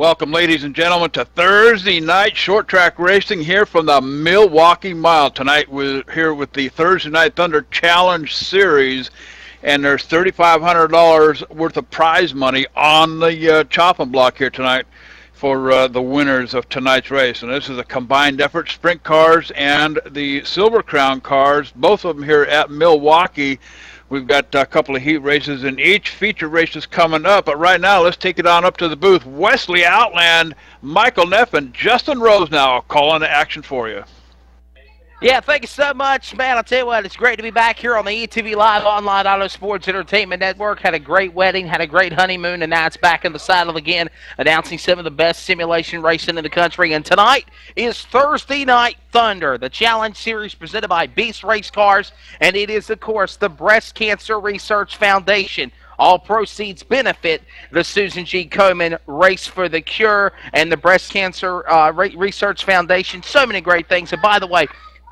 Welcome, ladies and gentlemen, to Thursday night short track racing here from the Milwaukee Mile. Tonight we're here with the Thursday Night Thunder Challenge Series, and there's $3,500 worth of prize money on the chopping block here tonight for the winners of tonight's race. And this is a combined effort, sprint cars and the Silver Crown cars, both of them here at Milwaukee. We've got a couple of heat races in each. Feature races coming up. But right now, let's take it on up to the booth. Wesley Outland, Michael Neff, and Justin Rose now calling the action for you. Yeah, thank you so much, man. I'll tell you what, it's great to be back here on the ETV Live Online Auto Sports Entertainment Network. Had a great wedding, had a great honeymoon, and now it's back in the saddle again, announcing some of the best simulation racing in the country. And tonight is Thursday Night Thunder, the Challenge Series presented by Beast Race Cars, and it is, of course, the Breast Cancer Research Foundation. All proceeds benefit the Susan G. Komen Race for the Cure and the Breast Cancer Research Foundation. So many great things. And by the way,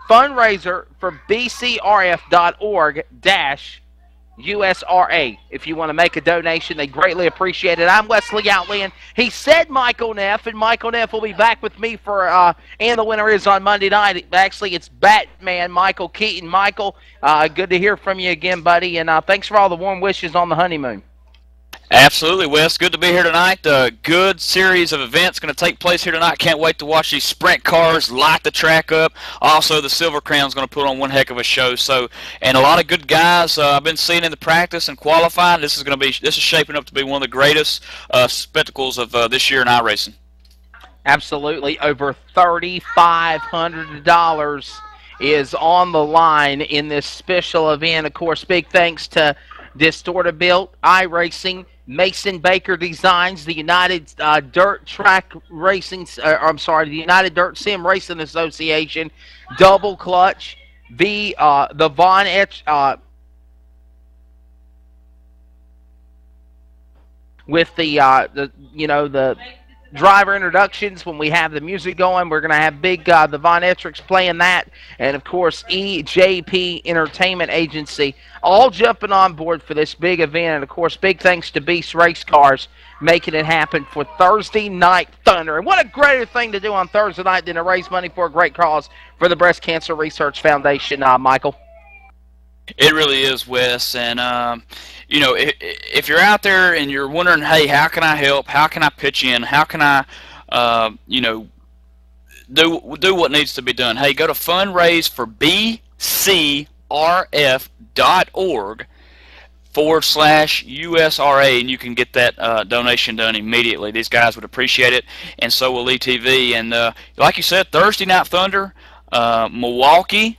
fundraiser for bcrf.org-USRA. If you want to make a donation, they greatly appreciate it. I'm Wesley Outland. He said Michael Neff, and Michael Neff will be back with me for, and the winner is on Monday night. Actually, it's Batman Michael Keaton. Michael, good to hear from you again, buddy, and thanks for all the warm wishes on the honeymoon. Absolutely, Wes. Good to be here tonight. Good series of events going to take place here tonight. Can't wait to watch these sprint cars light the track up. Also, the Silver Crown's going to put on one heck of a show. And a lot of good guys I've been seeing in the practice and qualifying. This is shaping up to be one of the greatest spectacles of this year in iRacing. Absolutely, over $3,500 is on the line in this special event. Of course, big thanks to Distortabuilt, iRacing, Mason Baker Designs, the United Dirt Track Racing, the United Dirt Sim Racing Association, Double Clutch, the Von Etch, with the driver introductions. When we have the music going, we're going to have big the Von Ettricks playing that, and of course EJP Entertainment Agency all jumping on board for this big event. And of course, big thanks to Beast Race Cars making it happen for Thursday Night Thunder. And what a greater thing to do on Thursday night than to raise money for a great cause for the Breast Cancer Research Foundation, Michael. It really is, Wes. And you know, if you're out there and you're wondering, hey, how can I help? How can I pitch in? How can I, you know, do what needs to be done? Hey, go to fundraise for bcrf.org/USRA, and you can get that donation done immediately. These guys would appreciate it, and so will ETV. And like you said, Thursday Night Thunder, Milwaukee,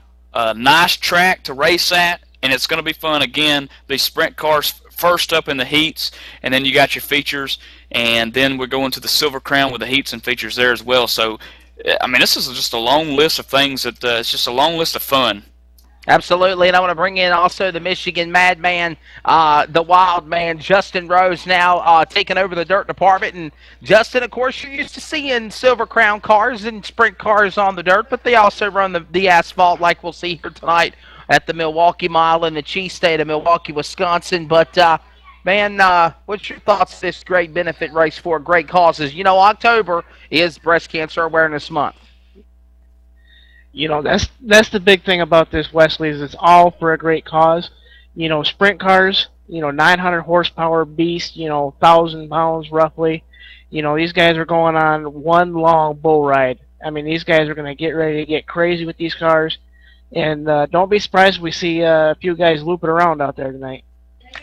nice track to race at. And it's going to be fun. Again, these sprint cars first up in the heats, and then you got your features, and then we're going to the Silver Crown with the heats and features there as well. So, I mean, this is just a long list of things that it's just a long list of fun. Absolutely, and I want to bring in also the Michigan Madman, the Wild Man, Justin Rose, now taking over the dirt department. And Justin, of course, you're used to seeing Silver Crown cars and sprint cars on the dirt, but they also run the asphalt like we'll see here tonight at the Milwaukee Mile in the cheese state of Milwaukee, Wisconsin. But, man, what's your thoughts on this great benefit race for great causes? You know, October is Breast Cancer Awareness Month. You know, that's the big thing about this, Wesley, is it's all for a great cause. You know, sprint cars, you know, 900 horsepower beast, you know, 1,000 pounds roughly. You know, these guys are going on one long bull ride. I mean, these guys are going to get ready to get crazy with these cars. And don't be surprised if we see a few guys looping around out there tonight.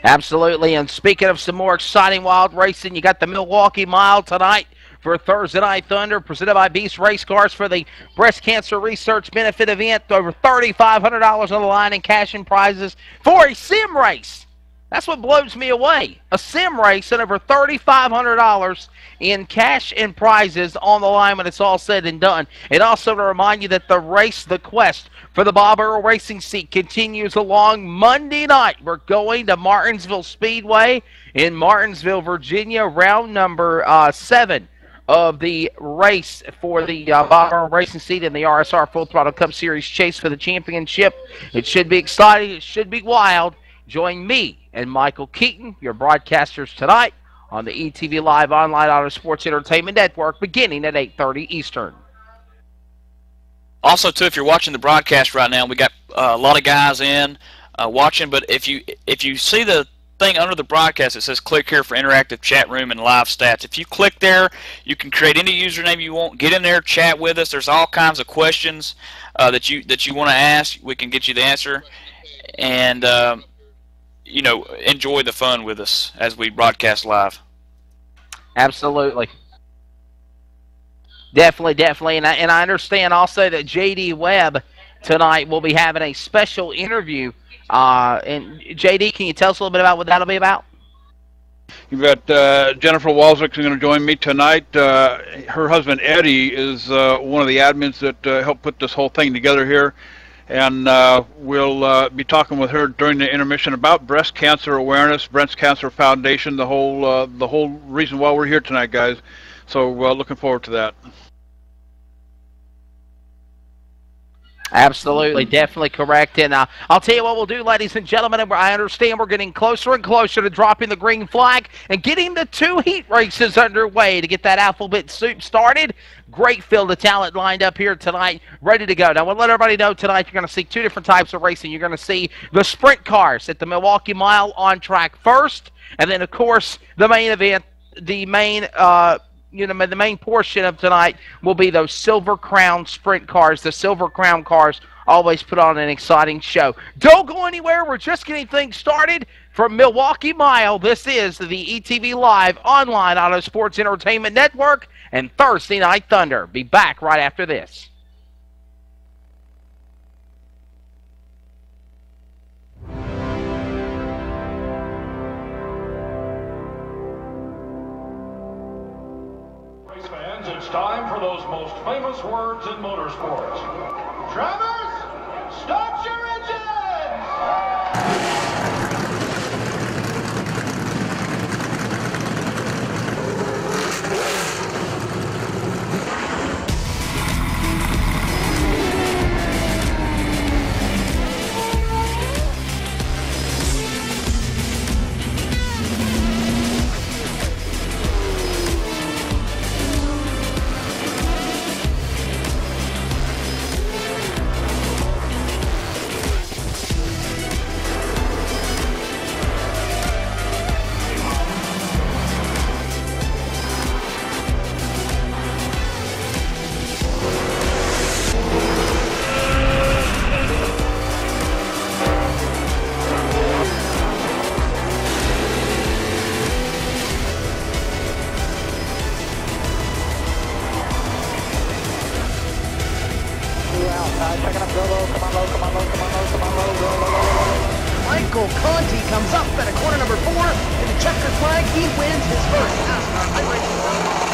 Absolutely. And speaking of some more exciting wild racing, you got the Milwaukee Mile tonight for Thursday Night Thunder, presented by Beast Race Cars for the Breast Cancer Research Benefit Event. Over $3,500 on the line in cash and prizes for a sim race. That's what blows me away. A sim race and over $3,500 in cash and prizes on the line when it's all said and done. And also to remind you that the race, the quest for the Bob Earl Racing Seat continues along Monday night. We're going to Martinsville Speedway in Martinsville, Virginia, round number 7 of the race for the Bob Earl Racing Seat in the RSR Full Throttle Cup Series chase for the championship. It should be exciting. It should be wild. Join me and Michael Keaton, your broadcasters tonight on the ETV Live Online Auto Sports Entertainment Network, beginning at 8:30 Eastern. Also, too, if you're watching the broadcast right now, we got a lot of guys in watching. But if you see the thing under the broadcast, it says click here for interactive chat room and live stats. If you click there, you can create any username you want. Get in there, chat with us. There's all kinds of questions that you want to ask. We can get you the answer, and you know, enjoy the fun with us as we broadcast live. Absolutely. Definitely, and I understand also that J.D. Webb tonight will be having a special interview. And J.D., can you tell us a little bit about what that'll be about? You've got Jennifer Walzwick who's going to join me tonight. Her husband Eddie is one of the admins that helped put this whole thing together here, and we'll be talking with her during the intermission about breast cancer awareness, Breast Cancer Foundation, the whole reason why we're here tonight, guys. So looking forward to that. Absolutely, definitely correct. And I'll tell you what we'll do, ladies and gentlemen. I understand we're getting closer and closer to dropping the green flag and getting the 2 heat races underway to get that alphabet soup started. Great field of talent lined up here tonight, ready to go. Now, I want to let everybody know tonight you're going to see 2 different types of racing. You're going to see the sprint cars at the Milwaukee Mile on track first, and then, of course, the main event, the main the main portion of tonight will be those Silver Crown sprint cars. The Silver Crown cars always put on an exciting show. Don't go anywhere. We're just getting things started from Milwaukee Mile. This is the ETV Live Online Auto Sports Entertainment Network and Thursday Night Thunder. Be back right after this. It's time for those most famous words in motorsports. Drivers, start your engines! Michael Conti comes up at a corner number 4 in the checkered flag. He wins his first NASCAR iRacing.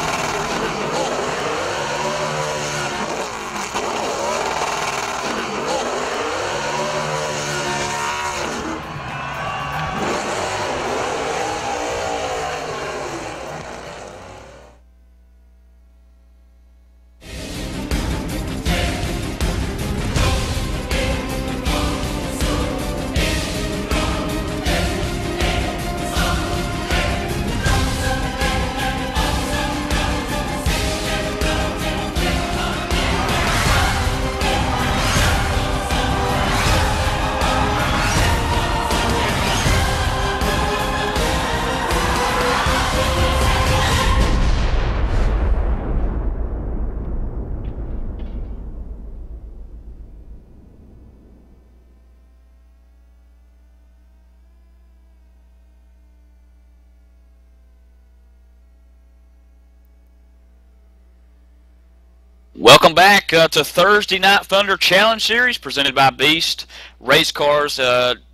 Welcome back to Thursday Night Thunder Challenge Series presented by Beast Race Cars.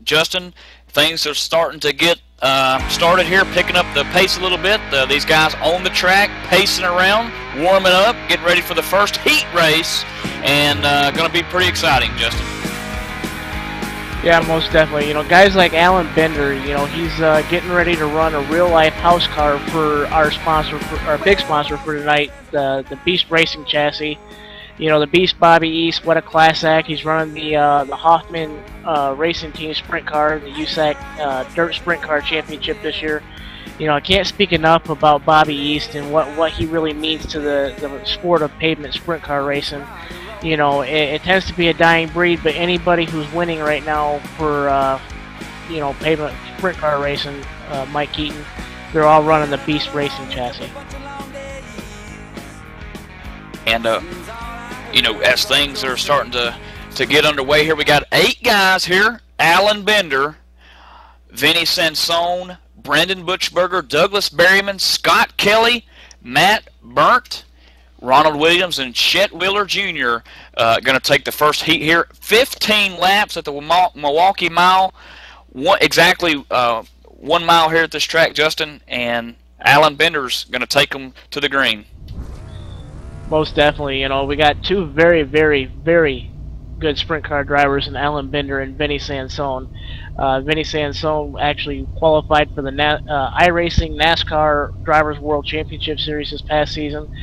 Justin, things are starting to get started here, picking up the pace a little bit. These guys on the track, pacing around, warming up, getting ready for the first heat race, and going to be pretty exciting, Justin. Yeah, most definitely. You know, guys like Alan Bender, you know, he's getting ready to run a real-life house car for our sponsor, our big sponsor for tonight, the Beast Racing chassis. You know, the Beast Bobby East, what a class act. He's running the Hoffman Racing Team sprint car, the USAC Dirt Sprint Car Championship this year. you know, I can't speak enough about Bobby East and what he really means to the sport of pavement sprint car racing. You know, it tends to be a dying breed, but anybody who's winning right now for, you know, pavement sprint car racing, Mike Keaton, they're all running the Beast Racing chassis. And, you know, as things are starting to get underway here, we got 8 guys here. Alan Bender, Vinny Sansone, Brendan Butchberger, Douglas Berryman, Scott Kelly, Matt Burnt, Ronald Williams, and Chet Wheeler Jr. Going to take the first heat here. 15 laps at the Milwaukee Mile. Exactly 1 mile here at this track, Justin, and Alan Bender's going to take them to the green. Most definitely. You know, we got 2 very, very, very good sprint car drivers in Alan Bender and Vinny Sansone. Vinny Sansone actually qualified for the iRacing NASCAR Drivers World Championship Series this past season.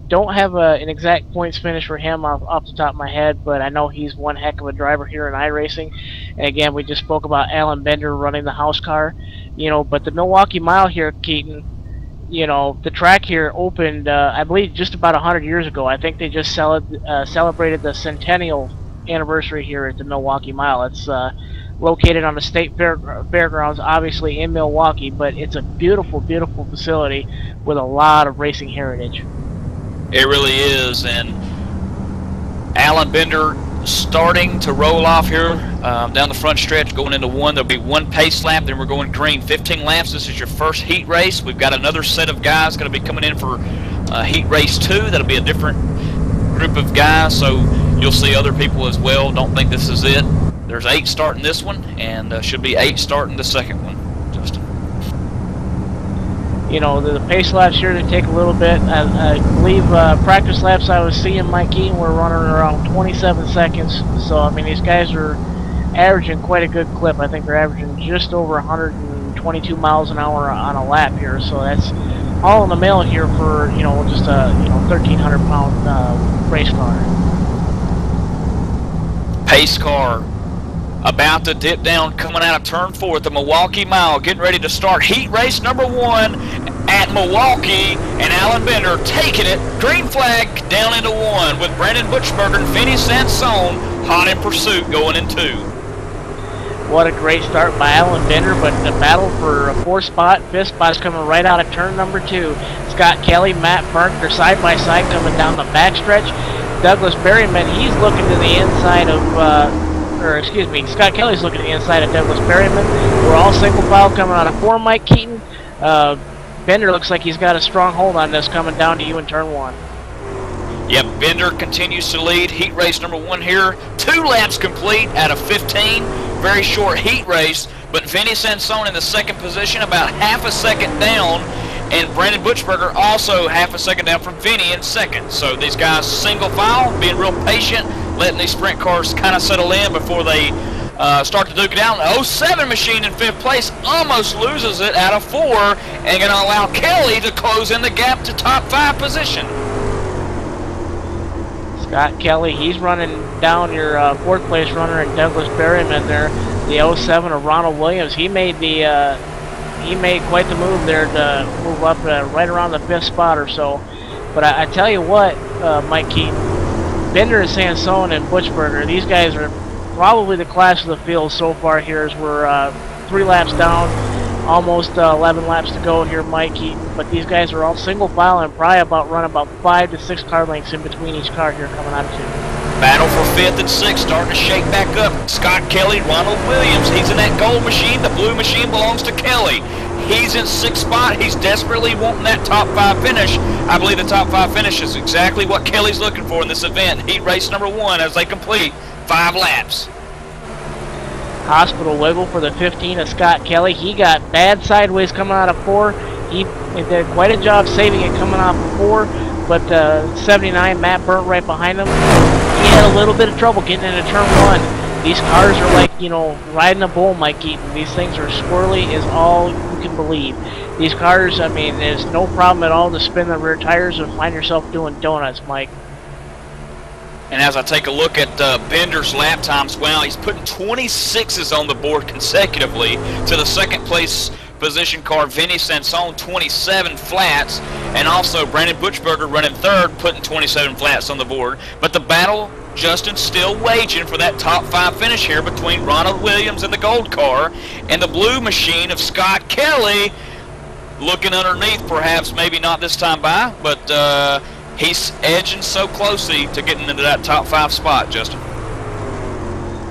Don't have an exact points finish for him off the top of my head, but I know he's one heck of a driver here in iRacing. And again, we just spoke about Alan Bender running the house car. You know, but the Milwaukee Mile here, Keaton, you know, the track here opened, I believe, just about 100 years ago. I think they just celebrated the centennial anniversary here at the Milwaukee Mile. It's located on the state fairgrounds, obviously in Milwaukee, but it's a beautiful, beautiful facility with a lot of racing heritage. It really is, and Alan Bender starting to roll off here down the front stretch, going into 1. There'll be 1 pace lap, then we're going green. 15 laps. This is your first heat race. We've got another set of guys going to be coming in for heat race 2. That'll be a different group of guys, so you'll see other people as well. Don't think this is it. There's 8 starting this one, and should be 8 starting the second one, Justin. You know, the pace laps here, they take a little bit. I believe practice laps I was seeing Mike Keaton were running around 27 seconds. So, I mean, these guys are averaging quite a good clip. I think they're averaging just over 122 miles an hour on a lap here. So that's all in the mail here for, you know, just a 1,300-pound race car. Pace car about to dip down, coming out of turn 4 at the Milwaukee Mile, getting ready to start heat race number 1 at Milwaukee, and Alan Bender taking it, green flag down into 1 with Brandon Butchberger and Vinny Sansone hot in pursuit going in 2. What a great start by Alan Bender, but the battle for a 4th spot, 5th spot is coming right out of turn number 2. Scott Kelly, Matt Burnt, they're side by side coming down the backstretch. Douglas Berryman, he's looking to the inside of Scott Kelly's looking at the inside of Douglas Berryman. We're all single file coming out of 4, Mike Keaton. Bender looks like he's got a strong hold on this coming down to you in turn 1. Yep, Bender continues to lead. Heat race number 1 here. 2 laps complete out of 15. Very short heat race, but Vinny Sansone in the 2nd position, about half a second down, and Brandon Butchberger also half a second down from Vinny in 2nd. So these guys single file, being real patient, letting these sprint cars kind of settle in before they start to duke it out. The 07 machine in 5th place almost loses it out of 4 and going to allow Kelly to close in the gap to top 5 position. Scott Kelly, he's running down your 4th place runner in Douglas Berryman there. The 07 of Ronald Williams, he made quite the move there to move up right around the 5th spot or so. But I tell you what, Mike Keaton, Bender and Sansone and Butchberger, these guys are probably the class of the field so far here as we're 3 laps down, almost 11 laps to go here, Mike Keaton. But these guys are all single file and probably run about 5 to 6 car lengths in between each car here coming out of 2. Battle for 5th and 6th starting to shake back up. Scott Kelly, Ronald Williams, he's in that gold machine. The blue machine belongs to Kelly. He's in 6th spot. He's desperately wanting that top 5 finish. I believe the top 5 finish is exactly what Kelly's looking for in this event. Heat race number 1 as they complete 5 laps. Hospital wiggle for the 15 of Scott Kelly. He got bad sideways coming out of 4. He did quite a job saving it coming off of 4, but 79, Matt Burnt right behind him. He had a little bit of trouble getting into turn 1. These cars are like, you know, riding a bull, Mike Keaton. These things are squirrely as all you can believe. These cars, I mean, there's no problem at all to spin the rear tires and find yourself doing donuts, Mike. And as I take a look at Bender's lap times, well, he's putting 26s on the board consecutively to the 2nd place position car, Vinny Sansone, 27 flats, and also Brandon Butchberger running third, putting 27 flats on the board. But the battle, Justin, still waging for that top 5 finish here between Ronald Williams and the gold car and the blue machine of Scott Kelly, looking underneath, perhaps maybe not this time by, but he's edging so closely to getting into that top 5 spot, Justin.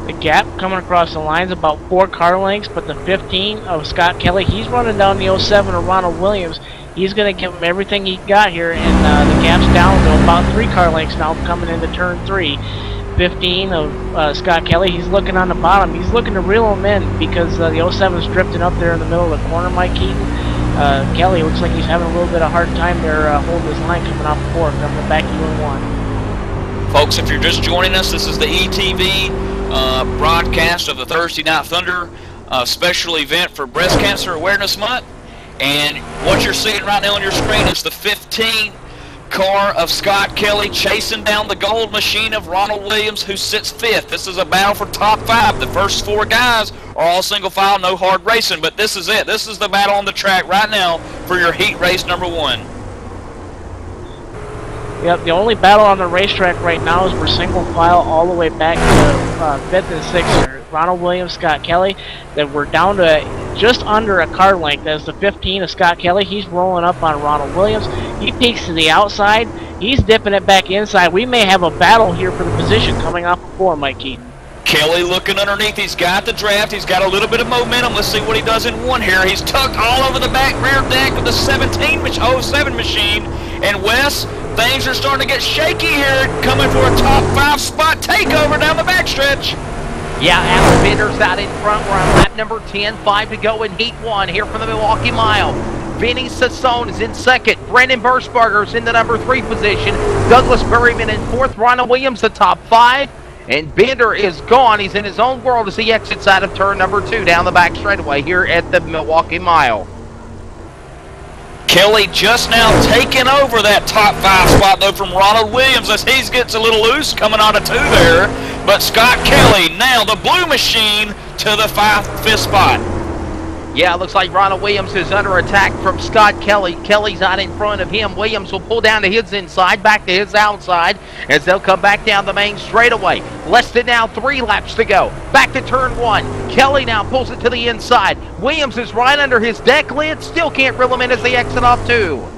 The gap coming across the line is about 4 car lengths, but the 15 of Scott Kelly, he's running down the 07 of Ronald Williams. He's going to give him everything he got here, and the gap's down to about 3 car lengths now coming into turn 3. 15 of Scott Kelly, he's looking on the bottom. He's looking to reel him in because the 07's drifting up there in the middle of the corner, Mike Keaton. Kelly looks like he's having a little bit of hard time there holding his line coming off 4, coming back to turn 1. Folks, if you're just joining us, this is the ETV broadcast of the Thursday Night Thunder special event for Breast Cancer Awareness Month. And what you're seeing right now on your screen is the 15 car of Scott Kelly chasing down the gold machine of Ronald Williams, who sits 5th. This is a battle for top 5. The first 4 guys are all single file, no hard racing, but this is it. This is the battle on the track right now for your heat race number 1. Yep, the only battle on the racetrack right now is we're single file all the way back to 5th and 6th here. Ronald Williams, Scott Kelly, that we're down to just under a car length. As the 15 of Scott Kelly, he's rolling up on Ronald Williams. He peeks to the outside. He's dipping it back inside. We may have a battle here for the position coming off of 4, Mike Keaton. Kelly looking underneath. He's got the draft. He's got a little bit of momentum. Let's see what he does in 1 here. He's tucked all over the back rear deck of the 07 machine. And Wes, things are starting to get shaky here, coming for a top 5 spot takeover down the backstretch. Yeah, Alan Bender's out in front. We're on lap number 10, 5 to go in heat 1 here from the Milwaukee Mile. Vinny Sassone is in 2nd. Brandon Burschberger's in the number 3 position. Douglas Berryman in 4th. Ronald Williams the top 5. And Bender is gone. He's in his own world as he exits out of turn number 2 down the back straightaway here at the Milwaukee Mile. Kelly just now taking over that top 5 spot, though, from Ronald Williams as he gets a little loose coming out of 2 there. But Scott Kelly, now the blue machine, to the 5th spot. Yeah, it looks like Ronald Williams is under attack from Scott Kelly. Kelly's out in front of him. Williams will pull down to his inside, back to his outside, as they'll come back down the main straightaway. Less than now 3 laps to go. Back to turn 1. Kelly now pulls it to the inside. Williams is right under his deck lid. Still can't reel him in as they exit off 2.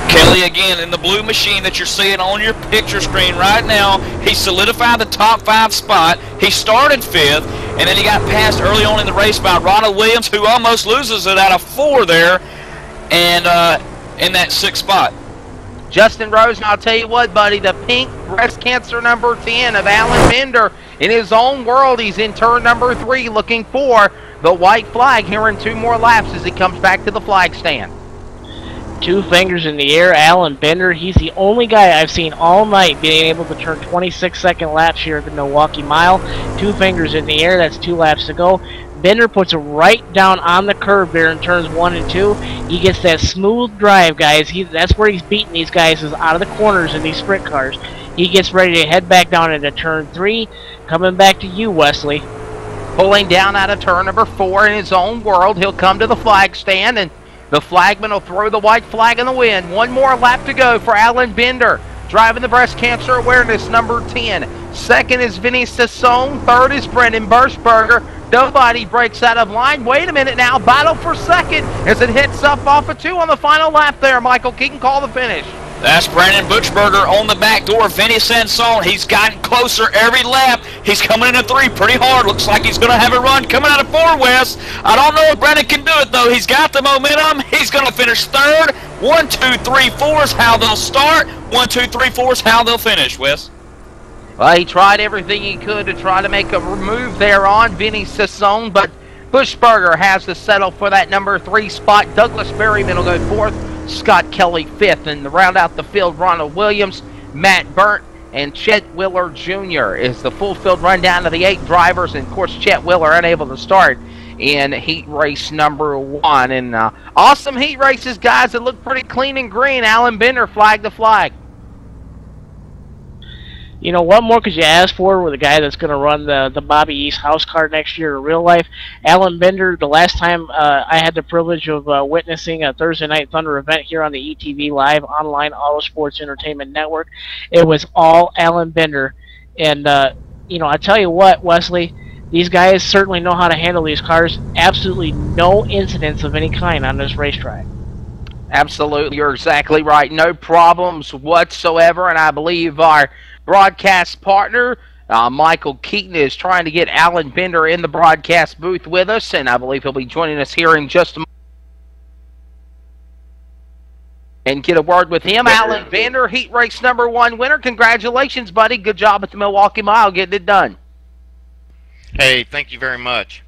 Kelly again in the blue machine that you're seeing on your picture screen right now. He solidified the top 5 spot. He started 5th, and then he got passed early on in the race by Ronald Williams, who almost loses it out of 4 there, and in that 6th spot. Justin Rose, and I'll tell you what, buddy, the pink breast cancer number 10 of Alan Bender, in his own world, he's in turn number 3 looking for the white flag here in 2 more laps as he comes back to the flag stand. 2 fingers in the air, Alan Bender. He's the only guy I've seen all night being able to turn 26-second laps here at the Milwaukee Mile. 2 fingers in the air, that's 2 laps to go. Bender puts it right down on the curve there in turns 1 and 2. He gets that smooth drive, guys. That's where he's beating these guys, is out of the corners in these sprint cars. He gets ready to head back down into turn 3. Coming back to you, Wesley. Pulling down out of turn number 4 in his own world, he'll come to the flag stand, and the flagman will throw the white flag in the wind. 1 more lap to go for Alan Bender, driving the breast cancer awareness number 10. 2nd is Vinny Sassone. 3rd is Brendan Burschberger. Nobody breaks out of line. Wait a minute now. Battle for 2nd as it hits up off of 2 on the final lap there. Michael Keaton, call the finish. That's Brandon Butchberger on the back door. Vinny Sansone, he's gotten closer every lap. He's coming in at 3 pretty hard. Looks like he's going to have a run coming out of 4, Wes. I don't know if Brandon can do it, though. He's got the momentum. He's going to finish 3rd. 1, 2, 3, 4 is how they'll start. 1, 2, 3, 4 is how they'll finish, Wes. Well, he tried everything he could to try to make a move there on Vinny Sassone, but Buschberger has to settle for that number 3 spot. Douglas Berryman will go 4th. Scott Kelly 5th, and to round out the field, Ronald Williams, Matt Burnt, and Chet Willer Jr. is the full field rundown of the 8 drivers, and of course Chet Willer unable to start in heat race number 1. And awesome heat races, guys. It looked pretty clean and green. Alan Bender flagged the flag. You know, what more could you ask for with a guy that's going to run the Bobby East house car next year in real life? Alan Bender, the last time I had the privilege of witnessing a Thursday Night Thunder event here on the ETV Live online Auto Sports Entertainment Network, it was all Alan Bender. And, you know, I tell you what, Wesley, these guys certainly know how to handle these cars. Absolutely no incidents of any kind on this racetrack. Absolutely, you're exactly right. No problems whatsoever, and I believe our broadcast partner, Michael Keaton, is trying to get Alan Bender in the broadcast booth with us, and I believe he'll be joining us here in just a moment. And get a word with him. Alan Bender, heat race #1 winner. Congratulations, buddy. Good job at the Milwaukee Mile getting it done. Hey, thank you very much.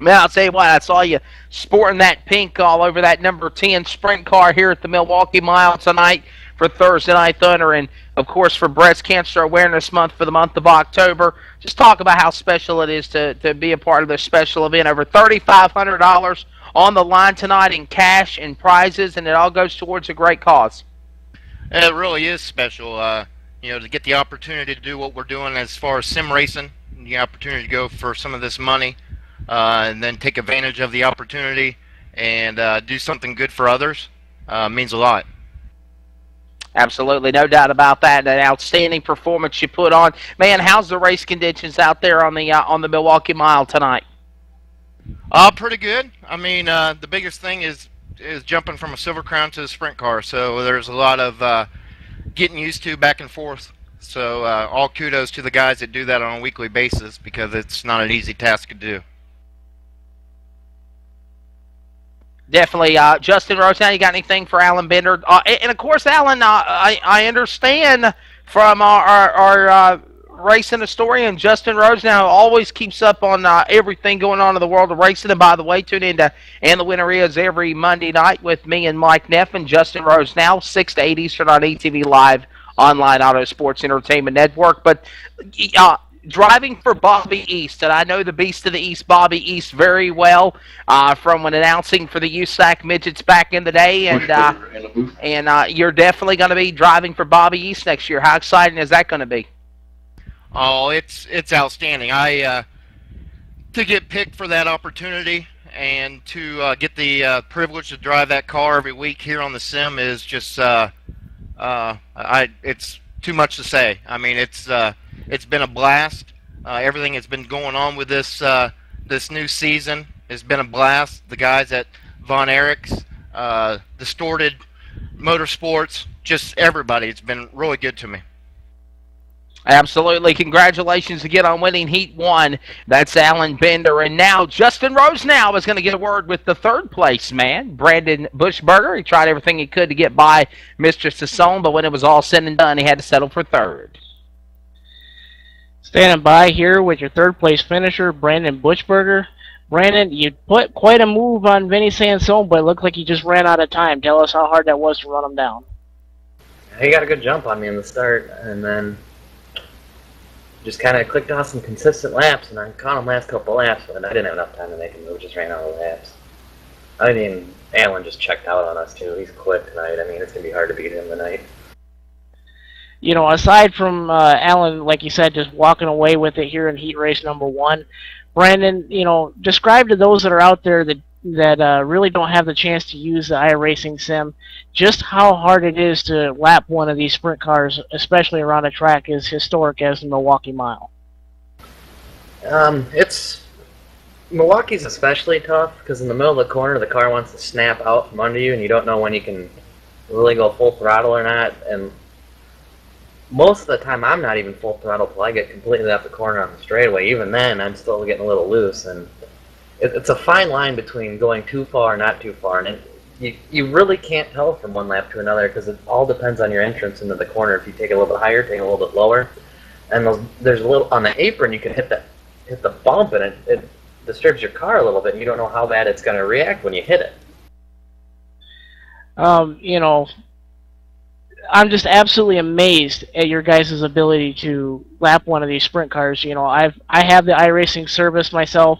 Man, I'll tell you what, I saw you sporting that pink all over that number 10 sprint car here at the Milwaukee Mile tonight for Thursday Night Thunder, and of course for Breast Cancer Awareness Month for the month of October. Just talk about how special it is to be a part of this special event. Over $3,500 on the line tonight in cash and prizes, and it all goes towards a great cause. It really is special, you know, to get the opportunity to do what we're doing as far as sim racing, the opportunity to go for some of this money, and then take advantage of the opportunity and do something good for others means a lot. Absolutely, no doubt about that. An outstanding performance you put on. Man, how's the race conditions out there on the Milwaukee Mile tonight? Pretty good. I mean, the biggest thing is jumping from a Silver Crown to a sprint car, so there's a lot of getting used to back and forth. So all kudos to the guys that do that on a weekly basis, because it's not an easy task to do. Definitely. Justin Rose, now you got anything for Alan Bender? And of course, Alan, I understand from our racing historian, Justin Rose, now always keeps up on everything going on in the world of racing. And by the way, tune into And the Winner Is every Monday night with me and Mike Neff and Justin Rose now, 6 to 8 Eastern on ETV Live online Auto Sports Entertainment Network. But driving for Bobby East, and I know the Beast of the East, Bobby East, very well from when announcing for the USAC Midgets back in the day, and you're definitely going to be driving for Bobby East next year. How exciting is that going to be? Oh, it's outstanding. To get picked for that opportunity and to get the privilege to drive that car every week here on the sim is just it's too much to say. I mean, it's been a blast. Everything that's been going on with this new season has been a blast. The guys at Von Erichs, Distorted Motorsports, just everybody. It's been really good to me. Absolutely. Congratulations again on winning Heat 1. That's Alan Bender. And now Justin Rose now is going to get a word with the third place man, Brandon Bushberger. He tried everything he could to get by Mr. Sassone, but when it was all said and done, he had to settle for third. Standing by here with your third place finisher, Brandon Bushberger. Brandon, you put quite a move on Vinny Sansone, but it looked like you just ran out of time. Tell us how hard that was to run him down. He got a good jump on me in the start, and then just kind of clicked off some consistent laps, and I caught him last couple laps, but I didn't have enough time to make a move, just ran out of laps. I mean, Alan just checked out on us, too. He's quick tonight. I mean, it's going to be hard to beat him tonight. You know, aside from Alan, like you said, just walking away with it here in heat race #1, Brandon, you know, describe to those that are out there that really don't have the chance to use the iRacing sim just how hard it is to lap one of these sprint cars, especially around a track as historic as the Milwaukee Mile. Milwaukee's especially tough because in the middle of the corner the car wants to snap out from under you and you don't know when you can really go full throttle or not, and most of the time I'm not even full throttle till I get completely off the corner on the straightaway. Even then I'm still getting a little loose, and it's a fine line between going too far and not too far, and you really can't tell from one lap to another because it all depends on your entrance into the corner. If you take it a little bit higher, take it a little bit lower, and there's a little on the apron you can hit the bump, and it disturbs your car a little bit, and you don't know how bad it's going to react when you hit it. You know, I'm just absolutely amazed at your guys' ability to lap one of these sprint cars. You know, I have the iRacing service myself.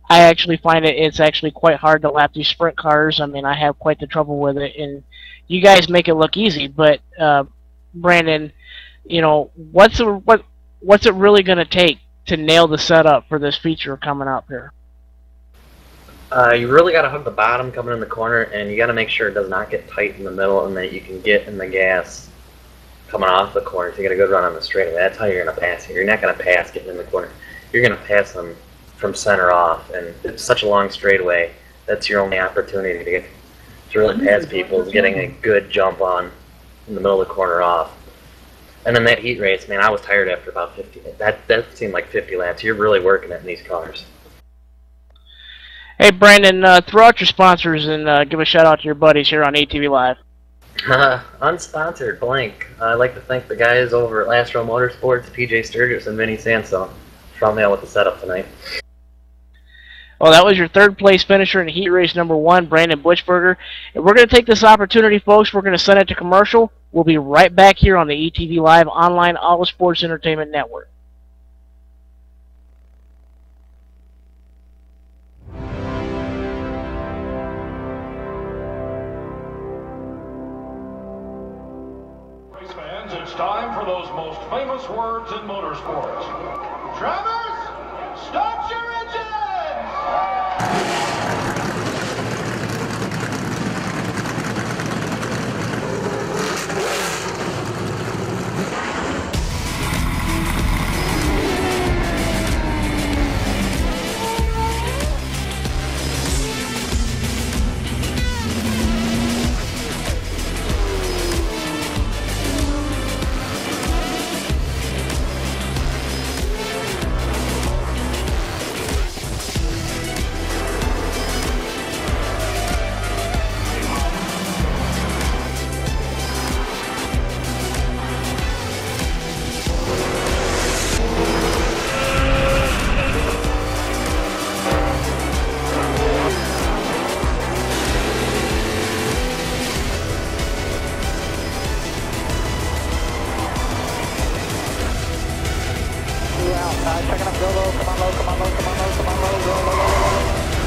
I actually find it's actually quite hard to lap these sprint cars. I mean, I have quite the trouble with it, and you guys make it look easy. But Brandon, You know, what's it really going to take to nail the setup for this feature coming up here? You really got to hug the bottom coming in the corner, and you got to make sure it does not get tight in the middle, and that you can get in the gas coming off the corner to get a good run on the straightaway. That's how you're going to pass here. You're not going to pass getting in the corner. You're going to pass them from center off, and it's such a long straightaway. That's your only opportunity to really pass people, is getting a good jump on in the middle of the corner off. And then that heat race, man, I was tired after about 50. That seemed like 50 laps. You're really working it in these cars. Hey, Brandon, throw out your sponsors and give a shout-out to your buddies here on ATV Live. Unsponsored, blank. I'd like to thank the guys over at Last Row Motorsports, PJ Sturgis and Vinny Sanso, for helping me out with the setup tonight. Well, that was your third-place finisher in heat race number 1, Brandon Buchberger. And we're going to take this opportunity, folks. We're going to send it to commercial. We'll be right back here on the ATV Live online Auto Sports Entertainment Network. Race fans, it's time for those most famous words in motorsports. Travis, start your engines!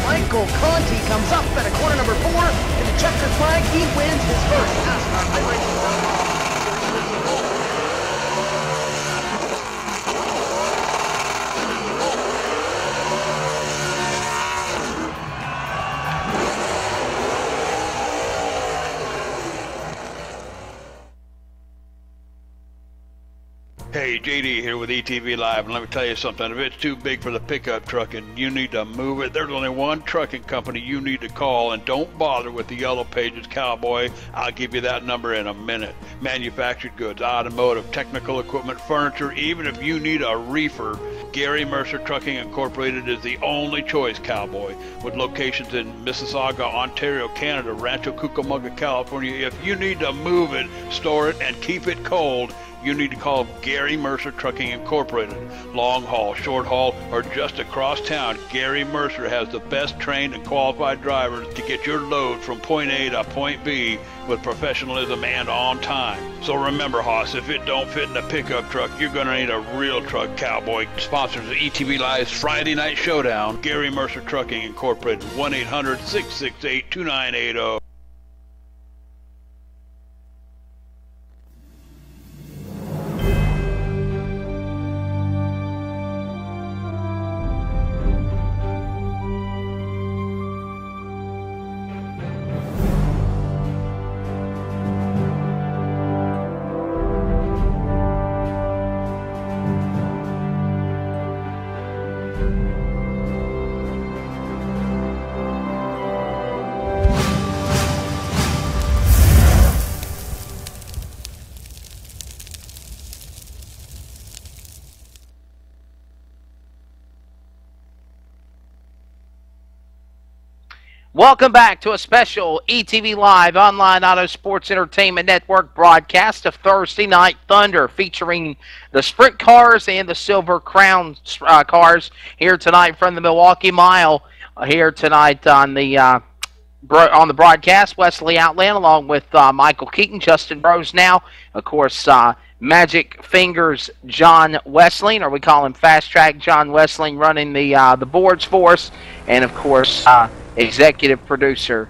Michael Conti comes up at a corner number 4, and the checkered flag, he wins his first NASCAR iRacing. Hey, JD here with ETV Live, and let me tell you something. If it's too big for the pickup truck and you need to move it, there's only one trucking company you need to call, and don't bother with the Yellow Pages Cowboy. I'll give you that number in a minute. Manufactured goods, automotive, technical equipment, furniture, even if you need a reefer, Gary Mercer Trucking Incorporated is the only choice, Cowboy. With locations in Mississauga, Ontario, Canada, Rancho Cucamonga, California, if you need to move it, store it, and keep it cold, you need to call Gary Mercer Trucking Incorporated. Long haul, short haul, or just across town, Gary Mercer has the best trained and qualified drivers to get your load from point A to point B with professionalism and on time. So remember, Hoss, if it don't fit in a pickup truck, you're going to need a real truck, Cowboy. Sponsors of ETV Live's Friday Night Showdown, Gary Mercer Trucking Incorporated, 1-800-668-2980. Welcome back to a special ETV Live Online Auto Sports Entertainment Network broadcast of Thursday Night Thunder, featuring the Sprint cars and the Silver Crown cars here tonight from the Milwaukee Mile. Here tonight on the broadcast, Wesley Outland along with Michael Keaton, Justin Rose now, of course, Magic Fingers John Wessling, or we call him Fast Track John Wessling, running the boards for us, and of course executive producer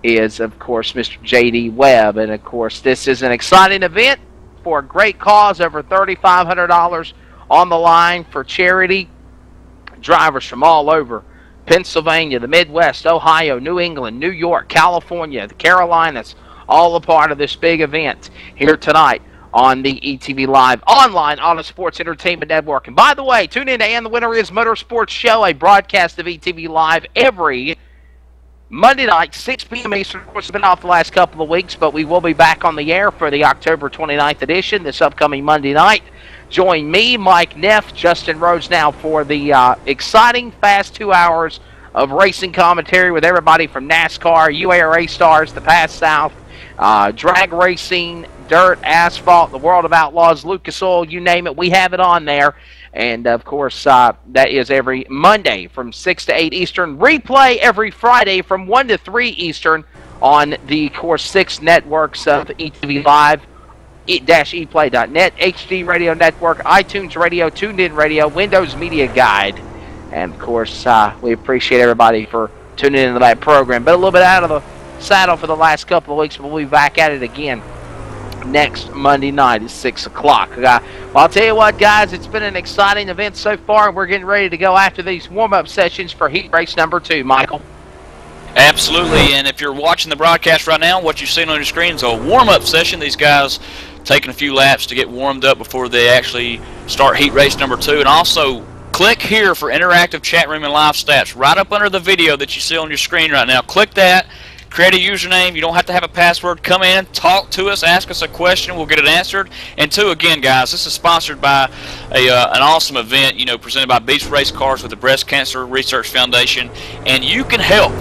is, of course, Mr. J.D. Webb. And, of course, this is an exciting event for a great cause, over $3,500 on the line for charity. Drivers from all over Pennsylvania, the Midwest, Ohio, New England, New York, California, the Carolinas, all a part of this big event here tonight on the ETV Live Online Auto Sports Entertainment Network. And by the way, tune in to And the Winner Is Motorsports Show, a broadcast of ETV Live every Monday night, 6 p.m. Eastern. Of course, it's been off the last couple of weeks, but we will be back on the air for the October 29th edition this upcoming Monday night. Join me, Mike Neff, Justin Rhodes now for the exciting, fast 2 hours of racing commentary with everybody from NASCAR, UARA stars, the Past South, drag racing, dirt, asphalt, the World of Outlaws, Lucas Oil, you name it, we have it on there. And, of course, that is every Monday from 6 to 8 Eastern. Replay every Friday from 1 to 3 Eastern on the, of course, 6 networks of ETV Live, eplay.net, HD Radio Network, iTunes Radio, TuneIn Radio, Windows Media Guide. And, of course, we appreciate everybody for tuning into that program. But a little bit out of the saddle for the last couple of weeks, but we'll be back at it again next Monday night at 6 o'clock. Well, I'll tell you what, guys, it's been an exciting event so far, and we're getting ready to go after these warm-up sessions for heat race number 2. Michael? Absolutely, and if you're watching the broadcast right now, what you're seeing on your screen is a warm-up session. These guys taking a few laps to get warmed up before they actually start heat race number 2. And also, click here for interactive chat room and live stats. Right up under the video that you see on your screen right now. Click that. Create a username. You don't have to have a password. Come in, talk to us, ask us a question. We'll get it answered. And 2, again, guys, this is sponsored by an awesome event, presented by Beast Race Cars with the Breast Cancer Research Foundation. And you can help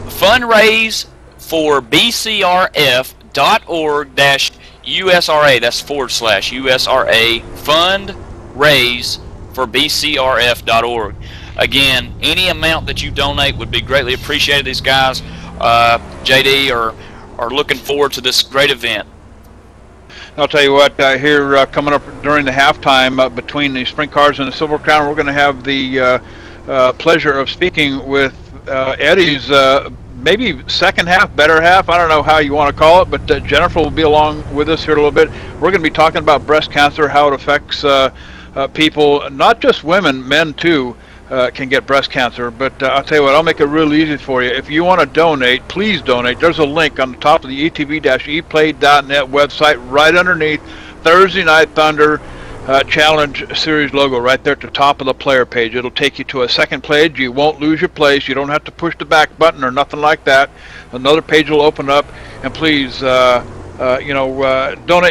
fundraise for bcrf.org-USRA. That's /USRA. Fundraise for bcrf.org. Again, any amount that you donate would be greatly appreciated. These guys, JD, are looking forward to this great event. I'll tell you what, here coming up during the halftime between the Sprint Cars and the Silver Crown, we're going to have the pleasure of speaking with Eddie's maybe second half, better half, I don't know how you want to call it, but Jennifer will be along with us here a little bit. We're going to be talking about breast cancer, how it affects people, not just women, men too. Can get breast cancer, but I'll tell you what, I'll make it real easy for you. If you want to donate, please donate. There's a link on the top of the etv-eplay.net website right underneath Thursday Night Thunder Challenge Series logo right there at the top of the player page. It'll take you to a second page. You won't lose your place. You don't have to push the back button or nothing like that. Another page will open up, and please donate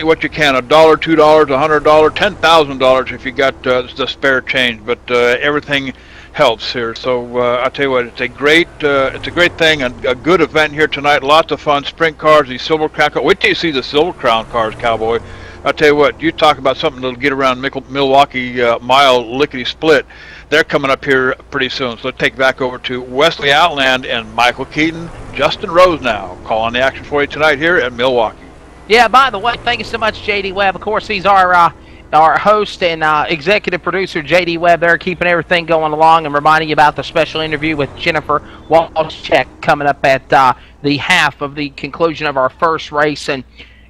what you can, $1, $2, $100, $10,000 if you got the spare change, but everything helps here. So I'll tell you what, it's a great thing, a good event here tonight. Lots of fun. Sprint cars, the Silver Crown. Wait till you see the Silver Crown cars, Cowboy. I'll tell you what, you talk about something that'll get around Milwaukee mile lickety-split. They're coming up here pretty soon. So let's take it back over to Wesley Outland and Michael Keaton. Justin Rose now calling the action for you tonight here at Milwaukee. Yeah, by the way, thank you so much, J.D. Webb. Of course, he's our host and executive producer, J.D. Webb, there, keeping everything going along and reminding you about the special interview with Jennifer Walczek coming up at the half of the conclusion of our first race. And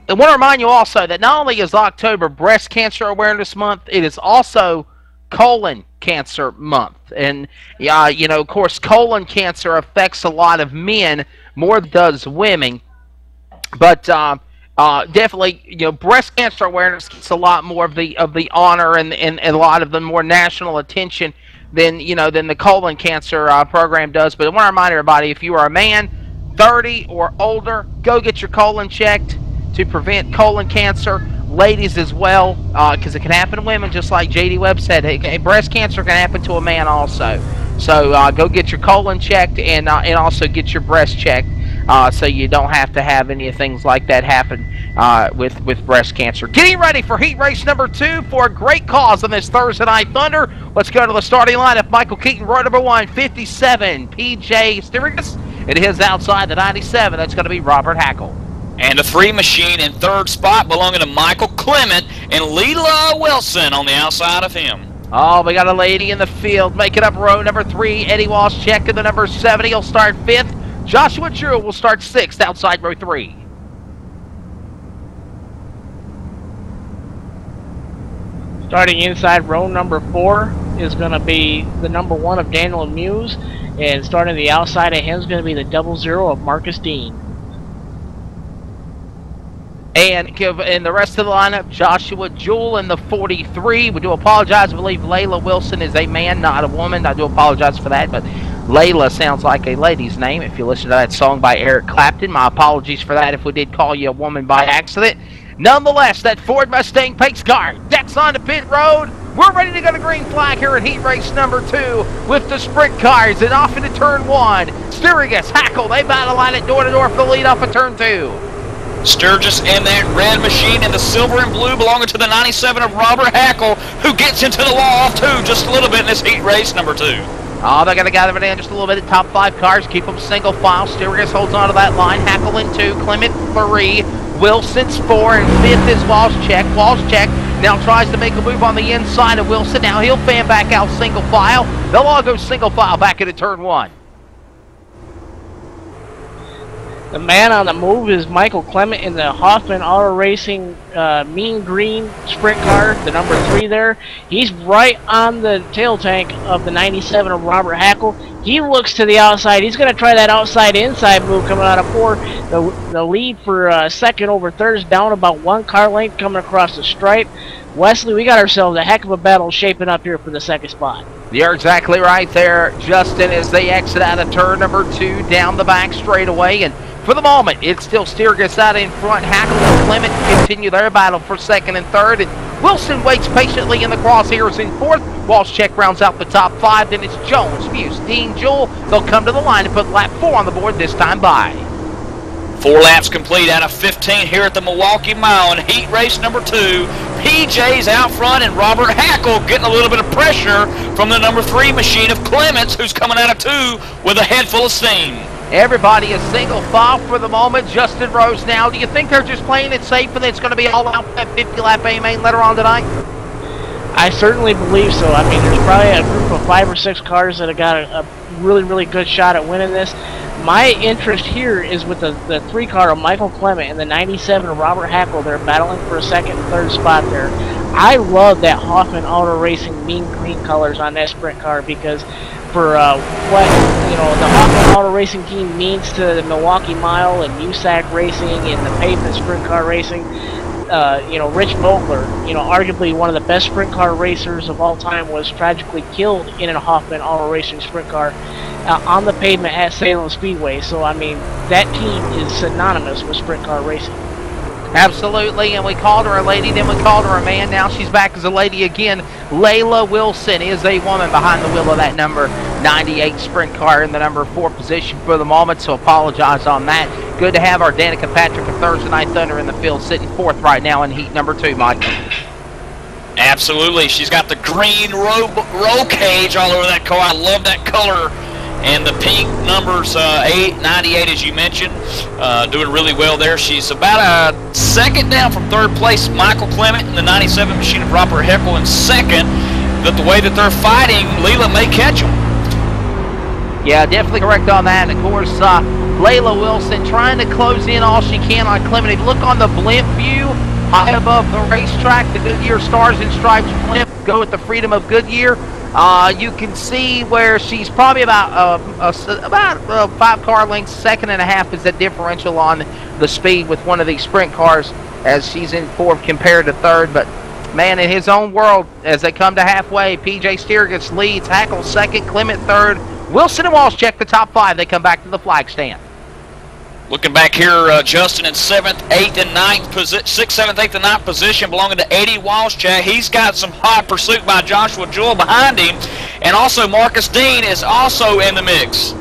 I want to remind you also that not only is October Breast Cancer Awareness Month, it is also colon cancer month. And, of course, colon cancer affects a lot of men more than does women. But definitely, breast cancer awareness gets a lot more of the honor and a lot of the more national attention than the colon cancer program does. But I want to remind everybody, if you are a man 30 or older, go get your colon checked to prevent colon cancer. Ladies as well, because it can happen to women, just like J.D. Webb said. Breast cancer can happen to a man also. So go get your colon checked and also get your breast checked. So you don't have to have any things like that happen with breast cancer. Getting ready for heat race number 2 for a great cause on this Thursday Night Thunder. Let's go to the starting lineup. Michael Keaton, row number 1, 57, P.J. Styrigus. It is outside the 97. That's going to be Robert Hackle. And a 3 machine in third spot belonging to Michael Clement and Leela Wilson on the outside of him. Oh, we got a lady in the field making up row number 3. Eddie Walsh check to the number 70. He'll start 5th. Joshua Jewell will start 6th outside row 3. Starting inside row number 4 is going to be the number 1 of Daniel Muse, and starting the outside of him is going to be the 00 of Marcus Dean. And in the rest of the lineup, Joshua Jewell in the 43. We do apologize. I believe Layla Wilson is a man, not a woman. I do apologize for that, but Layla sounds like a lady's name. If you listen to that song by Eric Clapton, my apologies for that if we did call you a woman by accident. Nonetheless, that Ford Mustang pace car, that's on the pit road. We're ready to go to green flag here at heat race number 2 with the sprint cars, and off into turn 1. Sturgis, Hackle, they battle line it door to door for the lead off of turn 2. Sturgis in that red machine in the silver and blue belonging to the 97 of Robert Hackle, who gets into the law off 2 just a little bit in this heat race number 2. Oh, they're going to gather it in just a little bit. The top 5 cars, keep them single file. Sturgis holds on to that line. Hackle in 2, Clement 3, Wilson's 4, and 5th is Walshcheck. Walshcheck now tries to make a move on the inside of Wilson. Now he'll fan back out single file. They'll all go single file back into turn 1. The man on the move is Michael Clement in the Hoffman Auto Racing mean green sprint car, the number 3 there. He's right on the tail tank of the 97 of Robert Hackle. He looks to the outside. He's going to try that outside-inside move coming out of 4. The lead for second over third is down about 1 car length coming across the stripe. Wesley, we got ourselves a heck of a battle shaping up here for the second spot. You're exactly right there, Justin, as they exit out of turn number 2 down the back straightaway. And for the moment, it's still Sturgis out in front. Hackle and Clement continue their battle for second and third. And Wilson waits patiently in the crosshairs in fourth. Walshcheck rounds out the top 5. Then it's Jones, Muse, Dean, Jewell. They'll come to the line and put lap 4 on the board this time by. 4 laps complete out of 15 here at the Milwaukee Mile in heat race number 2. PJ's out front and Robert Hackle getting a little bit of pressure from the number 3 machine of Clements, who's coming out of 2 with a head full of steam. Everybody is single file for the moment. Justin Rose now. Do you think they're just playing it safe and it's going to be all out that 50-lap A main later on tonight? I certainly believe so. I mean, there's probably a group of 5 or 6 cars that have got a really, really good shot at winning this. My interest here is with the 3 car of Michael Clement and the 97 of Robert Hackle. They're battling for a second and third spot there. I love that Hoffman Auto Racing mean green colors on that sprint car because for what the Hoffman Auto Racing team means to the Milwaukee Mile and USAC Racing and the pavement sprint car racing. Rich Vogler, arguably one of the best sprint car racers of all time, was tragically killed in a Hoffman Auto Racing sprint car on the pavement at Salem Speedway. So, I mean, that team is synonymous with sprint car racing. Absolutely, and we called her a lady, then we called her a man. Now she's back as a lady again. Layla Wilson is a woman behind the wheel of that number 98 sprint car in the number 4 position for the moment, so apologize on that. Good to have our Danica Patrick of Thursday Night Thunder in the field, sitting 4th right now in heat number 2, Mike. Absolutely. She's got the green roll cage all over that car. I love that color. And the pink numbers 98, as you mentioned, doing really well there. She's about a second down from 3rd place. Michael Clement in the 97 machine of Robert Hackle in second. But the way that they're fighting, Leela may catch them. Yeah, definitely correct on that. And of course, Layla Wilson trying to close in all she can on Clement. If you look on the blimp view, high above the racetrack, the Goodyear Stars and Stripes blimp, go with the Freedom of Goodyear. You can see where she's probably about 5 car lengths, 2.5 is the differential on the speed with one of these sprint cars as she's in 4th compared to 3rd. But man, in his own world, as they come to halfway, PJ Sturgis leads, Hackle 2nd, Clement 3rd, Wilson and Walshcheck the top 5. They come back to the flag stand. Looking back here, Justin in 7th, 8th, and 9th 6th, 7th, 8th, and 9th position belonging to Eddie Walshcheck. He's got some hot pursuit by Joshua Jewell behind him. And also Marcus Dean is also in the mix.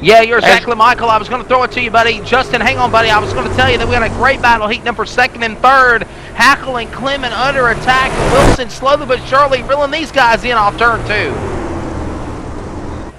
Yeah, you're exactly, Michael. I was going to throw it to you, buddy. Justin, hang on, buddy. I was going to tell you that we had a great battle, heat number 2nd and 3rd. Hackle and Clement under attack. Wilson slowly but surely reeling these guys in off turn 2.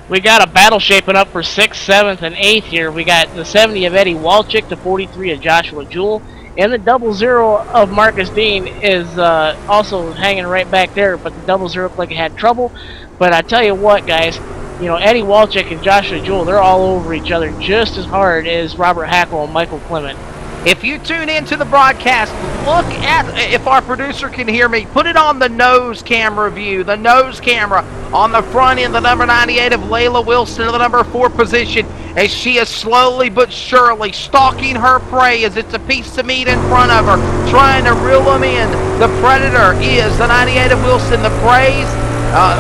We got a battle shaping up for 6th, 7th, and 8th here. We got the 70 of Eddie Walshcheck, the 43 of Joshua Jewell, and the 00 of Marcus Dean is also hanging right back there, but the 00 looked like it had trouble. But I tell you what, guys, Eddie Walshcheck and Joshua Jewell, they're all over each other just as hard as Robert Hackle and Michael Clement. If you tune into the broadcast, look at, if our producer can hear me, put it on the nose camera view, the nose camera on the front end, the number 98 of Layla Wilson in the number 4 position, as she is slowly but surely stalking her prey as it's a piece of meat in front of her, trying to reel them in. The Predator is the 98 of Wilson, the Praise,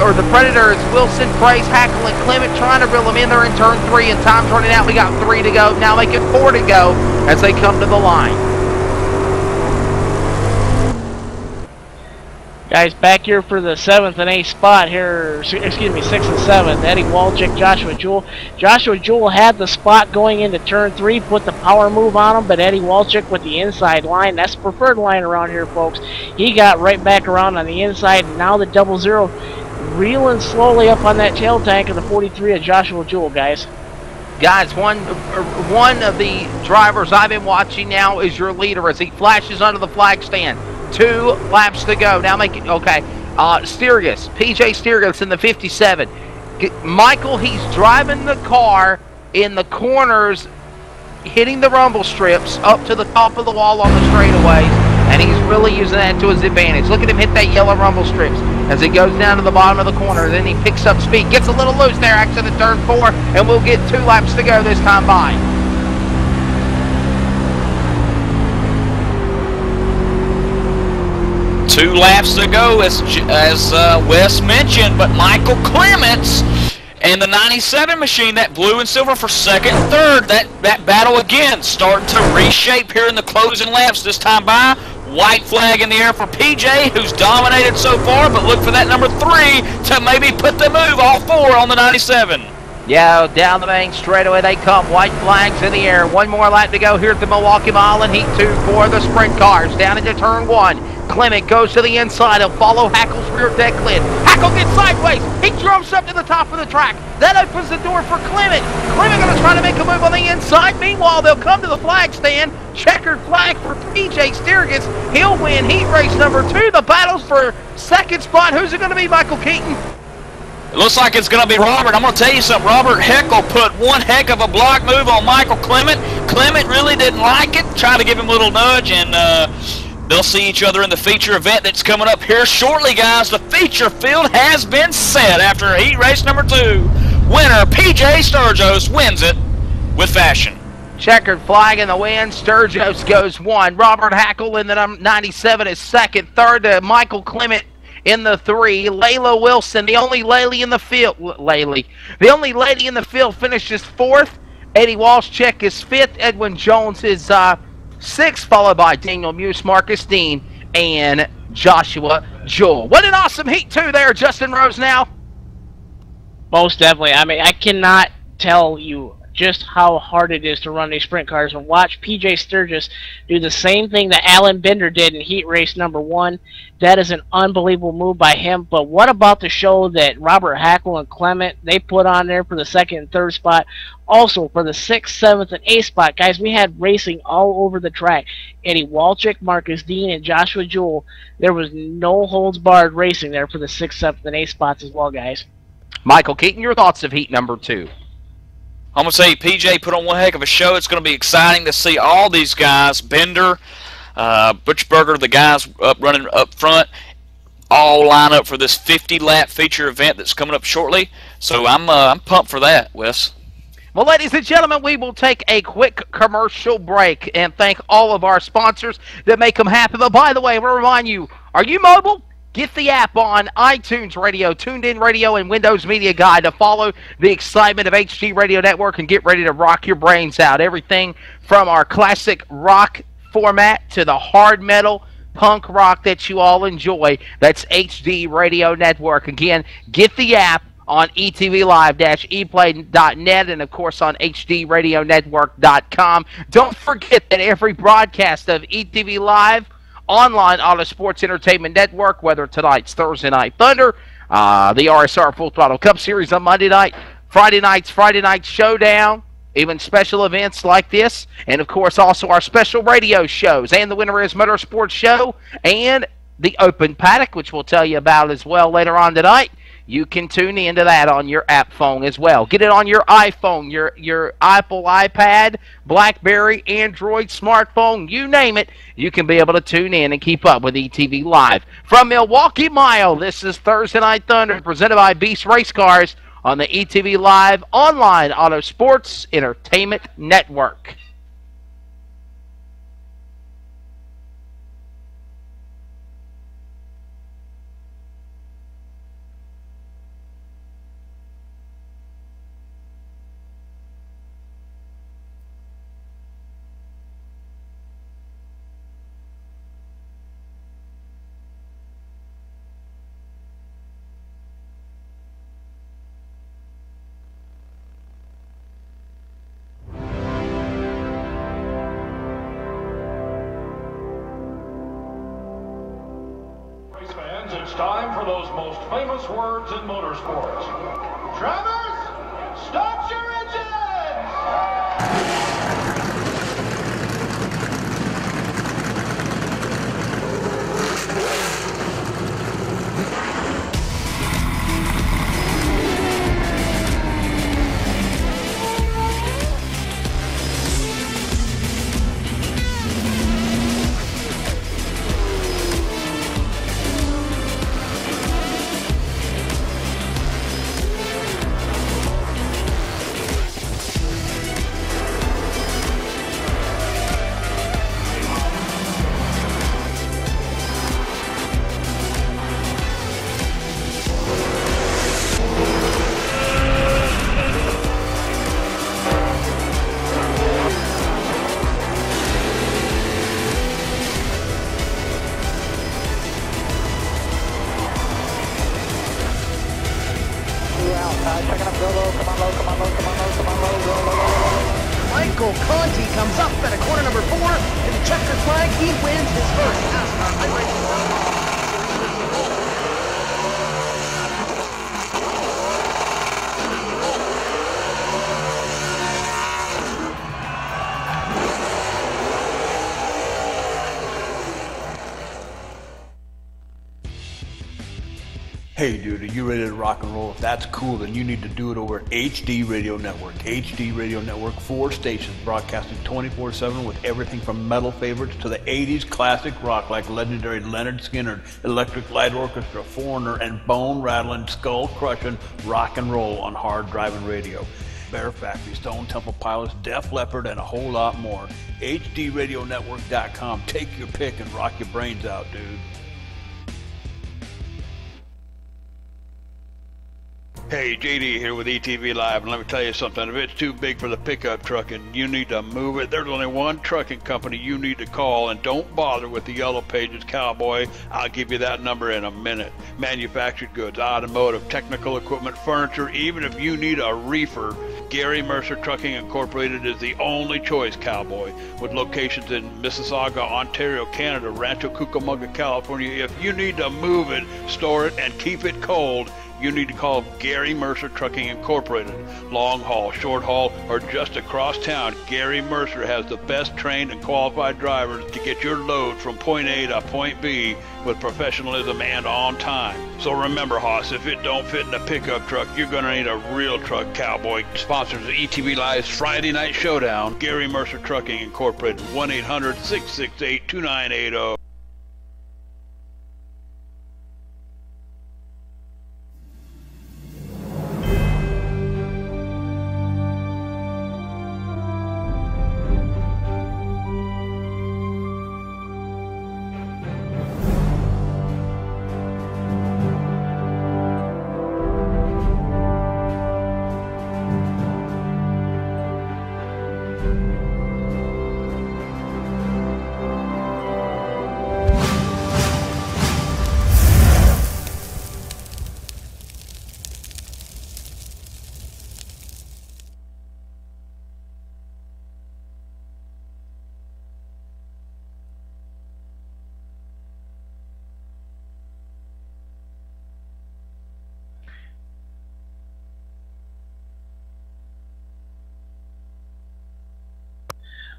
or the Predator is Wilson, Praise, Hackle, and Clement, trying to reel them in. They're in turn 3, and time's running out. We got 3 to go. Now make it 4 to go as they come to the line. Guys, back here for the 7th and 8th spot here, excuse me, 6th and 7th, Eddie Walczyk, Joshua Jewell. Joshua Jewell had the spot going into turn 3, put the power move on him, but Eddie Walczyk with the inside line, that's the preferred line around here, folks. He got right back around on the inside, and now the 00 reeling slowly up on that tail tank of the 43 of Joshua Jewell, guys. Guys, one of the drivers I've been watching now is your leader as he flashes under the flag stand. 2 laps to go. Now make it, okay. Sturgis, PJ Sturgis in the 57. Michael, he's driving the car in the corners, hitting the rumble strips up to the top of the wall on the straightaways, and he's really using that to his advantage. Look at him hit that yellow rumble strips as he goes down to the bottom of the corner. Then he picks up speed, gets a little loose there, actually at turn 4, and we'll get 2 laps to go this time by. Two laps to go, as Wes mentioned, but Michael Clements and the 97 machine, that blue and silver for 2nd and 3rd. That battle again starting to reshape here in the closing laps this time by. White flag in the air for PJ, who's dominated so far, but look for that number 3 to maybe put the move, all 4 on the 97. Yeah, down the main straightaway they come. White flags in the air. 1 more lap to go here at the Milwaukee Mile in Heat 2 for the sprint cars. Down into turn 1. Clement goes to the inside. He'll follow Hackle's rear deck lid. Hackle gets sideways. He jumps up to the top of the track. That opens the door for Clement. Clement going to try to make a move on the inside. Meanwhile, they'll come to the flag stand. Checkered flag for PJ Sturgis. He'll win heat race number 2. The battle's for 2nd spot. Who's it going to be, Michael Keaton? It looks like it's going to be Robert. I'm going to tell you something. Robert Heckle put one heck of a block move on Michael Clement. Clement really didn't like it. Tried to give him a little nudge, and they'll see each other in the feature event that's coming up here shortly, guys. The feature field has been set after heat race number 2. Winner PJ Sturgis wins it with fashion. Checkered flag in the wind. Sturgis goes 1. Robert Hackle in the 97 is 2nd. 3rd to Michael Clement in the 3. Layla Wilson, the only lady in the field. The only lady in the field finishes 4th. Eddie Walczyk is 5th. Edwin Jones is 6th, followed by Daniel Muse, Marcus Dean, and Joshua Jewell. What an awesome heat 2 there, Justin Rose now. Most definitely. I mean, I cannot tell you just how hard it is to run these sprint cars, and watch PJ Sturgis do the same thing that Alan Bender did in heat race number 1. That is an unbelievable move by him. But what about the show that Robert Hackle and Clement, they put on there for the 2nd and 3rd spot? Also for the 6th, 7th, and 8th spot, guys, we had racing all over the track. Eddie Walczyk, Marcus Dean, and Joshua Jewell. There was no holds barred racing there for the 6th, 7th, and 8th spots as well, guys. Michael Keaton, your thoughts of heat number 2? I'm going to say PJ put on one heck of a show. It's going to be exciting to see all these guys, Bender, Butchberger, the guys running up front, all line up for this 50-lap feature event that's coming up shortly. So I'm pumped for that, Wes. Well, ladies and gentlemen, we will take a quick commercial break and thank all of our sponsors that make them happen. But by the way, we'll remind you, are you mobile? Get the app on iTunes Radio, TuneIn Radio, and Windows Media Guide to follow the excitement of HD Radio Network and get ready to rock your brains out. Everything from our classic rock format to the hard metal punk rock that you all enjoy. That's HD Radio Network. Again, get the app on etvlive-eplay.net and, of course, on hdradionetwork.com. Don't forget that every broadcast of ETV Live online on the Sports Entertainment Network, whether tonight's Thursday Night Thunder, the RSR Full Throttle Cup Series on Monday night, Friday Night Showdown, even special events like this, and of course also our special radio shows, and the Winter is Motorsports Show, and the Open Paddock, which we'll tell you about as well later on tonight. You can tune into that on your app phone as well. Get it on your iPhone, your Apple iPad, BlackBerry, Android, smartphone, you name it. You can be able to tune in and keep up with ETV Live. From Milwaukee Mile, this is Thursday Night Thunder presented by Beast Race Cars on the ETV Live online auto sports entertainment network. It's time for those most famous words in motorsports. Drivers, start your engines! Michael Conti comes up at a corner number 4 in the checkered flag. He wins his first NASCAR iRacing. Hey dude, are you ready to rock and roll? If that's cool, then you need to do it over at HD Radio Network. HD Radio Network, 4 stations broadcasting 24/7 with everything from metal favorites to the 80s classic rock like legendary Leonard Skinner, Electric Light Orchestra, Foreigner, and bone-rattling, skull-crushing rock and roll on hard driving radio. Bear Factory, Stone Temple Pilots, Def Leppard, and a whole lot more. HDRadionetwork.com. Take your pick and rock your brains out, dude. Hey, JD here with ETV Live, and let me tell you something. If it's too big for the pickup truck and you need to move it, there's only one trucking company you need to call, and don't bother with the Yellow Pages Cowboy. I'll give you that number in a minute. Manufactured goods, automotive, technical equipment, furniture, even if you need a reefer, Gary Mercer Trucking Incorporated is the only choice, Cowboy. With locations in Mississauga, Ontario, Canada, Rancho Cucamonga, California, if you need to move it, store it, and keep it cold, you need to call Gary Mercer Trucking Incorporated. Long haul, short haul, or just across town, Gary Mercer has the best trained and qualified drivers to get your load from point A to point B with professionalism and on time. So remember, Hoss, if it don't fit in a pickup truck, you're going to need a real truck, Cowboy. Sponsors of ETV Live's Friday Night Showdown, Gary Mercer Trucking Incorporated, 1-800-668-2980.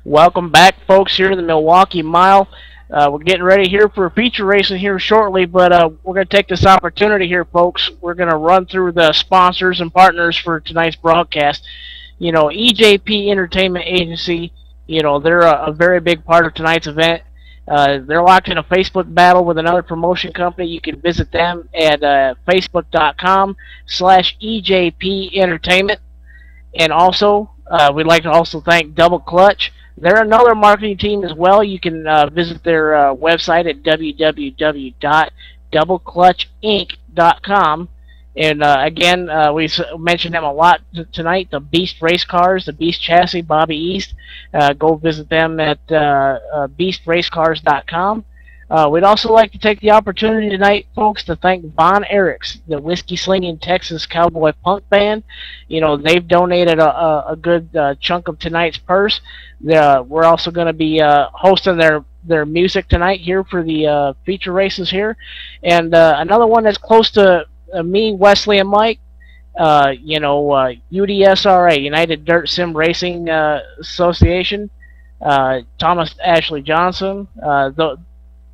Welcome back, folks, here to the Milwaukee Mile. We're getting ready here for feature racing here shortly, but we're going to take this opportunity here, folks. We're going to run through the sponsors and partners for tonight's broadcast. You know, EJP Entertainment Agency, you know, they're a very big part of tonight's event. They're locked in a Facebook battle with another promotion company. You can visit them at facebook.com/EJP Entertainment. And also, we'd like to also thank Double Clutch. They're another marketing team as well. You can visit their website at www.doubleclutchinc.com. And again, we mentioned them a lot tonight. The Beast Race Cars, the Beast Chassis, Bobby East. Go visit them at beastracecars.com. We'd also like to take the opportunity tonight, folks, to thank Von Erichs, the whiskey-slinging Texas cowboy punk band. You know, they've donated a good chunk of tonight's purse. We're also going to be hosting their music tonight here for the feature races here. And another one that's close to me, Wesley, and Mike, UDSRA, United Dirt Sim Racing Association, Thomas Ashley Johnson,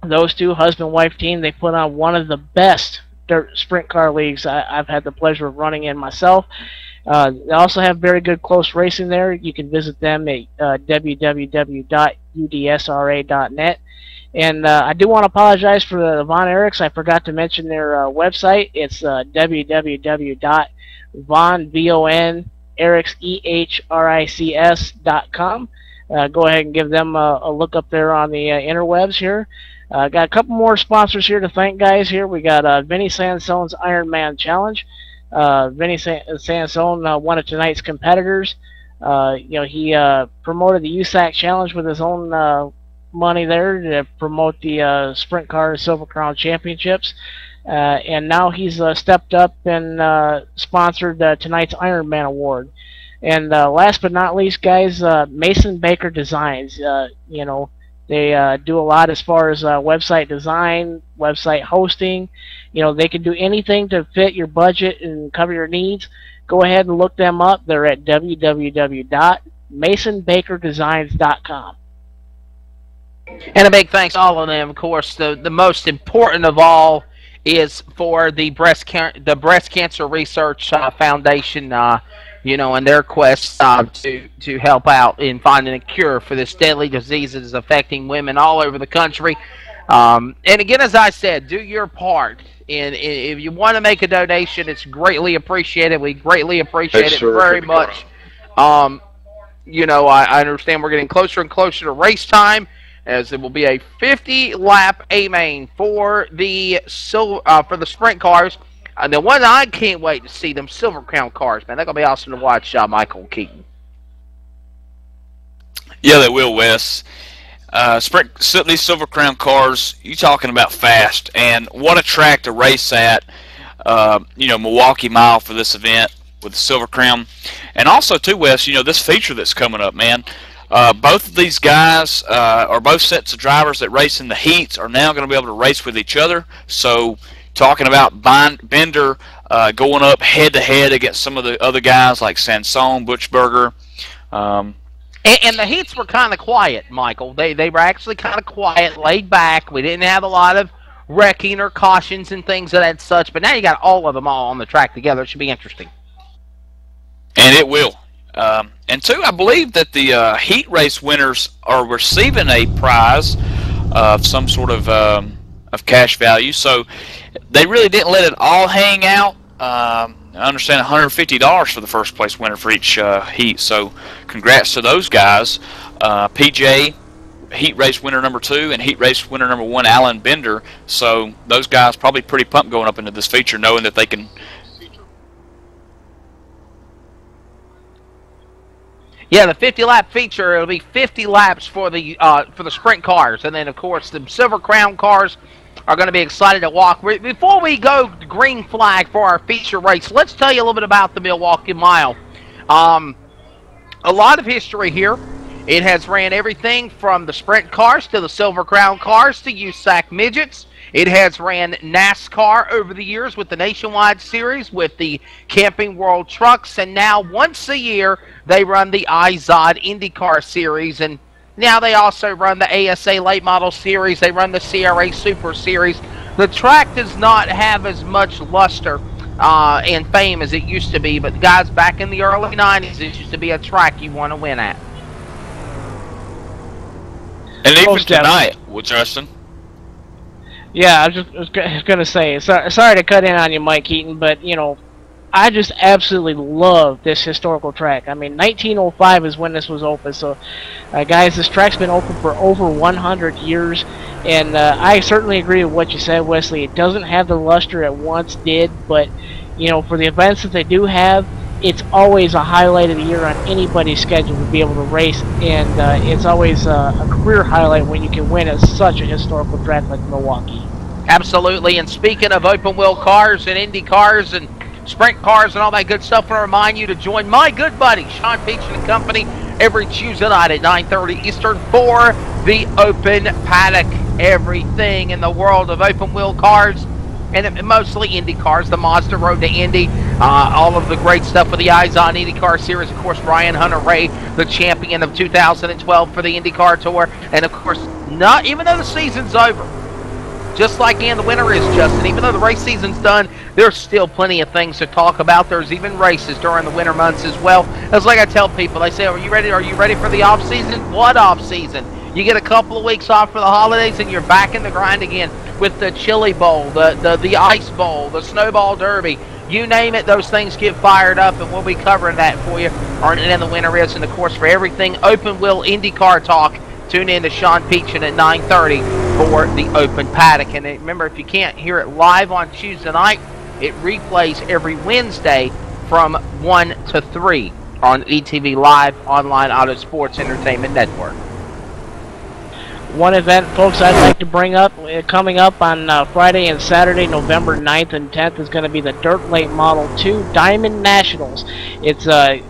those two, husband-wife team, they put on one of the best dirt sprint car leagues I've had the pleasure of running in myself. They also have very good close racing there. You can visit them at www.udsra.net. And I do want to apologize for the Von Erichs. I forgot to mention their website. It's www.vonerichs.com. Go ahead and give them a look up there on the interwebs here. Got a couple more sponsors here to thank, guys. Here we got Vinny Sansone's Ironman Challenge. Vinny Sansone, one of tonight's competitors. He promoted the USAC Challenge with his own money there to promote the Sprint Car Silver Crown Championships. And now he's stepped up and sponsored tonight's Ironman Award. And last but not least, guys, Mason Baker Designs. They do a lot as far as website design, website hosting. They can do anything to fit your budget and cover your needs. Go ahead and look them up. They're at www.masonbakerdesigns.com. And a big thanks to all of them. Of course, the most important of all is for the Breast Cancer Research Foundation, and their quest to help out in finding a cure for this deadly disease that is affecting women all over the country. And again, as I said, do your part. And if you want to make a donation, it's greatly appreciated. We greatly appreciate it very much. I understand we're getting closer and closer to race time, as it will be a 50-lap A-main for the sprint cars. And the one I can't wait to see, them Silver Crown cars, man. They're going to be awesome to watch, Michael Keaton. Yeah, they will, Wes. These Silver Crown cars, you're talking about fast. And what a track to race at, Milwaukee Mile for this event with the Silver Crown. And also, too, Wes, this feature that's coming up, man. Both of these guys, or both sets of drivers that race in the heats, are now going to be able to race with each other. So, talking about Bender going up head-to-head against some of the other guys like Sansone, Butchberger. And the heats were kind of quiet, Michael. They were actually kind of quiet, laid back. We didn't have a lot of wrecking or cautions and things of that such. But now you got all of them all on the track together. It should be interesting. And it will. And two, I believe that the heat race winners are receiving a prize of some sort of cash value. So they really didn't let it all hang out. I understand $150 for the first place winner for each heat. So congrats to those guys. PJ, heat race winner number 2, and heat race winner number 1, Alan Bender. So those guys probably pretty pumped going up into this feature, knowing that they can. Yeah, the 50-lap feature, it'll be 50 laps for the sprint cars. And then, of course, the Silver Crown cars are going to be excited to walk. Before we go to green flag for our feature race, let's tell you a little bit about the Milwaukee Mile. A lot of history here. It has ran everything from the sprint cars to the Silver Crown cars to USAC midgets. It has ran NASCAR over the years with the Nationwide Series, with the Camping World Trucks, and now once a year they run the IZOD IndyCar Series. And Now they also run the ASA Late Model Series. They run the CRA Super Series. The track does not have as much luster and fame as it used to be, but guys, back in the early 90s, it used to be a track you want to win at. And even tonight, well, Justin. Yeah, I was going to say, sorry to cut in on you, Mike Eaton, but, you know, I just absolutely love this historical track. I mean, 1905 is when this was open, so, guys, this track's been open for over 100 years, and I certainly agree with what you said, Wesley. It doesn't have the luster it once did, but, you know, for the events that they do have, it's always a highlight of the year on anybody's schedule to be able to race, and it's always a career highlight when you can win at such a historical track like Milwaukee. Absolutely, and speaking of open-wheel cars and Indy cars and sprint cars and all that good stuff, I want to remind you to join my good buddy Sean Peach and Company every Tuesday night at 9:30 Eastern for the Open Paddock. Everything in the world of open-wheel cars, and mostly Indy cars, the Mazda Road to Indy, all of the great stuff for the Eyes on IndyCar series. Of course, Brian Hunter-Ray, the champion of 2012 for the IndyCar Tour, and of course, not even though the season's over, just like in the winter is, Justin, even though the race season's done, there's still plenty of things to talk about. There's even races during the winter months as well. It's like I tell people, they say, are you ready for the off season? What off season? You get a couple of weeks off for the holidays and you're back in the grind again with the Chili Bowl, the Ice Bowl, the Snowball Derby. You name it, those things get fired up, and we'll be covering that for you. And the winter is, and of course, for everything open wheel IndyCar talk, tune in to Sean Peachin at 9:30 for the Open Paddock. And remember, if you can't hear it live on Tuesday night, it replays every Wednesday from 1 to 3 on ETV Live Online Auto Sports Entertainment Network. One event, folks, I'd like to bring up, coming up on Friday and Saturday, November 9th and 10th, is going to be the Dirt Late Model 2 Diamond Nationals. It's a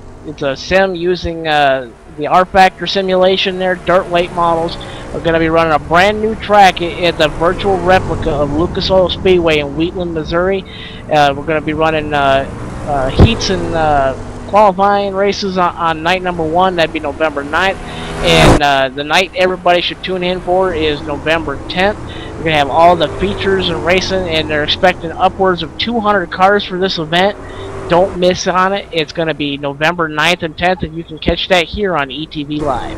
sim using the R-Factor simulation there. Dirt Late Models are going to be running a brand new track at the virtual replica of Lucas Oil Speedway in Wheatland, Missouri. We're going to be running heats and qualifying races on night number 1. That'd be November 9th. And the night everybody should tune in for is November 10th. We're going to have all the features and racing, and they're expecting upwards of 200 cars for this event. Don't miss on it. It's going to be November 9th and 10th, and you can catch that here on ETV Live.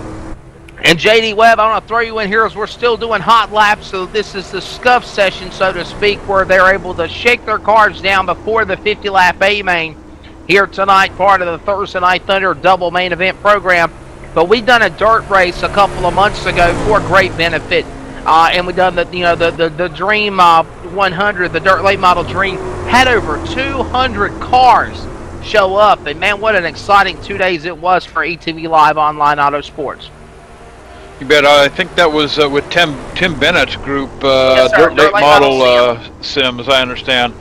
And JD Webb, I want to throw you in here as we're still doing hot laps, so this is the scuff session, so to speak, where they're able to shake their cars down before the 50-lap A-main here tonight, part of the Thursday Night Thunder double main event program. But we done a dirt race a couple of months ago for great benefit, and we done the Dream 100, the Dirt Late Model Dream, had over 200 cars show up, and man, what an exciting 2 days it was for ETV Live Online Auto Sports. You bet. I think that was with Tim Bennett's group, Yes, sir. Dirt Late Model Sim, as I understand.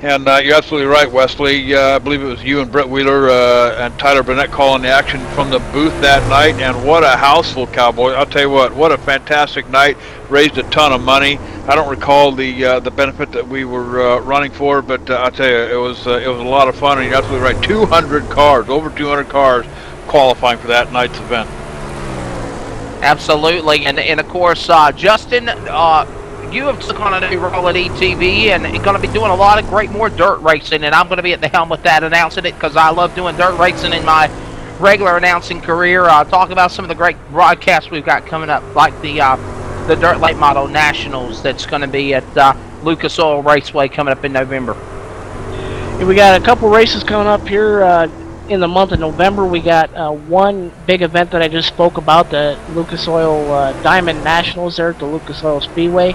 And you're absolutely right, Wesley. I believe it was you and Brett Wheeler and Tyler Burnett calling the action from the booth that night. And what a house full, Cowboy. I'll tell you what a fantastic night. Raised a ton of money. I don't recall the benefit that we were running for, but I'll tell you, it was a lot of fun. And you're absolutely right. 200 cars, over 200 cars qualifying for that night's event. Absolutely. And of course, Justin, you have took on a new role at ETV and going to be doing a lot of more dirt racing, and I'm going to be at the helm with that, announcing it, because I love doing dirt racing in my regular announcing career. Talk about some of the great broadcasts we've got coming up, like the Dirt Late Model Nationals that's going to be at Lucas Oil Raceway coming up in November. Yeah, we got a couple races coming up here in the month of November. We got one big event that I just spoke about, the Lucas Oil Diamond Nationals there at the Lucas Oil Speedway.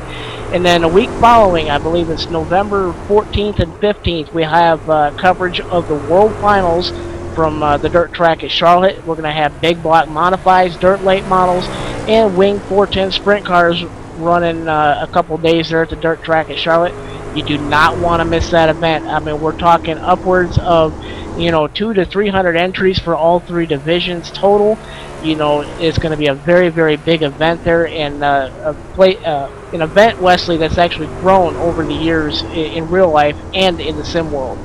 And then a week following, I believe it's November 14th and 15th, we have coverage of the World Finals from the dirt track at Charlotte. We're going to have big block modifieds, dirt late models, and wing 410 sprint cars running a couple days there at the dirt track at Charlotte. You do not want to miss that event. I mean, we're talking upwards of 200 to 300 entries for all 3 divisions total. It's going to be a very, very big event there, and an event, Wesley, that's actually grown over the years in real life and in the sim world.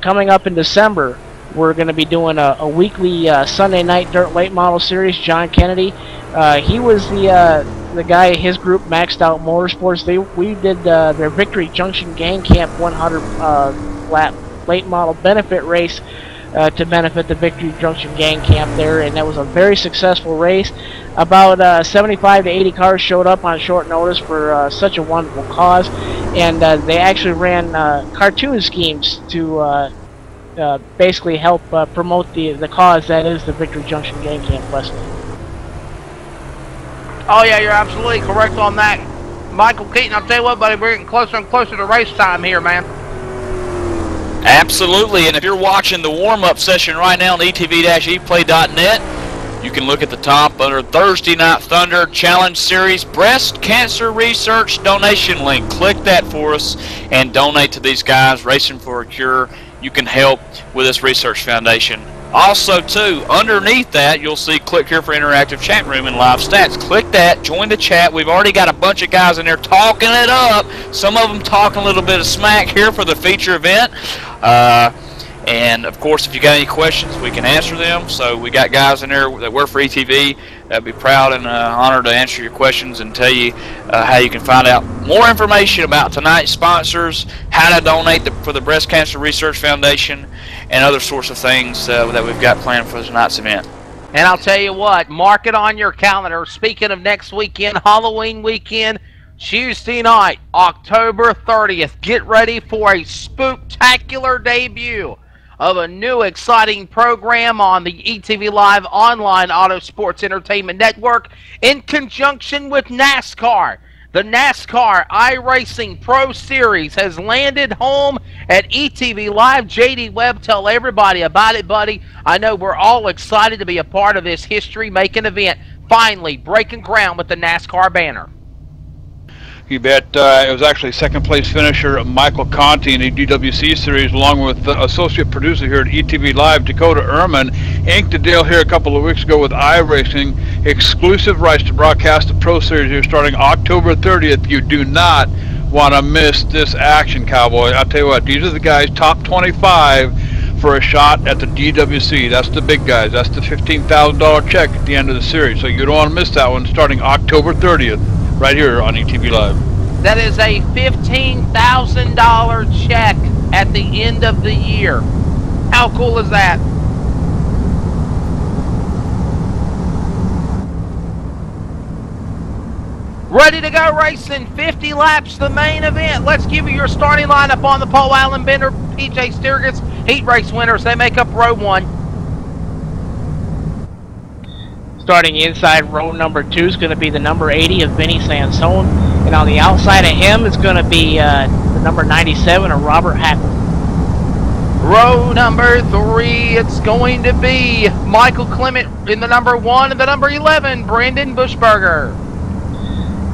Coming up in December, we're going to be doing a weekly Sunday night dirt late model series. John Kennedy, he was the guy. His group, Maxed Out Motorsports. We did their Victory Junction Gang Camp 100 lap late model benefit race to benefit the Victory Junction Gang Camp there, and that was a very successful race. About 75 to 80 cars showed up on short notice for such a wonderful cause, and they actually ran cartoon schemes to basically help promote the cause that is the Victory Junction Gang Camp, Wesley. Oh yeah, you're absolutely correct on that, Michael Keaton. I'll tell you what, buddy, we're getting closer and closer to race time here, man. Absolutely, and if you're watching the warm-up session right now on etv-eplay.net, you can look at the top under Thursday Night Thunder Challenge Series Breast Cancer Research donation link. Click that for us and donate to these guys racing for a cure. You can help with this research foundation. Also, too, underneath that, you'll see click here for interactive chat room and live stats. Click that, join the chat. We've already got a bunch of guys in there talking it up. Some of them talking a little bit of smack here for the feature event. And, of course, if you got any questions, we can answer them. So we got guys in there that work for ETV that'd be proud and honored to answer your questions and tell you how you can find out more information about tonight's sponsors, how to donate for the Breast Cancer Research Foundation, and other sorts of things that we've got planned for tonight's event. And I'll tell you what, mark it on your calendar. Speaking of next weekend, Halloween weekend, Tuesday night, October 30th. Get ready for a spooktacular debut of a new exciting program on the ETV Live online auto sports entertainment network in conjunction with NASCAR. The NASCAR iRacing Pro Series has landed home at ETV Live. JD Webb, tell everybody about it, buddy. I know we're all excited to be a part of this history-making event, finally breaking ground with the NASCAR banner. You bet. It was actually second place finisher Michael Conti in the DWC series, along with associate producer here at ETV Live, Dakota Ehrman, inked a deal here a couple of weeks ago with iRacing, exclusive rights to broadcast the Pro Series here starting October 30th. You do not want to miss this action, Cowboy. I'll tell you what, these are the guys, top 25 for a shot at the DWC. That's the big guys. That's the $15,000 check at the end of the series. So you don't want to miss that one starting October 30th. Right here on ETV Live. That is a $15,000 check at the end of the year. How cool is that? Ready to go racing, 50 laps, the main event. Let's give you your starting lineup on the Paul Allen Bender PJ Sturgis heat race winners. They make up row one. Starting inside row number 2 is going to be the number 80 of Vinny Sansone. And on the outside of him is going to be the number 97 of Robert Hackle. Row number 3, it's going to be Michael Clement in the number 1 and the number 11, Brandon Bushberger.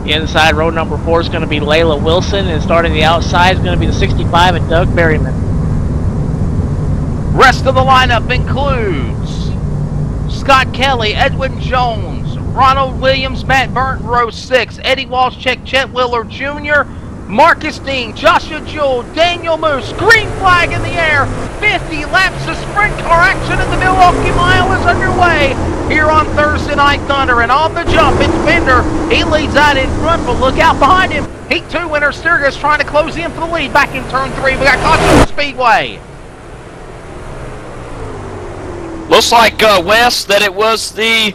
Inside row number 4 is going to be Layla Wilson. And starting the outside is going to be the 65 of Doug Berryman. Rest of the lineup includes Scott Kelly, Edwin Jones, Ronald Williams, Matt Burnt, row 6, Eddie Walshcheck, Chet Wheeler Jr., Marcus Dean, Joshua Jewell, Daniel Moose. Green flag in the air. 50 laps of sprint car action in the Milwaukee Mile is underway here on Thursday Night Thunder. And on the jump, it's Bender. He leads out in front, but look out behind him. Heat 2 winner Sturgis trying to close in for the lead back in turn 3. We got Cottonwood Speedway. Looks like, Wes, that it was the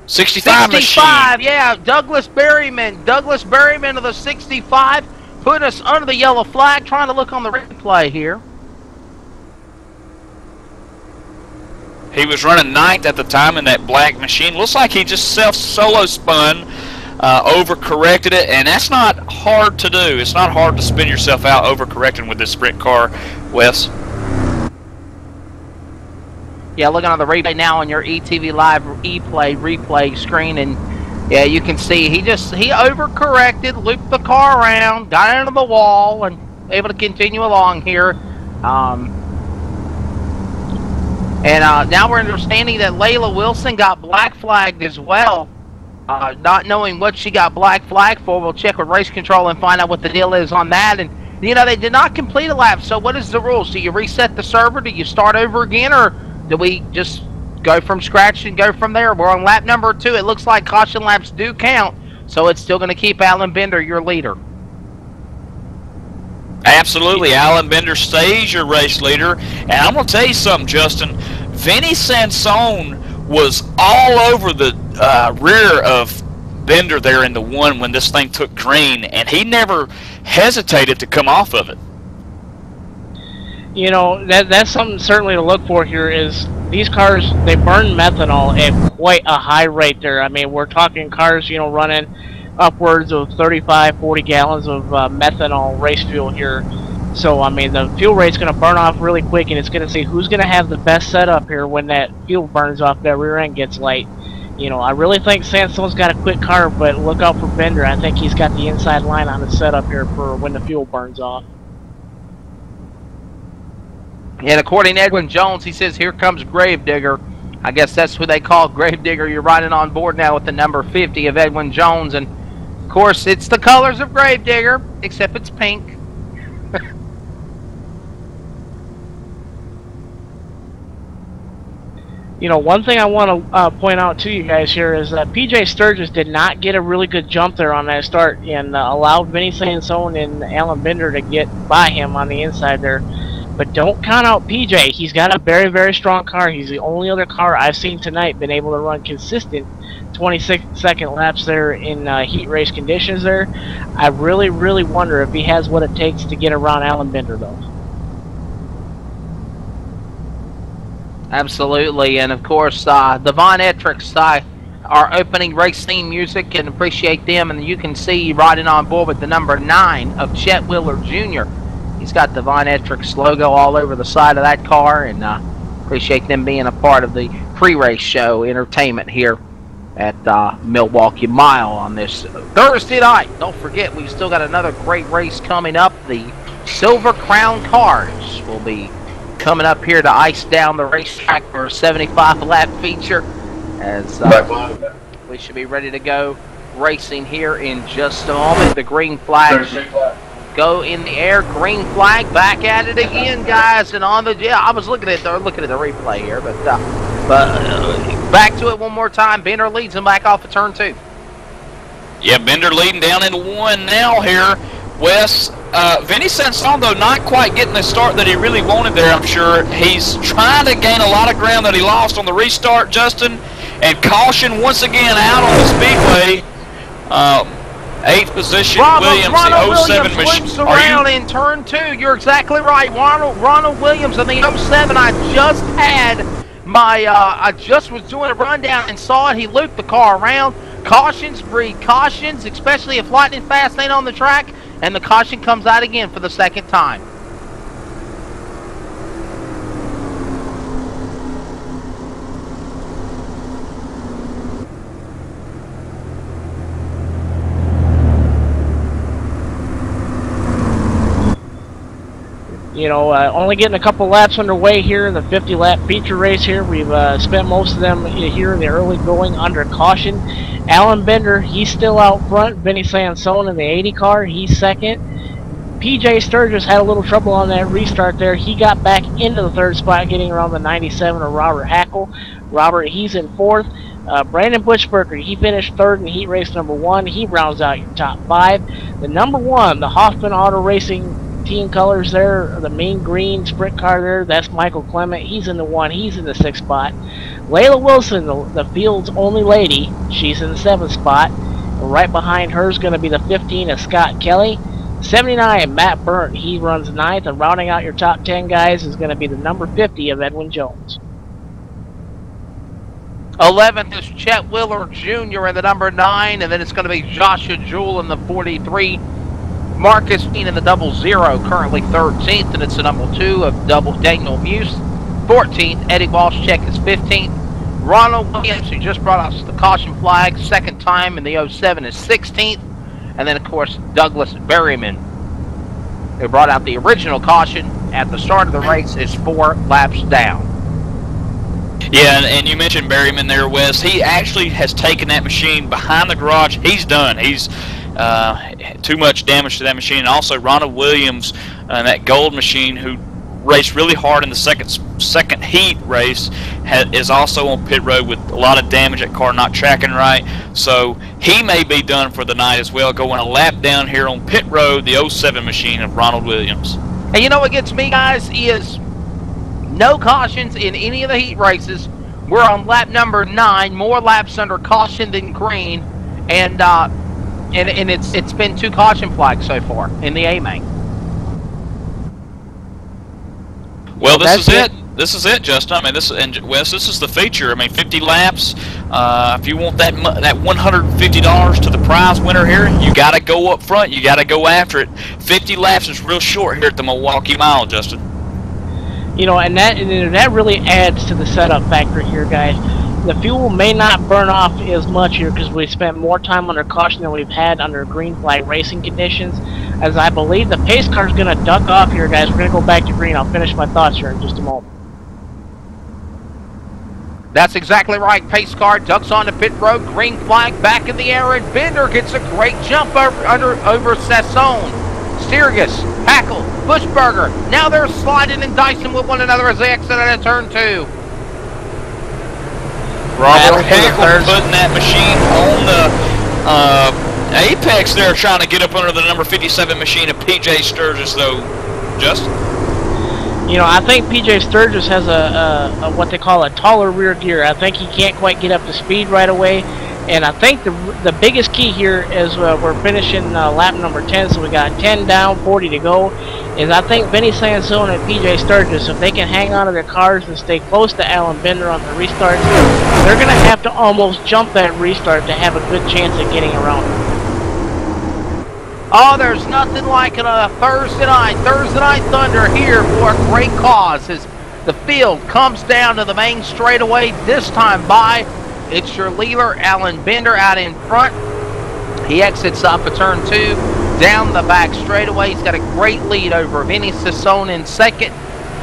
65 machine. Yeah, Douglas Berryman of the 65, putting us under the yellow flag, trying to look on the replay here. He was running 9th at the time in that black machine. Looks like he just solo spun, overcorrected it, and that's not hard to do. It's not hard to spin yourself out overcorrecting with this sprint car, Wes. Yeah, looking on the replay now on your ETV Live replay screen, and yeah, you can see he overcorrected, looped the car around, got into the wall, and able to continue along here. Now we're understanding that Layla Wilson got black flagged as well. Not knowing what she got black flagged for, we'll check with race control and find out what the deal is on that. And you know, they did not complete a lap. So what is the rules? Do you reset the server? Do you start over again, or do we just go from scratch and go from there? We're on lap number 2. It looks like caution laps do count, so it's still going to keep Alan Bender your leader. Absolutely. Alan Bender stays your race leader. And I'm going to tell you something, Justin. Vinny Sansone was all over the rear of Bender there in the 1 when this thing took green, and he never hesitated to come off of it. You know, that's something certainly to look for here is these cars, they burn methanol at quite a high rate there. I mean, we're talking cars, you know, running upwards of 35, 40 gallons of methanol race fuel here. So, I mean, the fuel rate's going to burn off really quick, and it's going to see who's going to have the best setup here when that fuel burns off, that rear end gets light. You know, I really think Sansone's got a quick car, but look out for Bender. I think he's got the inside line on his setup here for when the fuel burns off. And according to Edwin Jones, he says, here comes Gravedigger. I guess that's who they call Gravedigger. You're riding on board now with the number 50 of Edwin Jones. And, of course, it's the colors of Gravedigger, except it's pink. You know, one thing I want to point out to you guys here is that PJ Sturgis did not get a really good jump there on that start and allowed Vinny Sansone and Alan Bender to get by him on the inside there. But don't count out PJ. He's got a very, very strong car. He's the only other car I've seen tonight been able to run consistent 26-second laps there in heat race conditions there. I really, really wonder if he has what it takes to get around Alan Bender, though. Absolutely, and of course, the Von Ettricks, our opening race theme music, and appreciate them. And you can see riding on board with the number 9 of Chet Wheeler Jr. He's got the Von Ettricks logo all over the side of that car, and appreciate them being a part of the pre-race show entertainment here at Milwaukee Mile on this Thursday night. Don't forget, we've still got another great race coming up. The Silver Crown cars will be coming up here to ice down the racetrack for a 75-lap feature, as we should be ready to go racing here in just a moment. The green flags go in the air. Green flag, back at it again, guys. And on the I was looking at the replay here, but back to it one more time. Bender leads him back off of turn 2. Yeah, Bender leading down into 1 now here. Wes, Vinny Sansone, though, not quite getting the start that he really wanted there, I'm sure. He's trying to gain a lot of ground that he lost on the restart, Justin. And caution once again out on the speedway. 8th position, Williams, the 07 machine. Loops around in turn 2. You're exactly right. Ronald Williams in the 07. I just had my, I just was doing a rundown and saw it. He looped the car around. Cautions breed cautions, especially if lightning fast ain't on the track. And the caution comes out again for the 2nd time. You know, only getting a couple laps underway here in the 50-lap feature race here. We've spent most of them here in the early going under caution. Alan Bender, he's still out front. Vinny Sansone in the 80 car, he's 2nd. PJ Sturgis had a little trouble on that restart there. He got back into the 3rd spot, getting around the 97 of Robert Hackle. Robert, he's in 4th. Brandon Bushberger, he finished 3rd in heat race number 1. He rounds out your top 5. The number 1, the Hoffman Auto Racing team colors there, the main green sprint car there, that's Michael Clement. He's in the 1. He's in the 6th spot. Layla Wilson, the field's only lady, she's in the 7th spot. Right behind her is going to be the 15 of Scott Kelly. 79, Matt Burnt, he runs 9th. And rounding out your top 10 guys is going to be the number 50 of Edwin Jones. 11th is Chet Wheeler Jr. in the number 9. And then it's going to be Joshua Jewell in the 43. Marcus Dean in the 00, currently 13th, and it's the number 2 of Daniel Muse. 14th, Eddie Walshcheck is 15th. Ronald Williams, who just brought us the caution flag, 2nd time in the 07, is 16th. And then, of course, Douglas Berryman, who brought out the original caution at the start of the race, is 4 laps down. Yeah, and you mentioned Berryman there, Wes. He actually has taken that machine behind the garage. He's done. He's Too much damage to that machine. And also Ronald Williams, that gold machine, who raced really hard in the second heat race, is also on pit road with a lot of damage. That car not tracking right, so he may be done for the night as well, going a lap down here on pit road, the 07 machine of Ronald Williams. And you know what gets me, guys, is no cautions in any of the heat races. We're on lap number 9, more laps under caution than green, and it's been 2 caution flags so far in the A-main. Well, this is it. This is it, Justin. I mean, Wes, this is the feature. I mean, 50 laps. If you want that $150 to the prize winner here, you got to go up front. You got to go after it. 50 laps is real short here at the Milwaukee Mile, Justin. You know, and that really adds to the setup factor here, guys. The fuel may not burn off as much here because we spent more time under caution than we've had under green flag racing conditions. As I believe the pace car is going to duck off here, guys. We're going to go back to green. I'll finish my thoughts here in just a moment. That's exactly right. Pace car ducks onto pit road. Green flag back in the air, and Bender gets a great jump over Sassone. Sturgis, Hackle, Buschberger. Now they're sliding and dicing with one another as they exit out of turn 2. Robert Hackle putting that machine on the apex there, trying to get up under the number 57 machine of P.J. Sturgis, though, Justin. You know, I think P.J. Sturgis has a what they call a taller rear gear. I think he can't quite get up to speed right away. And I think the biggest key here is we're finishing lap number 10, so we got 10 down, 40 to go, is I think Vinny Sansone and P.J. Sturgis, if they can hang on to their cars and stay close to Alan Bender on the restart, they're going to have to almost jump that restart to have a good chance at getting around it. Oh, there's nothing like a Thursday night Thunder here for a great cause as the field comes down to the main straightaway, this time by it's your leader, Alan Bender, out in front. He exits off of turn 2, down the back straightaway. He's got a great lead over Vinny Sassone in second,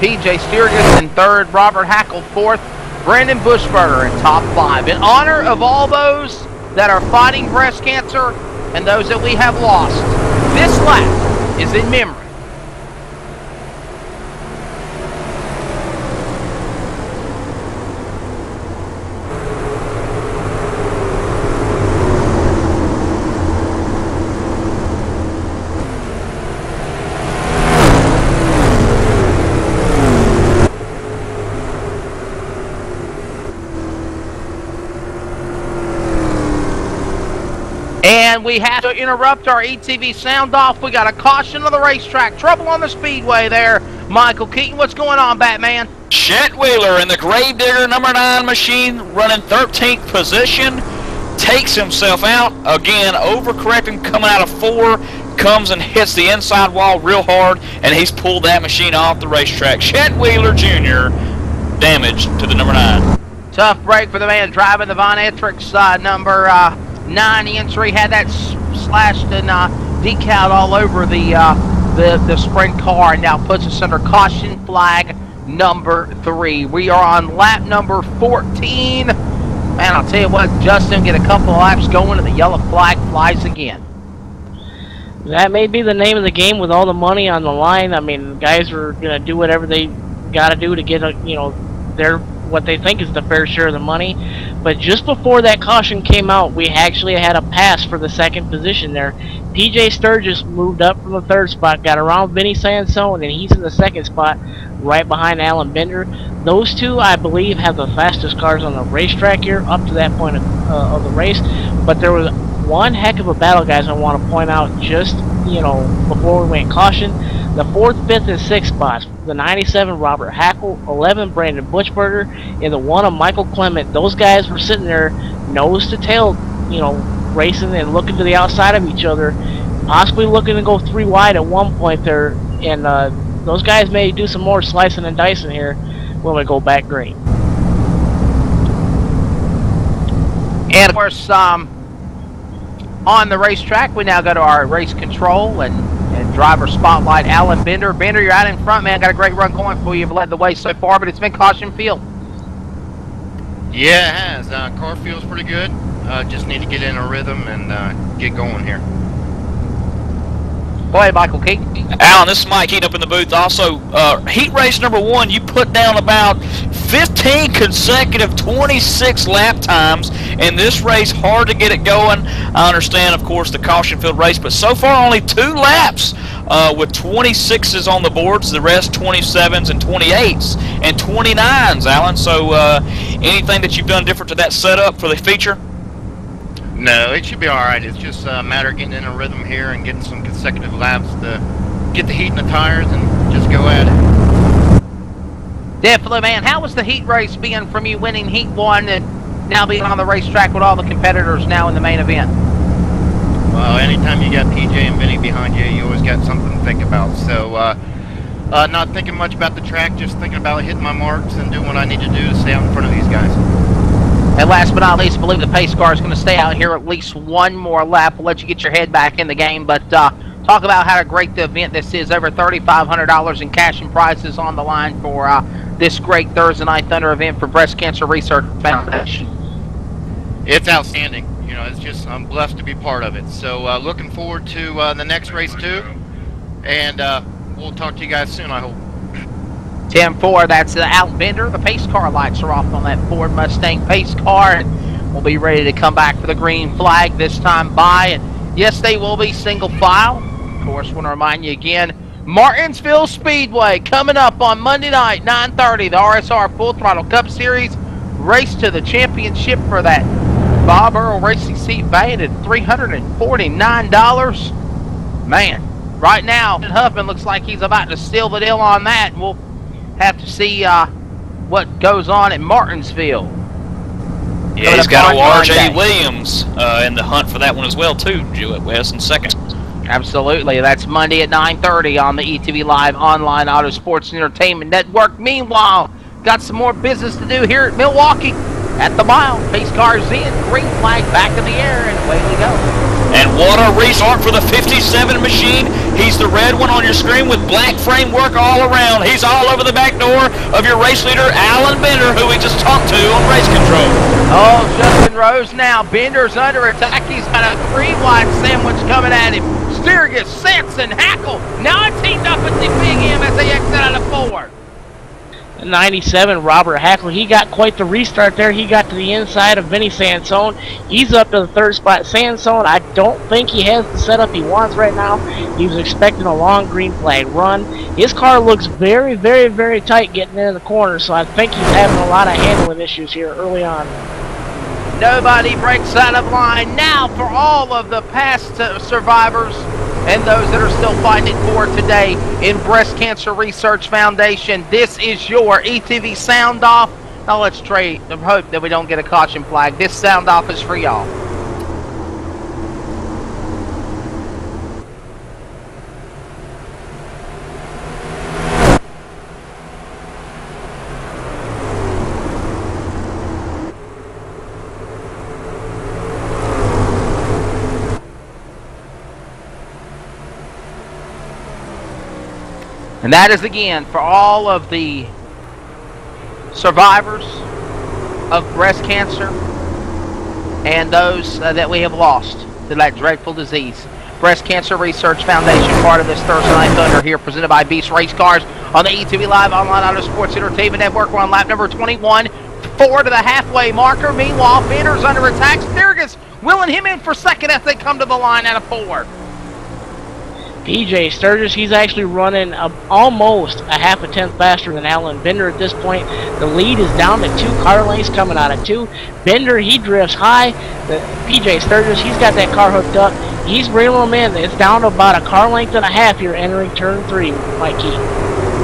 P.J. Sturgis in third, Robert Hackle fourth, Brandon Buschberger in top 5. In honor of all those that are fighting breast cancer and those that we have lost, this lap is in memory. And we had to interrupt our ETV sound off. We got a caution on the racetrack. Trouble on the speedway there. Michael Keaton, what's going on, Batman? Chet Wheeler in the Gravedigger number 9 machine running 13th position. Takes himself out. Again, overcorrecting, coming out of 4. Comes and hits the inside wall real hard, and he's pulled that machine off the racetrack. Chet Wheeler Jr. damage to the number 9. Tough break for the man driving the Von Etrix number 9 entry. Had that slashed and decaled all over the sprint car, and now puts us under caution flag number 3. We are on lap number 14. Man, I'll tell you what, Justin, get a couple of laps going and the yellow flag flies again. That may be the name of the game with all the money on the line. I mean, guys are going to do whatever they got to do to get what they think is the fair share of the money. But just before that caution came out, we actually had a pass for the second position there. P.J. Sturgis moved up from the 3rd spot, got around Vinny Sansone, and he's in the 2nd spot, right behind Alan Bender. Those two, I believe, have the fastest cars on the racetrack here up to that point of the race. But there was one heck of a battle, guys, I want to point out just, before we went caution. The 4th, 5th, and 6th spots, the 97 Robert Hackle, 11 Brandon Buschberger, and the 1 of Michael Clement. Those guys were sitting there nose to tail, racing and looking to the outside of each other, possibly looking to go 3 wide at one point there. And those guys may do some more slicing and dicing here when we go back green. And of course, on the racetrack, we now go to our race control and driver spotlight. Alan Bender. Bender, you're out in front, man. Got a great run going for you. You've led the way so far, but it's been caution field. Yeah, it has. Car feels pretty good. Just need to get in a rhythm and get going here. Go ahead, Michael King. Alan, this is Mike Heat up in the booth. Also, heat race number 1, you put down about 15 consecutive 26 lap times in this race. Hard to get it going. I understand, of course, the caution field race, but so far only 2 laps with 26s on the boards, the rest 27s and 28s and 29s, Alan. So anything that you've done different to that setup for the feature? No, it should be all right. It's just a matter of getting in a rhythm here and getting some consecutive laps to get the heat in the tires and just go at it. Definitely, man. How was the heat race being from you winning heat 1 and now being on the racetrack with all the competitors now in the main event? Well, anytime you got PJ and Vinny behind you, you always got something to think about. So, not thinking much about the track, just thinking about hitting my marks and doing what I need to do to stay out in front of these guys. And last but not least, I believe the pace car is going to stay out here at least one more lap. We'll let you get your head back in the game, but talk about how great the event this is. Over $3,500 in cash and prizes on the line for this great Thursday Night Thunder event for Breast Cancer Research Foundation. It's outstanding. You know, it's just, I'm blessed to be part of it. So looking forward to the next race too, and we'll talk to you guys soon, I hope. 10-4, that's Alan Bender. The pace car lights are off on that Ford Mustang pace car, and we'll be ready to come back for the green flag this time by. And yes, they will be single file. Of course, want to remind you again, Martinsville Speedway coming up on Monday night, 9:30, the RSR Full Throttle Cup Series. Race to the championship for that Bob Earl Racing seat valued at $349. Man, right now, Huffman looks like he's about to seal the deal on that. And we'll have to see what goes on at Martinsville. Yeah, he's got a large Eddie Williams in the hunt for that one as well, too. Jewett West in second. Absolutely. That's Monday at 9:30 on the ETV Live Online Auto Sports and Entertainment Network. Meanwhile, got some more business to do here at Milwaukee. At the mile, pace cars in, green flag back in the air, and away we go. And what a restart for the 57 machine. He's the red one on your screen with black framework all around. He's all over the back door of your race leader, Alan Bender, who we just talked to on race control. Oh, Justin Rose now. Bender's under attack. He's got a 3-wide sandwich coming at him. Sturgis, Sampson, Hackle. Now it's teamed up with the Big M as they exit out of 4. 97, Robert Hackle, he got quite the restart there. He got to the inside of Vinny Sansone. He's up to the 3rd spot. Sansone, I don't think he has the setup he wants right now. He was expecting a long green flag run. His car looks very, very, very tight getting in the corner, so I think he's having a lot of handling issues here early on. Nobody breaks out of line now for all of the past survivors and those that are still fighting it for today in Breast Cancer Research Foundation. This is your ETV sound off. Now let's trade and hope that we don't get a caution flag. This sound off is for y'all. And that is again for all of the survivors of breast cancer and those that we have lost to that dreadful disease. Breast Cancer Research Foundation, part of this Thursday Night Thunder here, presented by Beast Race Cars on the ETV Live Online Auto Sports Entertainment Network. We're on lap number 21, 4 to the halfway marker. Meanwhile, Bender's under attack. Sturgis willing him in for second as they come to the line out of 4. PJ Sturgis, he's actually running almost a half a tenth faster than Alan Bender at this point. The lead is down to 2 car lengths coming out of 2. Bender, he drifts high. PJ Sturgis, he's got that car hooked up. He's reeling them in. It's down to about a car length and a half here entering turn 3, Mikey.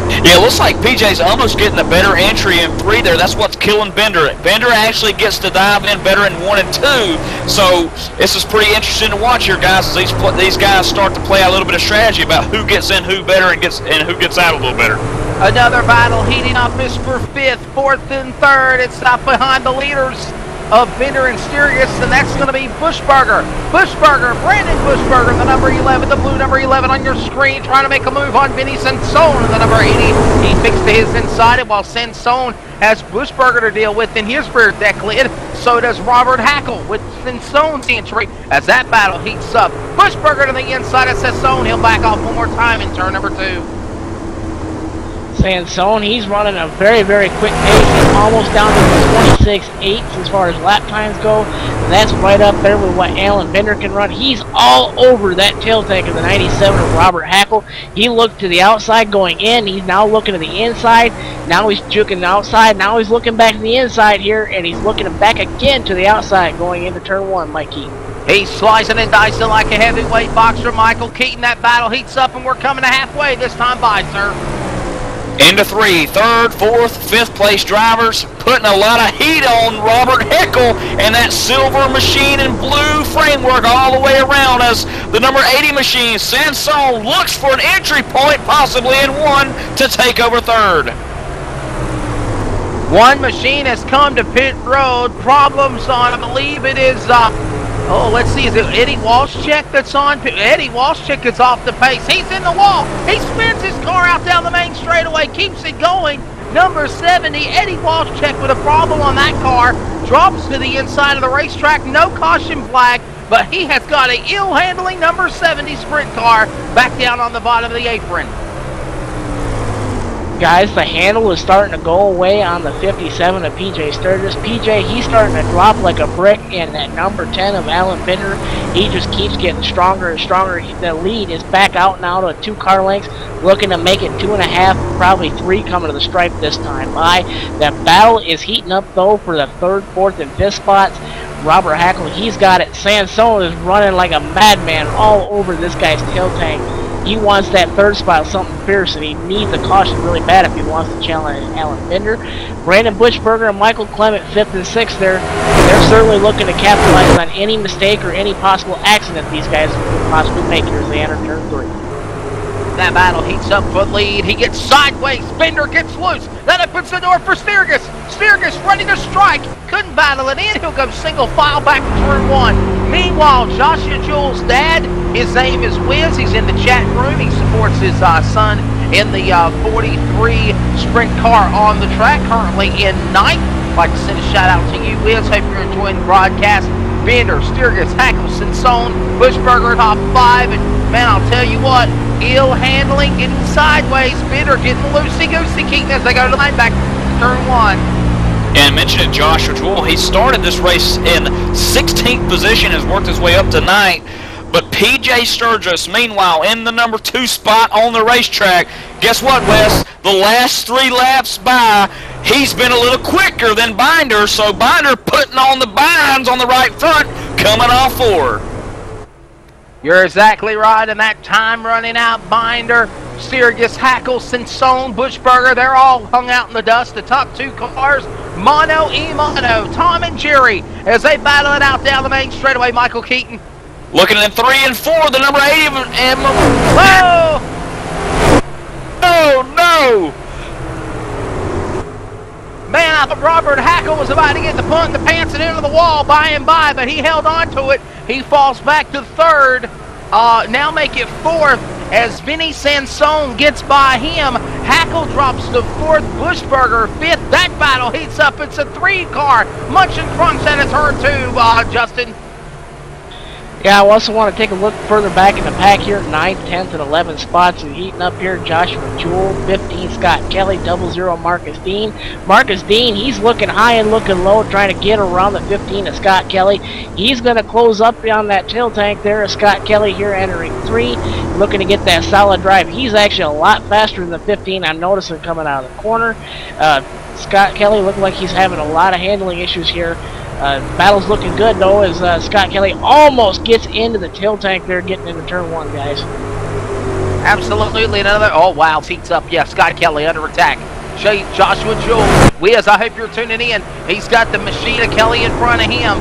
Yeah, it looks like PJ's almost getting a better entry in 3 there. That's what's killing Bender. Bender actually gets to dive in better in 1 and 2. So this is pretty interesting to watch here, guys, as these guys start to play a little bit of strategy about who gets in who better and who gets out a little better. Another battle heating up is for 5th, 4th, and 3rd. It's not behind the leaders. of Bender and Sirius, and that's going to be Buschberger. Brandon Buschberger, the number 11, the blue number 11 on your screen, trying to make a move on Vinny Sansone, the number 80. He fixed his inside it, while Sansone has Buschberger to deal with in his rear deck lid. So does Robert Hackle with Sansone's entry as that battle heats up. Buschberger to the inside of Sansone. He'll back off one more time in turn number 2. Sansone, he's running a very, very quick pace. He's almost down to the 26.8 as far as lap times go. And that's right up there with what Alan Bender can run. He's all over that tail tank of the 97 of Robert Hackle. He looked to the outside going in. He's now looking to the inside. Now he's juking the outside. Now he's looking back to the inside here. And he's looking back again to the outside going into turn 1, Mike Keaton. He's slicing and dicing like a heavyweight boxer, Michael Keaton. That battle heats up, and we're coming to halfway this time by, sir. Into 3, 3rd, 4th, 5th place drivers, putting a lot of heat on Robert Hickel and that silver machine and blue framework all the way around as the number 80 machine, Sansone, looks for an entry point, possibly in 1, to take over 3rd. One machine has come to pit road. Problems on, I believe it is, let's see, is it Eddie Walshcheck that's on? Eddie Walshcheck is off the pace. He's in the wall. He spins his car out down the main straightaway, keeps it going. Number 70, Eddie Walshcheck with a problem on that car. Drops to the inside of the racetrack. No caution flag, but he has got an ill-handling number 70 sprint car back down on the bottom of the apron. Guys, the handle is starting to go away on the 57 of PJ Sturgis. PJ, he's starting to drop like a brick, and that number 10 of Alan Bender, he just keeps getting stronger and stronger. The lead is back out now to 2 car lengths, looking to make it 2.5, probably 3 coming to the stripe this time. That battle is heating up, though, for the 3rd, 4th, and 5th spots. Robert Hackle, he's got it. Sansone is running like a madman all over this guy's tail tank. He wants that 3rd spot, something fierce, and he needs a caution really bad if he wants to challenge Alan Bender. Brandon Buschberger and Michael Clement, 5th and 6th there. They're certainly looking to capitalize on any mistake or any possible accident these guys could possibly make here as they enter turn 3. That battle heats up for lead. He gets sideways. Bender gets loose. That opens the door for Sturgis. Sturgis ready to strike. Couldn't battle it in. He'll go single file back to turn 1. Meanwhile, Joshua Jules' dad, his name is Wiz. He's in the chat room. He supports his son in the 43 sprint car on the track, currently in 9th. I'd like to send a shout out to you, Wiz. Hope you're enjoying the broadcast. Bender, Sturgis, Hackle, Sansone, Buschberger top 5. And man, I'll tell you what, ill handling, getting sideways, Bender getting loosey-goosey, Keaton, as they go to the line back to turn 1. And mentioning Joshua Jewell, he started this race in 16th position, has worked his way up to 9th. But PJ Sturgis, meanwhile, in the number 2 spot on the racetrack. Guess what, Wes? The last 3 laps by, he's been a little quicker than Binder, so Binder putting on the binds on the right front, coming off 4. You're exactly right, and that time running out, Binder, Sturgis, Hackle, Sansone, Buschberger, they're all hung out in the dust. The top 2 cars, mono e-mono, Tom and Jerry, as they battle it out down the main straightaway. Michael Keaton. Looking at 3 and 4, the number 80 and whoa! Oh no! Man, I thought Robert Hackle was about to get the punt in the pants and into the wall by and by, but he held on to it. He falls back to 3rd. Now make it 4th as Vinny Sansone gets by him. Hackle drops to 4th, Buschberger 5th. That battle heats up. It's a 3 car. Munchen crunch at turn 2, Justin. Yeah, I also want to take a look further back in the pack here. 9th, 10th, and 11th spots. And heating up here, Joshua Jewell, 15, Scott Kelly, 00, Marcus Dean. Marcus Dean, he's looking high and looking low, trying to get around the 15 of Scott Kelly. He's going to close up on that tail tank there of Scott Kelly here entering 3, looking to get that solid drive. He's actually a lot faster than the 15. I'm noticing coming out of the corner. Scott Kelly looking like he's having a lot of handling issues here. Battle's looking good, though, as Scott Kelly almost gets into the tail tank there, getting into turn 1, guys. Absolutely, another, oh, wow, heats up, yeah, Scott Kelly under attack. Joshua Jewell, Wiz, I hope you're tuning in. He's got the machine of Kelly in front of him,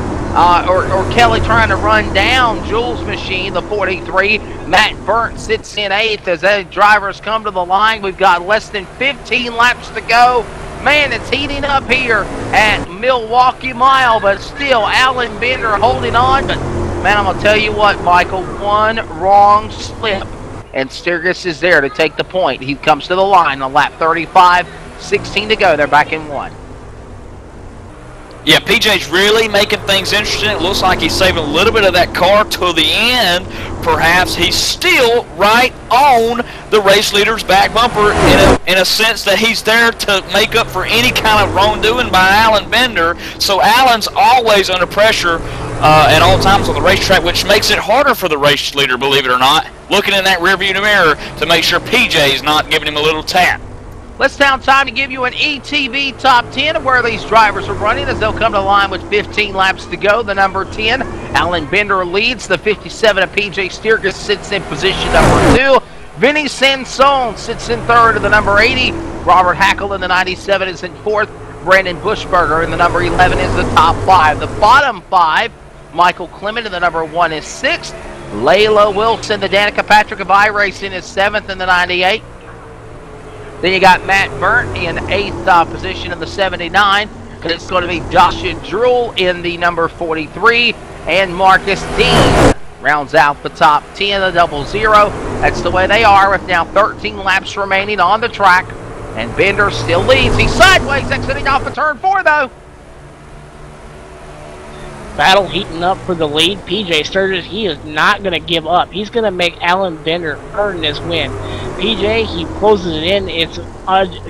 or Kelly trying to run down Jewell's machine, the 43. Matt Burnt sits in 8th as the drivers come to the line. We've got less than 15 laps to go. Man, it's heating up here at Milwaukee Mile, but still Alan Bender holding on. But, man, I'm going to tell you what, Michael, one wrong slip, and Sturgis is there to take the point. He comes to the line on lap 35, 16 to go. They're back in 1. Yeah, PJ's really making things interesting. It looks like he's saving a little bit of that car till the end. Perhaps he's still right on the race leader's back bumper in a sense that he's there to make up for any kind of wrongdoing by Alan Bender. So Alan's always under pressure at all times on the racetrack, which makes it harder for the race leader, believe it or not, looking in that rearview mirror to make sure PJ's not giving him a little tap. Let's down time to give you an ETV top 10 of where these drivers are running as they'll come to the line with 15 laps to go. The number 10, Alan Bender leads. The 57 of PJ Sturgis sits in position number 2. Vinny Sansone sits in third of the number 80. Robert Hackle in the 97 is in fourth. Brandon Bushberger in the number 11 is the top 5. The bottom 5, Michael Clement in the number 1 is 6th. Layla Wilson, the Danica Patrick of iRacing, is 7th in the 98. Then you got Matt Burnt in 8th position in the 79. And it's going to be Joshua Drool in the number 43. And Marcus Dean rounds out the top 10, the 00. That's the way they are with now 13 laps remaining on the track. And Bender still leads. He's sideways exiting off of turn 4, though. Battle heating up for the lead. PJ Sturgis, he is not going to give up. He's going to make Alan Bender earn this win. PJ, he closes it in. It's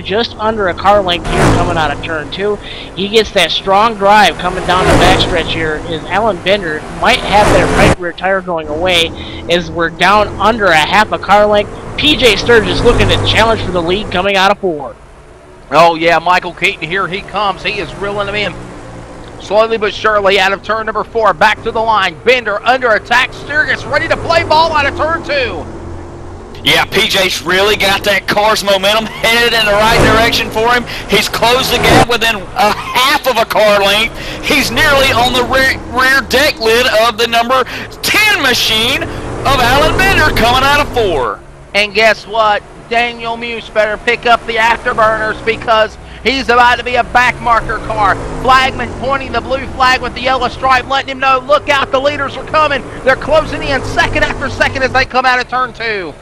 just under a car length here coming out of turn 2. He gets that strong drive coming down the backstretch here. Is Alan Bender might have that right rear tire going away as we're down under a half a car length. PJ Sturgis looking to challenge for the lead coming out of 4. Oh, yeah, Michael Keaton, here he comes. He is reeling him in. Slowly but surely out of turn number 4, back to the line. Bender under attack. Sturgis ready to play ball out of turn 2. Yeah, PJ's really got that car's momentum headed in the right direction for him. He's closed the gap within a half of a car length. He's nearly on the rear deck lid of the number 10 machine of Alan Bender coming out of 4. And guess what? Daniel Muse better pick up the afterburners because he's about to be a back marker car. Flagman pointing the blue flag with the yellow stripe, letting him know, look out, the leaders are coming. They're closing in second after second as they come out of turn 2.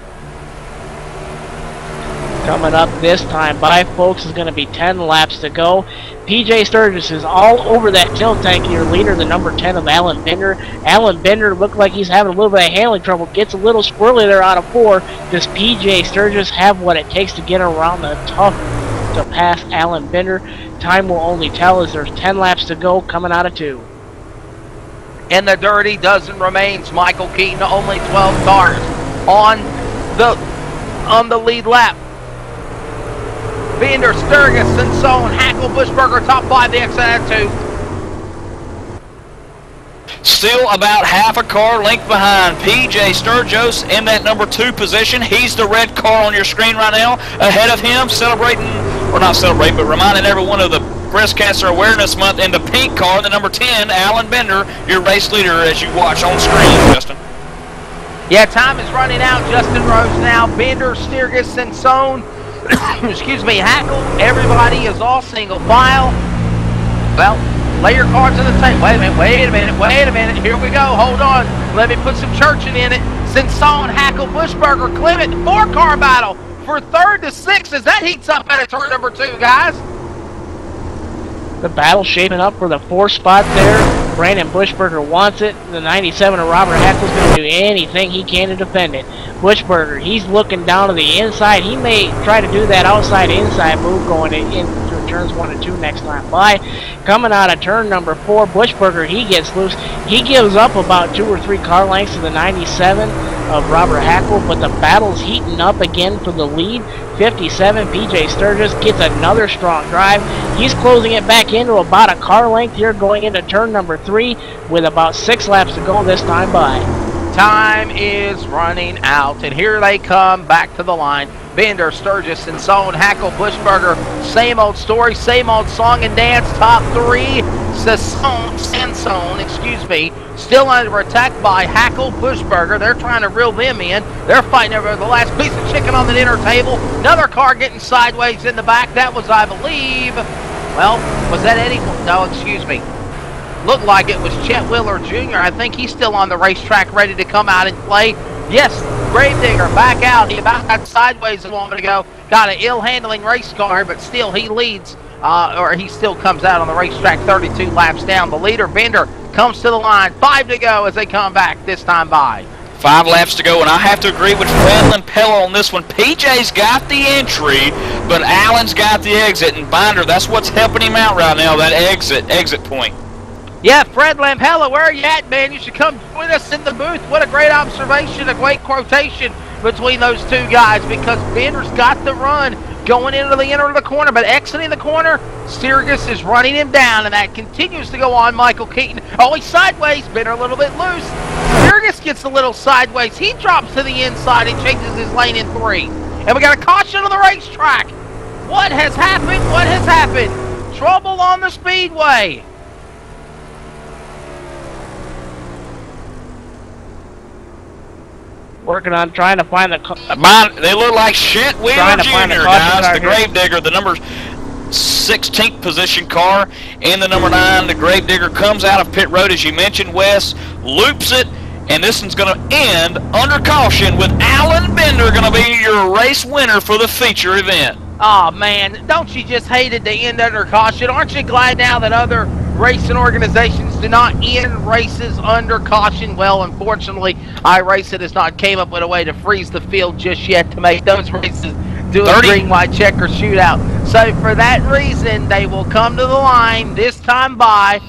Coming up this time by, folks, is going to be 10 laps to go. PJ Sturgis is all over that tilt tank here, leader, the number 10 of Alan Bender. Alan Bender looked like he's having a little bit of handling trouble, gets a little squirrely there out of 4. Does PJ Sturgis have what it takes to get around the tough to pass Alan Bender? Time will only tell as there's 10 laps to go coming out of 2. In the dirty dozen remains. Michael Keaton, only 12 cars on the lead lap. Bender, Sturgis, Sansone, Hackle, Bushberger, top 5, the exit at 2. Still about half a car length behind. PJ Sturgis in that number 2 position. He's the red car on your screen right now. Ahead of him, celebrating, or not celebrating, but reminding everyone of the Breast Cancer Awareness Month in the pink car, the number 10, Alan Bender, your race leader as you watch on screen, Justin. Yeah, time is running out. Justin Rose now. Bender, Sturgis, Sansone. Excuse me, Hackle. Everybody is all single file. Well, lay your cards on the table. Wait a minute. Here we go. Hold on. Let me put some churching in it. Sansone, Hackle, Bushberger, Clement, 4-car battle for 3rd to 6th as that heats up at turn number 2, guys. The battle shaping up for the 4th spot there. Brandon Bushberger wants it. The 97 of Robert Hackle's going to do anything he can to defend it. Bushberger, he's looking down to the inside. He may try to do that outside-inside move going in through turns 1 and 2 next time by. Coming out of turn number 4, Bushberger, he gets loose. He gives up about 2 or 3 car lengths to the 97 of Robert Hackle, but the battle's heating up again for the lead. 57, PJ Sturgis gets another strong drive. He's closing it back into about a car length here going into turn number 3 with about 6 laps to go this time by. Time is running out, and here they come back to the line. Bender, Sturgis, Sansone, Hackle, Bushberger. Same old story, same old song and dance. Top 3, Sansone, excuse me, still under attack by Hackle, Bushberger. They're trying to reel them in. They're fighting over the last piece of chicken on the dinner table. Another car getting sideways in the back. That was, I believe, well, was that Eddie? No, excuse me. Looked like it was Chet Wheeler Jr. I think he's still on the racetrack ready to come out and play. Yes, Gravedigger back out. He about got sideways a moment ago. Got an ill-handling race car, but still he leads, or he still comes out on the racetrack 32 laps down. The leader, Bender, comes to the line. 5 to go as they come back this time by. 5 laps to go, and I have to agree with Fred Lampella on this one. PJ's got the entry, but Allen's got the exit, and Binder, that's what's helping him out right now, that exit point. Yeah, Fred Lampella, where are you at, man? You should come join us in the booth. What a great observation, a great quotation between those two guys, because Bender's got the run going into the inner of the corner, but exiting the corner, Sturgis is running him down, and that continues to go on. Michael Keaton, oh, he's sideways, Bender a little bit loose. Sturgis gets a little sideways. He drops to the inside and changes his lane in 3. And we got a caution on the racetrack. What has happened? What has happened? Trouble on the speedway. Working on trying to find the... They look like Chet Wheeler Jr., guys. The Gravedigger, the number 16th position car, and the number 9, the Gravedigger, comes out of pit road, as you mentioned, Wes, loops it, and this one's going to end under caution with Alan Bender going to be your race winner for the feature event. Oh, man, don't you just hate it to end under caution? Aren't you glad now that other racing organizations do not end races under caution? Well, unfortunately, iRacing has not came up with a way to freeze the field just yet to make those races do a green-white checker shootout. So for that reason, they will come to the line this time by,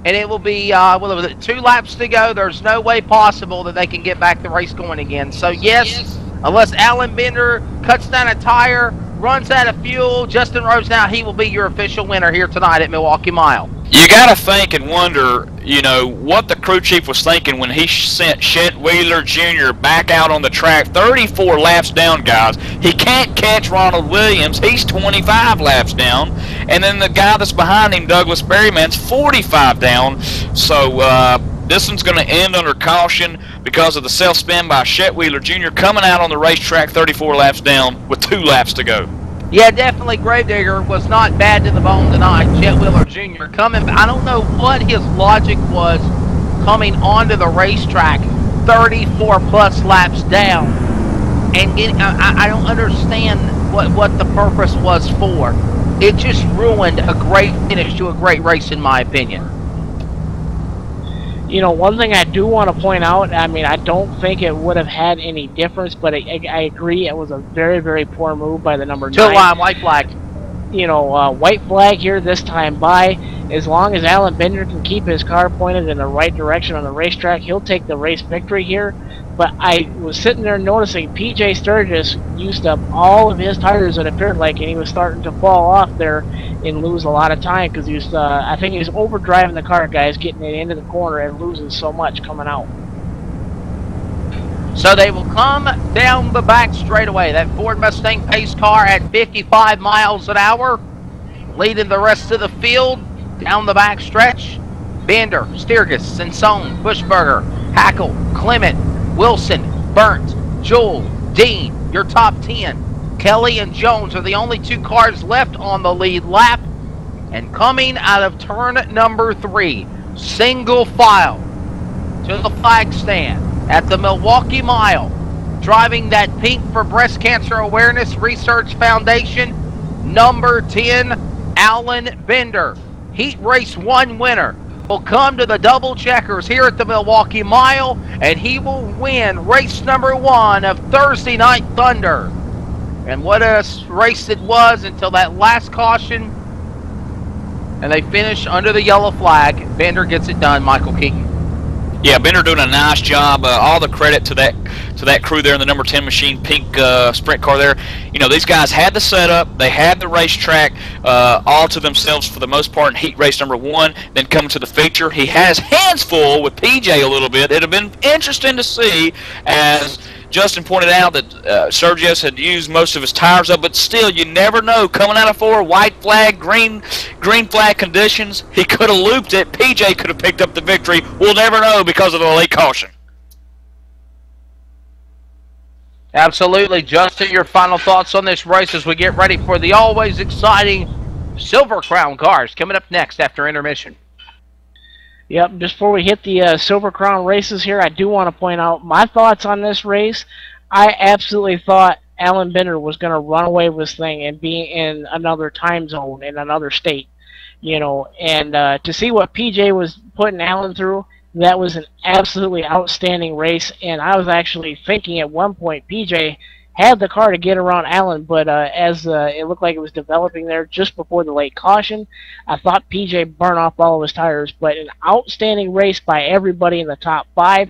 and it will be, well, 2 laps to go. There's no way possible that they can get back the race going again. So yes, unless Alan Bender cuts down a tire, runs out of fuel, Justin Rose now, he will be your official winner here tonight at Milwaukee Mile. You got to think and wonder, you know, what the crew chief was thinking when he sent Chet Wheeler Jr. back out on the track 34 laps down, guys. He can't catch Ronald Williams. He's 25 laps down. And then the guy that's behind him, Douglas Berryman's 45 down. So this one's going to end under caution because of the self-spin by Chet Wheeler Jr. coming out on the racetrack 34 laps down with 2 laps to go. Yeah, definitely Gravedigger was not bad to the bone tonight. Chet Wheeler Jr. coming, I don't know what his logic was coming onto the racetrack 34 plus laps down and getting, I don't understand what the purpose was for. It just ruined a great finish to a great race in my opinion. You know, one thing I do want to point out, I mean, I don't think it would have had any difference, but I agree it was a very, very poor move by the number 9. 2-line, white flag. You know, white flag here this time by. As long as Alan Bender can keep his car pointed in the right direction on the racetrack, he'll take the race victory here. But I was sitting there noticing PJ Sturgis used up all of his tires, it appeared like, and he was starting to fall off there and lose a lot of time because he was, I think he was overdriving the car, guys, getting it into the corner and losing so much coming out. So they will come down the back straightaway. That Ford Mustang pace car at 55 miles an hour, leading the rest of the field down the back stretch. Bender, Sturgis, Sansone, Bushberger, Hackle, Clement, Wilson, Burnt, Jewell, Dean, your top 10. Kelly and Jones are the only 2 cars left on the lead lap. And coming out of turn number 3, single file to the flag stand at the Milwaukee Mile, driving that pink for Breast Cancer Awareness Research Foundation, number 10, Alan Bender. Heat Race 1 winner will come to the double checkers here at the Milwaukee Mile, and he will win race number 1 of Thursday Night Thunder. And what a race it was until that last caution, and they finish under the yellow flag. Bender gets it done, Michael Keaton. Yeah, Bender doing a nice job. All the credit to that crew there in the number 10 machine, pink sprint car there. You know, these guys had the setup, they had the racetrack all to themselves for the most part in heat race number 1. Then coming to the feature, he has hands full with PJ a little bit. It'd have been interesting to see as Justin pointed out that Sergius had used most of his tires up, but still, you never know. Coming out of 4, white flag, green flag conditions, he could have looped it. PJ could have picked up the victory. We'll never know because of the late caution. Absolutely. Justin, your final thoughts on this race as we get ready for the always exciting Silver Crown cars coming up next after intermission. Yep, just before we hit the Silver Crown races here, I do want to point out my thoughts on this race. I absolutely thought Alan Binder was going to run away with this thing and be in another time zone, in another state. You know, and to see what PJ was putting Alan through, that was an absolutely outstanding race, and I was actually thinking at one point PJ had the car to get around Allen, but as it looked like it was developing there just before the late caution, I thought PJ burned off all of his tires. But an outstanding race by everybody in the top 5.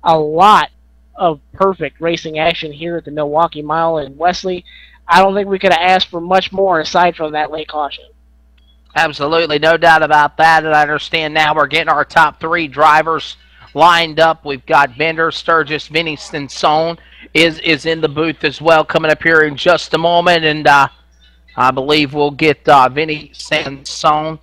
A lot of perfect racing action here at the Milwaukee Mile in Wesley. I don't think we could have asked for much more aside from that late caution. Absolutely, no doubt about that, and I understand now we're getting our top 3 drivers lined up. We've got Bender, Sturgis, Vinny Sansone is in the booth as well, coming up here in just a moment, and I believe we'll get Vinny Sansone.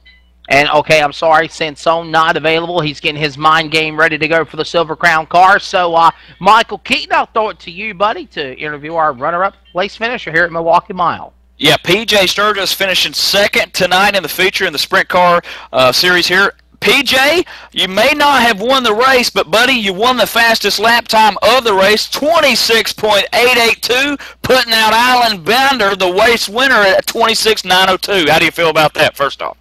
And, okay, I'm sorry, Sansone not available. He's getting his mind game ready to go for the Silver Crown car. So, Michael Keaton, I'll throw it to you, buddy, to interview our runner-up place finisher here at Milwaukee Mile. Yeah, PJ Sturgis finishing second tonight in the feature in the sprint car series here. PJ, you may not have won the race, but, buddy, you won the fastest lap time of the race, 26.882, putting out Alan Bender, the race winner, at 26.902. How do you feel about that, first off?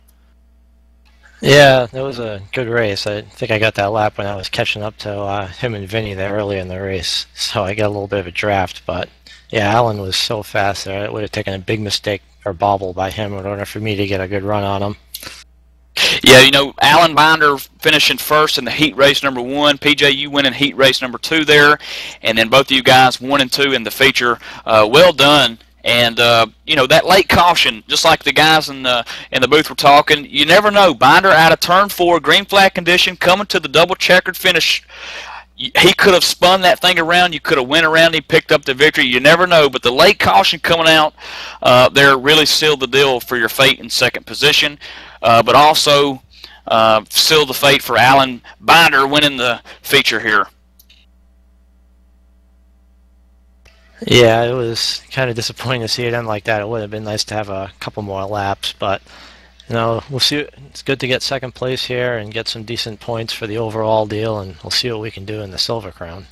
Yeah, that was a good race. I think I got that lap when I was catching up to him and Vinny there early in the race, so I got a little bit of a draft, but yeah, Alan was so fast there. It would have taken a big mistake or bobble by him in order for me to get a good run on him. Yeah, you know, Alan Binder finishing first in the heat race number 1. PJ, you winning heat race number 2 there. And then both of you guys 1 and 2 in the feature. Well done. And, you know, that late caution, just like the guys in the booth were talking, you never know. Binder out of turn 4, green flag condition, coming to the double checkered finish. He could have spun that thing around. You could have went around. He picked up the victory. You never know. But the late caution coming out there really sealed the deal for your fate in second position. But also sealed the fate for Alan Binder winning the feature here. Yeah, it was kind of disappointing to see it end like that. It would have been nice to have a couple more laps, but you know, we'll see. It's good to get second place here and get some decent points for the overall deal, and we'll see what we can do in the Silver Crown.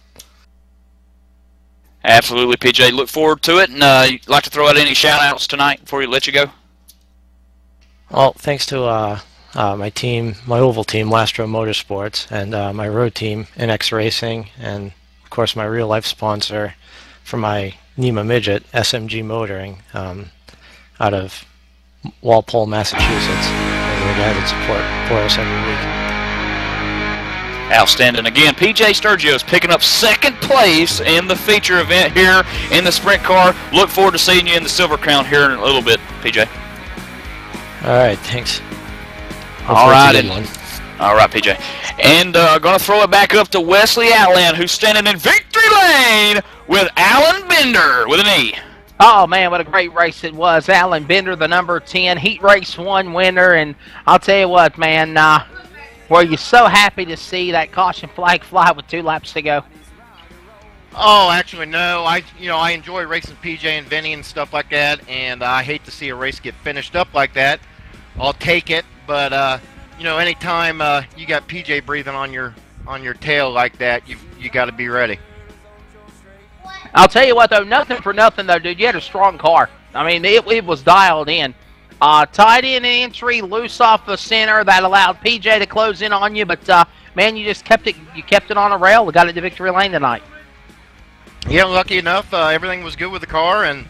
Absolutely, PJ. Look forward to it. And you'd like to throw out any shout-outs tonight before we let you go? Well, thanks to my team, my oval team, Lastro Motorsports, and my road team, NX Racing, and of course my real-life sponsor for my NEMA Midget, SMG Motoring, out of Walpole, Massachusetts. They're the guy that support us every week. Outstanding. Again, PJ Sturgis picking up second place in the feature event here in the sprint car. Look forward to seeing you in the Silver Crown here in a little bit, PJ. All right, thanks. All right, PJ. And going to throw it back up to Wesley Outland, who's standing in victory lane with Alan Bender with an E. Oh, man, what a great race it was. Alan Bender, the number 10, Heat Race 1 winner. And I'll tell you what, man, were you so happy to see that caution flag fly with 2 laps to go? Oh, actually, no. I enjoy racing PJ and Vinny and stuff like that, and I hate to see a race get finished up like that. I'll take it, but you know, anytime you got PJ breathing on your tail like that, you got to be ready. I'll tell you what, though, nothing for nothing, though, dude. You had a strong car. I mean, it was dialed in. Tight end entry, loose off the center. That allowed PJ to close in on you. But, man, you just kept it on a rail. We got it to victory lane tonight. Yeah, lucky enough, everything was good with the car. And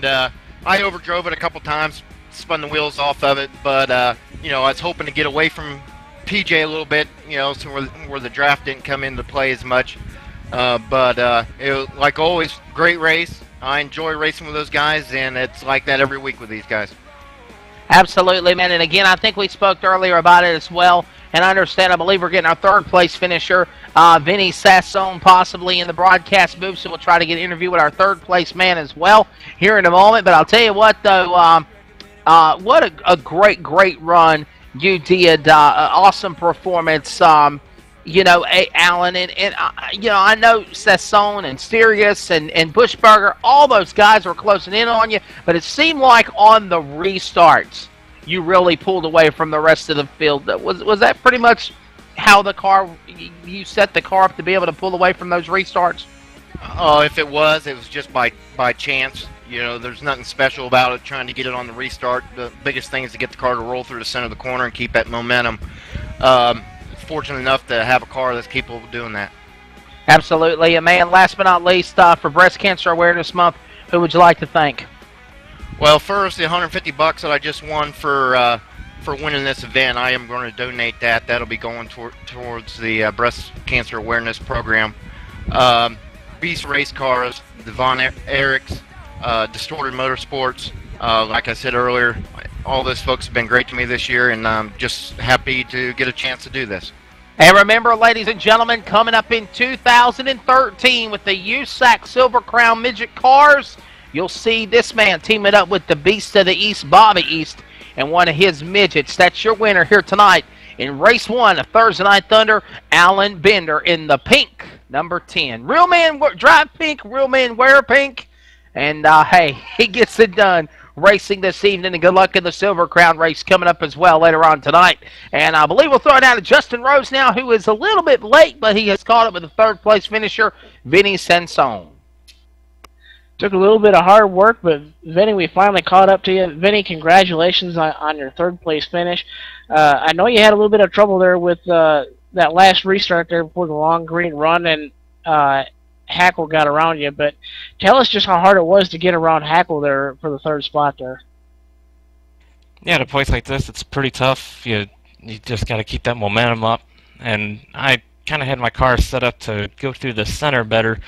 I overdrove it a couple times, spun the wheels off of it. But, you know, I was hoping to get away from PJ a little bit, you know, so where the draft didn't come into play as much. But it was, like always, great race. I enjoy racing with those guys, and it's like that every week with these guys. Absolutely, man. And again, I think we spoke earlier about it as well. And I understand, I believe we're getting our third place finisher, Vinny Sassone, possibly in the broadcast booth. So we'll try to get an interview with our third place man as well here in a moment. But I'll tell you what, though, what a great run you did. Awesome performance. Alan, and I know Sassone and Sirius and Bushberger, all those guys were closing in on you, but it seemed like on the restarts, you really pulled away from the rest of the field. Was that pretty much how you set the car up to be able to pull away from those restarts? Oh, if it was just by chance. There's nothing special about it, trying to get it on the restart. The biggest thing is to get the car to roll through the center of the corner and keep that momentum. Fortunate enough to have a car that's capable of doing that. Absolutely. And man, last but not least, for Breast Cancer Awareness Month, who would you like to thank? Well, first, the $150 that I just won for winning this event, I am going to donate that. That'll be going towards the Breast Cancer Awareness Program. Beast Race Cars, the Von Erichs, Distorted Motorsports. Like I said earlier, all those folks have been great to me this year, and I'm just happy to get a chance to do this. And remember, ladies and gentlemen, coming up in 2013 with the USAC Silver Crown Midget Cars, you'll see this man teaming up with the Beast of the East, Bobby East, and one of his midgets. That's your winner here tonight in Race 1 of Thursday Night Thunder, Alan Bender in the pink, number 10. Real man drive pink, real man wear pink. And, hey, he gets it done racing this evening. And good luck in the Silver Crown race coming up as well later on tonight. And I believe we'll throw it out to Justin Rose now, who is a little bit late, but he has caught up with the third-place finisher, Vinny Sassone. Took a little bit of hard work, but Vinny, we finally caught up to you. Vinny, congratulations on your third-place finish. I know you had a little bit of trouble there with that last restart there before the long green run, and Hackle got around you, but tell us just how hard it was to get around Hackle there for the third spot there. Yeah, at a place like this, it's pretty tough. You just got to keep that momentum up, and I kind of had my car set up to go through the center better,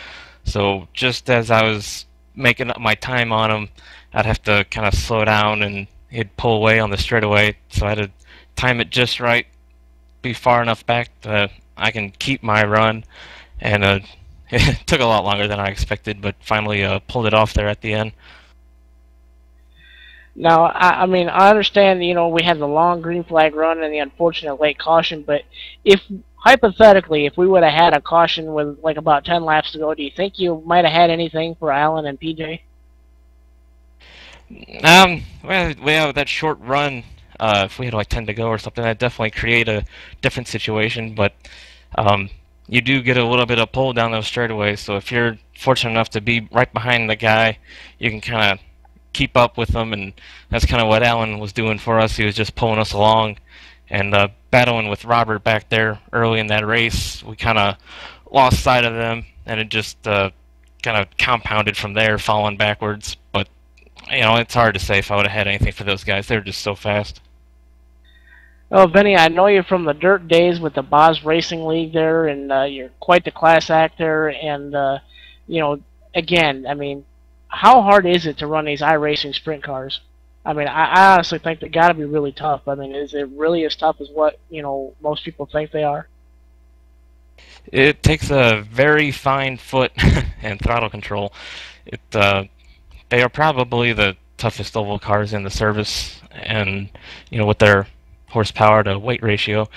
so just as I was making up my time on him, I'd have to kind of slow down, and he'd pull away on the straightaway, so I had to time it just right, be far enough back that I can keep my run, and it took a lot longer than I expected, but finally pulled it off there at the end. Now, I mean, I understand, we had the long green flag run and the unfortunate late caution, but hypothetically, if we would have had a caution with like about 10 laps to go, do you think you might have had anything for Alan and PJ? Well, that short run, if we had like 10 to go or something, that'd definitely create a different situation, but you do get a little bit of pull down those straightaways, so if you're fortunate enough to be right behind the guy, you can kind of keep up with them, and that's kind of what Alan was doing for us. He was just pulling us along, and battling with Robert back there early in that race, we kind of lost sight of them, and it just kind of compounded from there, falling backwards. But, it's hard to say if I would have had anything for those guys. They were just so fast. Oh, Vinny, I know you from the dirt days with the Boz Racing League there, and you're quite the class act there. And, again, I mean, how hard is it to run these iRacing sprint cars? I mean, I honestly think they got to be really tough. I mean, is it really as tough as what, most people think they are? It takes a very fine foot and throttle control. They are probably the toughest oval cars in the service, and, with their horsepower to weight ratio,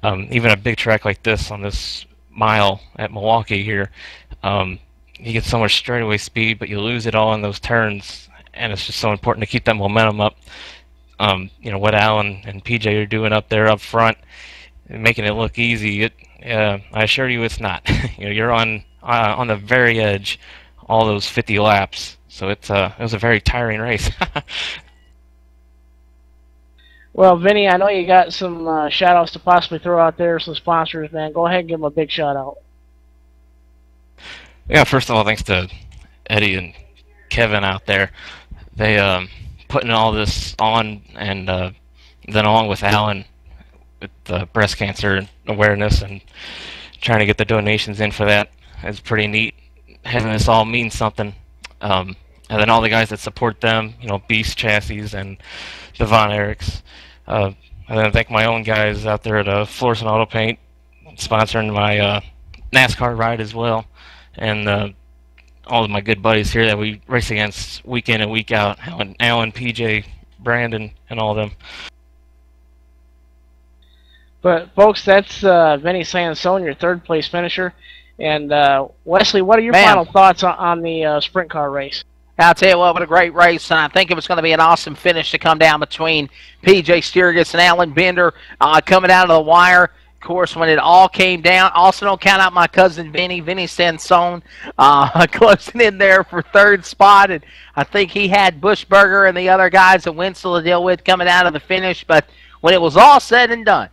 even a big track like this on this mile at Milwaukee here, you get so much straightaway speed, but you lose it all in those turns, and it's just so important to keep that momentum up. What Alan and PJ are doing up there up front, making it look easy, I assure you it's not. You're on the very edge all those 50 laps, so it was a very tiring race. Well, Vinny, I know you got some shout-outs to possibly throw out there, some sponsors, man. Go ahead and give them a big shout-out. Yeah, first of all, thanks to Eddie and Kevin out there. They putting all this on, and then along with Alan with breast cancer awareness and trying to get the donations in for that is pretty neat. Having this all means something. And then all the guys that support them, Beast Chassis and the Von Erichs. And then thank my own guys out there at Florissant Auto Paint, sponsoring my NASCAR ride as well. And all of my good buddies here that we race against week in and week out. Alan, PJ, Brandon, and all of them. But folks, that's Vinny Sansone, your third place finisher. And Wesley, what are your final thoughts on the sprint car race? I'll tell you what a great race, and I think it was going to be an awesome finish to come down between P.J. Sturgis and Alan Bender coming out of the wire. Of course, when it all came down, also don't count out my cousin Vinny Sansone, closing in there for third spot. And I think he had Bushberger and the other guys at Winslow to deal with coming out of the finish. But when it was all said and done,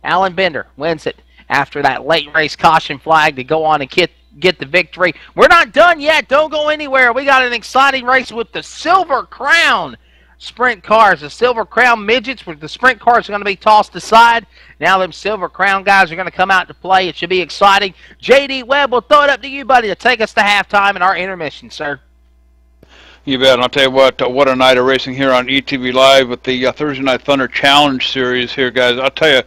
Alan Bender wins it after that late race caution flag to go on and get the victory. We're not done yet. Don't go anywhere. We got an exciting race with the Silver Crown sprint cars. The Silver Crown midgets, with the sprint cars are going to be tossed aside. Now them Silver Crown guys are going to come out to play. It should be exciting. J.D. Webb, we'll throw it up to you, buddy, to take us to halftime in our intermission, sir. You bet. And I'll tell you what a night of racing here on ETV Live with the Thursday Night Thunder Challenge Series here, guys. I'll tell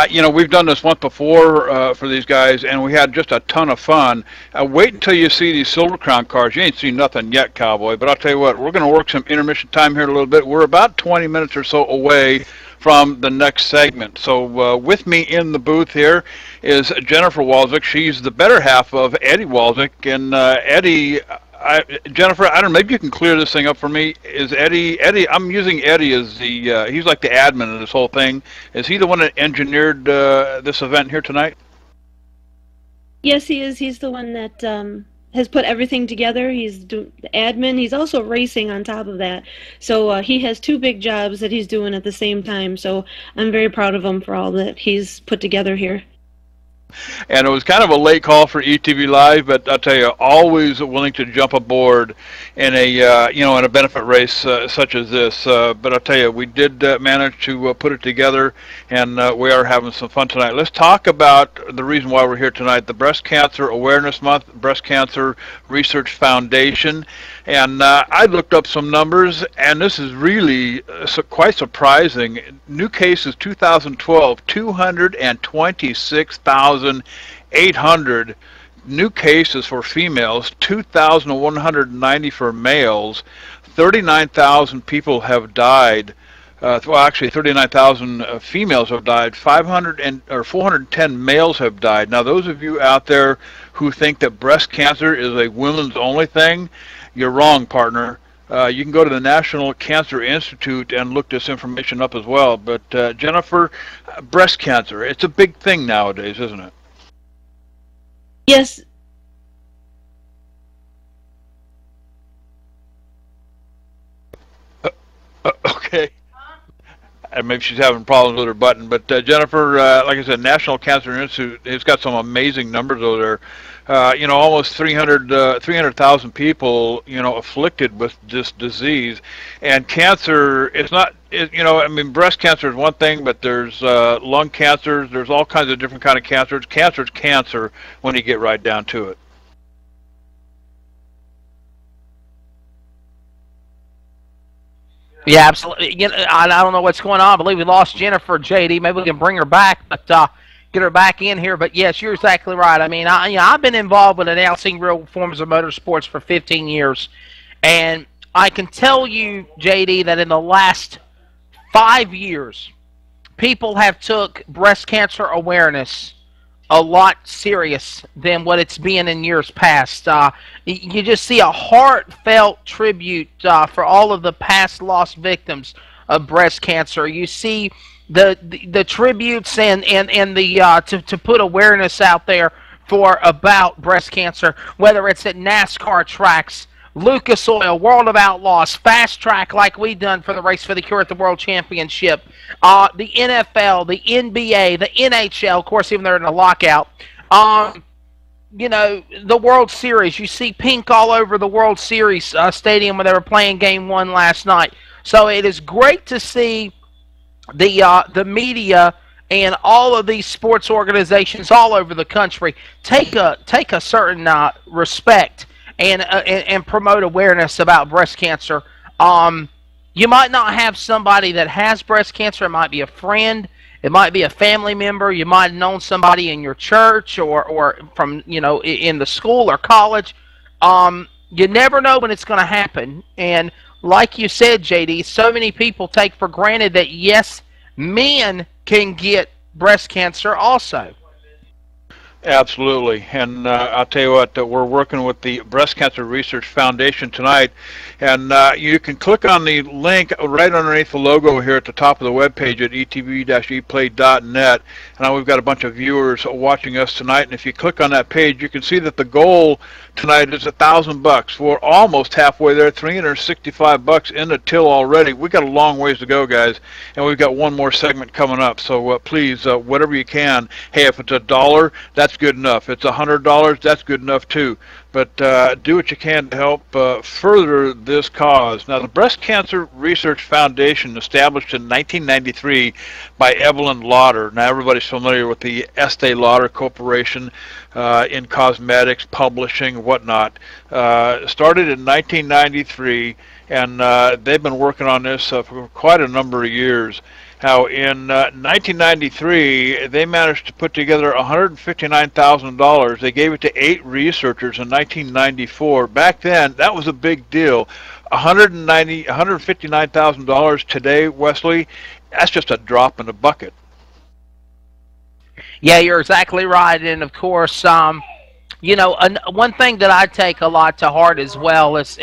you, we've done this once before for these guys, and we had just a ton of fun. Wait until you see these Silver Crown cars. You ain't seen nothing yet, Cowboy, but I'll tell you what, we're going to work some intermission time here in a little bit. We're about 20 minutes or so away from the next segment. So with me in the booth here is Jennifer Walczyk. She's the better half of Eddie Walczyk, and Eddie... Jennifer, I don't know, maybe you can clear this thing up for me. Is Eddie, I'm using Eddie as the, he's like the admin of this whole thing. Is he the one that engineered this event here tonight? Yes, he is. He's the one that has put everything together. He's the admin. He's also racing on top of that. So he has two big jobs that he's doing at the same time. So I'm very proud of him for all that he's put together here. And it was kind of a late call for ETV Live, but I'll tell you, always willing to jump aboard in a in a benefit race such as this. But I'll tell you, we did manage to put it together, and we are having some fun tonight. Let's talk about the reason why we're here tonight: the Breast Cancer Awareness Month, Breast Cancer Research Foundation. And I looked up some numbers, and this is really quite surprising. New cases 2012, 226,800 new cases for females, 2,190 for males. 39,000 people have died. Well, actually, 39,000 females have died. 410 males have died. Now, those of you out there who think that breast cancer is a women's only thing, you're wrong, partner. You can go to the National Cancer Institute and look this information up as well. But Jennifer, breast cancer, it's a big thing nowadays, isn't it? Yes. Okay. And maybe she's having problems with her button. But Jennifer, like I said, National Cancer Institute has got some amazing numbers over there. Almost 300,000 people, afflicted with this disease. And cancer, it's not, breast cancer is one thing, but there's lung cancers, there's all kinds of different kind of cancers. Cancer is cancer when you get right down to it. Yeah, absolutely. I don't know what's going on. I believe we lost Jennifer, JD. Maybe we can bring her back, but get her back in here. But yes, you're exactly right. I mean, I've been involved with announcing real forms of motorsports for 15 years, and I can tell you, JD, that in the last 5 years, people have took breast cancer awareness a lot serious than what it's been in years past. You just see a heartfelt tribute for all of the past lost victims of breast cancer. You see the tributes and the to put awareness out there for about breast cancer, whether it's at NASCAR tracks, Lucas Oil, World of Outlaws, Fast Track like we done for the Race for the Cure at the World Championship, the NFL, the NBA, the NHL, of course, even they're in a lockout. The World Series. You see pink all over the World Series stadium when they were playing Game 1 last night. So it is great to see the media and all of these sports organizations all over the country take a certain respect and promote awareness about breast cancer. You might not have somebody that has breast cancer. It might be a friend. It might be a family member. You might have known somebody in your church or from, in the school or college. You never know when it's going to happen. And like you said, JD, so many people take for granted that, yes, men can get breast cancer also. Absolutely. And I'll tell you what, we're working with the Breast Cancer Research Foundation tonight. And you can click on the link right underneath the logo here at the top of the webpage at etv-eplay.net. And we've got a bunch of viewers watching us tonight. And if you click on that page, you can see that the goal tonight is $1,000. We're almost halfway there, $365 in the till already. We've got a long ways to go, guys. And we've got one more segment coming up. So please, whatever you can. Hey, if it's $1, that's good enough. If it's $100, that's good enough too. But do what you can to help further this cause. Now, the Breast Cancer Research Foundation, established in 1993 by Evelyn Lauder. Now, everybody's familiar with the Estee Lauder Corporation in cosmetics, publishing, whatnot. Started in 1993, and they've been working on this for quite a number of years. How in 1993, they managed to put together $159,000. They gave it to 8 researchers in 1994. Back then, that was a big deal. $159,000 today, Wesley, that's just a drop in the bucket. Yeah, you're exactly right. And, of course, one thing that I take a lot to heart as well is,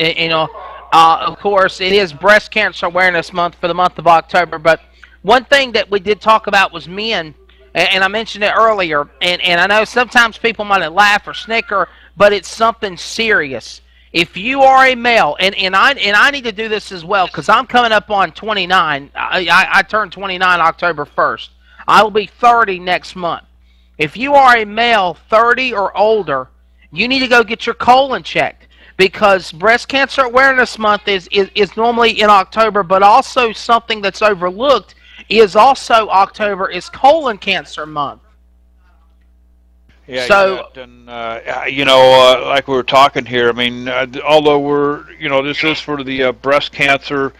of course, it is Breast Cancer Awareness Month for the month of October, but one thing that we did talk about was men, and I mentioned it earlier, and I know sometimes people might laugh or snicker, but it's something serious. If you are a male, and I need to do this as well because I'm coming up on 29. I turned 29 October 1st. I will be 30 next month. If you are a male 30 or older, you need to go get your colon checked because Breast Cancer Awareness Month is normally in October, but also something that's overlooked is also October is colon cancer month. Yeah, so, and like we were talking here, I mean, although we're, this is for the breast cancer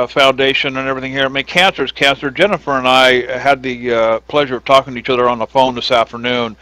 foundation and everything here. I mean, cancer is cancer. Jennifer and I had the pleasure of talking to each other on the phone this afternoon,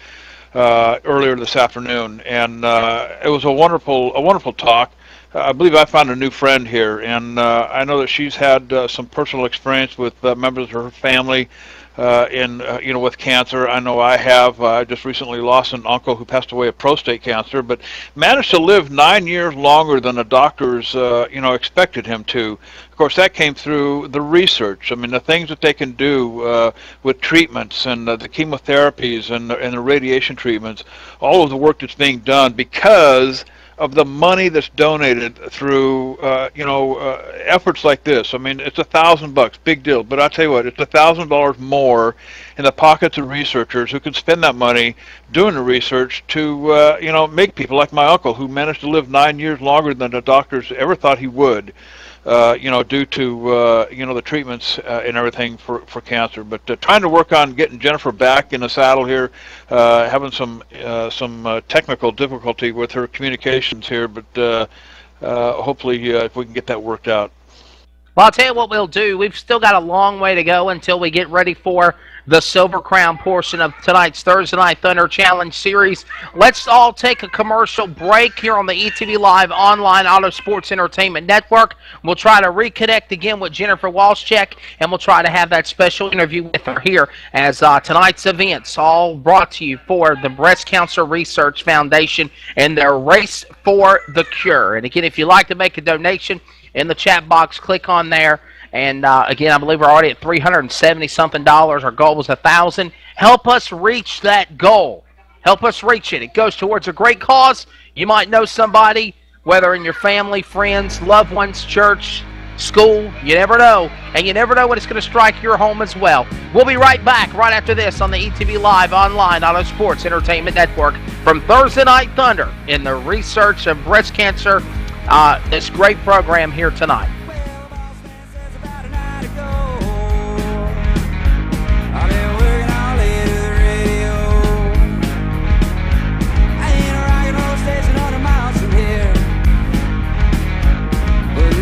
earlier this afternoon, and it was a wonderful talk. I believe I found a new friend here, and I know that she's had some personal experience with members of her family with cancer. I know I have. I just recently lost an uncle who passed away of prostate cancer, but managed to live 9 years longer than the doctors, expected him to. Of course, that came through the research. I mean, the things that they can do with treatments and the chemotherapies and the radiation treatments, all of the work that's being done because of the money that's donated through, efforts like this. I mean, it's $1,000, big deal. But I tell you what, it's $1,000 more in the pockets of researchers who can spend that money doing the research to, make people like my uncle, who managed to live 9 years longer than the doctors ever thought he would, due to, the treatments and everything for cancer. But trying to work on getting Jennifer back in the saddle here, having some technical difficulty with her communications here, but hopefully if we can get that worked out. Well, I'll tell you what we'll do. We've still got a long way to go until we get ready for the Silver Crown portion of tonight's Thursday Night Thunder Challenge Series. Let's all take a commercial break here on the ETV Live Online Auto Sports Entertainment Network. We'll try to reconnect again with Jennifer Walshcheck, and we'll try to have that special interview with her here as tonight's events all brought to you for the Breast Cancer Research Foundation and their Race for the Cure. And again, if you'd like to make a donation, in the chat box, click on there. And again, I believe we're already at $370-something. Our goal was $1,000. Help us reach that goal. Help us reach it. It goes towards a great cause. You might know somebody, whether in your family, friends, loved ones, church, school. You never know. And you never know when it's going to strike your home as well. We'll be right back right after this on the ETV Live Online Auto Sports Entertainment Network from Thursday Night Thunder in the research of breast cancer. This great program here tonight. But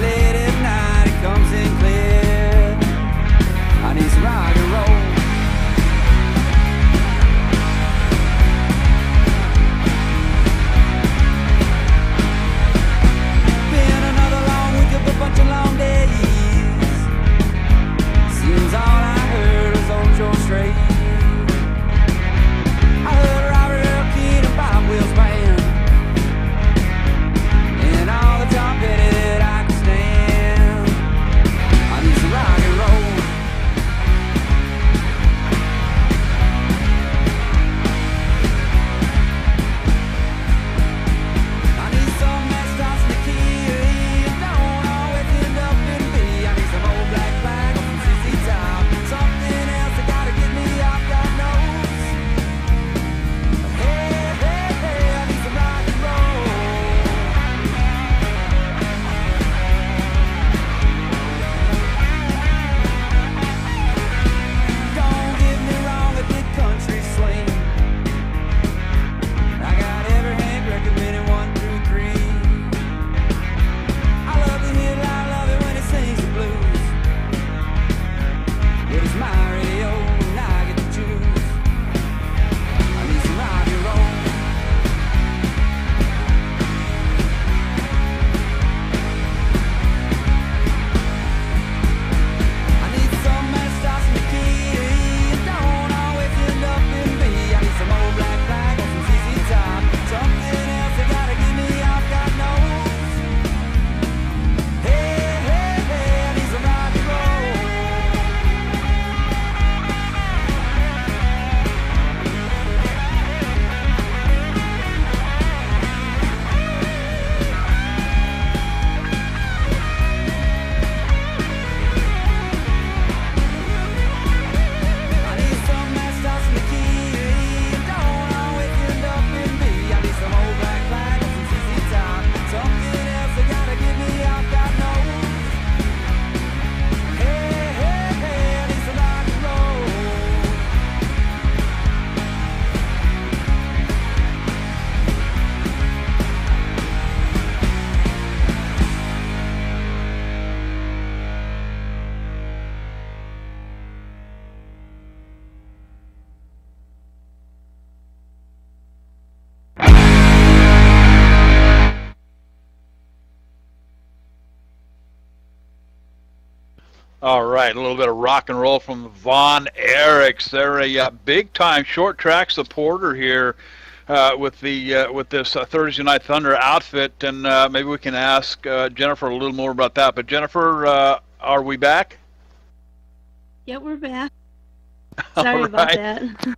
All right, a little bit of rock and roll from Von Erichs. They're a big-time short track supporter here with this Thursday Night Thunder outfit, and maybe we can ask Jennifer a little more about that. But Jennifer, are we back? Yeah, we're back. Sorry about that.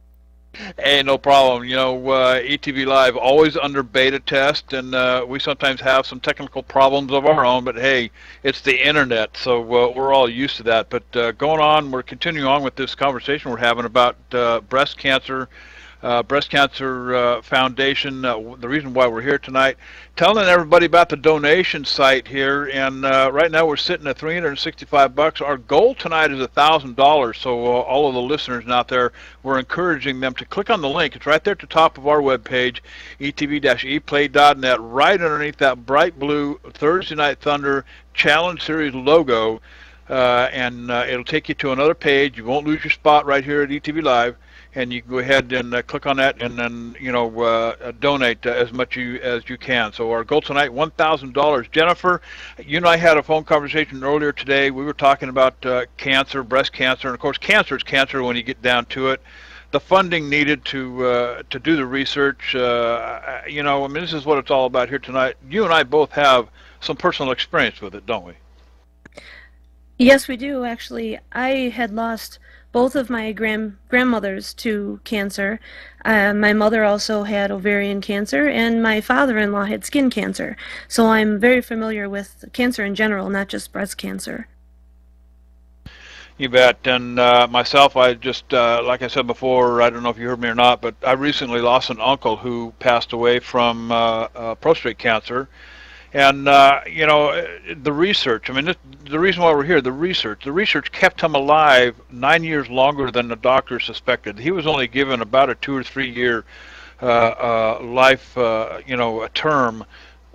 Hey, no problem. You know, ETV Live always under beta test, and we sometimes have some technical problems of our own, but hey, it's the internet, so we're all used to that. But we're continuing on with this conversation we're having about breast cancer Foundation, the reason why we're here tonight, telling everybody about the donation site here, and right now we're sitting at $365. Our goal tonight is $1,000, so all of the listeners out there, we're encouraging them to click on the link. It's right there at the top of our webpage, etv-eplay.net, right underneath that bright blue Thursday Night Thunder Challenge Series logo, and it'll take you to another page. You won't lose your spot right here at ETV Live, and you can go ahead and click on that, and then donate as much as you can. So our goal tonight, $1,000. Jennifer, you and I had a phone conversation earlier today. We were talking about cancer, breast cancer, and of course cancer is cancer when you get down to it. The funding needed to do the research, I mean, this is what it's all about here tonight. You and I both have some personal experience with it, don't we? Yes, we do, actually. I had lost both of my grandmothers to cancer. My mother also had ovarian cancer, and my father-in-law had skin cancer. So I'm very familiar with cancer in general, not just breast cancer. You bet. And myself, I just, like I said before, I don't know if you heard me or not, but I recently lost an uncle who passed away from prostate cancer. And, the research, I mean, the reason why we're here, the research kept him alive 9 years longer than the doctor suspected. He was only given about a 2 or 3 year life, a term,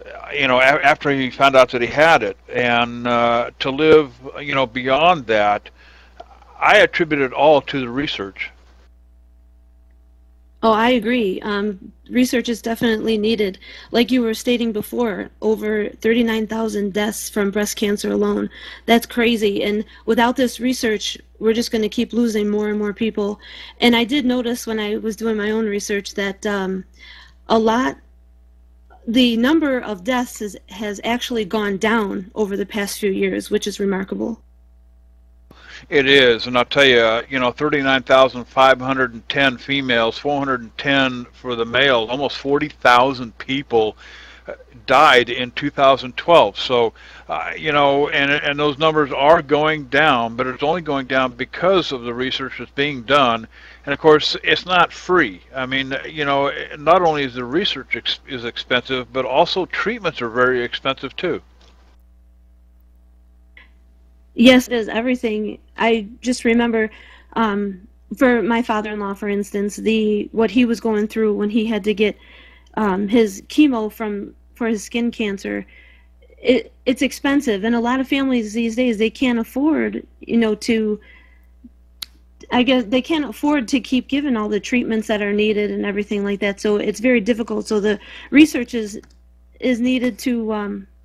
after he found out that he had it. And to live, beyond that, I attribute it all to the research. Oh, I agree. Research is definitely needed. Like you were stating before, over 39,000 deaths from breast cancer alone. That's crazy. And without this research, we're just going to keep losing more and more people. And I did notice when I was doing my own research that the number of deaths has actually gone down over the past few years, which is remarkable. It is, and I'll tell you, 39,510 females, 410 for the males, almost 40,000 people died in 2012. So, and those numbers are going down, but it's only going down because of the research that's being done. And of course, it's not free. I mean, not only is the research is expensive, but also treatments are very expensive too. Yes, it is everything. I just remember, for my father-in-law, for instance, what he was going through when he had to get his chemo for his skin cancer. It's expensive, and a lot of families these days, they can't afford, I guess they can't afford to keep giving all the treatments that are needed and everything like that. So it's very difficult. So the research is needed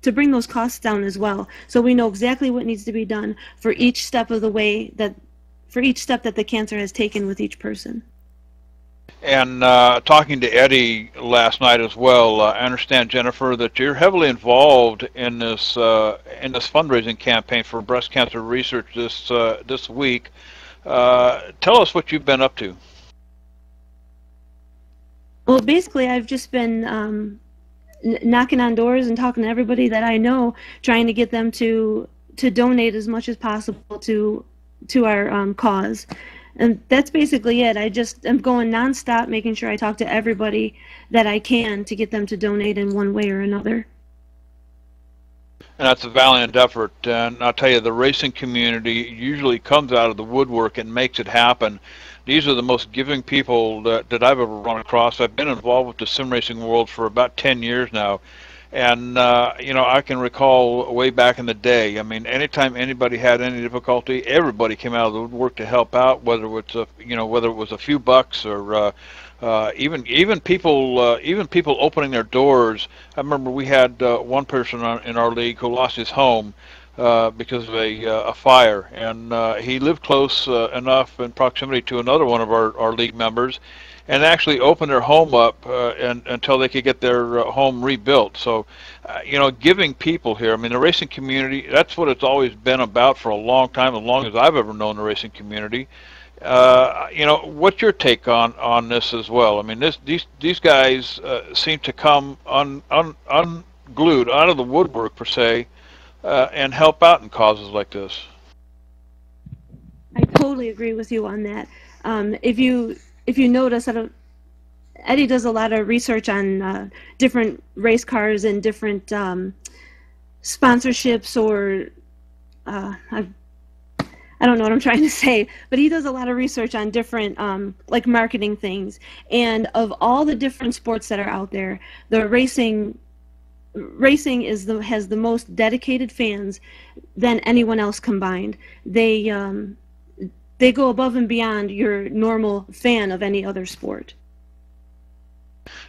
to bring those costs down as well, so we know exactly what needs to be done for each step of the way that the cancer has taken with each person. And talking to Eddie last night as well, I understand, Jennifer, that you're heavily involved in this fundraising campaign for breast cancer research this week. Tell us what you've been up to. Well, basically, I've just been knocking on doors and talking to everybody that I know, trying to get them to donate as much as possible to our cause. And that's basically it. I'm going nonstop, making sure I talk to everybody that I can to get them to donate in one way or another. And that's a valiant effort. And I'll tell you, the racing community usually comes out of the woodwork and makes it happen. These are the most giving people that I've ever run across. I've been involved with the sim racing world for about 10 years now. And, I can recall way back in the day, I mean, anytime anybody had any difficulty, everybody came out of the woodwork to help out, whether it was a few bucks or even people opening their doors. I remember we had one person in our league who lost his home because of a fire, and he lived close enough in proximity to another one of our league members, and actually opened their home up until they could get their home rebuilt. So, giving people here, I mean, the racing community, that's what it's always been about for a long time, as long as I've ever known the racing community. What's your take on this as well? I mean, these guys seem to come unglued out of the woodwork, per se, and help out in causes like this. I totally agree with you on that. If you notice, Eddie does a lot of research on different race cars and different sponsorships, or I don't know what I'm trying to say, but he does a lot of research on different like marketing things. And of all the different sports that are out there, the racing has the most dedicated fans than anyone else combined. They go above and beyond your normal fan of any other sport.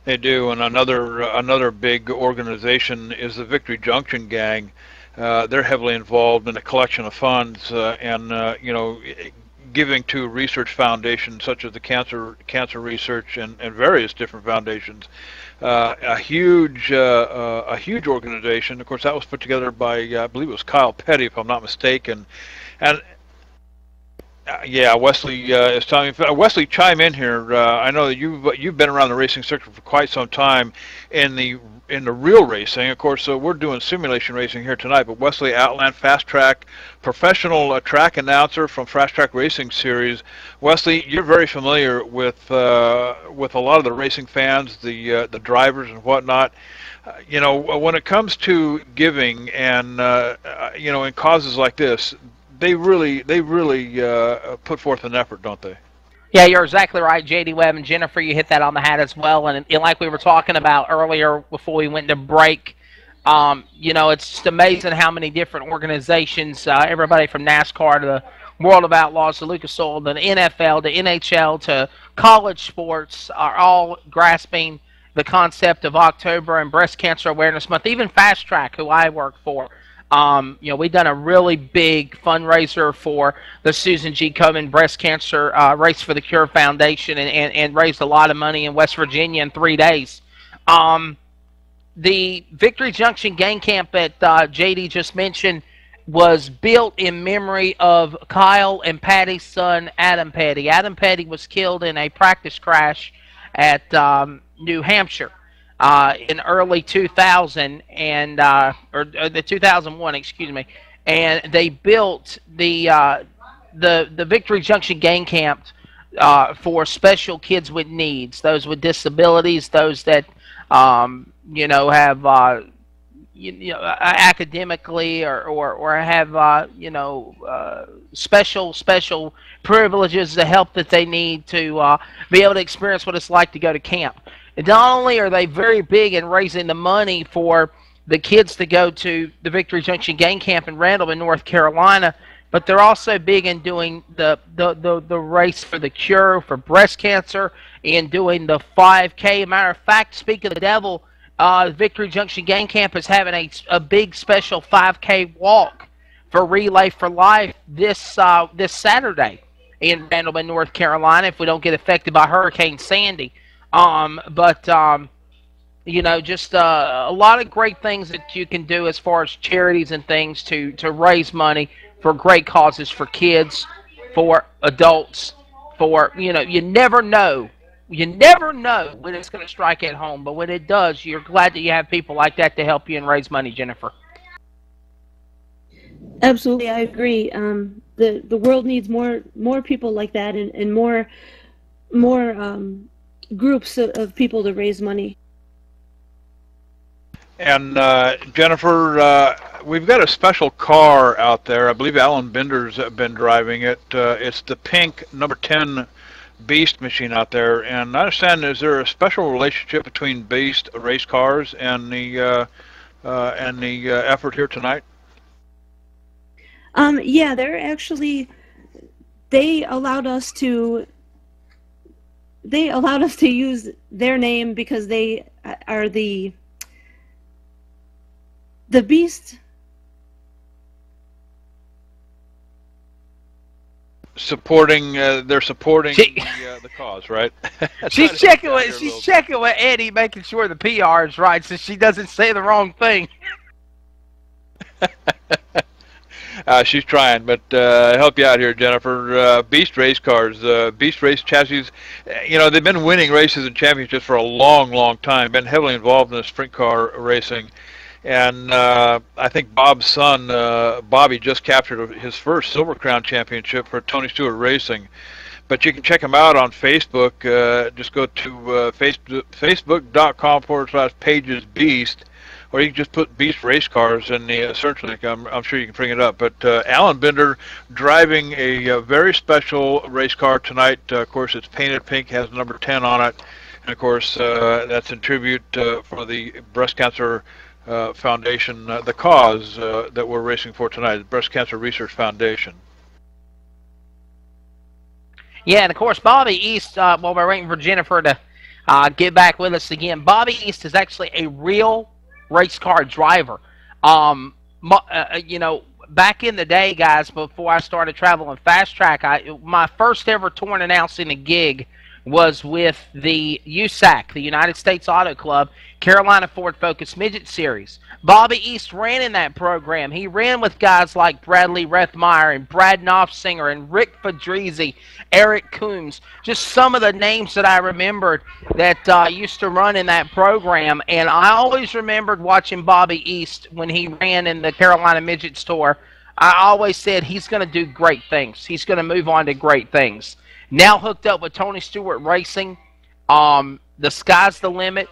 They do, and another big organization is the Victory Junction Gang. They're heavily involved in the collection of funds and giving to research foundations such as the cancer research and various different foundations. A huge organization. Of course, that was put together by I believe it was Kyle Petty, if I'm not mistaken. And yeah, Wesley is telling me. Wesley, chime in here. I know that you've been around the racing circuit for quite some time in the real racing. Of course, we're doing simulation racing here tonight. But Wesley Outland, Fast Track, professional track announcer from Fast Track Racing Series. Wesley, you're very familiar with a lot of the racing fans, the drivers and whatnot. When it comes to giving and in causes like this, they really put forth an effort, don't they? Yeah, you're exactly right, J.D. Webb, and Jennifer, you hit that on the hat as well. And like we were talking about earlier before we went to break, it's just amazing how many different organizations, everybody from NASCAR to the World of Outlaws to Lucas Oil to the NFL to NHL to college sports, are all grasping the concept of October and Breast Cancer Awareness Month. Even Fast Track, who I work for, we've done a really big fundraiser for the Susan G. Komen Breast Cancer Race for the Cure Foundation and raised a lot of money in West Virginia in 3 days. The Victory Junction Gang Camp that JD just mentioned was built in memory of Kyle and Patty's son, Adam Petty. Adam Petty was killed in a practice crash at New Hampshire. In early 2000 or the 2001, excuse me, and they built the Victory Junction Gang Camp for special kids with needs, those with disabilities, those that have academically or have special privileges, the help that they need to be able to experience what it's like to go to camp. And not only are they very big in raising the money for the kids to go to the Victory Junction Gang Camp in Randall, North Carolina, but they're also big in doing the race for the cure for breast cancer and doing the 5K. Matter of fact, speak of the devil, Victory Junction Gang Camp is having a big special 5K walk for Relay for Life this Saturday in Randall, North Carolina, if we don't get affected by Hurricane Sandy. Just a lot of great things that you can do as far as charities and things to raise money for great causes, for kids, for adults, for, you never know when it's going to strike at home, but when it does, you're glad that you have people like that to help you and raise money, Jennifer. Absolutely, I agree. The world needs more people like that and more groups of people to raise money. And Jennifer, we've got a special car out there. I believe Alan Binder's been driving it. It's the pink number 10 Beast machine out there. And I understand, is there a special relationship between Beast race cars and the effort here tonight? Yeah, they allowed us to use their name because they are the Beast. supporting. They're supporting the cause, right? She's checking with Eddie, making sure the PR is right, so she doesn't say the wrong thing. She's trying, but help you out here, Jennifer. Beast race cars, Beast race chassis. They've been winning races and championships for a long, long time. Been heavily involved in the sprint car racing, and I think Bob's son, Bobby, just captured his first Silver Crown championship for Tony Stewart Racing. But you can check him out on Facebook. Just go to facebook.com/pages Beast. Or you can just put Beast Race Cars in the search link. I'm sure you can bring it up. But Alan Bender driving a very special race car tonight. Of course, it's painted pink, has number 10 on it. And, of course, that's in tribute for the Breast Cancer Foundation, the cause that we're racing for tonight, the Breast Cancer Research Foundation. Yeah, and, of course, Bobby East, while we're waiting for Jennifer to get back with us again, Bobby East is actually a real race car driver. Back in the day, guys, before I started traveling fast track, my first ever tour announcing a gig was with the USAC, the United States Auto Club, Carolina Ford Focus Midget Series. Bobby East ran in that program. He ran with guys like Bradley Rethmeyer and Brad Knopfsinger and Rick Fadrizi, Eric Coombs, just some of the names that I remembered that used to run in that program. And I always remembered watching Bobby East when he ran in the Carolina Midgets Tour. I always said he's going to do great things. He's going to move on to great things. Now hooked up with Tony Stewart Racing, the sky's the limit.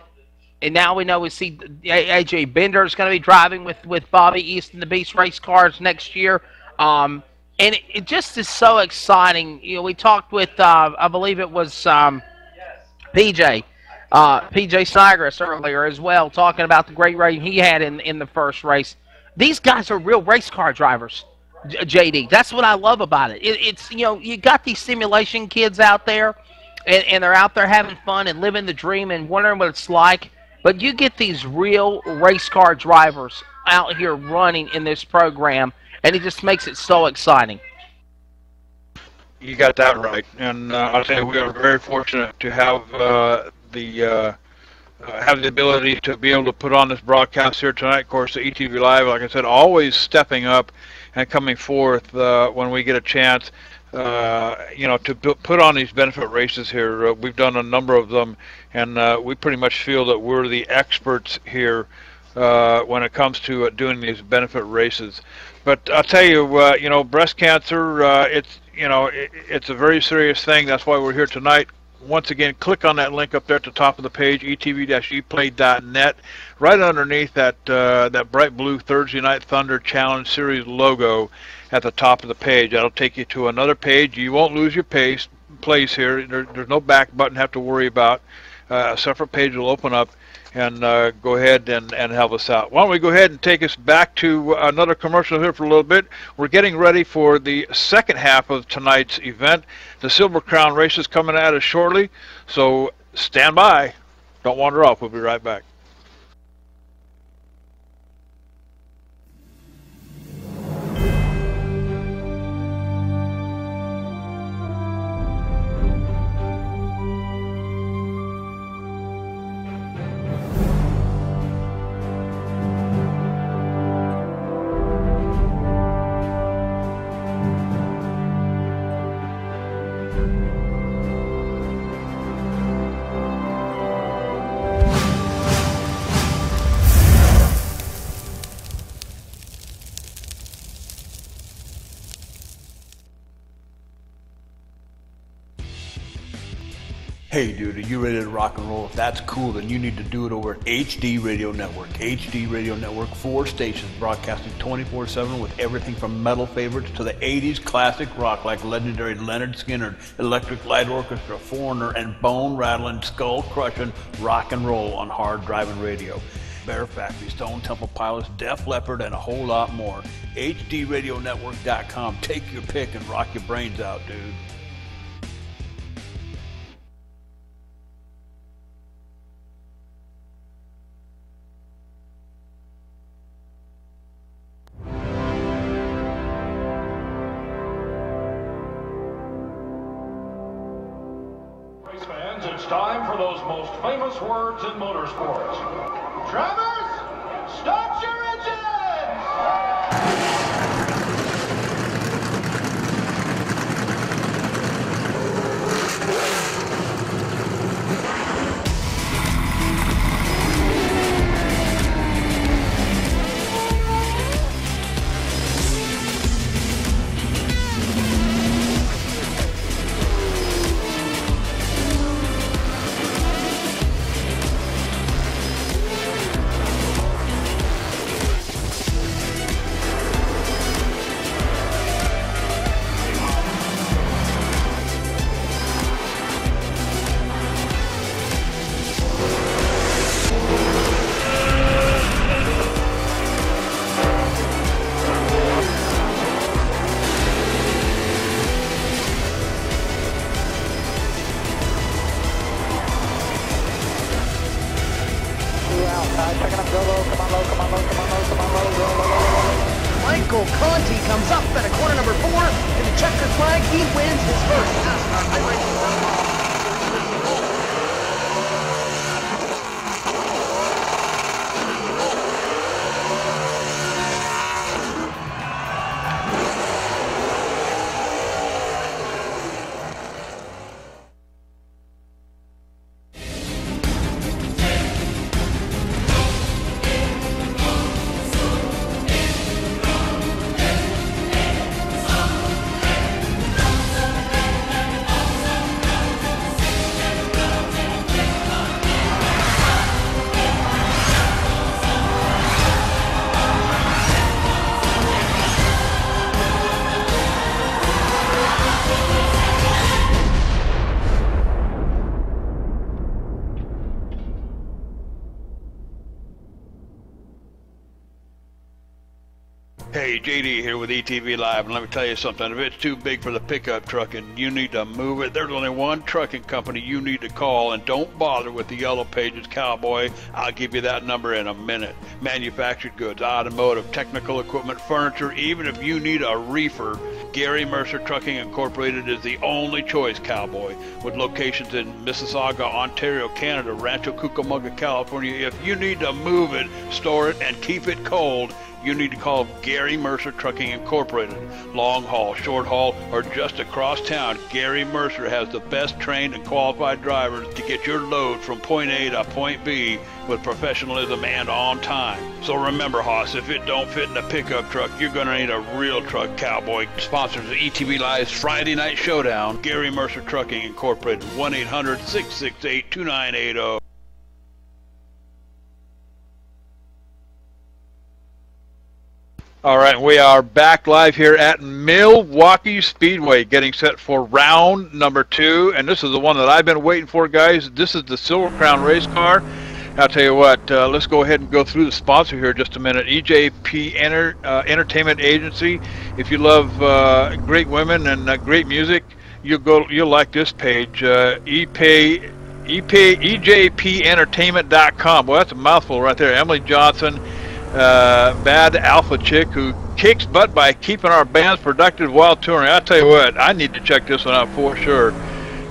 And now we know we see A.J. Bender is going to be driving with Bobby East in the Beast race cars next year. And it just is so exciting. We talked with, I believe it was PJ Snygris earlier as well, talking about the great race he had in the first race. These guys are real race car drivers, JD. That's what I love about it. It's you got these simulation kids out there, and they're out there having fun and living the dream and wondering what it's like. But you get these real race car drivers out here running in this program, and it just makes it so exciting. You got that right, and I'll tell you, we are very fortunate to have the ability to be able to put on this broadcast here tonight. Of course, the ETV Live, like I said, always stepping up and coming forth when we get a chance. To put on these benefit races here. We've done a number of them, and we pretty much feel that we're the experts here when it comes to doing these benefit races. But I'll tell you, breast cancer, it's a very serious thing. That's why we're here tonight. Once again, click on that link up there at the top of the page, etv-eplay.net. Right underneath that bright blue Thursday Night Thunder Challenge Series logo at the top of the page. That'll take you to another page. You won't lose your place here. There's no back button to have to worry about. A separate page will open up, and go ahead and help us out. Why don't we go ahead and take us back to another commercial here for a little bit. We're getting ready for the second half of tonight's event. The Silver Crown race is coming at us shortly, so stand by. Don't wander off. We'll be right back. Hey dude, are you ready to rock and roll? If that's cool, then you need to do it over at HD Radio Network. HD Radio Network, 4 stations broadcasting 24/7 with everything from metal favorites to the 80s classic rock like legendary Leonard Skinner, Electric Light Orchestra, Foreigner, and bone-rattling, skull-crushing rock and roll on hard driving radio. Bear Factory, Stone Temple Pilots, Def Leppard, and a whole lot more. HDRadionetwork.com. Take your pick and rock your brains out, dude. it's time for those most famous words in motorsports. Drivers, start your engines! Michael Conti comes up at a corner number 4 to the checkered flag. He wins his first NASCAR iRacing. Hey, JD here with ETV Live, and let me tell you something. If it's too big for the pickup truck and you need to move it, there's only one trucking company you need to call, and don't bother with the Yellow Pages Cowboy. I'll give you that number in a minute. Manufactured goods, automotive, technical equipment, furniture, even if you need a reefer, Gary Mercer Trucking Incorporated is the only choice, Cowboy. With locations in Mississauga, Ontario, Canada, Rancho Cucamonga, California, if you need to move it, store it, and keep it cold, you need to call Gary Mercer Trucking Incorporated. Long haul, short haul, or just across town, Gary Mercer has the best trained and qualified drivers to get your load from point A to point B with professionalism and on time. So remember, Hoss, if it don't fit in a pickup truck, you're going to need a real truck, Cowboy. Sponsors of ETV Live's Friday Night Showdown, Gary Mercer Trucking Incorporated, 1-800-668-2980. All right, we are back live here at Milwaukee Speedway, getting set for round number 2, and this is the one that I've been waiting for, guys. This is the Silver Crown race car. I'll tell you what, let's go ahead and go through the sponsor here just a minute. EJP Entertainment Agency. If you love great women and great music, you'll like this page. EJPentertainment.com. Well, that's a mouthful right there. Emily Johnson. Bad alpha chick who kicks butt by keeping our bands productive while touring. I'll tell you what, I need to check this one out for sure.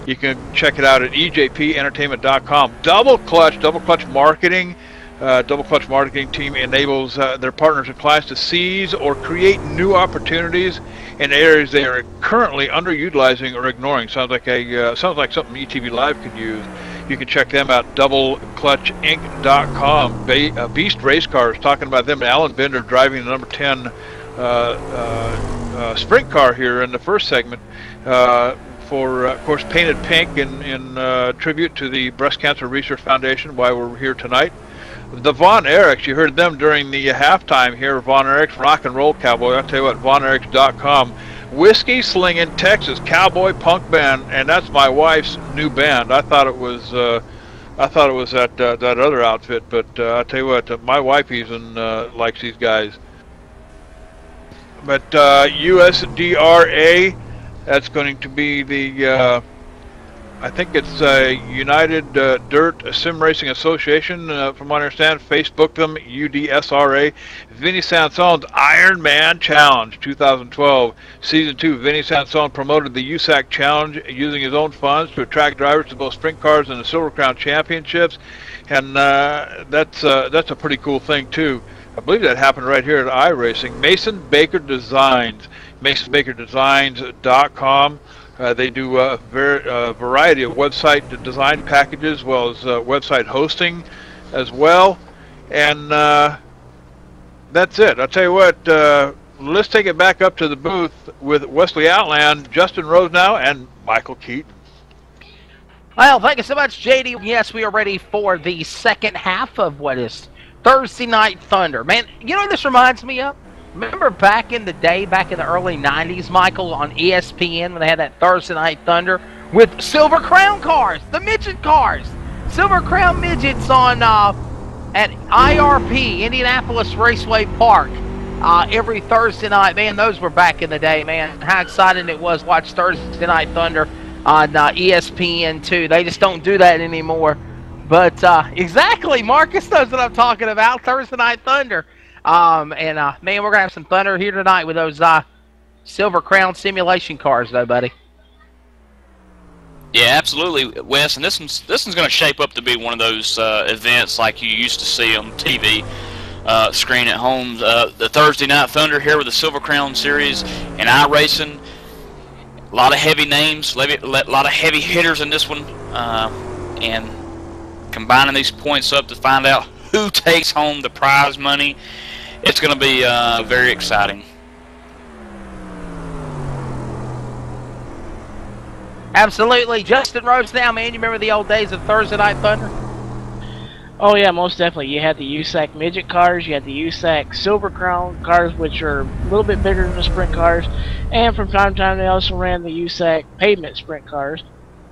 You can check it out at EJPentertainment.com. Double Clutch Marketing. Double Clutch Marketing team enables their partners and clients to seize or create new opportunities in areas they are currently underutilizing or ignoring. Sounds like something ETV Live could use. You can check them out, doubleclutchinc.com. Beast Race Cars, talking about them. Alan Bender driving the number 10 sprint car here in the first segment for, of course, painted pink in tribute to the Breast Cancer Research Foundation, why we're here tonight. The Von Erichs, you heard them during the halftime here. Von Erichs, Rock and Roll Cowboy. I'll tell you what, VonErichs.com. Whiskey Slinging Texas Cowboy Punk Band, and that's my wife's new band. I thought it was that other outfit, but I'll tell you what, my wife even likes these guys. But USDRA, that's going to be the I think it's United Dirt Sim Racing Association, from what I understand. Facebook them, UDSRA. Vinny Sansone's Iron Man Challenge 2012. Season 2, Vinny Sansone promoted the USAC Challenge using his own funds to attract drivers to both sprint cars and the Silver Crown Championships. And that's a pretty cool thing, too. I believe that happened right here at iRacing. Mason Baker Designs, MasonBakerDesigns.com. They do a variety of website design packages, as well as website hosting as well. And that's it. I'll tell you what, let's take it back up to the booth with Wesley Outland, Justin Rosenau, and Michael Keaton. Well, thank you so much, JD. Yes, we are ready for the second half of what is Thursday Night Thunder. Man, you know what this reminds me of? Remember back in the day, back in the early 90s, Michael, on ESPN, when they had that Thursday Night Thunder with Silver Crown cars, the midget cars, Silver Crown midgets on at IRP, Indianapolis Raceway Park, every Thursday night. Man, those were back in the day, man. How exciting it was to watch Thursday Night Thunder on ESPN, too. They just don't do that anymore. But exactly, Marcus knows what I'm talking about, Thursday Night Thunder. Man, we're going to have some thunder here tonight with those Silver Crown simulation cars, though, buddy. Yeah, absolutely, Wes. And this one's going to shape up to be one of those events like you used to see on TV screen at home. The Thursday Night Thunder here with the Silver Crown Series and iRacing. A lot of heavy names, a lot of heavy hitters in this one. And combining these points up to find out who takes home the prize money. It's going to be very exciting. Absolutely. Justin Rhodes now, man. You remember the old days of Thursday Night Thunder? Oh, yeah, most definitely. You had the USAC midget cars. You had the USAC Silver Crown cars, which are a little bit bigger than the sprint cars. And from time to time, they also ran the USAC pavement sprint cars.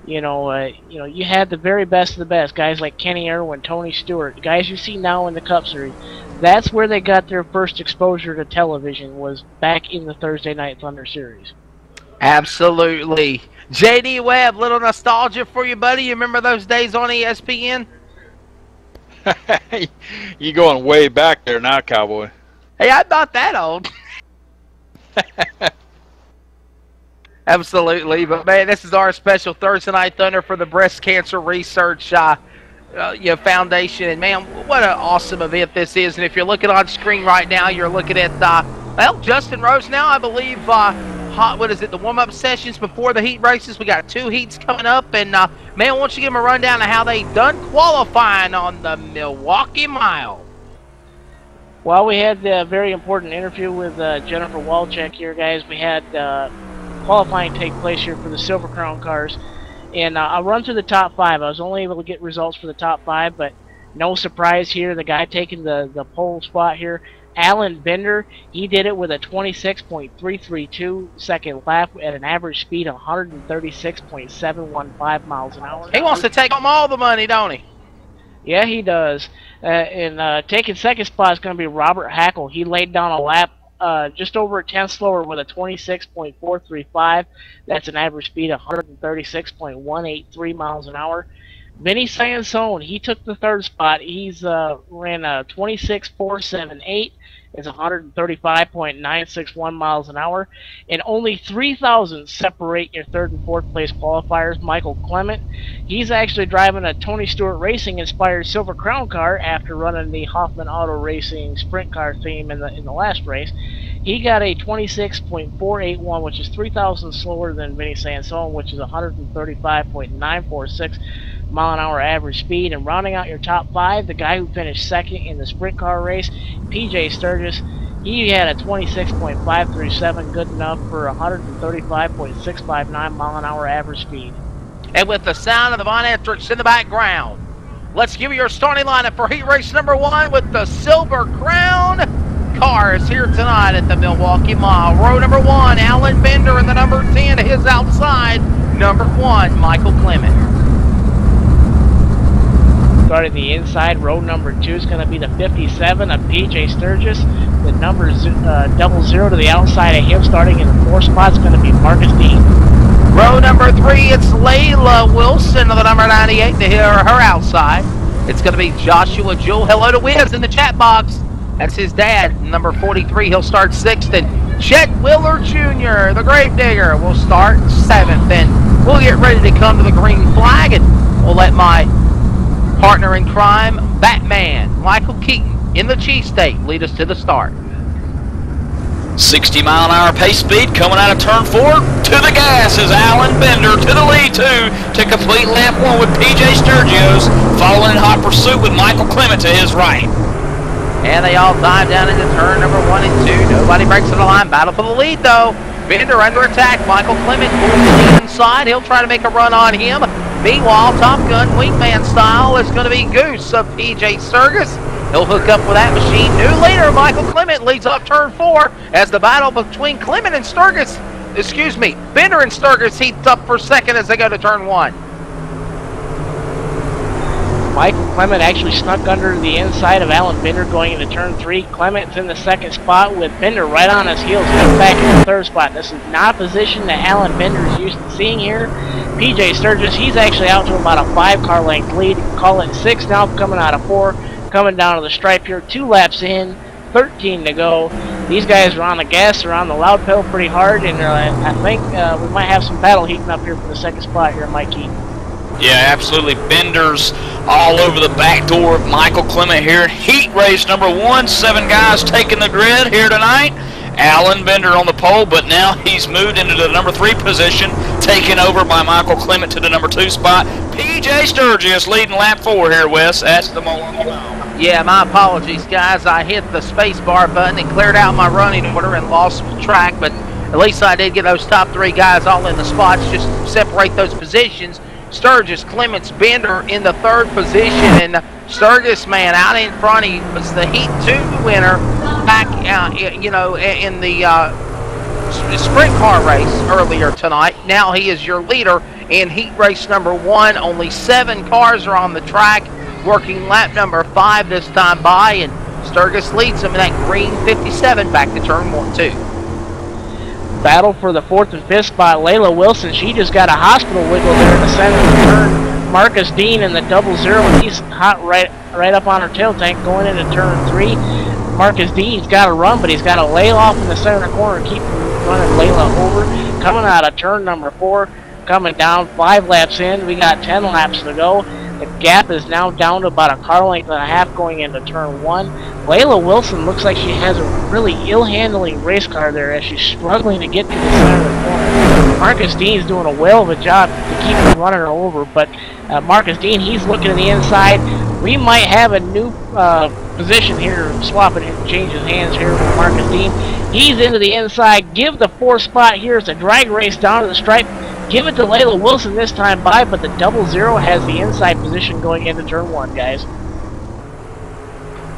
You had the very best of the best. Guys like Kenny Irwin, Tony Stewart, guys you see now in the Cup Series. That's where they got their first exposure to television, was back in the Thursday Night Thunder Series. Absolutely. JD Webb, little nostalgia for you, buddy. You remember those days on ESPN? You going way back there now, Cowboy. Hey, I'm not that old. Absolutely, but man, this is our special Thursday Night Thunder for the Breast Cancer Research Foundation, and man, what an awesome event this is. And if you're looking on screen right now, you're looking at Justin Rose now, I believe. The warm-up sessions before the heat races. We got 2 heats coming up, and man, why don't you give them a rundown of how they done qualifying on the Milwaukee Mile? Well, we had a very important interview with Jennifer Walczak here, guys. We had qualifying take place here for the Silver Crown cars, and I'll run through the top 5. I was only able to get results for the top 5, but no surprise here. The guy taking the pole spot here, Alan Bender, he did it with a 26.332 second lap at an average speed of 136.715 miles an hour. He wants to take home all the money, don't he? Yeah, he does. And taking second spot is going to be Robert Hackle. He laid down a lap just over a 10th slower with a 26.435. That's an average speed of 136.183 miles an hour. Vinny Sansone, he took the 3rd spot. He's ran a 26.478. It's 135.961 miles an hour. And only 3,000 separate your 3rd and 4th place qualifiers. Michael Clement, he's actually driving a Tony Stewart Racing inspired Silver Crown car after running the Hoffman Auto Racing sprint car theme in the last race. He got a 26.481, which is 3,000 slower than Vinny Sansone, which is 135.946 mile an hour average speed. And rounding out your top 5, the guy who finished 2nd in the sprint car race, PJ Sturgis, he had a 26.537, good enough for 135.659 mile an hour average speed. And with the sound of the Von Etrix in the background, let's give you your starting lineup for heat race number 1 with the Silver Crown cars here tonight at the Milwaukee Mile. Row number 1, Alan Bender, and the number 10 to his outside, number 1, Michael Clement. Starting the inside, row number 2 is going to be the 57 of PJ Sturgis. The number 00 to the outside of him, starting in the 4th spot, is going to be Marcus Dean. Row number 3, it's Layla Wilson of the number 98 to hear her outside. It's going to be Joshua Jewell. Hello to Wiz in the chat box. That's his dad, number 43. He'll start 6th. And Chet Willer Jr., the Gravedigger, will start 7th. And we'll get ready to come to the green flag, and we'll let my partner in crime, Batman, Michael Keaton, in the cheesesteak, lead us to the start. 60-mile-an-hour pace speed coming out of turn 4. To the gas is Alan Bender. To the lead, 2. To complete lap 1 with PJ Sturgios. Following in hot pursuit with Michael Clement to his right. And they all dive down into turn number 1 and 2. Nobody breaks to the line. Battle for the lead, though. Bender under attack. Michael Clement pulls to the inside. He'll try to make a run on him. Meanwhile, Top Gun wingman style is going to be Goose of PJ Sturgis. He'll hook up with that machine. New leader, Michael Clement, leads off turn 4 as the battle between Clement and Sturgis, Bender and Sturgis heats up for second as they go to turn 1. Michael Clement actually snuck under the inside of Alan Bender going into turn 3. Clement's in the 2nd spot with Bender right on his heels, back in the 3rd spot. This is not a position that Alan Bender is used to seeing here. PJ Sturgis, he's actually out to about a 5-car length lead. Call it 6 now, coming out of 4. Coming down to the stripe here, 2 laps in, 13 to go. These guys are on the gas, they're on the loud pedal pretty hard, and I think we might have some battle heating up here for the 2nd spot here, Mikey. Yeah, absolutely. Bender's all over the back door of Michael Clement here. Heat race number 1, 7 guys taking the grid here tonight. Alan Bender on the pole, but now he's moved into the number 3 position, taken over by Michael Clement to the number 2 spot. PJ Sturgis leading lap 4 here, Wes. That's the Milwaukee Mile. Yeah, my apologies, guys. I hit the space bar button and cleared out my running order and lost track, but at least I did get those top 3 guys all in the spots, just to separate those positions. Sturgis, Clements, Bender in the 3rd position, and Sturgis, man, out in front. He was the Heat 2 winner back, in the sprint car race earlier tonight. Now he is your leader in Heat race number 1. Only 7 cars are on the track, working lap number 5 this time by, and Sturgis leads them in that green 57 back to turn 1-2. Battle for the 4th and 5th spot. Layla Wilson, she just got a hospital wiggle there in the center of the turn. Marcus Dean in the 00, he's hot right up on her tail tank going into turn 3. Marcus Dean's got to run, but he's got to lay off in the center of the corner, keep running Layla over. Coming out of turn number 4, coming down 5 laps in, we got 10 laps to go. The gap is now down to about a car length and a half going into turn 1. Layla Wilson looks like she has a really ill-handling race car there as she's struggling to get to the center of the corner. Marcus Dean's doing a whale of a job to keep running her over, but Marcus Dean, he's looking to the inside. We might have a new position here, swapping and changing hands here with Marcus Dean. He's into the inside. Give the 4th spot here. It's a drag race down to the stripe. Give it to Layla Wilson this time by, but the 00 has the inside position going into turn 1, guys.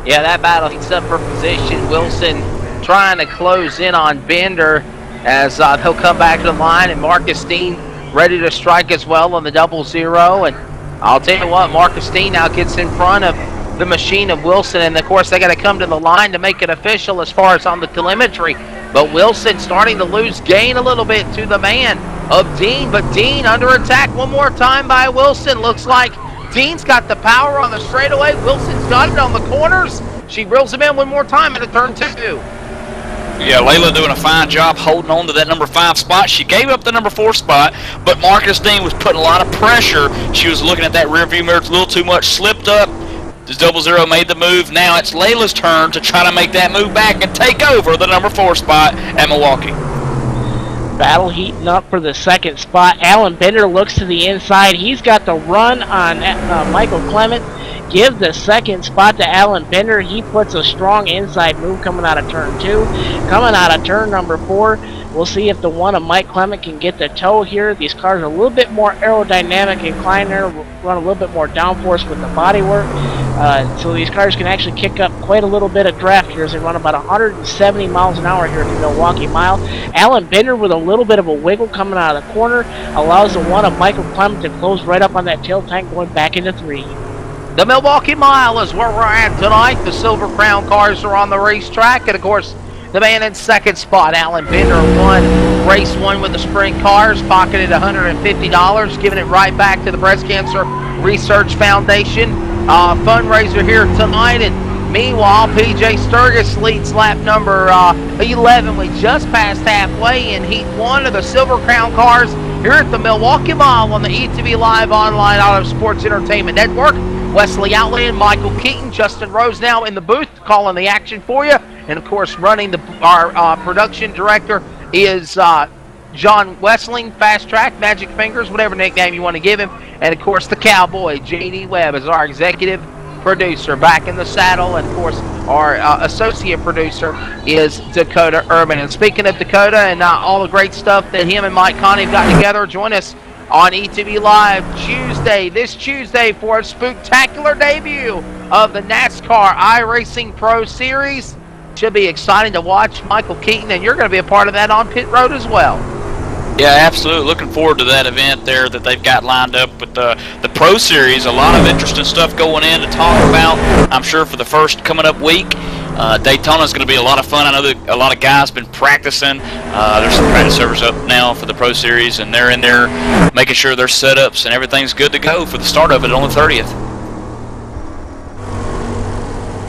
Yeah, that battle heats up for position. Wilson trying to close in on Bender as he'll come back to the line, and Marcus Dean ready to strike as well on the 00. And I'll tell you what, Marcus Dean now gets in front of the machine of Wilson, and of course they got to come to the line to make it official as far as on the telemetry. But Wilson starting to lose gain a little bit to the man of Dean, but Dean under attack one more time by Wilson. Looks like Dean's got the power on the straightaway. Wilson's got it on the corners. She reels him in one more time into turn 2. Yeah, Layla doing a fine job holding on to that number 5 spot. She gave up the number 4 spot, but Marcus Dean was putting a lot of pressure. She was looking at that rear view mirror a little too much, slipped up. The 00 made the move. Now it's Layla's turn to try to make that move back and take over the number 4 spot at Milwaukee. Battle heating up for the 2nd spot. Alan Bender looks to the inside. He's got the run on Michael Clement. Give the 2nd spot to Alan Bender. He puts a strong inside move coming out of turn 2. Coming out of turn number 4, we'll see if the one of Mike Clement can get the toe here. These cars are a little bit more aerodynamic inclined there, run a little bit more downforce with the bodywork. So these cars can actually kick up quite a little bit of draft here as they run about 170 miles an hour here at the Milwaukee Mile. Alan Bender with a little bit of a wiggle coming out of the corner allows the one of Michael Clement to close right up on that tail tank going back into 3. The Milwaukee Mile is where we're at tonight. The Silver Crown cars are on the racetrack, and of course, The man in second spot, Alan Bender, won race 1 with the sprint cars, pocketed $150, giving it right back to the Breast Cancer Research Foundation fundraiser here tonight. And meanwhile, PJ Sturgis leads lap number 11. We just passed halfway in Heat 1 of the Silver Crown cars here at the Milwaukee Mile on the ETV Live Online Auto Sports Entertainment Network. Wesley Outland, Michael Keaton, Justin Rose now in the booth calling the action for you. And, of course, running our production director is John Wessling, Fast Track, Magic Fingers, whatever nickname you want to give him. And, of course, the Cowboy, J.D. Webb, is our executive producer back in the saddle. And, of course, our associate producer is Dakota Urban. And speaking of Dakota and all the great stuff that him and Mike Connie have got together, join us on ETV Live this Tuesday for a spectacular debut of the NASCAR iRacing Pro Series. Should be exciting to watch, Michael Keaton, and you're going to be a part of that on pit road as well. Yeah, absolutely. Looking forward to that event there that they've got lined up with the Pro Series. A lot of interesting stuff going in to talk about, I'm sure, for the first coming up week. Daytona's going to be a lot of fun. I know that a lot of guys have been practicing. There's some practice servers up now for the Pro Series, and they're in there making sure their setups and everything's good to go for the start of it on the 30th.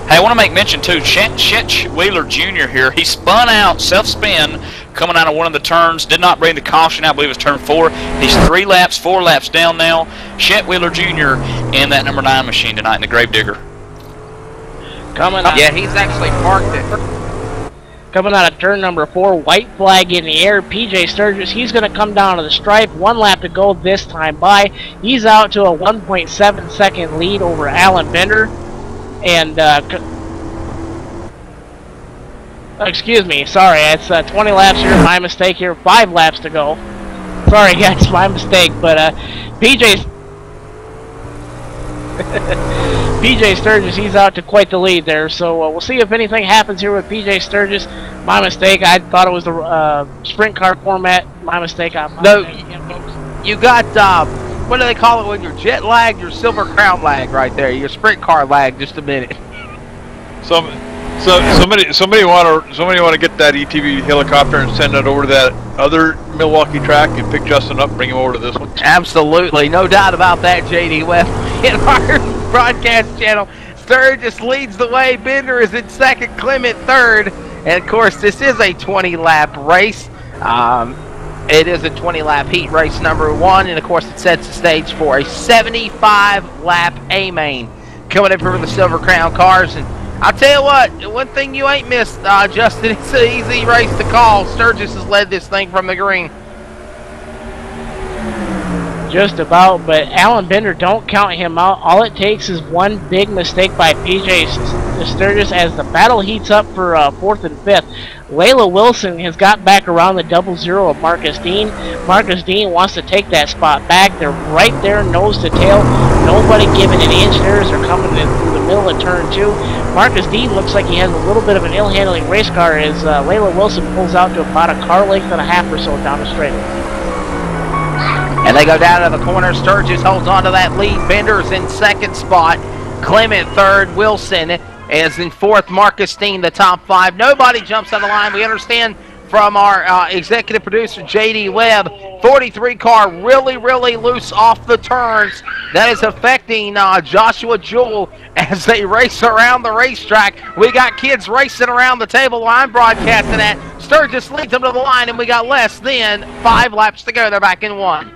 Hey, I want to make mention, too, Chet Wheeler Jr. here. He spun out, self-spin, coming out of one of the turns. Did not bring the caution out. I believe it was turn 4. He's 4 laps down now. Chet Wheeler Jr. in that number 9 machine tonight in the Gravedigger. Yeah, he's actually parked it. Coming out of turn number 4, white flag in the air. PJ Sturgis, he's going to come down to the stripe. 1 lap to go this time by. He's out to a 1.7 second lead over Alan Bender. And, excuse me, sorry, it's 20 laps here, my mistake here, 5 laps to go. Sorry guys, my mistake, but PJ Sturgis, he's out to quite the lead there, so we'll see if anything happens here with PJ Sturgis. My mistake, I thought it was the sprint car format, my mistake. No, you got, what do they call it when you're jet lagged? Your Silver Crown lag right there. Your sprint car lag. Just a minute. Somebody want to get that ETV helicopter and send it over to that other Milwaukee track and pick Justin up, bring him over to this one. Absolutely, no doubt about that. JD West in our broadcast channel. Sturgis leads the way. Bender is in second. Clement third. And of course, this is a 20-lap race. It is a 20-lap heat race number 1, and of course it sets the stage for a 75-lap A-main coming in from the Silver Crown cars. And I'll tell you what, one thing you ain't missed, Justin, it's an easy race to call. Sturgis has led this thing from the green. Just about, but Alan Bender, don't count him out. All it takes is one big mistake by PJ Sturgis as the battle heats up for 4th and 5th. Layla Wilson has got back around the 00 of Marcus Dean. Marcus Dean wants to take that spot back. They're right there, nose to tail. Nobody giving an inch there as they're coming in through the middle of turn 2. Marcus Dean looks like he has a little bit of an ill-handling race car as Layla Wilson pulls out to about a car length and a half or so down the straightaway. And they go down to the corner. Sturgis holds on to that lead. Bender's in second spot. Clement third. Wilson is in 4th. Marcus Dean, the top 5. Nobody jumps on the line. We understand from our executive producer, J.D. Webb, 43 car really, really loose off the turns. That is affecting Joshua Jewell as they race around the racetrack. We got kids racing around the table where I'm broadcasting at. Sturgis leads them to the line, and we got less than 5 laps to go. They're back in 1.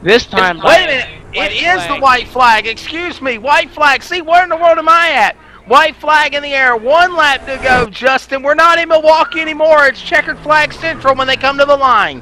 This time, wait a minute. It is the white flag. Excuse me. White flag. See, where in the world am I at? White flag in the air. 1 lap to go, Justin. We're not in Milwaukee anymore. It's checkered flag central when they come to the line.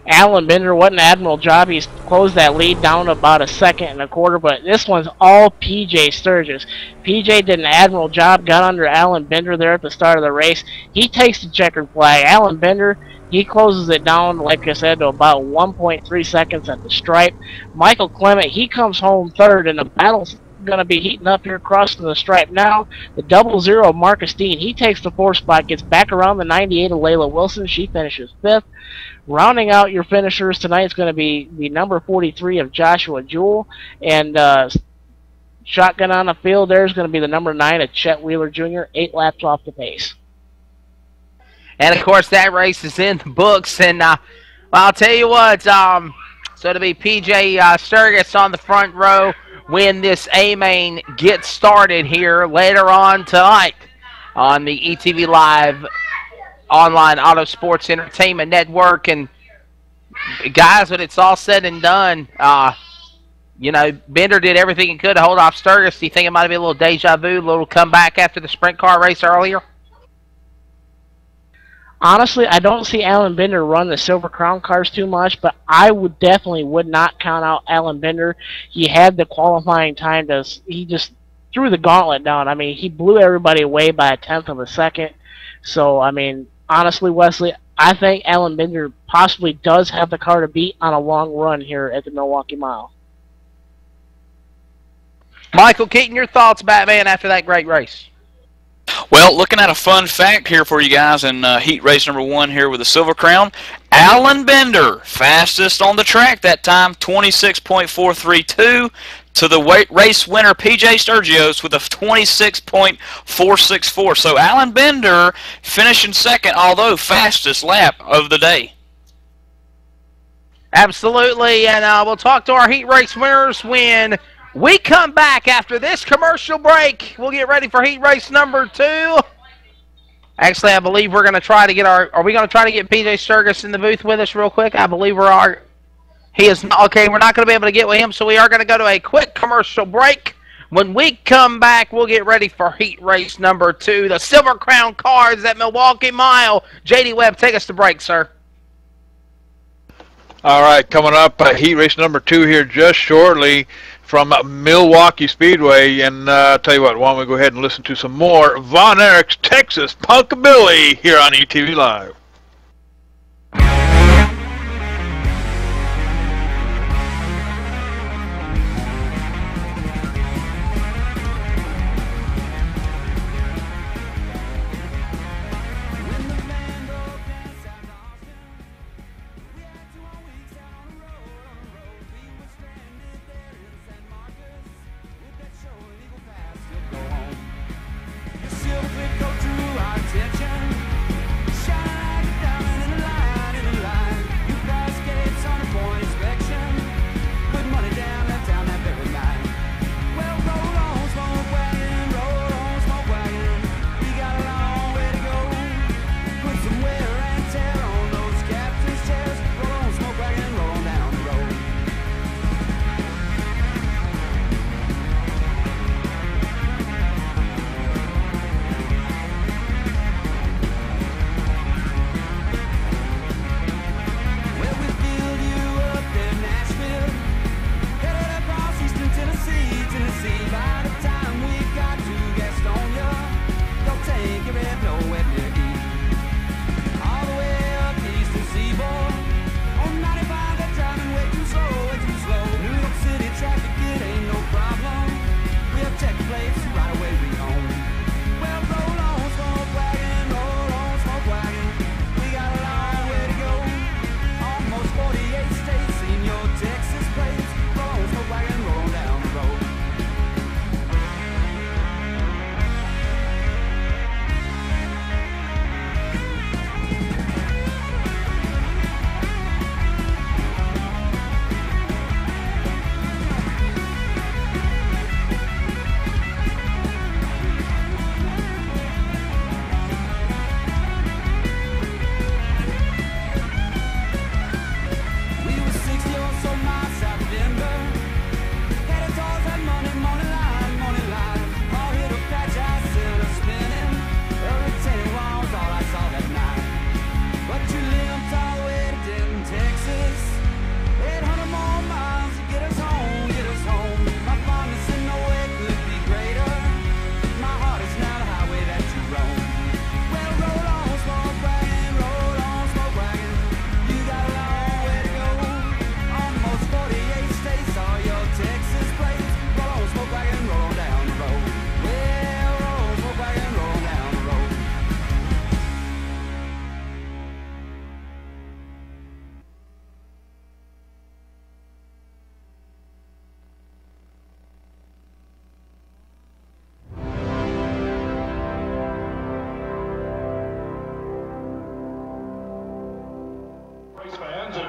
Alan Bender, what an admirable job. He's closed that lead down to about 1.25 seconds, but this one's all PJ Sturgis. PJ did an admirable job, got under Alan Bender there at the start of the race. He takes the checkered flag. Alan Bender, he closes it down, like I said, to about 1.3 seconds at the stripe. Michael Clement, he comes home third, and the battle's going to be heating up here crossing the stripe now. The 00 of Marcus Dean, he takes the 4th spot, gets back around the 98 of Layla Wilson. She finishes 5th. Rounding out your finishers tonight is going to be the number 43 of Joshua Jewell. And shotgun on the field there is going to be the number 9 of Chet Wheeler Jr., 8 laps off the pace. And, of course, that race is in the books. And, well, I'll tell you what, so it'll be P.J. Sturgis on the front row when this A-Main gets started here later on tonight on the ETV Live Online Auto Sports Entertainment Network. And, guys, when it's all said and done, you know, Bender did everything he could to hold off Sturgis. Do you think it might be a little deja vu, a little comeback after the sprint car race earlier? Honestly, I don't see Alan Bender run the Silver Crown cars too much, but I would not count out Alan Bender. He had the qualifying time he just threw the gauntlet down. I mean, he blew everybody away by 1/10 of a second. So, I mean, honestly, Wesley, I think Alan Bender possibly does have the car to beat on a long run here at the Milwaukee Mile. Michael Keaton, your thoughts, Batman, after that great race? Well, looking at a fun fact here for you guys in heat race number 1 here with the Silver Crown. Alan Bender, fastest on the track that time, 26.432. To the race winner, P.J. Sturgis, with a 26.464. So Alan Bender finishing second, although fastest lap of the day. Absolutely, and we'll talk to our heat race winners when we come back after this commercial break. We'll get ready for heat race number 2. Actually, I believe we're going to try to get are we going to try to get P.J. Sturgis in the booth with us real quick? I believe he is not, okay, we're not going to be able to get with him, so we are going to go to a quick commercial break. When we come back, we'll get ready for heat race number 2, the Silver Crown cars at Milwaukee Mile. J.D. Webb, take us to break, sir. All right, coming up, heat race number 2 here just shortly from Milwaukee Speedway. And tell you what, why don't we go ahead and listen to some more Von Erich's Texas Punkabilly here on ETV Live.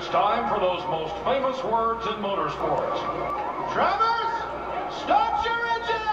it's time for those most famous words in motorsports. Drivers, start your engines!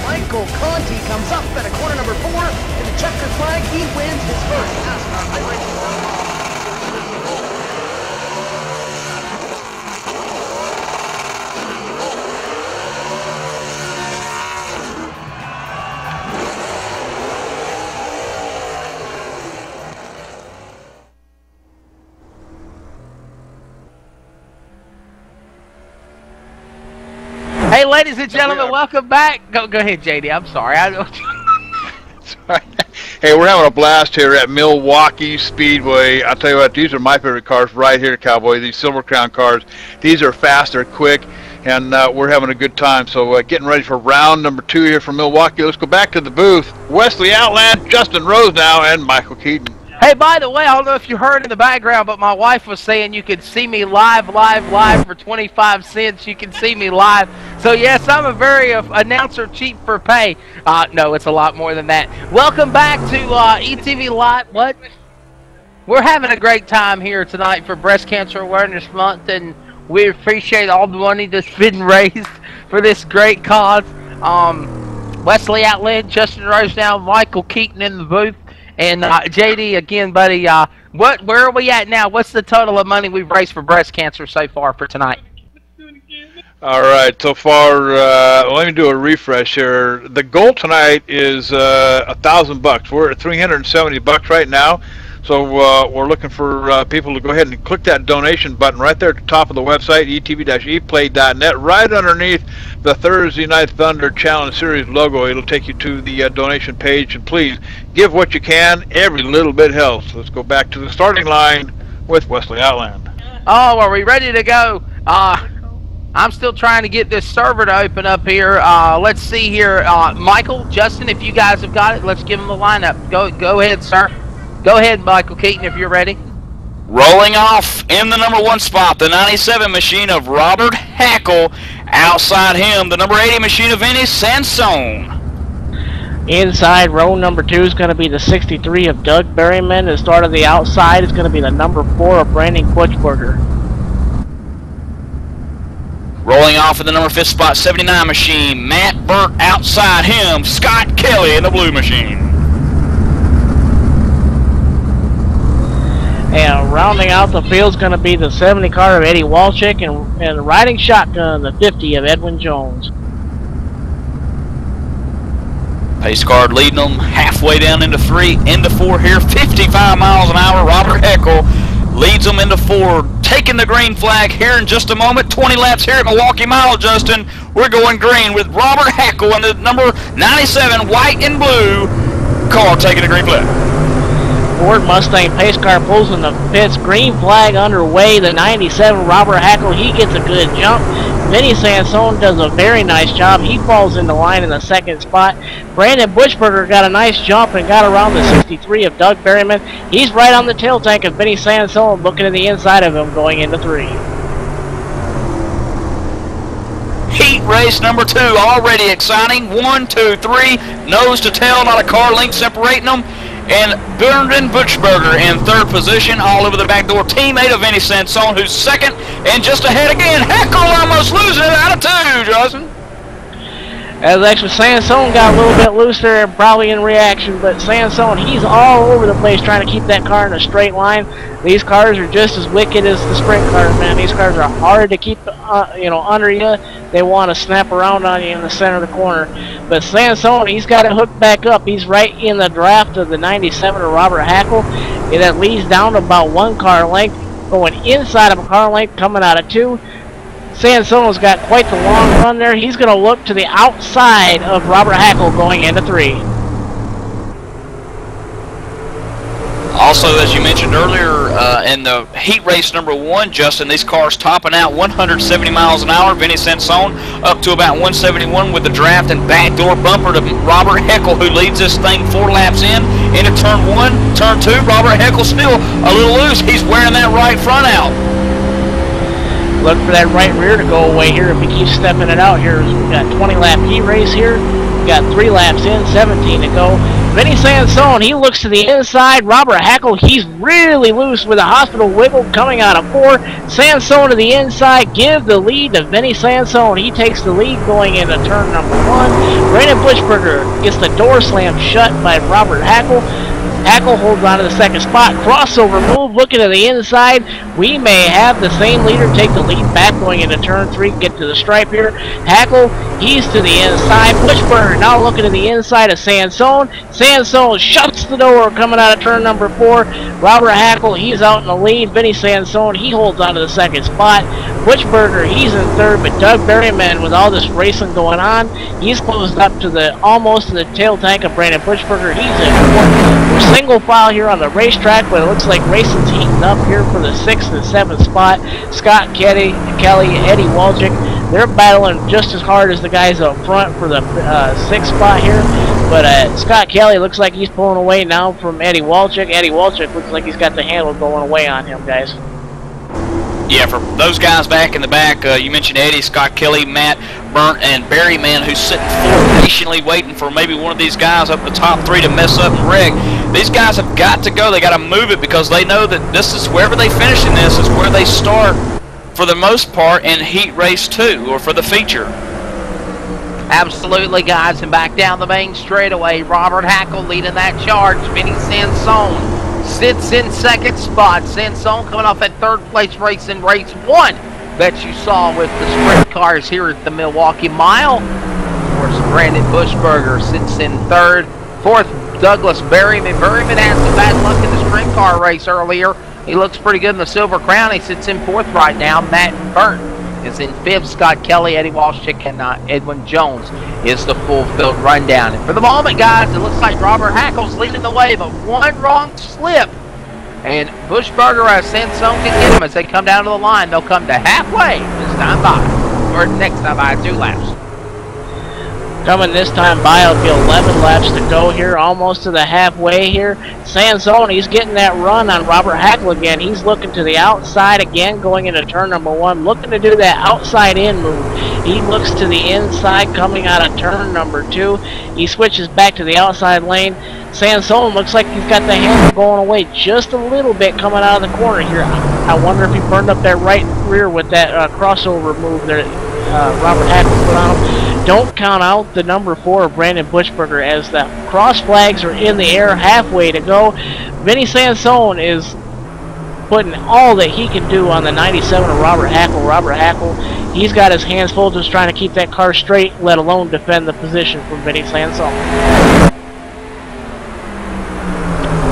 Michael Conti comes up at a corner number 4 to the checkered flag. He wins his first NASCAR iRacing. Hey, ladies and gentlemen, welcome back. Go ahead, JD. I'm sorry. Hey, we're having a blast here at Milwaukee Speedway. I'll tell you what, these are my favorite cars right here, Cowboy. These Silver Crown cars. These are fast, they're quick, and we're having a good time. So getting ready for round number 2 here from Milwaukee. Let's go back to the booth. Wesley Outland, Justin Rose now, and Michael Keaton. Hey, by the way, I don't know if you heard in the background, but my wife was saying you could see me live for 25 cents. You can see me live. So, yes, I'm a very announcer cheap for pay. No, it's a lot more than that. Welcome back to ETV Live. What? We're having a great time here tonight for Breast Cancer Awareness Month, and we appreciate all the money that's been raised for this great cause. Wesley Outland, Justin Rose now, Michael Keaton in the booth. And JD, again, buddy, where are we at now? What's the total of money we've raised for breast cancer so far for tonight? All right, so far, let me do a refresh here. The goal tonight is $1,000. We're at $370 right now. So we're looking for people to go ahead and click that donation button right there at the top of the website, etv-eplay.net, right underneath the Thursday Night Thunder Challenge Series logo. It'll take you to the donation page, and please give what you can. Every little bit helps. Let's go back to the starting line with Wesley Outland. Oh, are we ready to go? I'm still trying to get this server to open up here. Let's see here. Michael, Justin, if you guys have got it, let's give them the lineup. Go ahead, sir. Go ahead, Michael Keaton, if you're ready. Rolling off in the number 1 spot, the 97 machine of Robert Hackle. Outside him, the number 80 machine of Vinny Sansone. Inside row number 2 is going to be the 63 of Doug Berryman. The start of the outside is going to be the number 4 of Brandon Butchberger. Rolling off in the number 5th spot, 79 machine, Matt Burt. Outside him, Scott Kelly in the blue machine. And rounding out the field is going to be the 70 car of Eddie Walchick, and riding shotgun, the 50 of Edwin Jones. Pace car leading them halfway down into 3, into 4 here, 55 miles an hour. Robert Hackle leads them into 4, taking the green flag here in just a moment. 20 laps here at Milwaukee Mile, Justin. We're going green with Robert Hackle and the number 97 white and blue car taking the green flag. Ford Mustang pace car pulls in the pits. Green flag underway. The 97 Robert Hackle, he gets a good jump. Vinny Sansone does a very nice job. He falls into line in the 2nd spot. Brandon Butchberger got a nice jump and got around the 63 of Doug Berryman. He's right on the tail tank of Vinny Sansone, looking to the inside of him going into 3. Heat race number 2 already exciting. 1, 2, 3, nose to tail, not a car length separating them. And Brandon Butchberger in 3rd position, all over the back door. Teammate of Vinny Sansone, who's 2nd, and just ahead again. Hackle almost losing it out of 2, Justin. As actually Sansone got a little bit loose there, probably in reaction, but Sansone, he's all over the place trying to keep that car in a straight line. These cars are just as wicked as the sprint cars, man. These cars are hard to keep, under you. They want to snap around on you in the center of the corner. But Sansone, he's got it hooked back up. He's right in the draft of the 97 of Robert Hackle. That leads down to about 1 car length, going inside of a car length, coming out of 2. Sansone's got quite the long run there. He's going to look to the outside of Robert Hackle going into 3. Also, as you mentioned earlier, in the heat race number 1, Justin, these cars topping out 170 miles an hour. Vinny Sansone up to about 171 with the draft and backdoor bumper to Robert Hackle, who leads this thing 4 laps into turn 1. Turn 2, Robert Hackle still a little loose. He's wearing that right front out. Look for that right rear to go away here if he keeps stepping it out here. We've got 20-lap heat race here. We've got 3 laps in, 17 to go. Vinny Sansone, he looks to the inside. Robert Hackle, he's really loose with a hospital wiggle coming out of 4. Sansone to the inside, give the lead to Vinny Sansone. He takes the lead going into turn number 1. Brandon Bushberger gets the door slammed shut by Robert Hackle. Hackle holds on to the 2nd spot. Crossover move, looking to the inside. We may have the same leader take the lead back going into turn 3, get to the stripe here. Hackle, he's to the inside. Bushburner now looking to the inside of Sansone. Sansone shuts the door coming out of turn number 4. Robert Hackle, he's out in the lead. Vinny Sansone, he holds on to the 2nd spot. Bushburger, he's in 3rd, but Doug Berryman, with all this racing going on, he's closed up to almost to the tail tank of Brandon Bushburger. He's in 4th. We're single file here on the racetrack, but it looks like racing's heating up here for the 6th and 7th spot. Scott Kelly, Eddie Walczyk, they're battling just as hard as the guys up front for the 6th spot here. But Scott Kelly looks like he's pulling away now from Eddie Walczyk. Eddie Walczyk looks like he's got the handle going away on him, guys. Yeah, for those guys back in the back, you mentioned Eddie, Scott Kelly, Matt Burnt, and Berryman, who's sitting 4th, patiently waiting for maybe one of these guys up the top 3 to mess up and wreck. These guys have got to go. They got to move it because they know that this is wherever they finish in this is where they start for the most part in heat race 2 or for the feature. Absolutely, guys, and back down the main straightaway, Robert Hackle leading that charge. Vinny Sansone sits in 2nd spot. Sansone coming off that 3rd place race in race 1 that you saw with the sprint cars here at the Milwaukee Mile. Of course, Brandon Bushberger sits in 3rd. 4th, Douglas Berryman. Berryman had some bad luck in the sprint car race earlier. He looks pretty good in the Silver Crown. He sits in 4th right now. Matt Burnt is in 5th. Scott Kelly, Eddie Walczyk, and Edwin Jones is the full field rundown. And for the moment, guys, it looks like Robert Hackle's leading the way, but one wrong slip, and Bushberger as Sansone can get him as they come down to the line. They'll come to halfway this time by, or next time by 2 laps. Coming this time by, it'll be 11 laps to go here, almost to the halfway here. Sansone, he's getting that run on Robert Hackle again. He's looking to the outside again, going into turn number 1, looking to do that outside-in move. He looks to the inside, coming out of turn number 2. He switches back to the outside lane. Sansone looks like he's got the handle going away just a little bit coming out of the corner here. I wonder if he burned up that right rear with that crossover move that Robert Hackle put on him. Don't count out the number 4 of Brandon Bushberger as the cross flags are in the air, halfway to go. Vinny Sansone is putting all that he can do on the 97 of Robert Hackle. Robert Hackle, he's got his hands full just trying to keep that car straight, let alone defend the position from Vinny Sansone.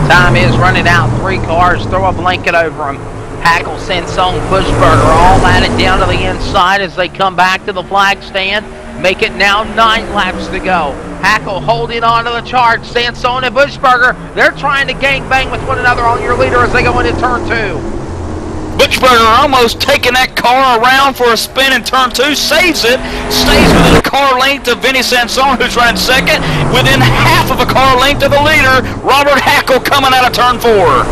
Time is running out. 3 cars. Throw a blanket over him. Hackle, Sansone, Bushberger all at it down to the inside as they come back to the flag stand. Make it now 9 laps to go. Hackle holding on to the charge. Sansone and Bushberger, they're trying to gangbang with one another on your leader as they go into turn 2. Bushberger almost taking that car around for a spin in turn 2, saves it, stays within a car length of Vinny Sansone, who's running 2nd, within half of a car length of the leader, Robert Hackle coming out of turn 4.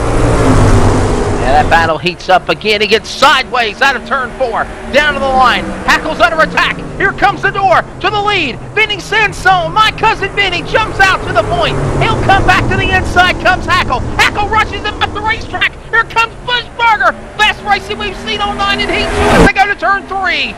Yeah, that battle heats up again. He gets sideways out of turn 4, down to the line. Hackle's under attack. Here comes the door to the lead. Vinny Sansone, my cousin Vinny, jumps out to the point. He'll come back to the inside. Comes Hackle. Hackle rushes him up the racetrack. Here comes Bushberger. Best racing we've seen all night in Heat 2 as they go to turn 3.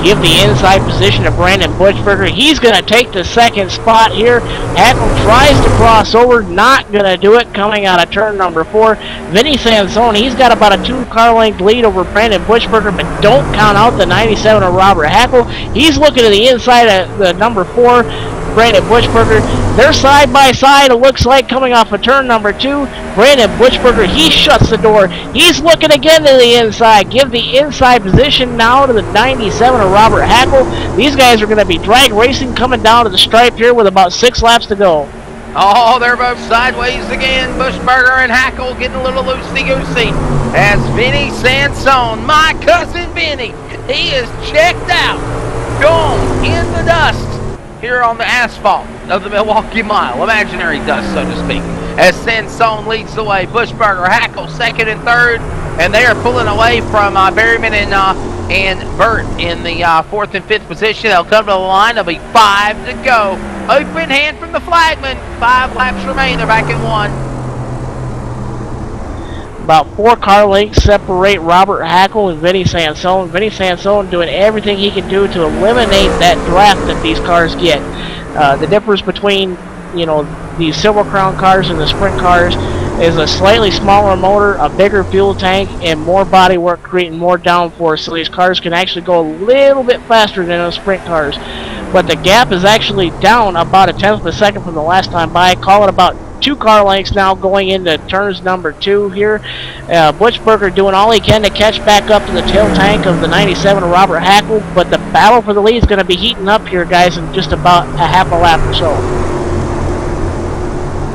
Give the inside position to Brandon Buchberger. He's going to take the second spot here. Hackle tries to cross over, not going to do it, coming out of turn number 4. Vinny Sansone, he's got about a 2-car length lead over Brandon Buchberger, but don't count out the 97 of Robert Hackle. He's looking to the inside of the number 4, Brandon Buchberger. They're side by side, it looks like, coming off of turn number 2. Brandon Buchberger, he shuts the door. He's looking again to the inside. Give the inside position now to the 97 of Robert Hackle. These guys are going to be drag racing coming down to the stripe here with about 6 laps to go. Oh, they're both sideways again. Buchberger and Hackle getting a little loosey-goosey as Vinny Sansone, my cousin Vinny, he is checked out, gone in the dust here on the asphalt of the Milwaukee Mile. Imaginary dust, so to speak. As Sansone leads the way, Buchberger, Hackle second and third, and they are pulling away from Berryman and Burt in the 4th and 5th position. They'll come to the line. There'll be 5 to go. Open hand from the flagman. 5 laps remain. They're back at 1. About 4 car lengths separate Robert Hackle and Vinny Sansone. Vinny Sansone doing everything he can do to eliminate that draft that these cars get. The difference between, you know, these Silver Crown cars and the sprint cars is a slightly smaller motor, a bigger fuel tank, and more body work, creating more downforce, so these cars can actually go a little bit faster than those sprint cars. But the gap is actually down about 1/10 of a second from the last time by. Call it about 2 car lengths now going into turns number 2 here. Buchberger doing all he can to catch back up to the tail tank of the 97 of Robert Hackle, but the battle for the lead is going to be heating up here, guys, in just about a half a lap or so.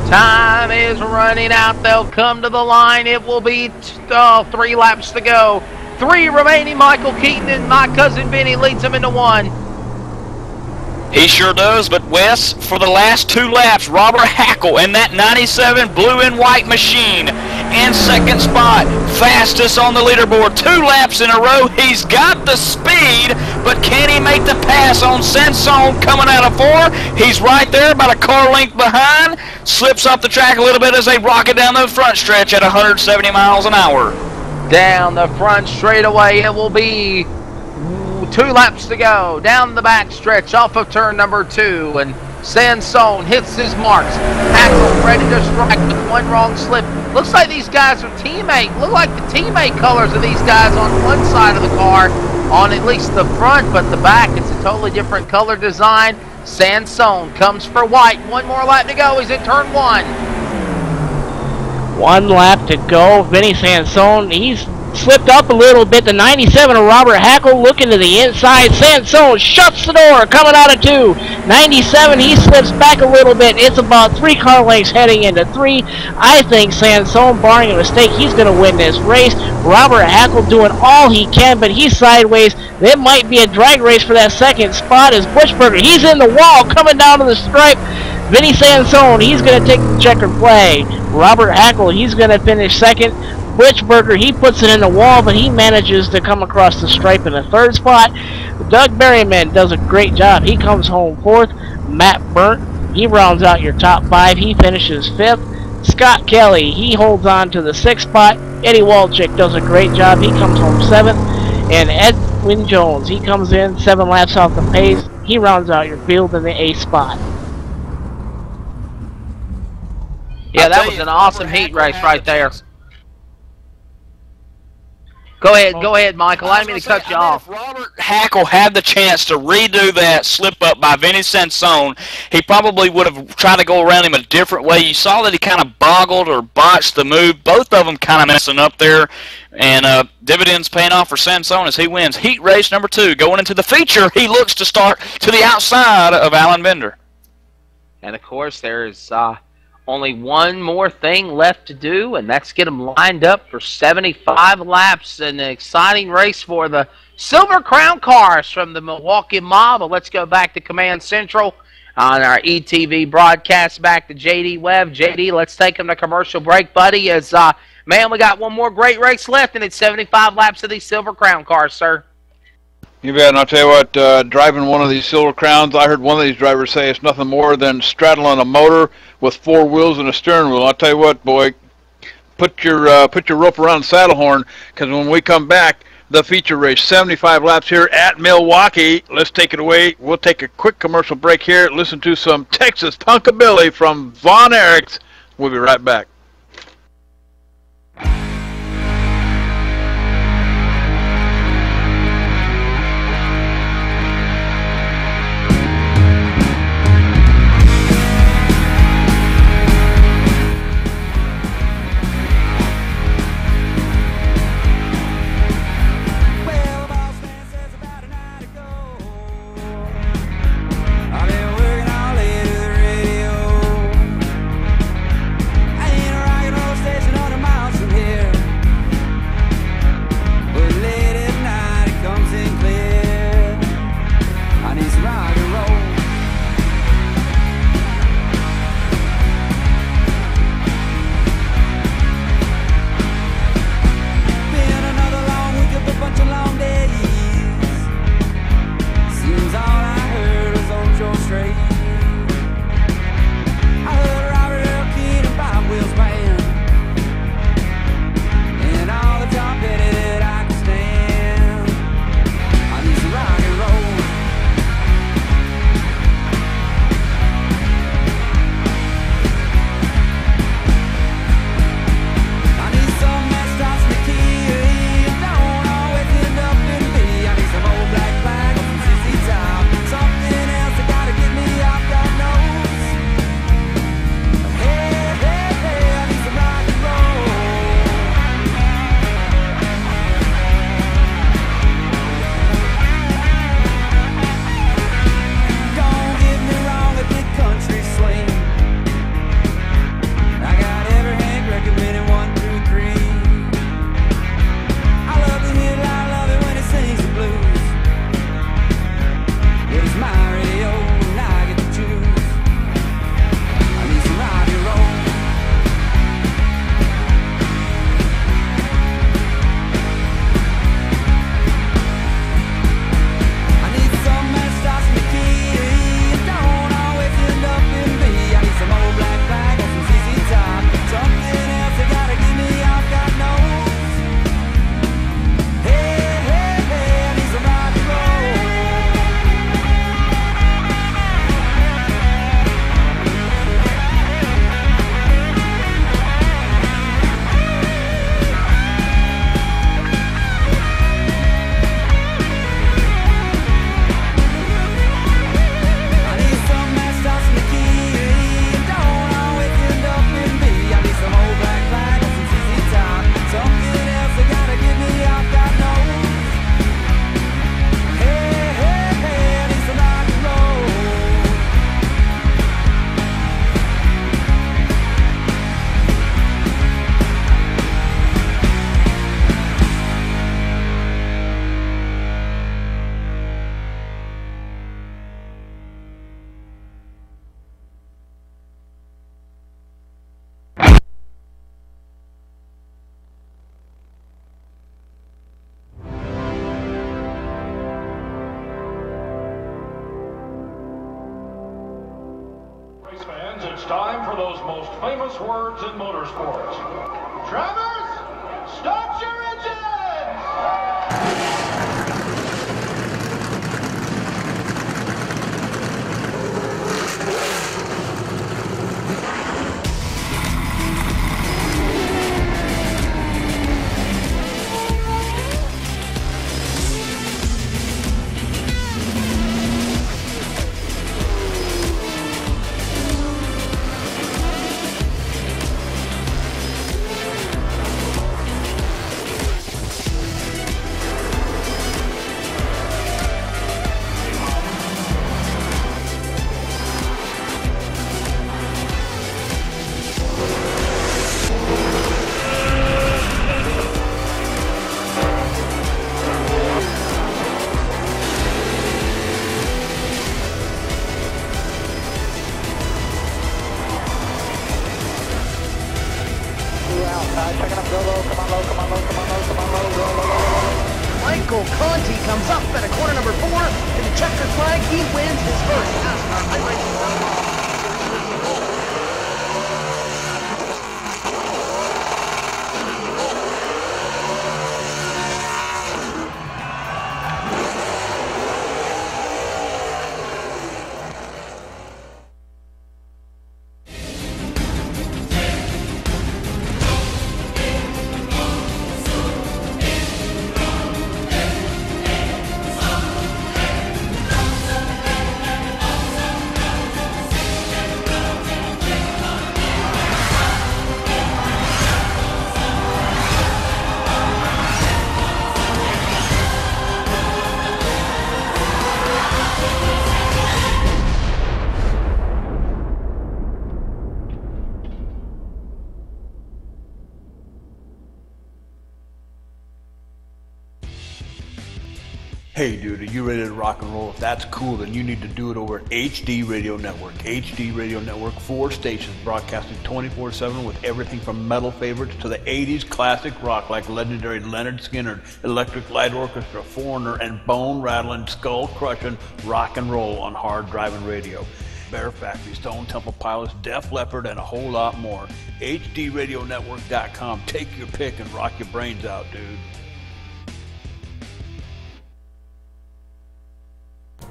Time is running out. They'll come to the line. It will be 3 laps to go. 3 remaining. Michael Keaton and my cousin Vinny leads them into 1. He sure does, but Wes, for the last 2 laps, Robert Hackle and that 97 blue and white machine in second spot, fastest on the leaderboard, 2 laps in a row. He's got the speed, but can he make the pass on Sansone coming out of 4? He's right there, about a car length behind, slips off the track a little bit as they rocket down the front stretch at 170 miles an hour. Down the front straightaway, it will be 2 laps to go. Down the back stretch off of turn number 2, and Sansone hits his marks. Hackle ready to strike with 1 wrong slip. Looks like these guys are teammate. Look like the teammate colors of these guys on one side of the car, on at least the front, but the back, it's a totally different color design. Sansone comes for white. 1 more lap to go. He's in turn 1. 1 lap to go. Vinny Sansone, he's slipped up a little bit. The 97 of Robert Hackle looking to the inside. Sansone shuts the door, coming out of 2. 97, he slips back a little bit. It's about 3 car lengths heading into 3. I think Sansone, barring a mistake, he's going to win this race. Robert Hackle doing all he can, but he's sideways. It might be a drag race for that second spot as Buchberger, he's in the wall, coming down to the stripe. Vinny Sansone, he's going to take the checkered flag. Robert Hackle, he's going to finish second. Buchberger, he puts it in the wall, but he manages to come across the stripe in the 3rd spot. Doug Berryman does a great job. He comes home 4th. Matt Burnt, he rounds out your top 5. He finishes 5th. Scott Kelly, he holds on to the 6th spot. Eddie Walczyk does a great job. He comes home 7th. And Edwin Jones, he comes in 7 laps off the pace. He rounds out your field in the 8th spot. Yeah, that was an awesome heat race right there. Go ahead, Michael. I didn't mean to cut you off. If Robert Hackle had the chance to redo that slip-up by Vinny Sansone, he probably would have tried to go around him a different way. You saw that he kind of boggled or botched the move. Both of them kind of messing up there. And dividends paying off for Sansone as he wins heat race number 2. Going into the feature, he looks to start to the outside of Alan Bender. And, of course, there's only 1 more thing left to do, and that's get them lined up for 75 laps. An exciting race for the Silver Crown cars from the Milwaukee Mile. But let's go back to Command Central on our ETV broadcast. Back to J.D. Webb. J.D., let's take him to commercial break, buddy. As man, we got 1 more great race left, and it's 75 laps of these Silver Crown cars, sir. You bet, and I'll tell you what, driving one of these Silver Crowns, I heard one of these drivers say it's nothing more than straddling a motor with 4 wheels and a steering wheel. I'll tell you what, boy, put your rope around the saddle horn, because when we come back, the feature race. 75 laps here at Milwaukee. Let's take it away. We'll take a quick commercial break here. Listen to some Texas Punkabilly from Von Erichs. We'll be right back. It's time for those most famous words in motorsports. Drivers, start your engines! Michael Conti comes up at a corner number 4 to the checkered flag. He wins his first NASCAR iRacing. Hey dude, are you ready to rock and roll? If that's cool, then you need to do it over at HD Radio Network. HD Radio Network, 4 stations broadcasting 24/7 with everything from metal favorites to the 80s classic rock like legendary Leonard Skinner, Electric Light Orchestra, Foreigner, and bone-rattling, skull-crushing rock and roll on hard-driving radio. Bear Factory, Stone Temple Pilots, Def Leppard, and a whole lot more. HDRadioNetwork.com. Take your pick and rock your brains out, dude.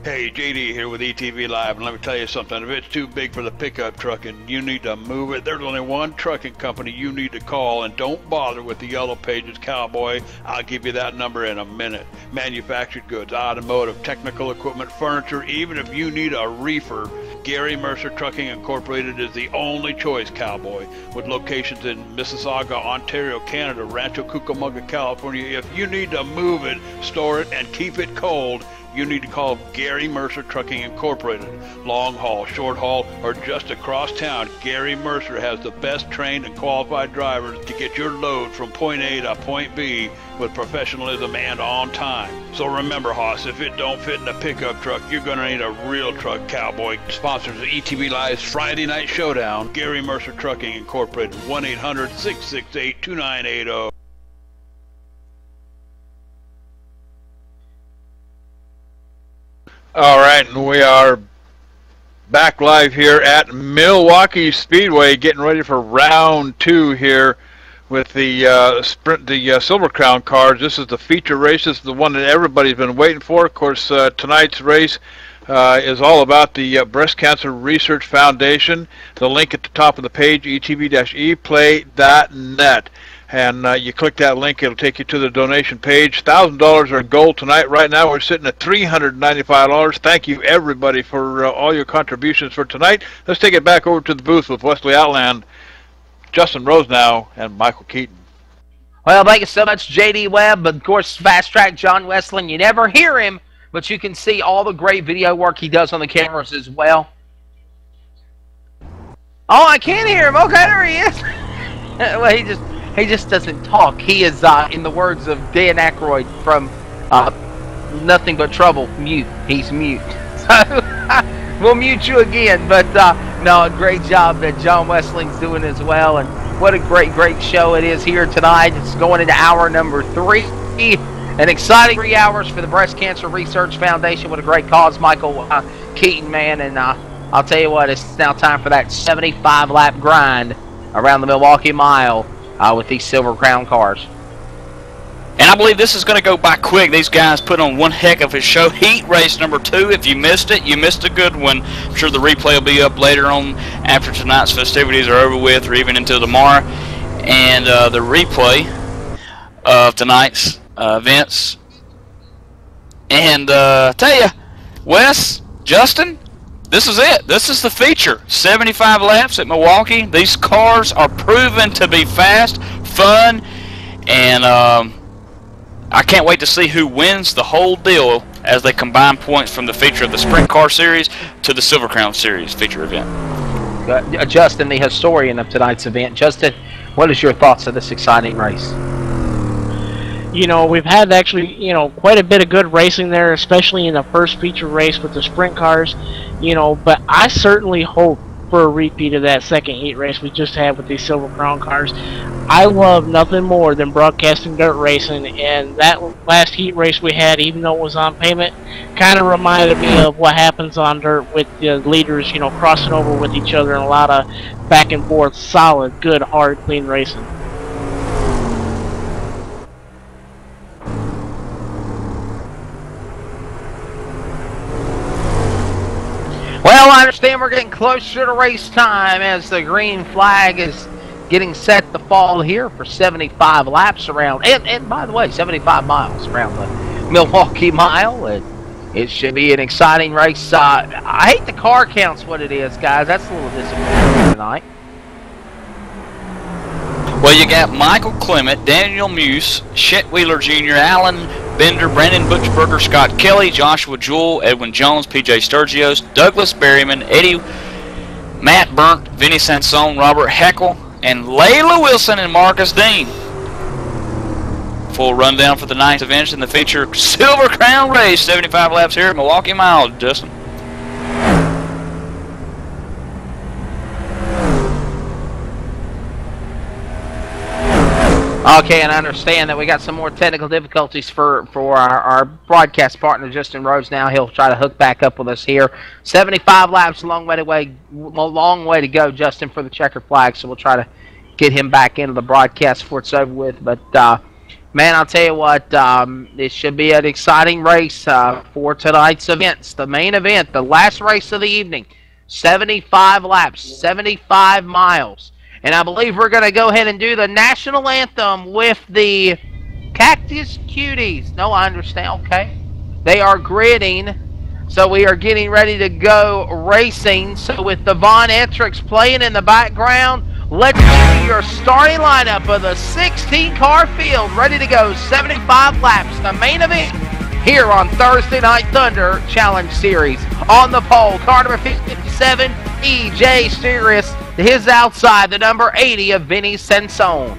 Hey, JD here with ETV Live, and let me tell you something. If it's too big for the pickup truck and you need to move it, there's only one trucking company you need to call, and don't bother with the Yellow Pages cowboy. I'll give you that number in a minute. Manufactured goods, automotive, technical equipment, furniture, even if you need a reefer, Gary Mercer Trucking Incorporated is the only choice, cowboy. With locations in Mississauga, Ontario, Canada, Rancho Cucamonga, California, if you need to move it, store it, and keep it cold, you need to call Gary Mercer Trucking Incorporated. Long haul, short haul, or just across town, Gary Mercer has the best trained and qualified drivers to get your load from point A to point B with professionalism and on time. So remember, Hoss, if it don't fit in a pickup truck, you're going to need a real truck, cowboy. Sponsors of ETV Live's Friday Night Showdown, Gary Mercer Trucking Incorporated, 1-800-668-2980. All right, and we are back live here at Milwaukee Speedway, getting ready for round 2 here with the Silver Crown cars. This is the feature race. This is the one that everybody's been waiting for. Of course, tonight's race is all about the Breast Cancer Research Foundation. The link at the top of the page, etv-eplay.net. And you click that link, it'll take you to the donation page. $1,000 are gold tonight. Right now we're sitting at $395. Thank you everybody for all your contributions for tonight. Let's take it back over to the booth with Wesley Outland, Justin Rosenau, and Michael Keaton. Well, thank you so much, J.D. Webb. Of course, Fast Track John Westland. You never hear him, but you can see all the great video work he does on the cameras as well. Oh, I can't hear him. Okay, there he is. Well, he just doesn't talk. He is, in the words of Dan Aykroyd from Nothing But Trouble, mute. He's mute. So we'll mute you again. But no, a great job that John Wesling's doing as well. And what a great show it is here tonight. It's going into hour number 3. An exciting 3 hours for the Breast Cancer Research Foundation. What a great cause, Michael Keaton, man. And I'll tell you what, it's now time for that 75-lap grind around the Milwaukee Mile with these Silver Crown cars. And I believe this is going to go by quick. These guys put on one heck of a show. Heat race number 2. If you missed it, you missed a good one. I'm sure the replay will be up later on after tonight's festivities are over with, or even until tomorrow. And the replay of tonight's events. And tell you, Wes, Justin, this is it. This is the feature. 75 laps at Milwaukee. These cars are proven to be fast, fun, and I can't wait to see who wins the whole deal as they combine points from the feature of the Sprint Car Series to the Silver Crown Series feature event. Justin, the historian of tonight's event. Justin, what is your thoughts of this exciting race? You know, we've had actually, quite a bit of good racing there, especially in the first feature race with the sprint cars, but I certainly hope for a repeat of that second heat race we just had with these Silver Crown cars. I love nothing more than broadcasting dirt racing, and that last heat race we had, even though it was on pavement, kind of reminded me of what happens on dirt with the leaders, crossing over with each other, and a lot of back and forth, solid, good, hard, clean racing. Well, I understand we're getting closer to race time as the green flag is getting set to fall here for 75 laps around, and by the way, 75 miles around the Milwaukee Mile. It should be an exciting race. I hate the car counts what it is, guys. That's a little disappointing tonight. Well, you got Michael Clement, Daniel Muse, Chet Wheeler Jr., Alan Bender, Brandon Butchberger, Scott Kelly, Joshua Jewell, Edwin Jones, PJ Sturgios, Douglas Berryman, Eddie, Matt Burnt, Vinny Sansone, Robert Heckel, and Layla Wilson and Marcus Dean. Full rundown for the ninth event in the feature Silver Crown race. 75 laps here at Milwaukee Mile. Justin. Okay, and I understand that we got some more technical difficulties for our broadcast partner, Justin Rhodes. Now he'll try to hook back up with us here. 75 laps, a long way to go, Justin, for the checkered flag. So we'll try to get him back into the broadcast before it's over with. But man, I'll tell you what, this should be an exciting race for tonight's events. The main event, the last race of the evening, 75 laps, 75 miles. And I believe we're going to go ahead and do the national anthem with the Cactus Cuties. No, I understand. Okay. They are gridding. So we are getting ready to go racing. So with the Von Etrix playing in the background, let's do your starting lineup of the 16-car field. Ready to go. 75 laps. The main event here on Thursday Night Thunder Challenge Series. On the pole, car number 57, E.J. Sirius. His outside, the number 80 of Vinny Sansone.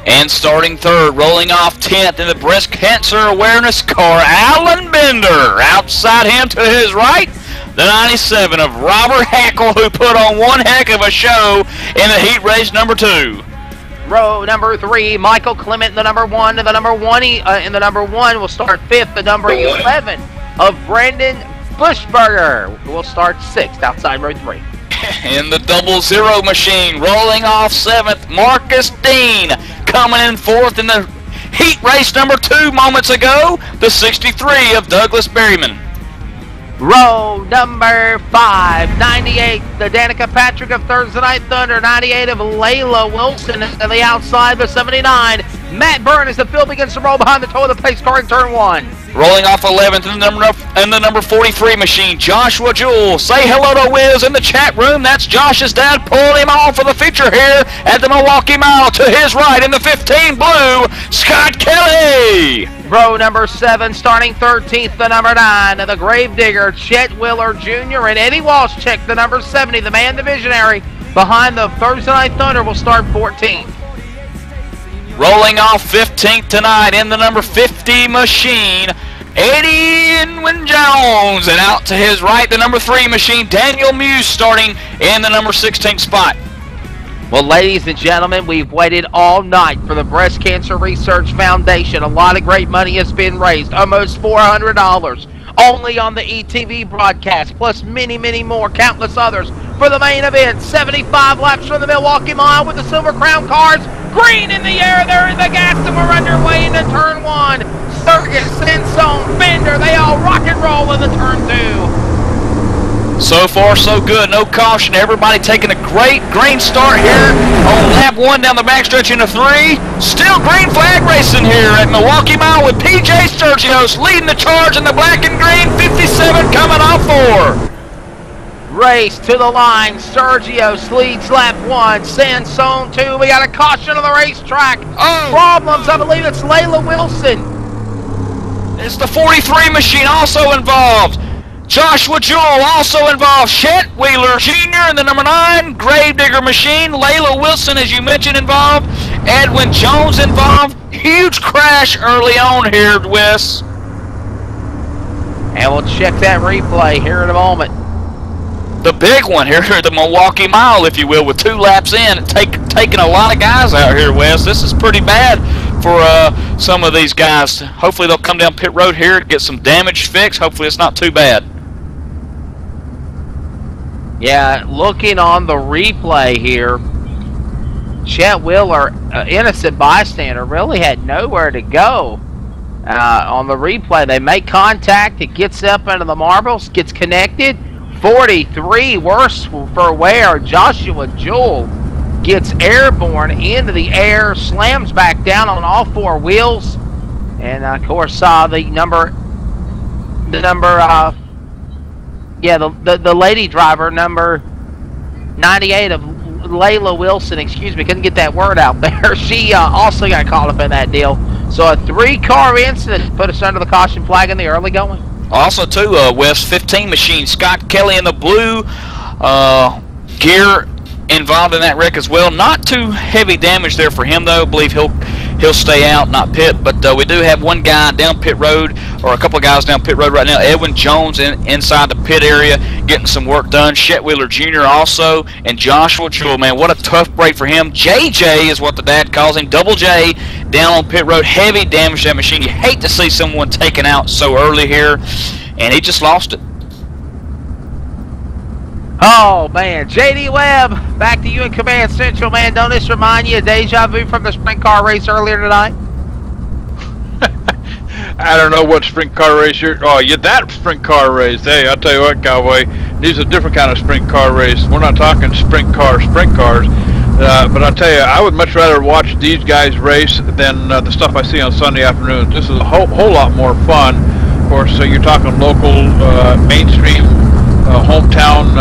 And starting third, rolling off 10th in the breast cancer awareness car, Alan Bender. Outside him to his right, the 97 of Robert Hackle, who put on one heck of a show in the heat race number 2. Row number 3, Michael Clement, the number 1, to the number 1, in the number 1 will start 5th, the number 11 of Brandon Bushberger, who will start 6th outside row 3. In the 00 machine, rolling off 7th, Marcus Dean. Coming in 4th in the heat race number 2 moments ago, the 63 of Douglas Berryman. Row number 5, 98, the Danica Patrick of Thursday Night Thunder, 98 of Layla Wilson, and the outside, the 79. Matt Byrne as the field begins to roll behind the toe of the pace car in turn 1. Rolling off 11th in the number 43 machine, Joshua Jewell. Say hello to Wiz in the chat room. That's Josh's dad pulling him on for the feature here at the Milwaukee Mile. To his right in the 15 blue, Scott Kelly. Row number 7, starting 13th, the number 9, the Gravedigger, Chet Wheeler Jr. and Eddie Walshcheck, the number 70, the man, the visionary. Behind the Thursday Night Thunder will start 14th. Rolling off 15th tonight in the number 50 machine, Eddie Inwin Jones. And out to his right, the number 3 machine, Daniel Muse, starting in the number 16 spot. Well, ladies and gentlemen, we've waited all night for the Breast Cancer Research Foundation. A lot of great money has been raised, almost $400, only on the ETV broadcast, plus many, many more, countless others, for the main event. 75 laps from the Milwaukee Mile with the Silver Crown cars. Green in the air, there is the gas, and we're underway into turn 1. Circus, Sansone, Bender, they all rock and roll in the turn 2. So far, so good. No caution. Everybody taking a great green start here on lap 1 down the backstretch into 3. Still green flag racing here at Milwaukee Mile with PJ Sturgios leading the charge in the black and green. 57 coming off 4. Race to the line. Sturgios leads lap 1. Sansone 2. We got a caution on the racetrack. Problems. I believe it's Layla Wilson. It's the 43 machine also involved. Joshua Jewell also involved. Chet Wheeler Jr. in the number 9. Gravedigger machine. Layla Wilson, as you mentioned, involved. Edwin Jones involved. Huge crash early on here, Wes. And we'll check that replay here in a moment. The big one here at the Milwaukee Mile, if you will, with 2 laps in, taking a lot of guys out here, Wes. This is pretty bad for some of these guys. Hopefully they'll come down pit road here, get some damage fixed. Hopefully it's not too bad. Yeah, looking on the replay here, Chet Wheeler, innocent bystander, really had nowhere to go. On the replay, they make contact. It gets up into the marbles, gets connected. 43, worse for wear. Joshua Jewell gets airborne into the air, slams back down on all 4 wheels, and of course the lady driver, number 98 of Layla Wilson, excuse me, couldn't get that word out there. She also got caught up in that deal. So a 3-car incident put us under the caution flag in the early going. Also, too, West 15 machine, Scott Kelly in the blue gear involved in that wreck as well. Not too heavy damage there for him, though. I believe he'll he'll stay out, not pit. But we do have one guy down pit road, or a couple of guys down pit road right now. Edwin Jones inside the pit area getting some work done. Chet Wheeler Jr. also, and Joshua Jewell, man, what a tough break for him. JJ is what the dad calls him, Double J, down on pit road. Heavy damage to that machine. You hate to see someone taken out so early here, and he just lost it. Oh, man. J.D. Webb, back to you in Command Central, man. Don't this remind you of deja vu from the sprint car race earlier tonight? I don't know what sprint car race you're... Oh, yeah, that sprint car race. Hey, I'll tell you what, Cowboy. These are a different kind of sprint car race. We're not talking sprint cars. But I'll tell you, I would much rather watch these guys race than the stuff I see on Sunday afternoons. This is a whole lot more fun. Of course, you're talking local, mainstream, hometown,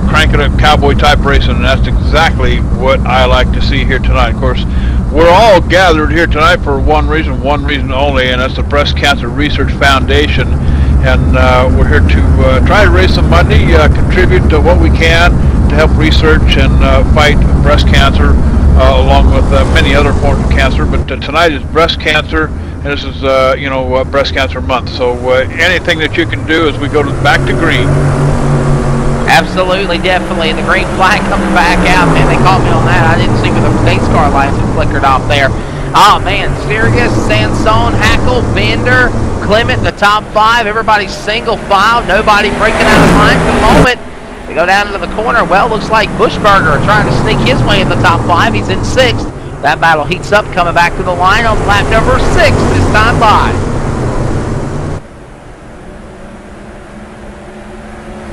crank it up cowboy type racing, and that's exactly what I like to see here tonight. Of course, we're all gathered here tonight for one reason only, and that's the Breast Cancer Research Foundation. And we're here to try to raise some money, contribute to what we can to help research and fight breast cancer, along with many other forms of cancer. But tonight is breast cancer, and this is Breast Cancer Month. So anything that you can do as we go back to green. Absolutely, definitely. And the green flag coming back out, man. They caught me on that. I didn't see where the pace car lights had flickered off there. Oh, man. Sirius, Sansone, Hackle, Bender, Clement, the top 5. Everybody's single file. Nobody breaking out of line for the moment. We go down into the corner. Well, looks like Bushberger trying to sneak his way in the top 5. He's in 6th. That battle heats up, coming back to the line on lap number 6 this time by.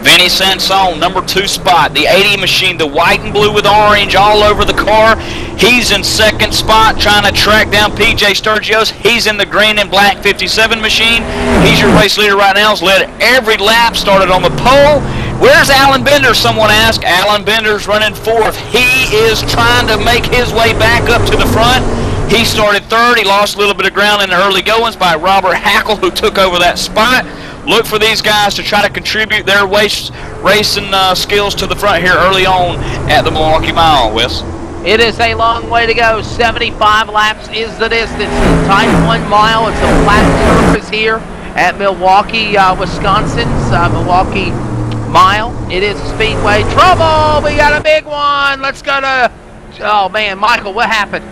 Vinny Sansone, number 2 spot. The 80 machine, the white and blue with orange all over the car. He's in 2nd spot, trying to track down PJ Sturgios. He's in the green and black 57 machine. He's your race leader right now. He's led every lap, started on the pole. Where's Alan Bender, someone asked. Alan Bender's running 4th. He is trying to make his way back up to the front. He started 3rd. He lost a little bit of ground in the early goings by Robert Hackle, who took over that spot. Look for these guys to try to contribute their racing skills to the front here early on at the Milwaukee Mile, Wes. It is a long way to go. 75 laps is the distance. The Type 1 mile. It's a flat surface here at Milwaukee, Wisconsin's Milwaukee Mile. It is a speedway. Trouble! We got a big one. Let's go to... Oh, man. Michael, what happened?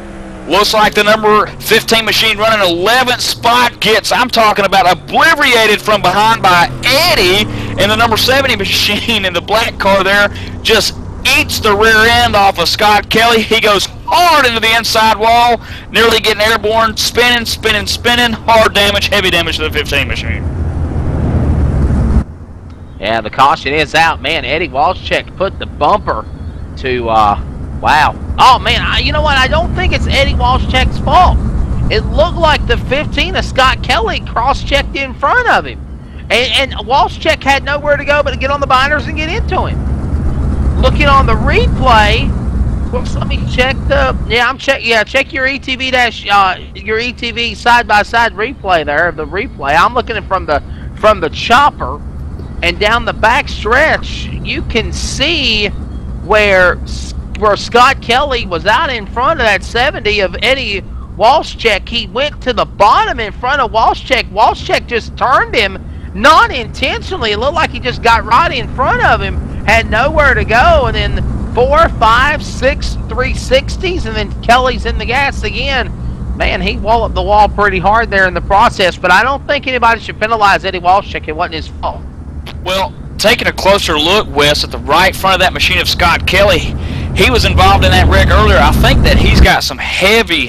Looks like the number 15 machine running 11th spot gets, I'm talking about, obliterated from behind by Eddie, and the number 70 machine in the black car there just eats the rear end off of Scott Kelly. He goes hard into the inside wall, nearly getting airborne, spinning, hard damage, heavy damage to the 15 machine. Yeah, the caution is out. Man, Eddie Walshcheck put the bumper to, wow. Oh, man, you know what? I don't think it's Eddie Walshcheck's fault. It looked like the 15 of Scott Kelly cross-checked in front of him. And Walshcheck had nowhere to go but to get on the binders and get into him. Looking on the replay, whoops, let me check the, check your ETV your ETV side-by-side replay there, the replay. I'm looking at from the chopper, and down the back stretch, you can see where Scott Kelly was out in front of that 70 of Eddie Walshcheck. He went to the bottom in front of Walshcheck. Walshcheck just turned him, not intentionally. It looked like he just got right in front of him, had nowhere to go, and then 4, 5, 6 360s, and then Kelly's in the gas again. Man, he walloped the wall pretty hard there in the process, but I don't think anybody should penalize Eddie Walshcheck. It wasn't his fault. Well, taking a closer look, Wes, at the right front of that machine of Scott Kelly, he was involved in that wreck earlier. I think that he's got some heavy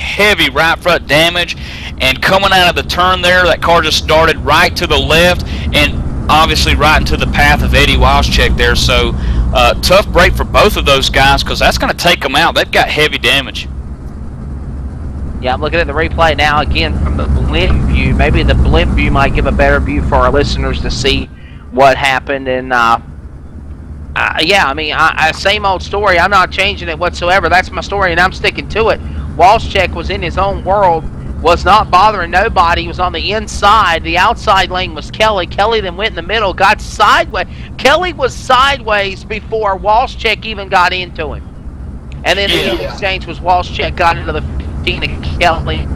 right front damage, and coming out of the turn there, that car just started right to the left and obviously right into the path of Eddie Walshcheck there. So tough break for both of those guys, because that's going to take them out. They've got heavy damage. Yeah, I'm looking at the replay now again from the blimp view. Maybe the blimp view might give a better view for our listeners to see what happened. And yeah, I mean, same old story. I'm not changing it whatsoever. That's my story, and I'm sticking to it. Walshcheck was in his own world, was not bothering nobody. He was on the inside. The outside lane was Kelly. Kelly then went in the middle, got sideways. Kelly was sideways before Walshcheck even got into him. And then the exchange was Walshcheck got into the Kelly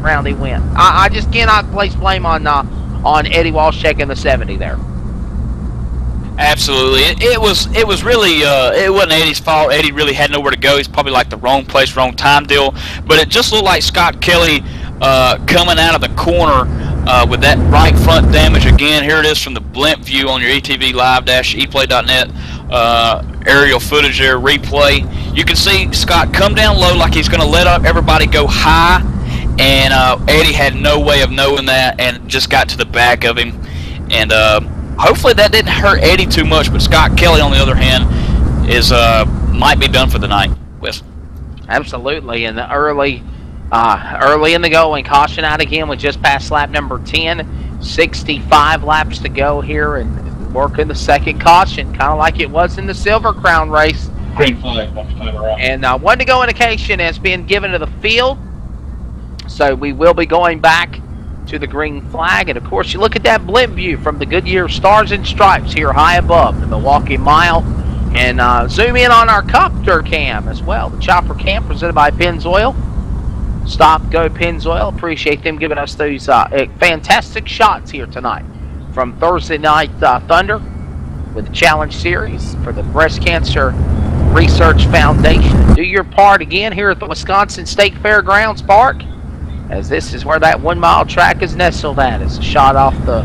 round he went. I just cannot place blame on Eddie Walsh checking the 70 there. Absolutely, it was really it wasn't Eddie's fault. Eddie really had nowhere to go. He's probably like the wrong place, wrong time deal. But it just looked like Scott Kelly coming out of the corner with that right front damage again. Here it is from the blimp view on your ETV Live-eplay.net aerial footage there, replay. You can see Scott come down low like he's going to let up everybody go high, and Eddie had no way of knowing that and just got to the back of him. And hopefully that didn't hurt Eddie too much, but Scott Kelly, on the other hand, is might be done for the night. With absolutely, in the early in the going, caution out again. We just passed lap number 10, 65 laps to go here, and working the second caution, kind of like it was in the Silver Crown race. Green flag next time around. And one to go indication has been given to the field, so we will be going back to the green flag. And of course, you look at that blimp view from the Goodyear Stars and Stripes here high above the Milwaukee Mile, and zoom in on our copter cam as well, the chopper cam presented by Pennzoil. Stop, go Pennzoil. Appreciate them giving us these fantastic shots here tonight from Thursday Night Thunder with the Challenge Series for the Breast Cancer Research Foundation. Do your part again here at the Wisconsin State Fairgrounds Park, as this is where that 1 mile track is nestled at. It's a shot off the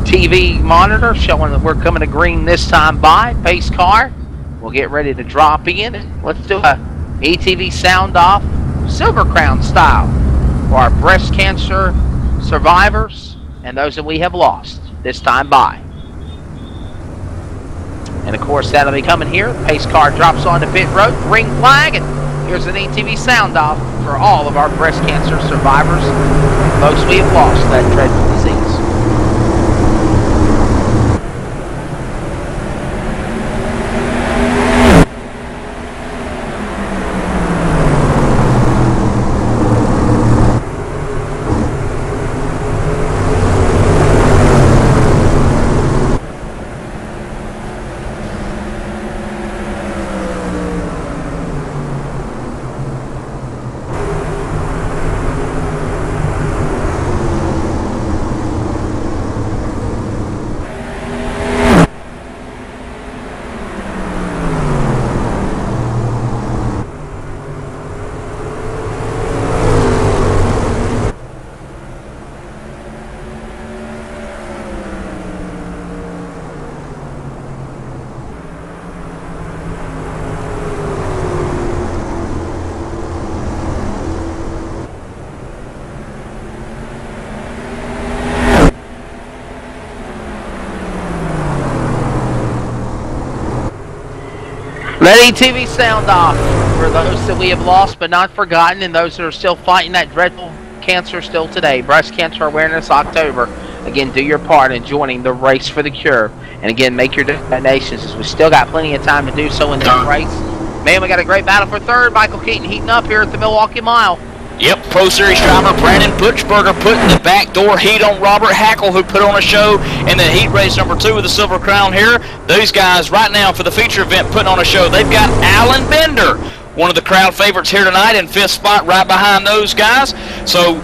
TV monitor showing that we're coming to green this time by. Pace car will get ready to drop in. Let's do a ETV sound off, Silver Crown style, for our breast cancer survivors and those that we have lost this time by. And of course, that'll be coming here. The pace car drops onto pit road, green flag, and here's an ETV sound off for all of our breast cancer survivors, folks we have lost that dreadful disease. Let ETV sound off for those that we have lost but not forgotten, and those that are still fighting that dreadful cancer still today. Breast Cancer Awareness October. Again, do your part in joining the race for the cure. And again, make your donations, as we still got plenty of time to do so in this race. Man, we got a great battle for third. Michael Keaton heating up here at the Milwaukee Mile. Yep, Pro Series driver Brandon Butchberger putting the backdoor heat on Robert Hackle, who put on a show in the heat race number 2 with the Silver Crown here. Those guys right now for the feature event putting on a show. They've got Alan Bender, one of the crowd favorites here tonight, in 5th spot right behind those guys. So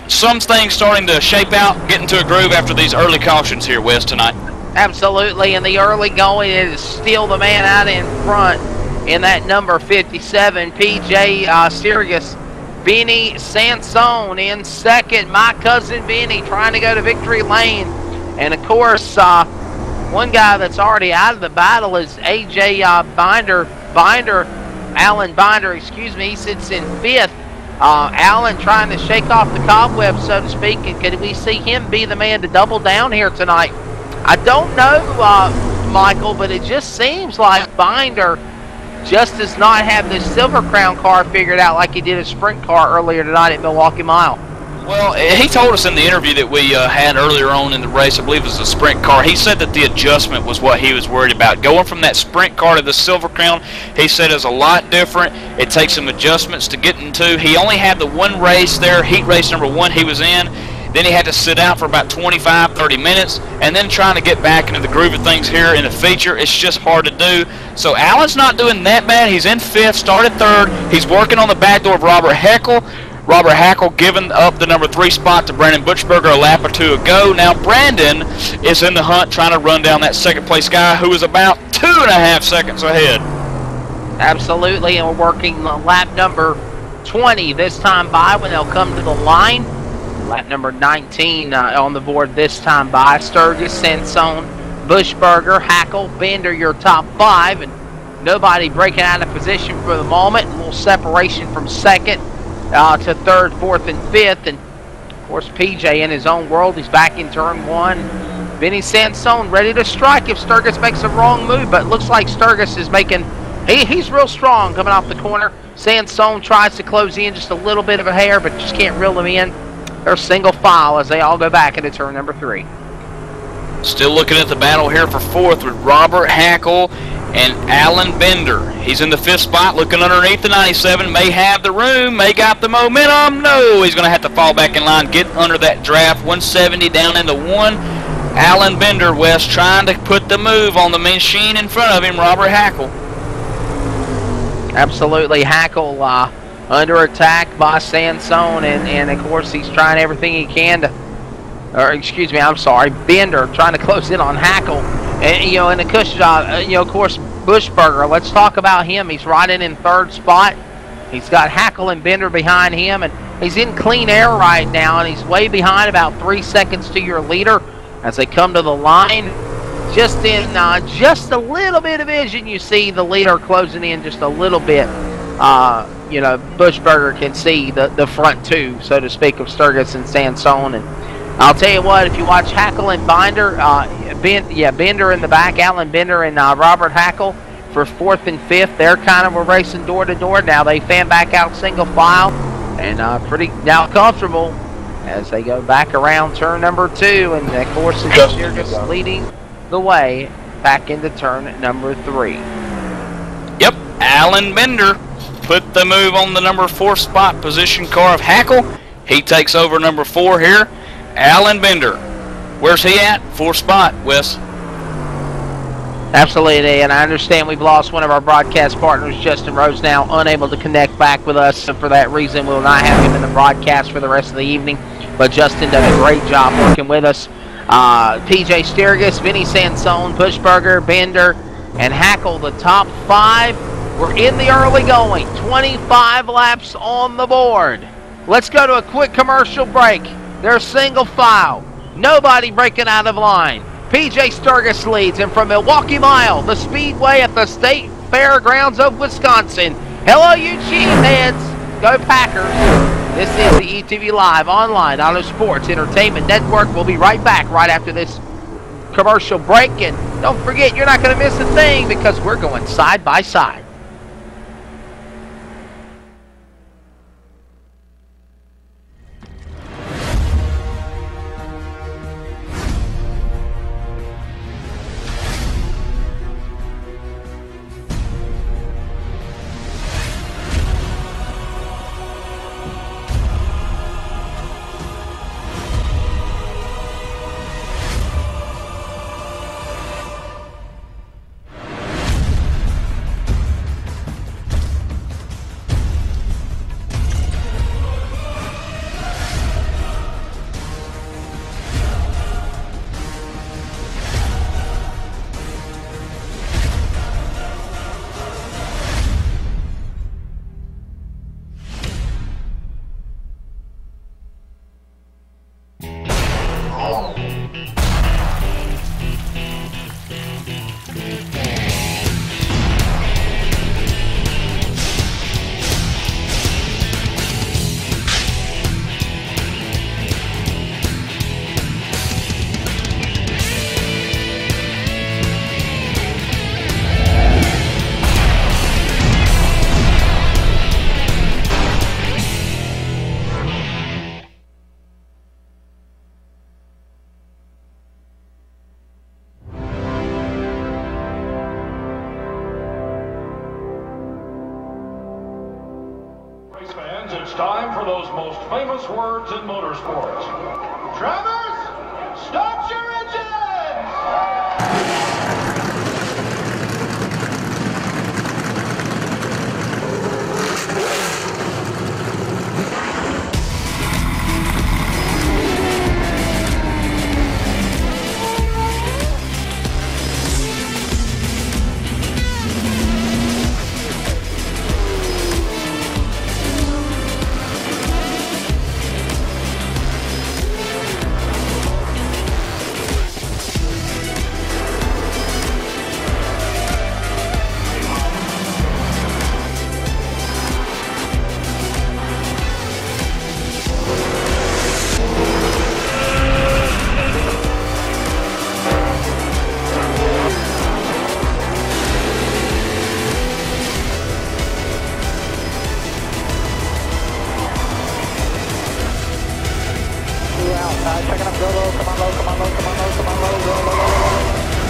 some things starting to shape out, getting to a groove after these early cautions here, Wes, tonight. Absolutely, in the early going, it is still the man out in front in that number 57, PJ Sirius. Benny Sansone in second. My cousin Benny trying to go to victory lane. And of course, one guy that's already out of the battle is AJ Alan Binder, excuse me. He sits in 5th. Alan trying to shake off the cobweb, so to speak. And could we see him be the man to double down here tonight? I don't know, Michael, but it just seems like Binder just does not have this Silver Crown car figured out like he did a sprint car earlier tonight at Milwaukee Mile. Well, he told us in the interview that we had earlier on in the race, I believe it was a sprint car, he said that the adjustment was what he was worried about. Going from that sprint car to the Silver Crown, he said is a lot different. It takes some adjustments to get into. He only had the one race there, heat race number 1 he was in, Then he had to sit out for about 25, 30 minutes, and then trying to get back into the groove of things here in the feature, it's just hard to do. So Allen's not doing that bad. He's in 5th, started 3rd. He's working on the back door of Robert Hackle. Robert Hackle giving up the number 3 spot to Brandon Butchberger a lap or 2 ago. Now Brandon is in the hunt trying to run down that 2nd place guy who is about 2.5 seconds ahead. Absolutely, and we're working lap number 20 this time by when they'll come to the line. Lap number 19 on the board this time by. Sturgis, Sansone, Bushberger, Hackle, Bender, your top 5. And nobody breaking out of position for the moment. A little separation from 2nd to 3rd, 4th, and 5th. And, of course, PJ in his own world. He's back in turn 1. Benny Sansone ready to strike if Sturgis makes a wrong move. But it looks like Sturgis is making... He's real strong coming off the corner. Sansone tries to close in just a little bit of a hair, but just can't reel him in. They're single file as they all go back into turn number 3. Still looking at the battle here for 4th with Robert Hackle and Alan Bender. He's in the 5th spot, looking underneath the 97. May have the room, may got the momentum. No, he's going to have to fall back in line, get under that draft. 170 down into 1. Alan Bender, West, trying to put the move on the machine in front of him, Robert Hackle. Absolutely, Hackle under attack by Sansone, and of course he's trying everything he can to, or excuse me, I'm sorry, Bender trying to close in on Hackle, and in the cushion job, of course Bushberger. Let's talk about him. He's riding in 3rd spot. He's got Hackle and Bender behind him, and he's in clean air right now, and he's way behind, about 3 seconds to your leader as they come to the line. Just in just a little bit of vision, you see the leader closing in just a little bit. Bushberger can see the front 2, so to speak, of Sturgis and Sansone. And I'll tell you what, if you watch Hackle and Bender in the back, Alan Bender and Robert Hackle for 4th and 5th, they're kind of racing door to door. Now they fan back out single file and pretty now comfortable as they go back around turn number 2, and of course Sturgis leading the way back into turn number 3. Yep, Alan Bender put the move on the number 4 spot position car of Hackle. He takes over number 4 here. Alan Bender, where's he at? 4th spot, Wes. Absolutely, and I understand we've lost one of our broadcast partners, Justin Rose, now unable to connect back with us, so for that reason we'll not have him in the broadcast for the rest of the evening, but Justin done a great job working with us. PJ Sturgis, Vinny Sansone, Bushberger, Bender, and Hackle, the top 5. We're in the early going. 25 laps on the board. Let's go to a quick commercial break. They're single file. Nobody breaking out of line. PJ Sturgis leads, and from Milwaukee Mile, the speedway at the State Fairgrounds of Wisconsin. Hello, Eugene heads. Go Packers. This is the ETV Live Online Auto Sports Entertainment Network. We'll be right back right after this commercial break. And don't forget, you're not going to miss a thing because we're going side by side. It's time for those most famous words in motorsports. Drivers, start your engines!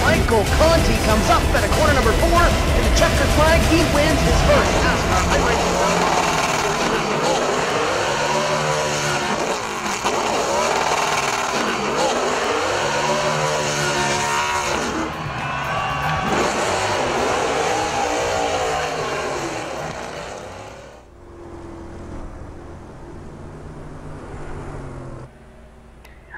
Michael Conti comes up at a corner number 4 in the checkered flag. He wins his first NASCAR iRacing.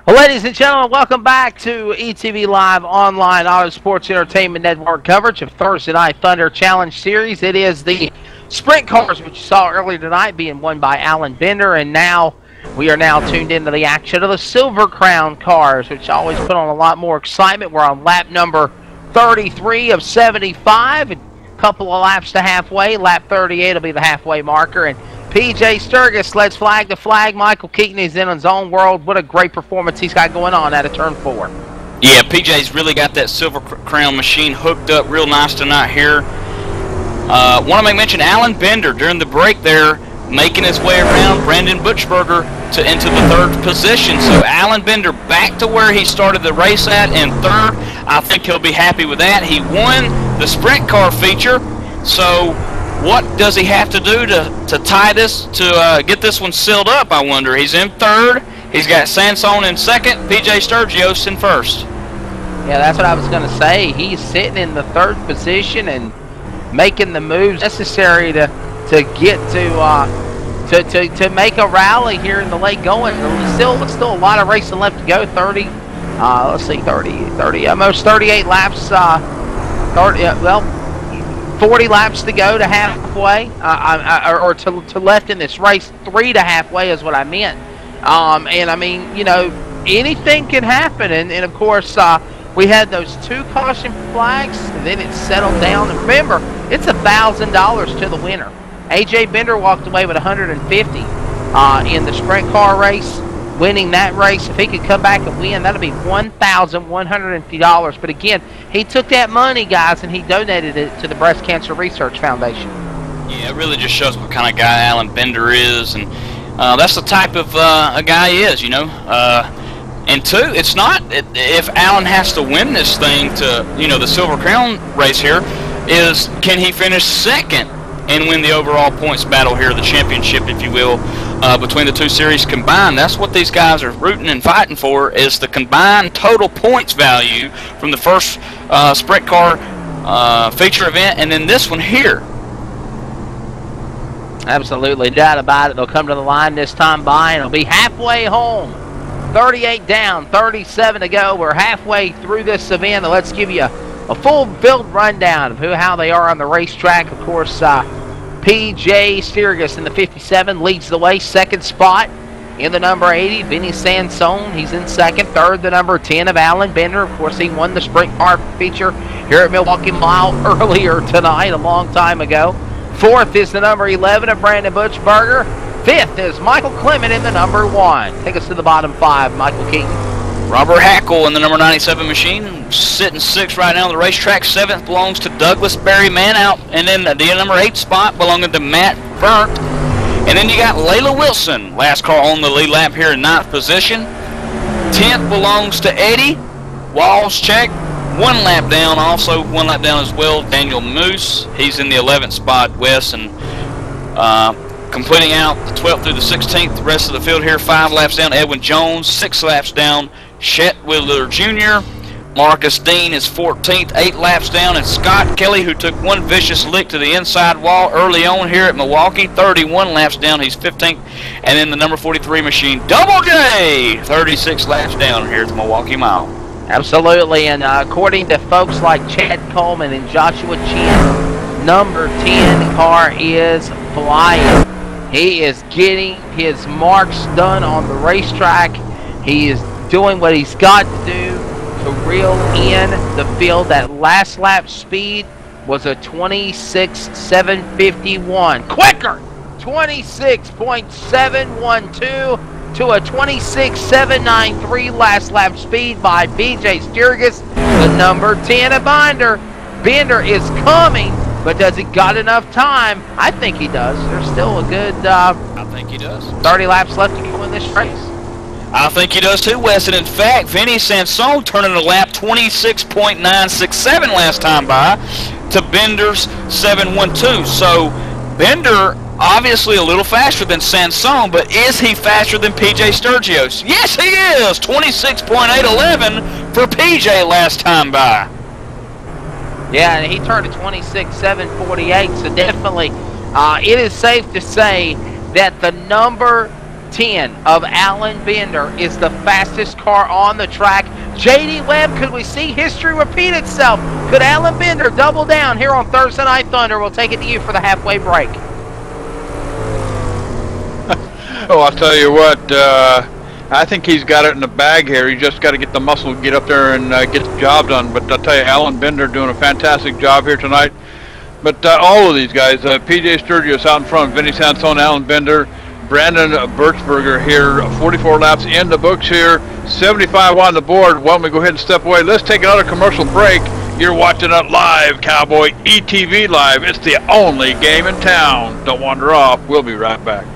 Well, ladies and gentlemen, welcome back to ETV Live Online Auto Sports Entertainment Network coverage of Thursday Night Thunder Challenge Series. It is the sprint cars, which you saw earlier tonight, being won by Alan Bender, and now we are now tuned into the action of the Silver Crown cars, which always put on a lot more excitement. We're on lap number 33 of 75, a couple of laps to halfway. Lap 38 will be the halfway marker, and PJ Sturgis lets flag to flag. Michael Keaton is in his own world. What a great performance he's got going on out of turn 4. Yeah, PJ's really got that Silver Crown machine hooked up real nice tonight here. Want to make mention Alan Bender during the break there, making his way around Brandon Butchberger into the 3rd position. So Alan Bender back to where he started the race at in 3rd. I think he'll be happy with that. He won the sprint car feature. So what does he have to do to tie this, to get this one sealed up, I wonder? He's in 3rd. He's got Sansone in 2nd. PJ Sturgis in 1st. Yeah, that's what I was going to say. He's sitting in the 3rd position and making the moves necessary to get to make a rally here in the late going. There's still a lot of racing left to go. 30, let's see, 30, almost 38 laps. 40 laps to go to halfway, or to left in this race. 3 to halfway is what I meant. And I mean, you know, anything can happen. And of course, we had those 2 caution flags, and then it settled down. And remember, it's $1,000 to the winner. AJ Bender walked away with $150 in the sprint car race, winning that race. If he could come back and win, that'll be $1,150. But again, he took that money, guys, and he donated it to the Breast Cancer Research Foundation. Yeah, it really just shows what kind of guy Alan Bender is, and that's the type of a guy he is, you know. And 2, it's not if Alan has to win this thing to, you know, the Silver Crown race here, is can he finish 2nd and win the overall points battle here, the championship, if you will, between the 2 series combined. That's what these guys are rooting and fighting for, is the combined total points value from the first sprint car feature event and then this one here. Absolutely, doubt about it. They'll come to the line this time by, and it'll be halfway home. 38 down, 37 to go. We're halfway through this event. Let's give you a full build rundown of how they are on the racetrack. Of course, PJ Sturgis in the 57 leads the way. 2nd spot in the number 80, Vinny Sansone. He's in 2nd. 3rd, the number 10 of Alan Bender. Of course, he won the sprint car feature here at Milwaukee Mile earlier tonight, a long time ago. 4th is the number 11 of Brandon Butchberger. 5th is Michael Clement in the number 1. Take us to the bottom 5, Michael Keaton. Robert Hackle in the number 97 machine, sitting 6th right now on the racetrack. 7th belongs to Douglas Berryman out, and then the number 8 spot belonging to Matt Burke. And then you got Layla Wilson, last car on the lead lap here in 9th position. 10th belongs to Eddie Walschek, 1 lap down, also 1 lap down as well, Daniel Moose. He's in the 11th spot, Wes, and Completing out the 12th through the 16th, the rest of the field here, 5 laps down, Edwin Jones, 6 laps down, Chet Wheeler Jr., Marcus Dean is 14th, 8 laps down, and Scott Kelly, who took one vicious lick to the inside wall early on here at Milwaukee, 31 laps down, he's 15th, and then the number 43 machine, Double J, 36 laps down here at the Milwaukee Mile. Absolutely, and according to folks like Chad Coleman and Joshua Chin, number 10 car is flying. He is getting his marks done on the racetrack. He is doing what he's got to do to reel in the field. That last lap speed was a 26.751. Quicker! 26.712 to a 26.793 last lap speed by BJ Sturgis, the number 10 of Binder. Bender is coming, but does he got enough time? I think he does. There's still a good I think he does. 30 laps left to go in this race. I think he does too, Wes. And in fact, Vinny Sansone turning a lap 26.967 last time by to Bender's 712. So Bender obviously a little faster than Sansone, but is he faster than PJ Sturgios? Yes, he is. 26.811 for PJ last time by. Yeah, and he turned a 26.748, so definitely it is safe to say that the number 10 of Alan Bender is the fastest car on the track. JD Webb, could we see history repeat itself? Could Alan Bender double down here on Thursday Night Thunder? We'll take it to you for the halfway break. Oh, I'll tell you what, I think he's got it in the bag here. He just got to get the muscle, get up there and get the job done. But I'll tell you, Alan Bender doing a fantastic job here tonight. But all of these guys, PJ Sturgis out in front, Vinny Sansone, Alan Bender, Brandon Birchberger here, 44 laps in the books here, 75 on the board. Why don't we go ahead and step away? Let's take another commercial break. You're watching it live, Cowboy ETV Live. It's the only game in town. Don't wander off. We'll be right back.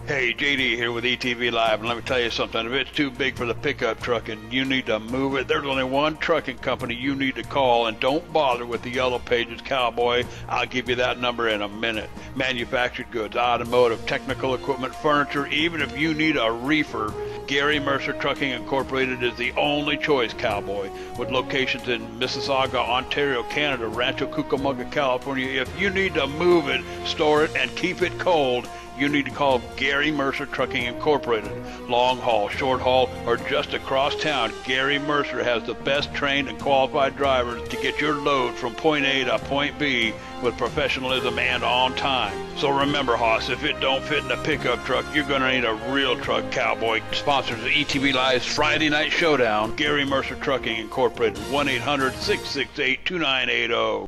Hey, JD here with ETV Live, and let me tell you something. If it's too big for the pickup truck and you need to move it, there's only one trucking company you need to call, and don't bother with the Yellow Pages, Cowboy. I'll give you that number in a minute. Manufactured goods, automotive, technical equipment, furniture, even if you need a reefer, Gary Mercer Trucking Incorporated is the only choice, Cowboy. With locations in Mississauga, Ontario, Canada, Rancho Cucamonga, California, if you need to move it, store it, and keep it cold, you need to call Gary Mercer Trucking Incorporated. Long haul, short haul, or just across town, Gary Mercer has the best trained and qualified drivers to get your load from point A to point B with professionalism and on time. So remember, Hoss, if it don't fit in a pickup truck, you're going to need a real truck, Cowboy. Sponsors of ETV Live's Friday Night Showdown, Gary Mercer Trucking Incorporated, 1-800-668-2980.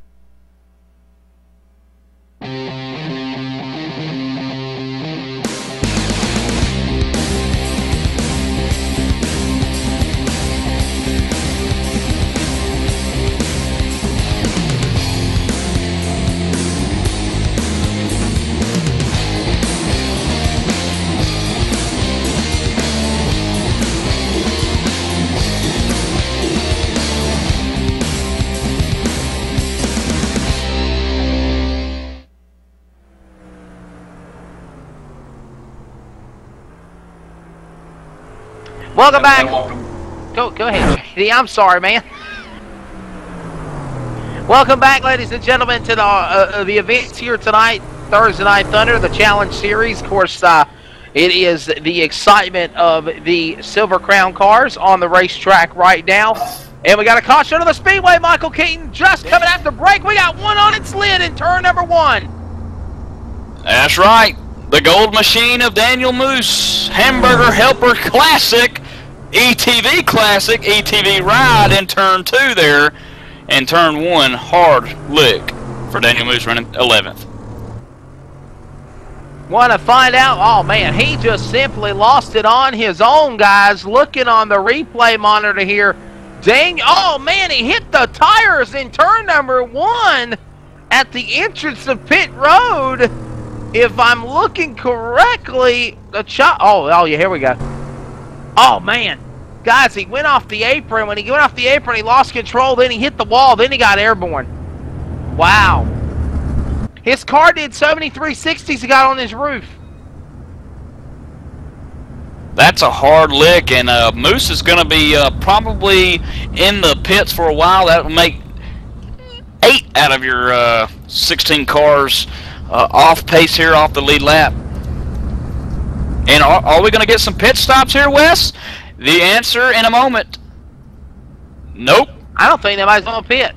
Welcome back. Go ahead, JD. I'm sorry, man. Welcome back, ladies and gentlemen, to the events here tonight, Thursday Night Thunder, the Challenge Series. Of course, it is the excitement of the Silver Crown cars on the racetrack right now. And we got a caution on the speedway, Michael Keaton, just coming after break. We got one on its lid in turn number 1. That's right. The Gold Machine of Daniel Moose, Hamburger Helper Classic, ETV Classic, ETV Ride in turn 2 there, and turn 1 hard lick for Daniel Moose running 11th. Want to find out? Oh man, he just simply lost it on his own, guys. Looking on the replay monitor here, dang! Oh man, he hit the tires in turn number 1 at the entrance of pit road. If I'm looking correctly, the oh yeah, here we go. Oh man, Guys, he went off the apron. When he went off the apron, he lost control. Then he hit the wall. Then he got airborne. Wow. His car did so many 360s he got on his roof. That's a hard lick, and Moose is going to be probably in the pits for a while. That will make 8 out of your 16 cars off pace here, off the lead lap. And are we going to get some pit stops here, Wes? The answer in a moment. Nope. I don't think anybody's going to pit.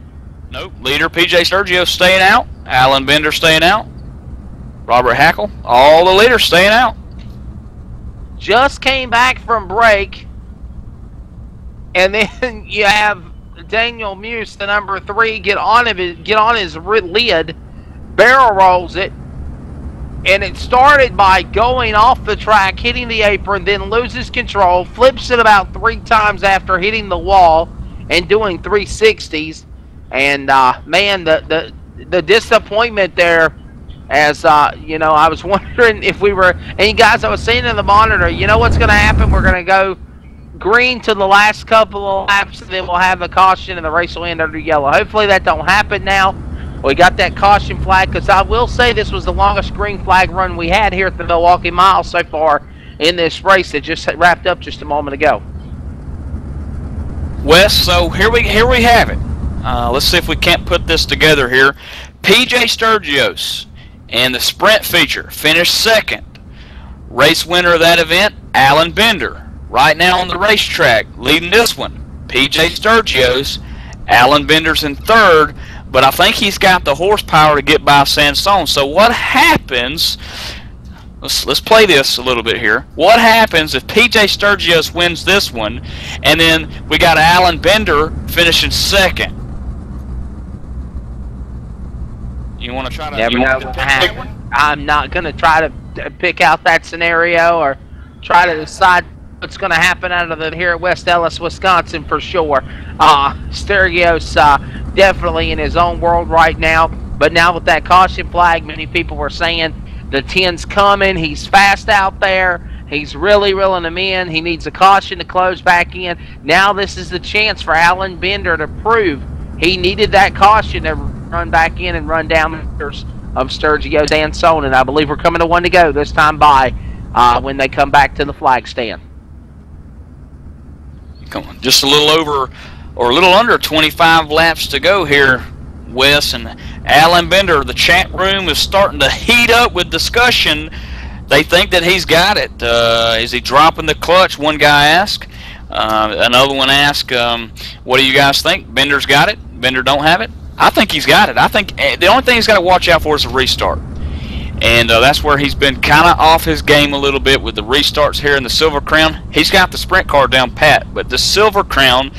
Nope. Leader PJ Sturgio staying out. Alan Bender staying out. Robert Hackle. All the leaders staying out. Just came back from break, and then you have Daniel Muse, the number 3, get on his lid, barrel rolls it, and it started by going off the track, hitting the apron, then loses control, flips it about 3 times after hitting the wall and doing 360s, and man, the disappointment there. As, you know, I was wondering if we were, and you guys, I was saying in the monitor, you know what's going to happen? We're going to go green to the last couple of laps, and then we'll have a caution, and the race will end under yellow. Hopefully that don't happen now. We got that caution flag, because I will say this was the longest green flag run we had here at the Milwaukee Mile so far in this race that just wrapped up just a moment ago. Wes, so here we have it. Let's see if we can't put this together here. PJ Sturgios in the sprint feature finished 2nd. Race winner of that event, Alan Bender. Right now on the racetrack, leading this one, PJ Sturgios. Alan Bender's in 3rd, but I think he's got the horsepower to get by Sansone. So what happens? Let's play this a little bit here. What happens if PJ Sturgios wins this one, and then we got Alan Bender finishing 2nd? You want to try to? Never know. I'm not going to try to pick out that scenario or try to decide what's going to happen out of the here at West Ellis, Wisconsin for sure. Sturgios definitely in his own world right now. But now with that caution flag, many people were saying the 10's coming. He's fast out there. He's really reeling him in. He needs a caution to close back in. Now this is the chance for Alan Bender to prove he needed that caution to run back in and run down the of Sturgio Sansone, and I believe we're coming to 1 to go this time by when they come back to the flag stand. Come on, just a little over or a little under 25 laps to go here, Wes, and Alan Bender. The chat room is starting to heat up with discussion. They think that he's got it. Is he dropping the clutch? One guy asked. Another one asked, what do you guys think? Bender's got it? Bender don't have it? I think he's got it. I think the only thing he's got to watch out for is a restart. And that's where he's been kind of off his game a little bit with the restarts here in the Silver Crown. He's got the sprint car down pat, but the Silver Crown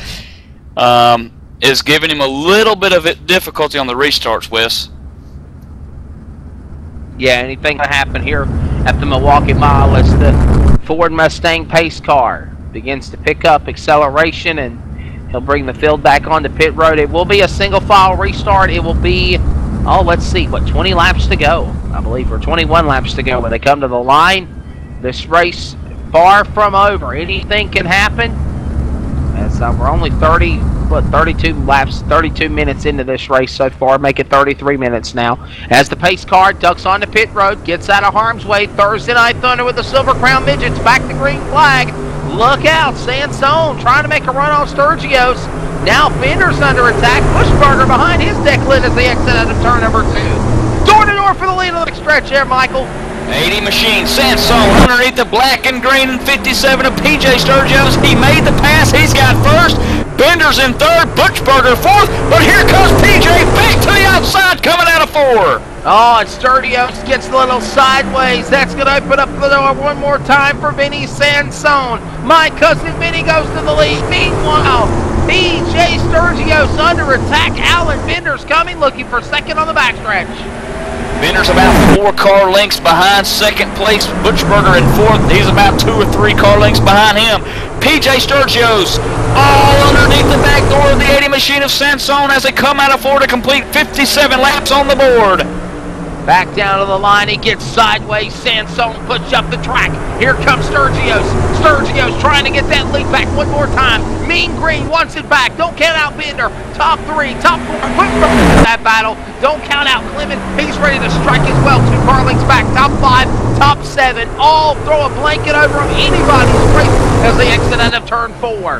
is giving him a little bit of difficulty on the restarts, Wes. Yeah, anything can happen here at the Milwaukee Mile as the Ford Mustang pace car begins to pick up acceleration, and he'll bring the field back onto pit road. It will be a single file restart. It will be, oh, let's see, what, 20 laps to go, I believe, or 21 laps to go when they come to the line. This race far from over. Anything can happen. As we're only 32 laps, 32 minutes into this race so far, make it 33 minutes now. As the pace car ducks onto pit road, gets out of harm's way. Thursday Night Thunder with the Silver Crown Midgets back to green flag. Look out, Sansone trying to make a run on Sturgios. Now Bender's under attack. Bushburger behind his deck lid as they exit out of turn number 2. Door to door for the lead of the stretch there, Michael. 80 machine, Sansone underneath the black and green and 57 of PJ Sturgios. He made the pass. He's got 1st. Bender's in 3rd. Butchberger 4th. But here comes PJ back to the outside coming out of 4. Oh, and Sturgios gets a little sideways. That's going to open up the door one more time for Vinny Sansone. My cousin Vinny goes to the lead. Meanwhile, PJ Sturgios under attack. Alan Bender's coming, looking for 2nd on the backstretch. Bender's about 4 car lengths behind 2nd place. Butchberger in 4th. He's about 2 or 3 car lengths behind him. PJ Sturgios all underneath the back door of the 80 machine of Sansone as they come out of 4 to complete 57 laps on the board. Back down to the line, he gets sideways. Sansone push up the track. Here comes Sturgios. Sturgios trying to get that lead back one more time. Mean Green wants it back. Don't count out Bender. Top 3, top 4. That battle. Don't count out Clement. He's ready to strike as well. 2 car lengths back. Top 5, top 7. All throw a blanket over him. Anybody's race as they exit out of turn 4.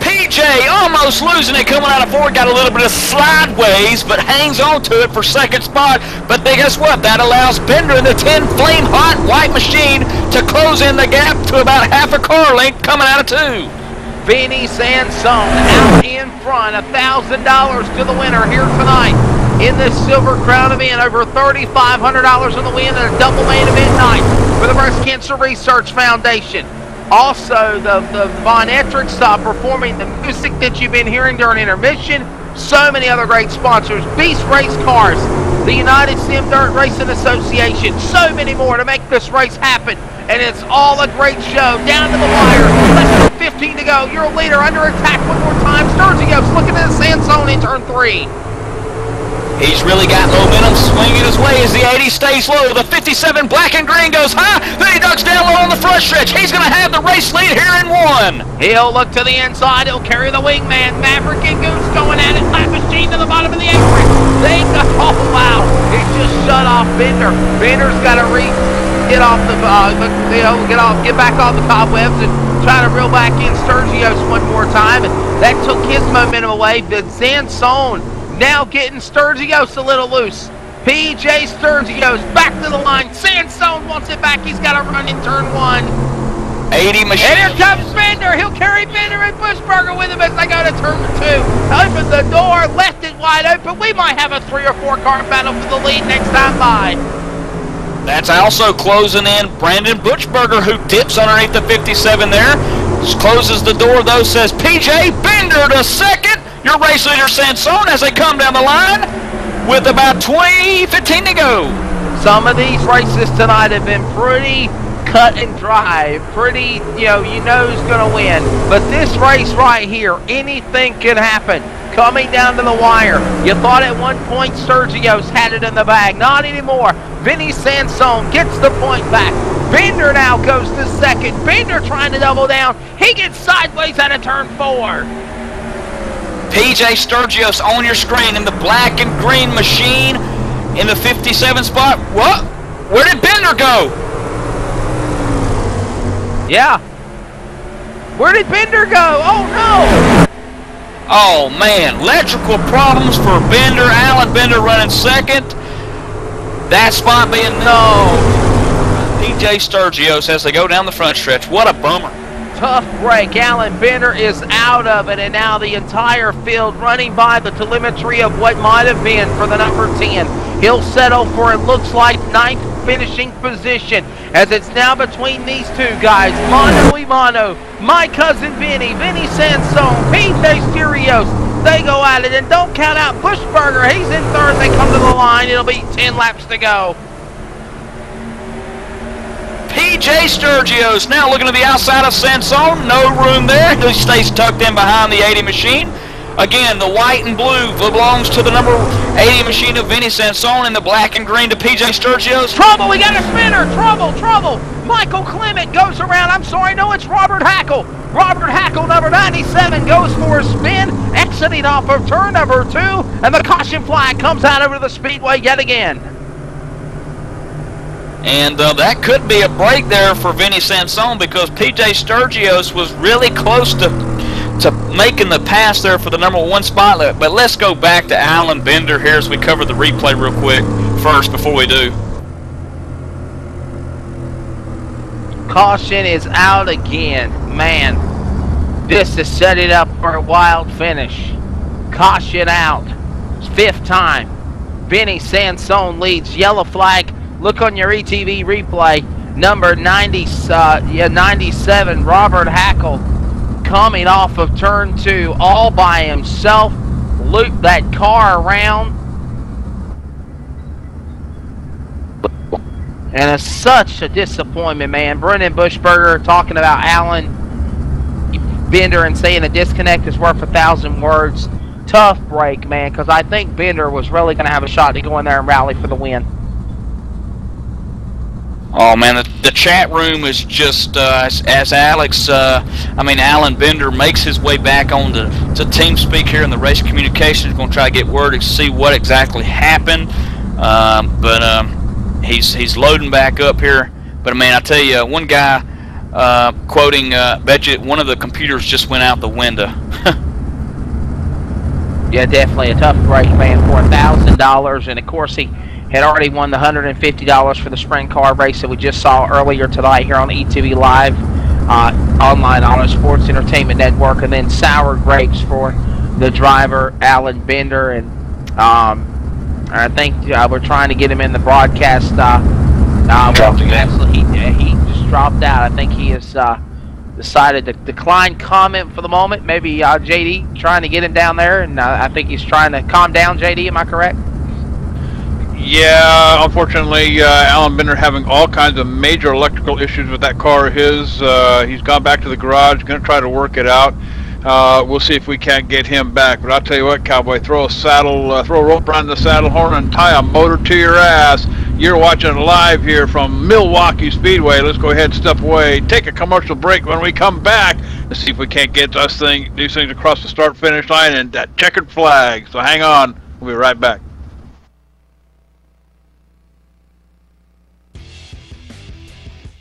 PJ almost losing it coming out of 4, got a little bit of slideways, but hangs on to it for second spot. But guess what? That allows Bender in the 10 flame hot white machine to close in the gap to about half a car length coming out of 2. Vinny Sansone out in front, $1,000 to the winner here tonight in this Silver Crown event. Over $3,500 on the win and a double main event night for the Breast Cancer Research Foundation. Also, the Von Ettrich stop performing the music that you've been hearing during intermission. So many other great sponsors. Beast Race Cars, the United Sim Dirt Racing Association. So many more to make this race happen. And it's all a great show. Down to the wire. Less than 15 to go. Your leader under attack one more time. Sturgios looking at the Sansone in turn 3. He's really got momentum swinging his way as the 80 stays low. The 57 black and green goes high. Then he ducks down low on the front stretch. He's going to have the race lead here in 1. He'll look to the inside. He'll carry the wingman. Maverick and Goose going at it. Lap machine to the bottom of the apron. They go. Oh, wow. He just shut off Bender. Bender's got to get off the, get back off the cobwebs and try to reel back in Sturgios one more time. And that took his momentum away. But Sansone now getting Sturgios a little loose. PJ Sturgios back to the line. Sansone wants it back. He's got to run in turn 1. 80 machine. And here comes Bender. He'll carry Bender and Bushberger with him as they go to turn 2. Open the door. Left it wide open. We might have a 3 or 4 car battle for the lead next time by. That's also closing in Brandon Bushberger, who dips underneath the 57 there. Just closes the door, though, says PJ Bender to second. Your race leader, Sansone, as they come down the line with about 15 to go. Some of these races tonight have been pretty cut and dry. Pretty, you know who's going to win. But this race right here, anything can happen. Coming down to the wire. You thought at one point Sturgios had it in the bag. Not anymore. Vinny Sansone gets the point back. Bender now goes to second. Bender trying to double down. He gets sideways out of turn 4. PJ Sturgios on your screen in the black and green machine in the 57 spot. What? Where did Bender go? Yeah. Where did Bender go? Oh, no. Oh, man. Electrical problems for Bender. Alan Bender running second. That spot being no. PJ Sturgios as they go down the front stretch. What a bummer. Tough break. Alan Bender is out of it, and now the entire field running by the telemetry of what might have been for the number 10. He'll settle for, it looks like, 9th finishing position, as it's now between these 2 guys. Mano y mano. My cousin Vinny Sansone, PJ Sturgios. They go at it, and don't count out Bushberger. He's in 3rd. They come to the line. It'll be 10 laps to go. PJ Sturgios now looking to the outside of Sansone. No room there. He stays tucked in behind the 80 machine. Again, the white and blue belongs to the number 80 machine of Vinny Sansone, and the black and green to PJ Sturgios. Trouble, we got a spinner. Trouble. Michael Clement goes around. I'm sorry, no, it's Robert Hackle. Robert Hackle, number 97, goes for a spin, exiting off of turn number 2, and the caution flag comes out over the speedway yet again. And that could be a break there for Vinny Sansone, because PJ Sturgios was really close to making the pass there for the number 1 spot. But let's go back to Alan Bender here as we cover the replay real quick first before we do. Caution is out again. Man, this is setting up for a wild finish. Caution out. 5th time. Vinny Sansone leads. Yellow flag. Look on your ETV replay. Number 97, Robert Hackle, coming off of turn 2 all by himself. Looped that car around. And it's such a disappointment, man. Brendan Bushberger talking about Alan Bender and saying a disconnect is worth 1,000 words. Tough break, man, because I think Bender was really going to have a shot to go in there and rally for the win. Oh man, the chat room is just as Alex, Alan Bender makes his way back on to TeamSpeak here in the race communications. Going to try to get word to see what exactly happened, but he's loading back up here. But man, I tell you, one guy quoting, "Bet you one of the computers just went out the window." Yeah, definitely a tough race, man, for $1,000, and of course he had already won the $150 for the sprint car race that we just saw earlier tonight here on ETV Live, online on the Sports Entertainment Network, and then sour grapes for the driver, Alan Bender, and I think we're trying to get him in the broadcast. Actually, he just dropped out. I think he has decided to decline comment for the moment. Maybe JD trying to get him down there, and I think he's trying to calm down. JD, am I correct? Yeah, unfortunately, Alan Bender having all kinds of major electrical issues with that car of his. He's gone back to the garage, going to try to work it out. We'll see if we can't get him back. But I'll tell you what, Cowboy, throw a rope around the saddle horn and tie a motor to your ass. You're watching live here from Milwaukee Speedway. Let's go ahead and step away, take a commercial break. When we come back, let's see if we can't get these things across the start-finish line and that checkered flag. So hang on. We'll be right back.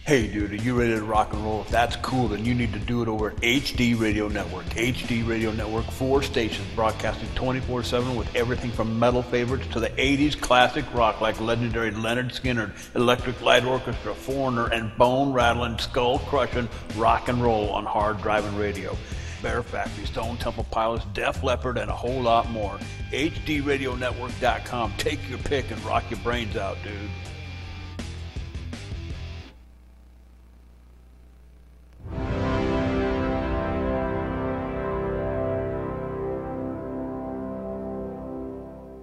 Hey dude, are you ready to rock and roll? If that's cool, then you need to do it over at HD Radio Network. HD Radio Network, 4 stations broadcasting 24/7 with everything from metal favorites to the 80s classic rock like legendary Leonard Skinner, Electric Light Orchestra, Foreigner, and bone-rattling, skull-crushing rock and roll on hard-driving radio. Bear Factory, Stone Temple Pilots, Def Leppard, and a whole lot more. HDRadionetwork.com. Take your pick and rock your brains out, dude.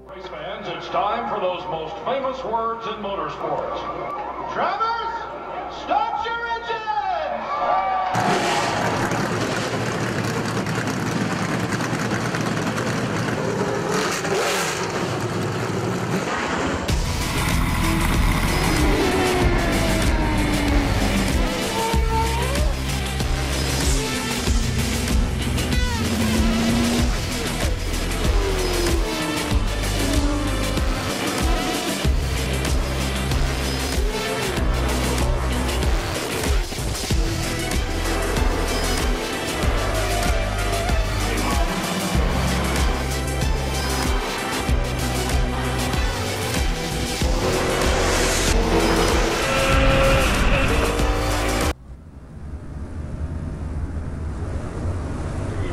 Race fans, it's time for those most famous words in motorsports. Drivers, start your engines!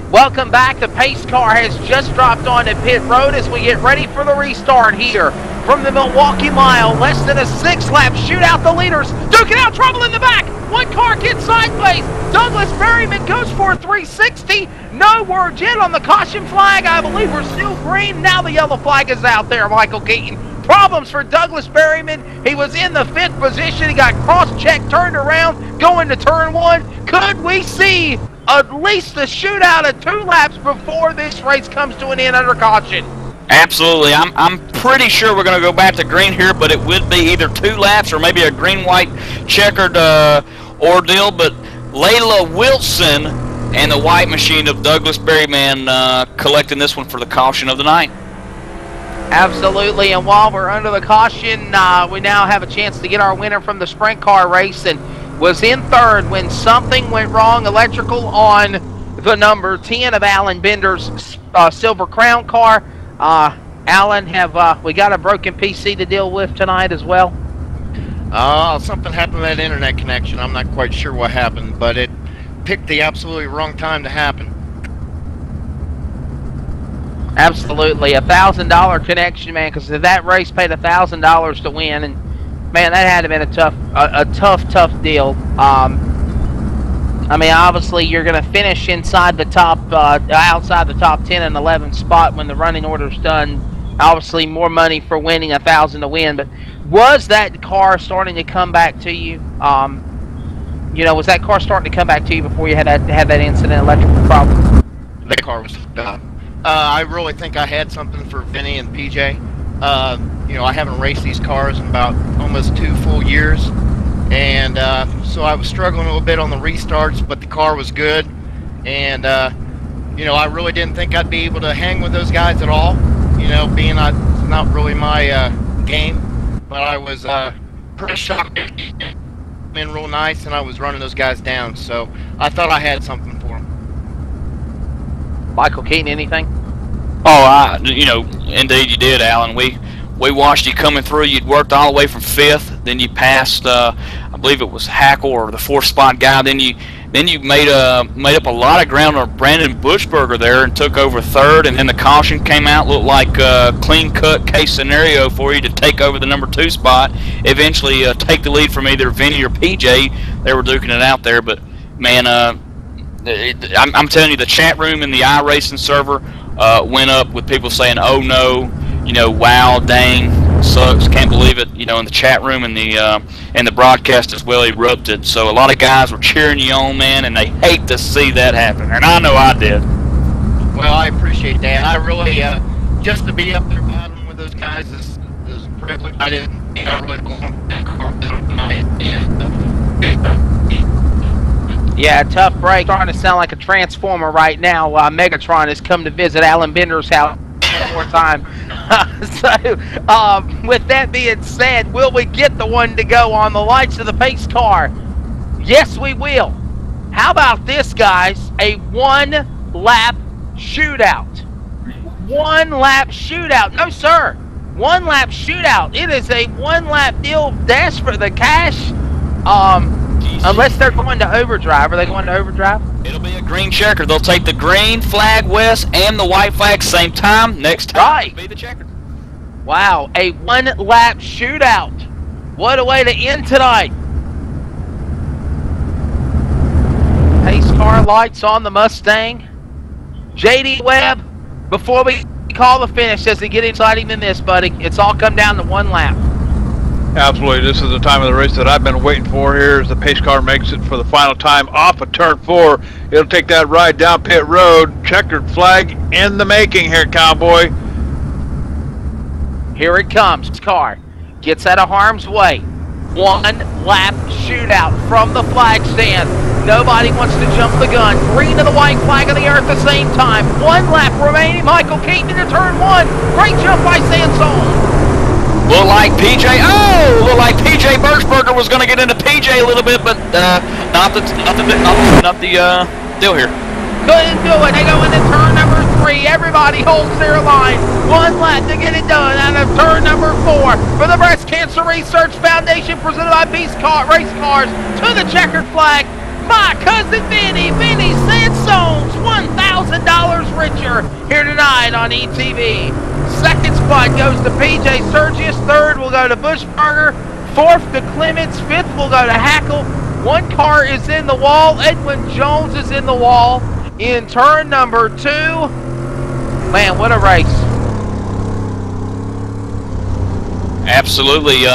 Welcome back. The pace car has just dropped onto pit road as we get ready for the restart here from the Milwaukee Mile. Less than a 6-lap shootout. The leaders duking out, trouble in the back. One car gets sideways. Douglas Berryman goes for a 360. No word yet on the caution flag. I believe we're still green. Now the yellow flag is out there, Michael Keaton. Problems for Douglas Berryman. He was in the 5th position. He got cross-checked, turned around, going to turn 1. Could we see at least a shootout of 2 laps before this race comes to an end under caution? Absolutely. I'm pretty sure we're going to go back to green here, but it would be either 2 laps or maybe a green-white checkered ordeal. But Layla Wilson and the white machine of Douglas Berryman collecting this one for the caution of the night. Absolutely, and while we're under the caution, we now have a chance to get our winner from the sprint car race, and was in 3rd when something went wrong electrical on the number 10 of Alan Bender's Silver Crown car. Alan, have we got a broken PC to deal with tonight as well? Something happened to that internet connection. I'm not quite sure what happened, but it picked the absolutely wrong time to happen. Absolutely, $1,000 connection, man, because that race paid $1,000 to win, and man, that had to have been a tough deal. I mean, obviously, you're going to finish inside the top, outside the top 10 and 11 spot when the running order's done. Obviously, more money for winning, $1,000 to win. But was that car starting to come back to you? You know, was that car starting to come back to you before you had that incident, electrical problem? That car was done. I really think I had something for Vinny and PJ. You know, I haven't raced these cars in about almost 2 full years, and so I was struggling a little bit on the restarts, but the car was good, and you know, I really didn't think I'd be able to hang with those guys at all, you know, being not really my game, but I was pretty shocked. In real nice, and I was running those guys down, so I thought I had something for them. Michael Keaton, anything? Oh, you know, indeed you did, Alan. We watched you coming through. You'd worked all the way from 5th, then you passed, I believe it was Hackle or the 4th spot guy. Then you made up a lot of ground on Brandon Bushberger there and took over 3rd, and then the caution came out. Looked like a clean-cut case scenario for you to take over the number 2 spot. Eventually take the lead from either Vinny or PJ. They were duking it out there, but man, I'm telling you, the chat room in the iRacing server went up with people saying, "Oh no," you know, "Wow, dang, sucks, can't believe it," you know, in the chat room and the broadcast as well erupted. So a lot of guys were cheering you on, man, and they hate to see that happen, and I know I did. Well, I appreciate that. I really, just to be up there battling with those guys is a privilege. I didn't really go on that car tonight. Yeah, tough break. Starting to sound like a transformer right now. Megatron has come to visit Alan Bender's house one more time. So, with that being said, will we get the one to go on the lights of the pace car? Yes, we will. How about this, guys? A one-lap shootout. One-lap shootout. No, sir. One-lap shootout. It is a one-lap deal. Dash for the cash. Unless they're going to overdrive. Are they going to overdrive? It'll be a green checker. They'll take the green flag west and the white flag same time. Next time, right. It'll be the checker. Wow, a one-lap shootout. What a way to end tonight. Pace car lights on the Mustang. JD Webb, before we call the finish, does it get exciting than this, buddy? It's all come down to one lap. Absolutely. This is the time of the race that I've been waiting for here as the pace car makes it for the final time off of turn 4. It'll take that ride down pit road. Checkered flag in the making here, Cowboy. Here it comes. Car gets out of harm's way. One lap shootout from the flag stand. Nobody wants to jump the gun. Green to the white flag of the earth at the same time. One lap remaining. Michael Keaton into turn 1. Great jump by Sansone. Look like PJ. Oh, look like PJ Birchberger was going to get into PJ a little bit, but not the deal here. Couldn't do it. They go into turn number 3. Everybody holds their line. One lap to get it done out of turn number 4 for the Breast Cancer Research Foundation, presented by Beast Race Cars, to the checkered flag. My cousin Vinny Sansone's $1,000 richer here tonight on ETV. Second spot goes to PJ Sergius. 3rd will go to Bushberger. 4th to Clements. 5th will go to Hackle. One car is in the wall. Edwin Jones is in the wall in turn number 2. Man, what a race. Absolutely.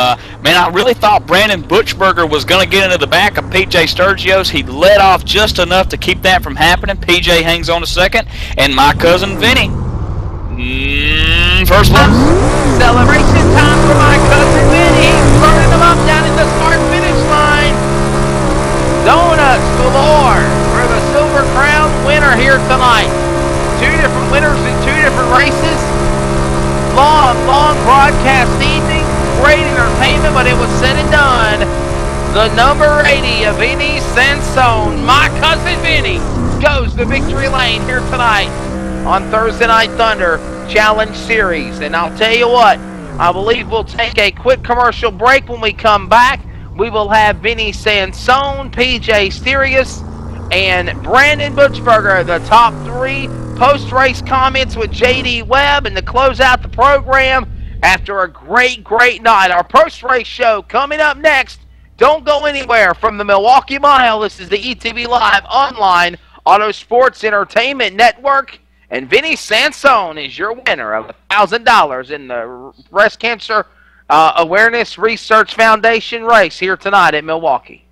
Man, I really thought Brandon Bushberger was going to get into the back of PJ Sturgios. He let off just enough to keep that from happening. PJ hangs on to 2nd, and my cousin Vinny. First one. Celebration time for my cousin Vinny. Burning them up down at the start-finish line. Donuts galore for the Silver Crown winner here tonight. 2 different winners in 2 different races. Long broadcast evening. Great entertainment, but it was said and done. The number 80 of Vinny Sansone, my cousin Vinny, goes to victory lane here tonight on Thursday Night Thunder Challenge Series. And I'll tell you what, I believe we'll take a quick commercial break. When we come back, we will have Vinny Sansone, PJ Sirius, and Brandon Bushberger, the top 3 post-race comments with JD Webb, and to close out the program after a great night. Our post-race show coming up next. Don't go anywhere from the Milwaukee Mile. This is the ETV Live Online Auto Sports Entertainment Network. And Vinny Sansone is your winner of $1,000 in the Breast Cancer Awareness Research Foundation race here tonight at Milwaukee.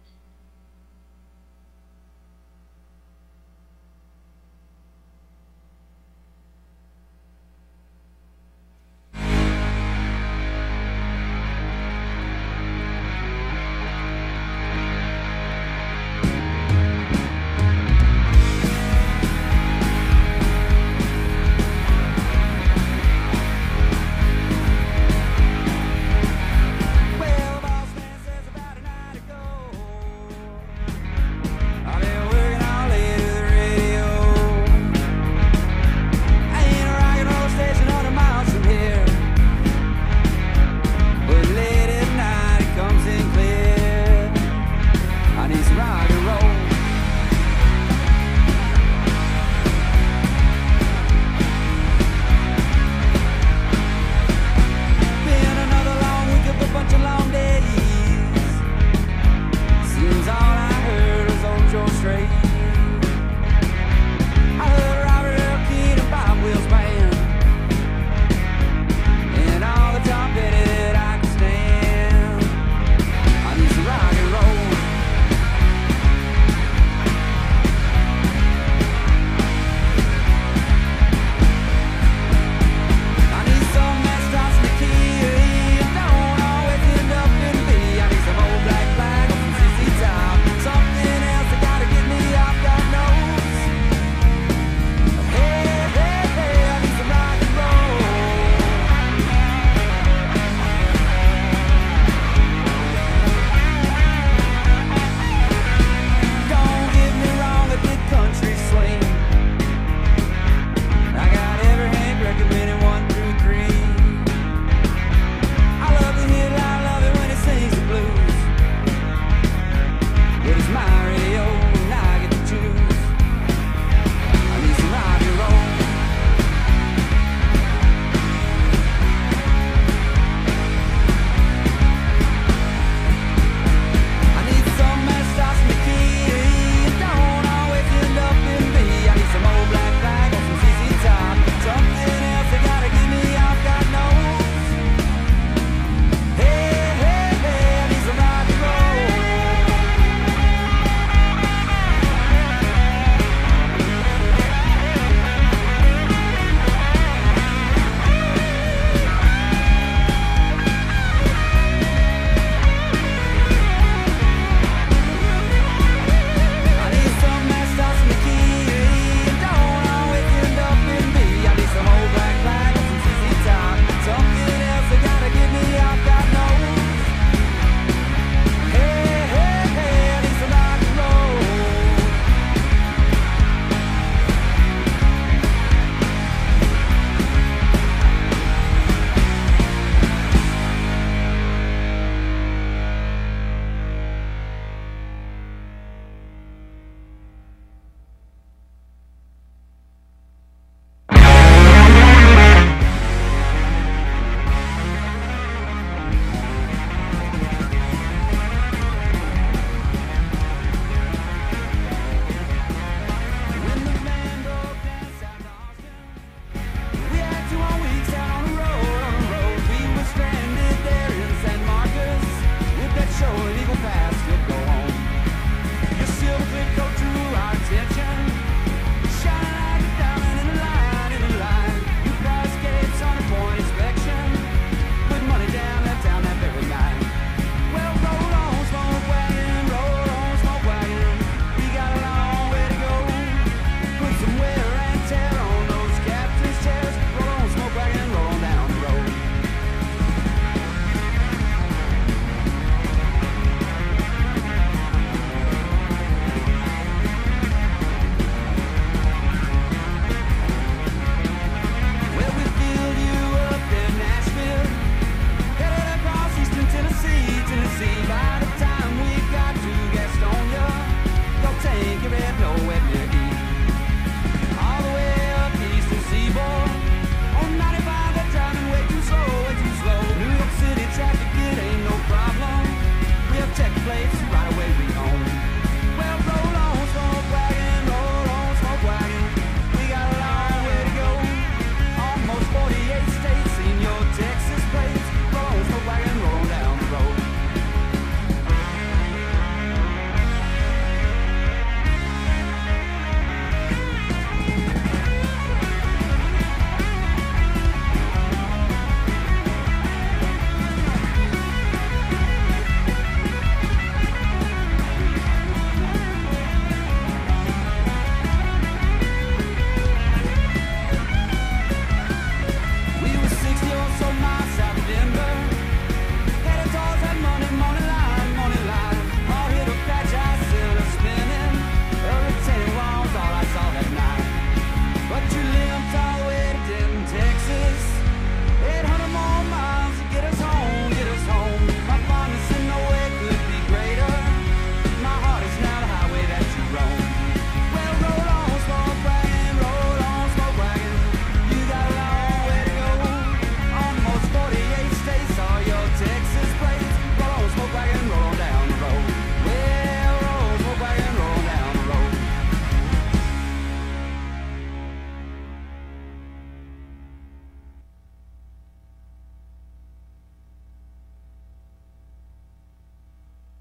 rock and roll. Been another long week of a bunch of long days. Seems all I heard was old Joe Strait. I heard Robert Earl Keen and Bob Wills band, and all the Tom Petty that I can stand. I need some rock and roll. I need some that starts in the key, don't always end up in B. I need some old black flag or some CC Top, something else that gotta get me off God knows. Hey, hey, hey, I need some rock and roll. Don't get me wrong, I did country swing. I got every hand recommended 1 through 3. I love the hit, I love it when it sings the blues. But it's my radio and I get to choose. I need some rock and roll. I need some that starts in the key, don't always end up in B. I need some old black flag or some CC Top, something else that gotta get me off God knows. Hey, hey, hey, I need some rock and roll. I need some that starts in the key, don't always end up in B. I need some old black flag or some CC Top, something else that gotta get me off God knows. Hey, hey, hey, I need some rock and roll. When the band broke down South Austin, we had 2 more weeks out on the road, We were stranded there in San Marcos, with that show at Eagle Pass still go on. Your silver clip coat drew our attention, shining like a diamond in the line, You price gave 100-point inspection, put money down, left town that very night. Well, roll on, smoke wagon, we got a long way to go. Put some wear and tear on those captain's chairs. Roll on, smoke wagon, roll on down the road. Well, we filled you up in Nashville, headed across eastern Tennessee. By the time we got to Gastonia, your tank you had nowhere near E. All the way up the eastern seaboard, on 95 they're driving way too slow. New York City traffic, it ain't no problem. We have check plates right away we own. Well, roll on, smoke wagon, we got a long way to go. Almost 48 states in your Texas plates. Roll on, smoke wagon, roll on down the road.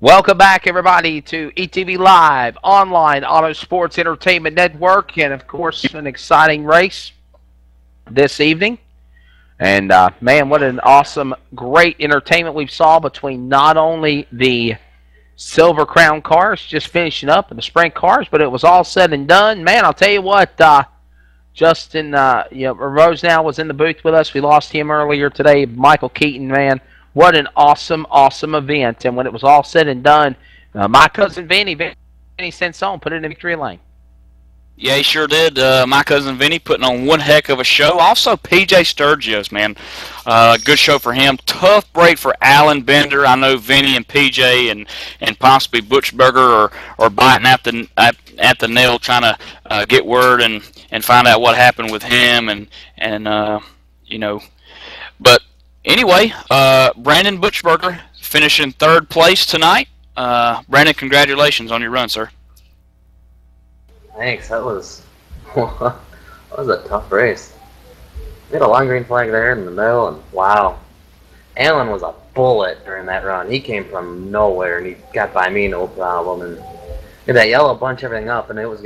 Welcome back, everybody, to ETV Live, online Auto Sports Entertainment Network, and, of course, an exciting race this evening. And, man, what an awesome, great entertainment we saw between not only the Silver Crown cars just finishing up and the sprint cars, but it was all said and done. Man, I'll tell you what, Justin Rose now was in the booth with us. We lost him earlier today. Michael Keaton, man. What an awesome, awesome event. And when it was all said and done, my cousin Vinny Sansone put it in victory lane. Yeah, he sure did. My cousin Vinny putting on one heck of a show. Also, PJ Sturgios, man. Good show for him. Tough break for Alan Bender. I know Vinny and PJ and possibly Butchberger are biting at the nail trying to get word and find out what happened with him and you know. But anyway, Brandon Butchberger finishing third place tonight. Brandon, congratulations on your run, sir. Thanks. That was a tough race. We had a long green flag there in the middle, and wow, Alan was a bullet during that run. He came from nowhere, and he got by me no problem. And that yellow bunched everything up, and it was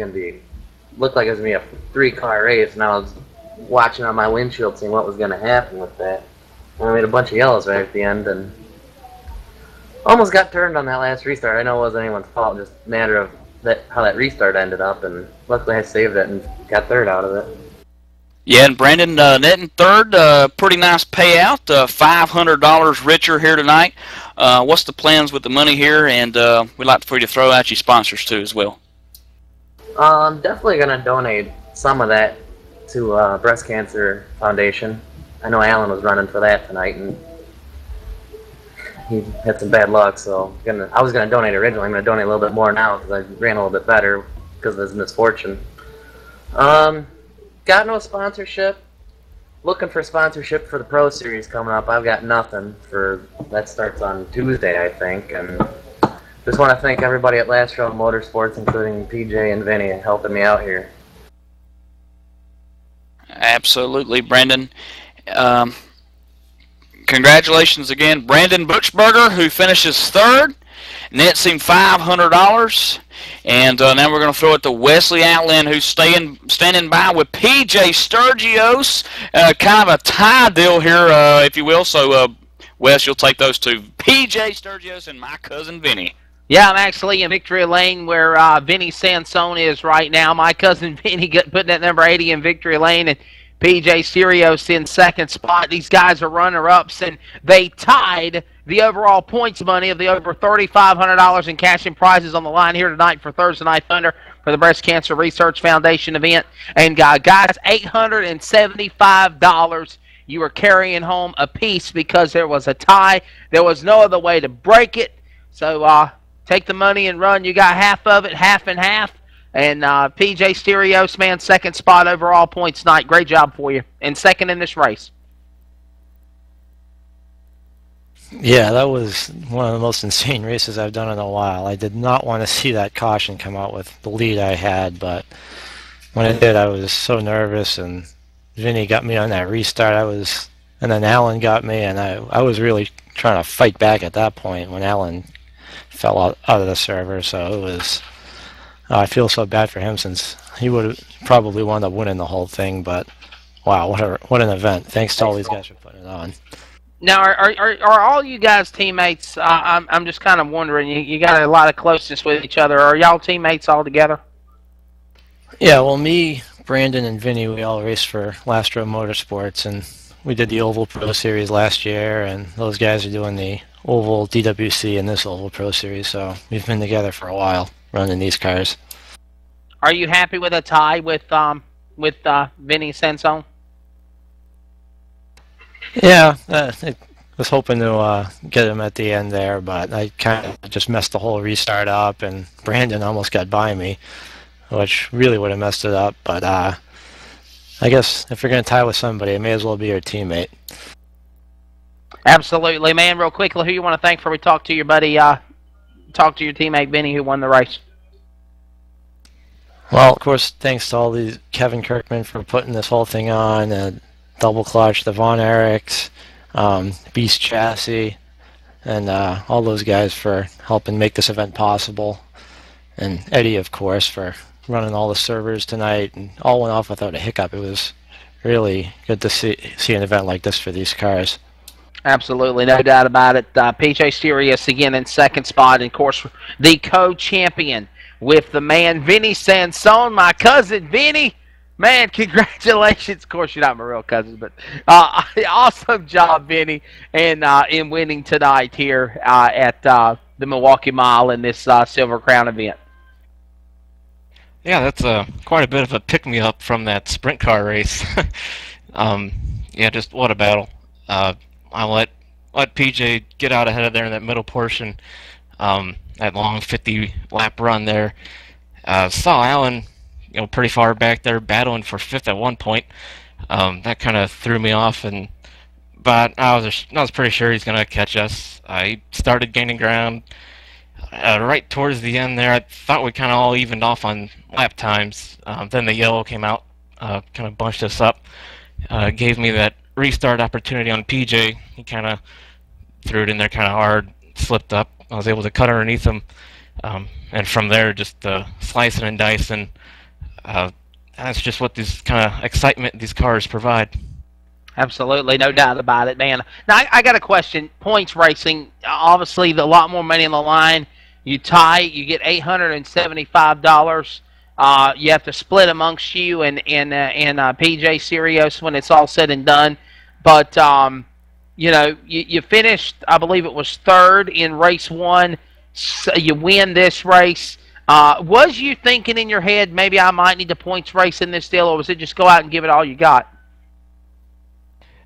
looked like it was gonna be a 3-car race. And I was watching on my windshield, seeing what was gonna happen with that. And I made a bunch of yellows right at the end, and almost got turned on that last restart. I know it wasn't anyone's fault, just a matter of how that restart ended up, and luckily I saved it and got third out of it. Yeah, and Brandon netting third, pretty nice payout, $500 richer here tonight. What's the plans with the money here? And we'd like for you to throw out your sponsors too as well. I'm definitely going to donate some of that to Breast Cancer Foundation. I know Alan was running for that tonight, and he had some bad luck, so I was going to donate originally. I'm going to donate a little bit more now because I ran a little bit better because of his misfortune. Got no sponsorship. Looking for sponsorship for the Pro Series coming up. I've got nothing that starts on Tuesday, I think. And just want to thank everybody at Last Row Motorsports, including PJ and Vinny, helping me out here. Absolutely, Brandon. Congratulations again, Brandon Butchberger, who finishes third. Nets him $500. And now we're going to throw it to Wesley Outland, who's standing by with PJ Sturgios. Kind of a tie deal here, if you will. So, Wes, you'll take those two. PJ Sturgios and my cousin Vinny. Yeah, I'm actually in victory lane where Vinny Sansone is right now. My cousin Vinny putting that number 80 in victory lane, and PJ Sturgios in second spot. These guys are runner-ups, and they tied the overall points money of the over $3,500 in cash and prizes on the line here tonight for Thursday Night Thunder for the Breast Cancer Research Foundation event. And guys, $875 you are carrying home a piece because there was a tie. There was no other way to break it. So take the money and run. You got half of it, half and half. And PJ Sturgios, man, second spot overall points tonight. Great job for you. And second in this race. Yeah, that was one of the most insane races I've done in a while. I did not want to see that caution come out with the lead I had, but when it did, I was so nervous, and Vinny got me on that restart. And then Alan got me, and I was really trying to fight back at that point when Alan fell out of the server, so it was... I feel so bad for him since he would have probably wound up winning the whole thing, but wow, what an event. Thanks to all these guys for putting it on. Now, are all you guys teammates? I'm just kind of wondering. You got a lot of closeness with each other. Are y'all teammates all together? Yeah, well, me, Brandon, and Vinny, we all raced for Last Row Motorsports, and we did the Oval Pro Series last year, and those guys are doing the Oval DWC and this Oval Pro Series, so we've been together for a while running these cars. Are you happy with a tie with Vinny Sansone? Yeah, I was hoping to get him at the end there, but I kind of just messed the whole restart up, and Brandon almost got by me, which really would have messed it up. But I guess if you're going to tie with somebody, it may as well be your teammate. Absolutely, man. Real quickly, who you want to thank before we talk to your buddy, talk to your teammate Vinny, who won the race? Well, of course, thanks to all these Kevin Kirkman for putting this whole thing on. Double Clutch, the Von Erichs, Beast Chassis, and all those guys for helping make this event possible. And Eddie, of course, for running all the servers tonight, and all went off without a hiccup. It was really good to see an event like this for these cars. Absolutely, no doubt about it. PJ Sirius again in second spot, and of course the co-champion with the man Vinny Sansone, my cousin Vinny. Man, congratulations! Of course, you're not my real cousin, but awesome job, Vinny, in winning tonight here at the Milwaukee Mile in this Silver Crown event. Yeah, that's quite a bit of a pick-me-up from that sprint car race. Yeah, just what a battle. I let PJ get out ahead of there in that middle portion, that long 50-lap run there. Saw Alan, pretty far back there battling for fifth at one point. That kind of threw me off, but I was pretty sure he's gonna catch us. He started gaining ground right towards the end there. I thought we kind of all evened off on lap times. Then the yellow came out, kind of bunched us up, gave me that restart opportunity on PJ. He kind of threw it in there kind of hard, slipped up. I was able to cut underneath him, and from there just slicing and dicing. That's just what this kind of excitement these cars provide. Absolutely, no doubt about it, man. Now, I got a question. Points racing, obviously, a lot more money on the line. You tie, you get $875. You have to split amongst you and PJ Sirius when it's all said and done. But, you finished, I believe it was third in race one. So you win this race. Was you thinking in your head, maybe I might need to points race in this deal, or was it just go out and give it all you got?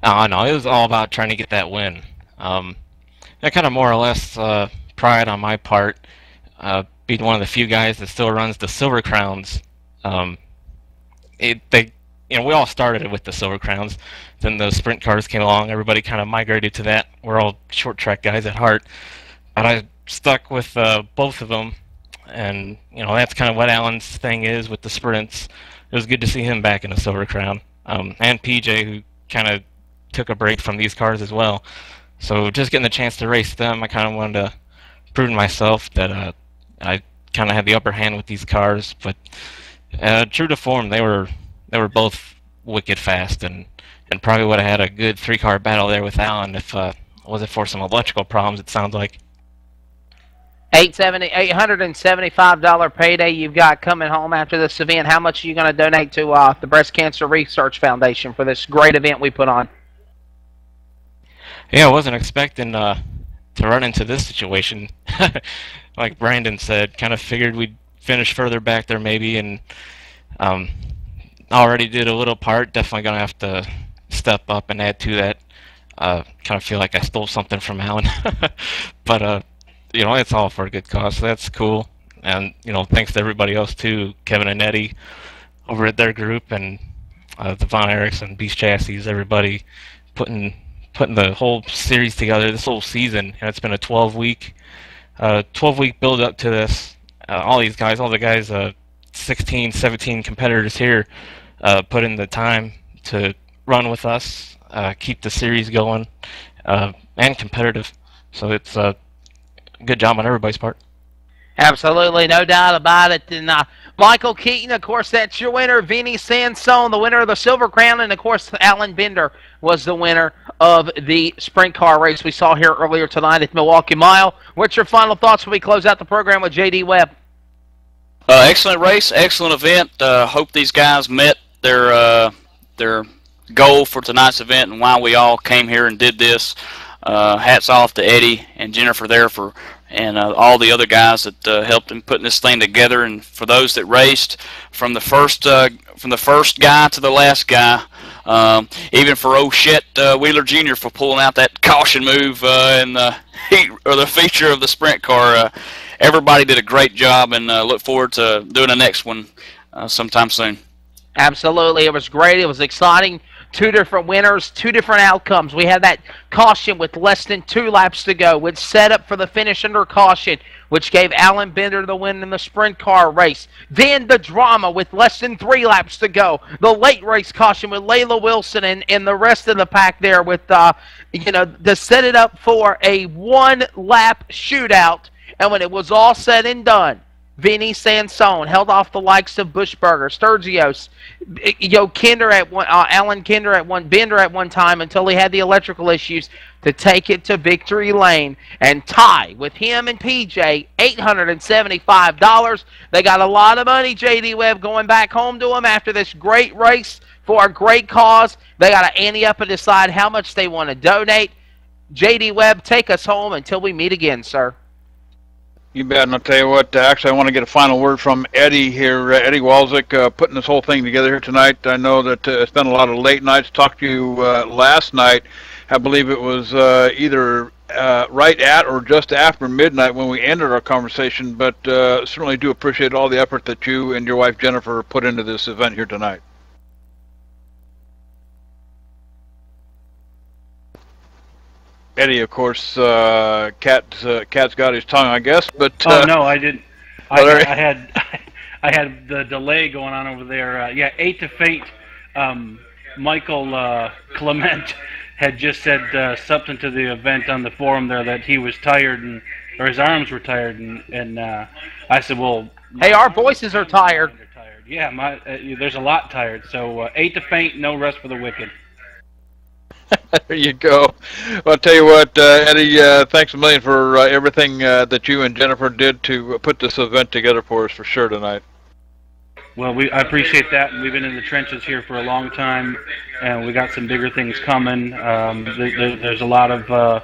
No, it was all about trying to get that win. That kind of more or less pride on my part, being one of the few guys that still runs the Silver Crowns. We all started with the Silver Crowns. Then the sprint cars came along. Everybody kind of migrated to that. We're all short track guys at heart. But I stuck with both of them. And, that's kind of what Alan's thing is with the sprints. It was good to see him back in the Silver Crown. And PJ, who kind of took a break from these cars as well. So just getting the chance to race them, I kind of wanted to prove to myself that I kind of had the upper hand with these cars. But true to form, they were both wicked fast, and probably would have had a good three-car battle there with Alan if it wasn't for some electrical problems, it sounds like. $875 payday you've got coming home after this event. How much are you going to donate to the Breast Cancer Research Foundation for this great event we put on? Yeah, I wasn't expecting to run into this situation. Like Brandon said, kind of figured we'd finish further back there maybe, and already did a little part. Definitely going to have to step up and add to that. Kind of feel like I stole something from Alan. But, it's all for a good cause, so that's cool. And, thanks to everybody else, too, Kevin and Eddie over at their group, and the Von Erichs and Beast Chassis, everybody putting the whole series together, this whole season. And it's been a 12-week build up to this. All the guys, 16, 17 competitors here, put in the time to run with us, keep the series going, and competitive. So it's a good job on everybody's part. Absolutely, no doubt about it. And Michael Keaton, of course, that's your winner. Vinny Sansone, the winner of the Silver Crown. And, of course, Alan Bender was the winner of the sprint car race we saw here earlier tonight at Milwaukee Mile. What's your final thoughts when we close out the program with J.D. Webb? Excellent race, excellent event. Hope these guys met their goal for tonight's event and why we all came here and did this. Hats off to Eddie and Jennifer there and all the other guys that helped in putting this thing together, and for those that raced from the first guy to the last guy, even for Wheeler Jr. for pulling out that caution move in the heat or the feature of the sprint car. Everybody did a great job, and look forward to doing the next one sometime soon. Absolutely, it was great. It was exciting. two different winners, two different outcomes. We had that caution with less than 2 laps to go, which set up for the finish under caution, which gave Alan Bender the win in the sprint car race. Then the drama with less than 3 laps to go. The late race caution with Layla Wilson and the rest of the pack there with, to set it up for a 1-lap shootout. And when it was all said and done, Vinny Sansone held off the likes of Buschberger, Sturgios, Kinder at one, Alan Kinder at one, Bender at one time until he had the electrical issues to take it to victory lane and tie with him and PJ $875. They got a lot of money, JD Webb, going back home to them after this great race for a great cause. They got to ante up and decide how much they want to donate. JD Webb, take us home until we meet again, sir. You bet, and I'll tell you what, actually I want to get a final word from Eddie here, Eddie Walczyk, putting this whole thing together here tonight. I know that it's been a lot of late nights. Talked to you last night. I believe it was either right at or just after midnight when we ended our conversation, but certainly do appreciate all the effort that you and your wife Jennifer put into this event here tonight. Eddie, of course, Cat's got his tongue, I guess. But oh no, I didn't. I had the delay going on over there. Yeah, 8 to Fate. Michael Clement had just said something to the event on the forum there that he was tired or his arms were tired, and I said, well, hey, our voices are tired. Yeah, there's a lot tired. So 8 to Faint, no rest for the wicked. There you go. Well, I'll tell you what, Eddie, thanks a million for everything that you and Jennifer did to put this event together for us for sure tonight. Well, I appreciate that, and we've been in the trenches here for a long time, and we got some bigger things coming. There's a lot of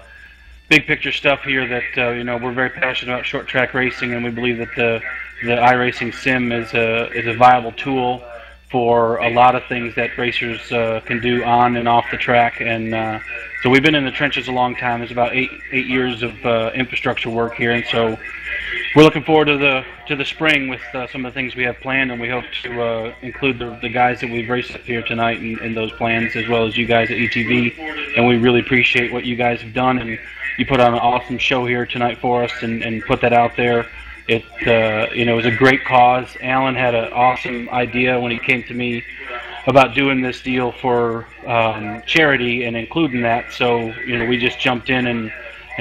big picture stuff here that we're very passionate about short track racing, and we believe that the iRacing sim is a viable tool for a lot of things that racers can do on and off the track, and so we've been in the trenches a long time. There's about eight years of infrastructure work here, and so we're looking forward to the spring with some of the things we have planned, and we hope to include the guys that we've raced up here tonight in those plans, as well as you guys at ETV, and we really appreciate what you guys have done, and you put on an awesome show here tonight for us and put that out there. It was a great cause. Alan had an awesome idea when he came to me about doing this deal for charity and including that. So we just jumped in and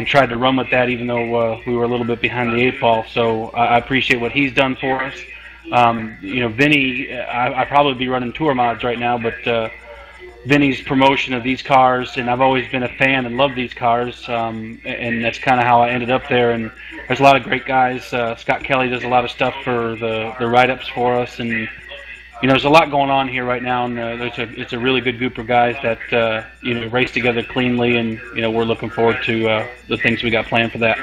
tried to run with that, even though we were a little bit behind the 8 ball. So I appreciate what he's done for us. Vinny, I'd probably be running tour mods right now, but Vinny's promotion of these cars, and I've always been a fan and loved these cars, and that's kind of how I ended up there. And there's a lot of great guys. Scott Kelly does a lot of stuff for the write-ups for us, and there's a lot going on here right now, and it's a really good group of guys that race together cleanly, and we're looking forward to the things we got planned for that.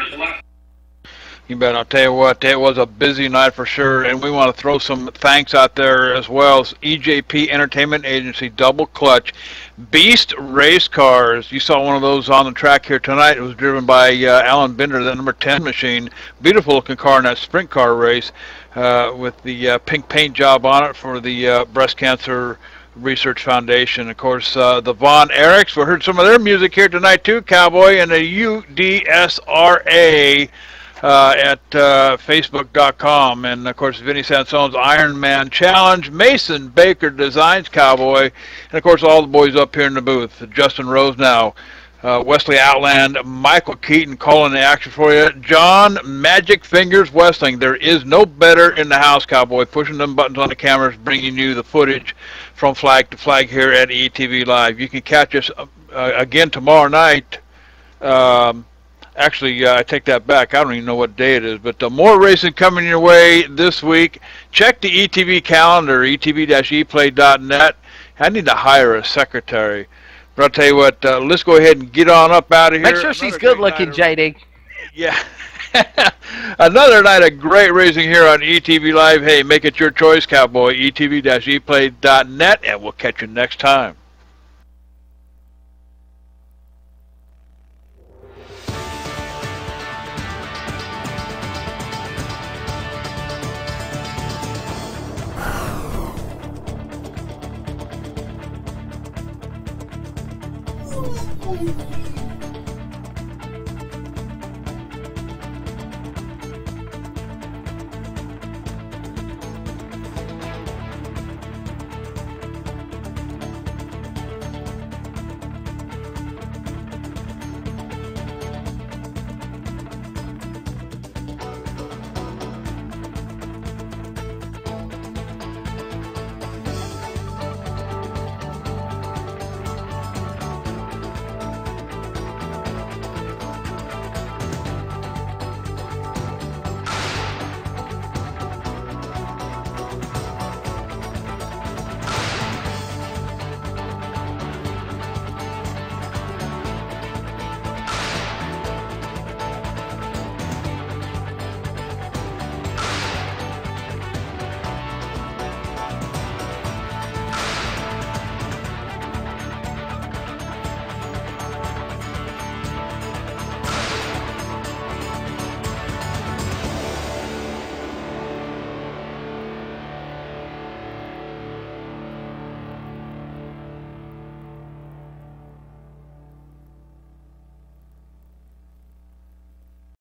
You bet. I'll tell you what, it was a busy night for sure, and we want to throw some thanks out there as well as EJP Entertainment Agency, Double Clutch, Beast Race Cars. You saw one of those on the track here tonight. It was driven by Alan Bender, the number 10 machine. Beautiful looking car in that sprint car race with the pink paint job on it for the Breast Cancer Research Foundation. Of course, the Von Erichs. We heard some of their music here tonight too, Cowboy, and the UDSRA. At Facebook.com, and of course Vinny Sansone's Iron Man Challenge, Mason Baker Designs, Cowboy, and of course all the boys up here in the booth, Justin Rose now, Wesley Outland, Michael Keaton calling the action for you, John Magic Fingers Westling. There is no better in the house, Cowboy, pushing them buttons on the cameras, bringing you the footage from flag to flag here at ETV Live. You can catch us again tomorrow night. Actually, I take that back. I don't even know what day it is, but more racing coming your way this week. Check the ETV calendar, etv-eplay.net. I need to hire a secretary. But I'll tell you what, let's go ahead and get on up out of here. Make sure she's good looking, JD. Yeah. Another night of great racing here on ETV Live. Hey, make it your choice, Cowboy. etv-eplay.net, and we'll catch you next time.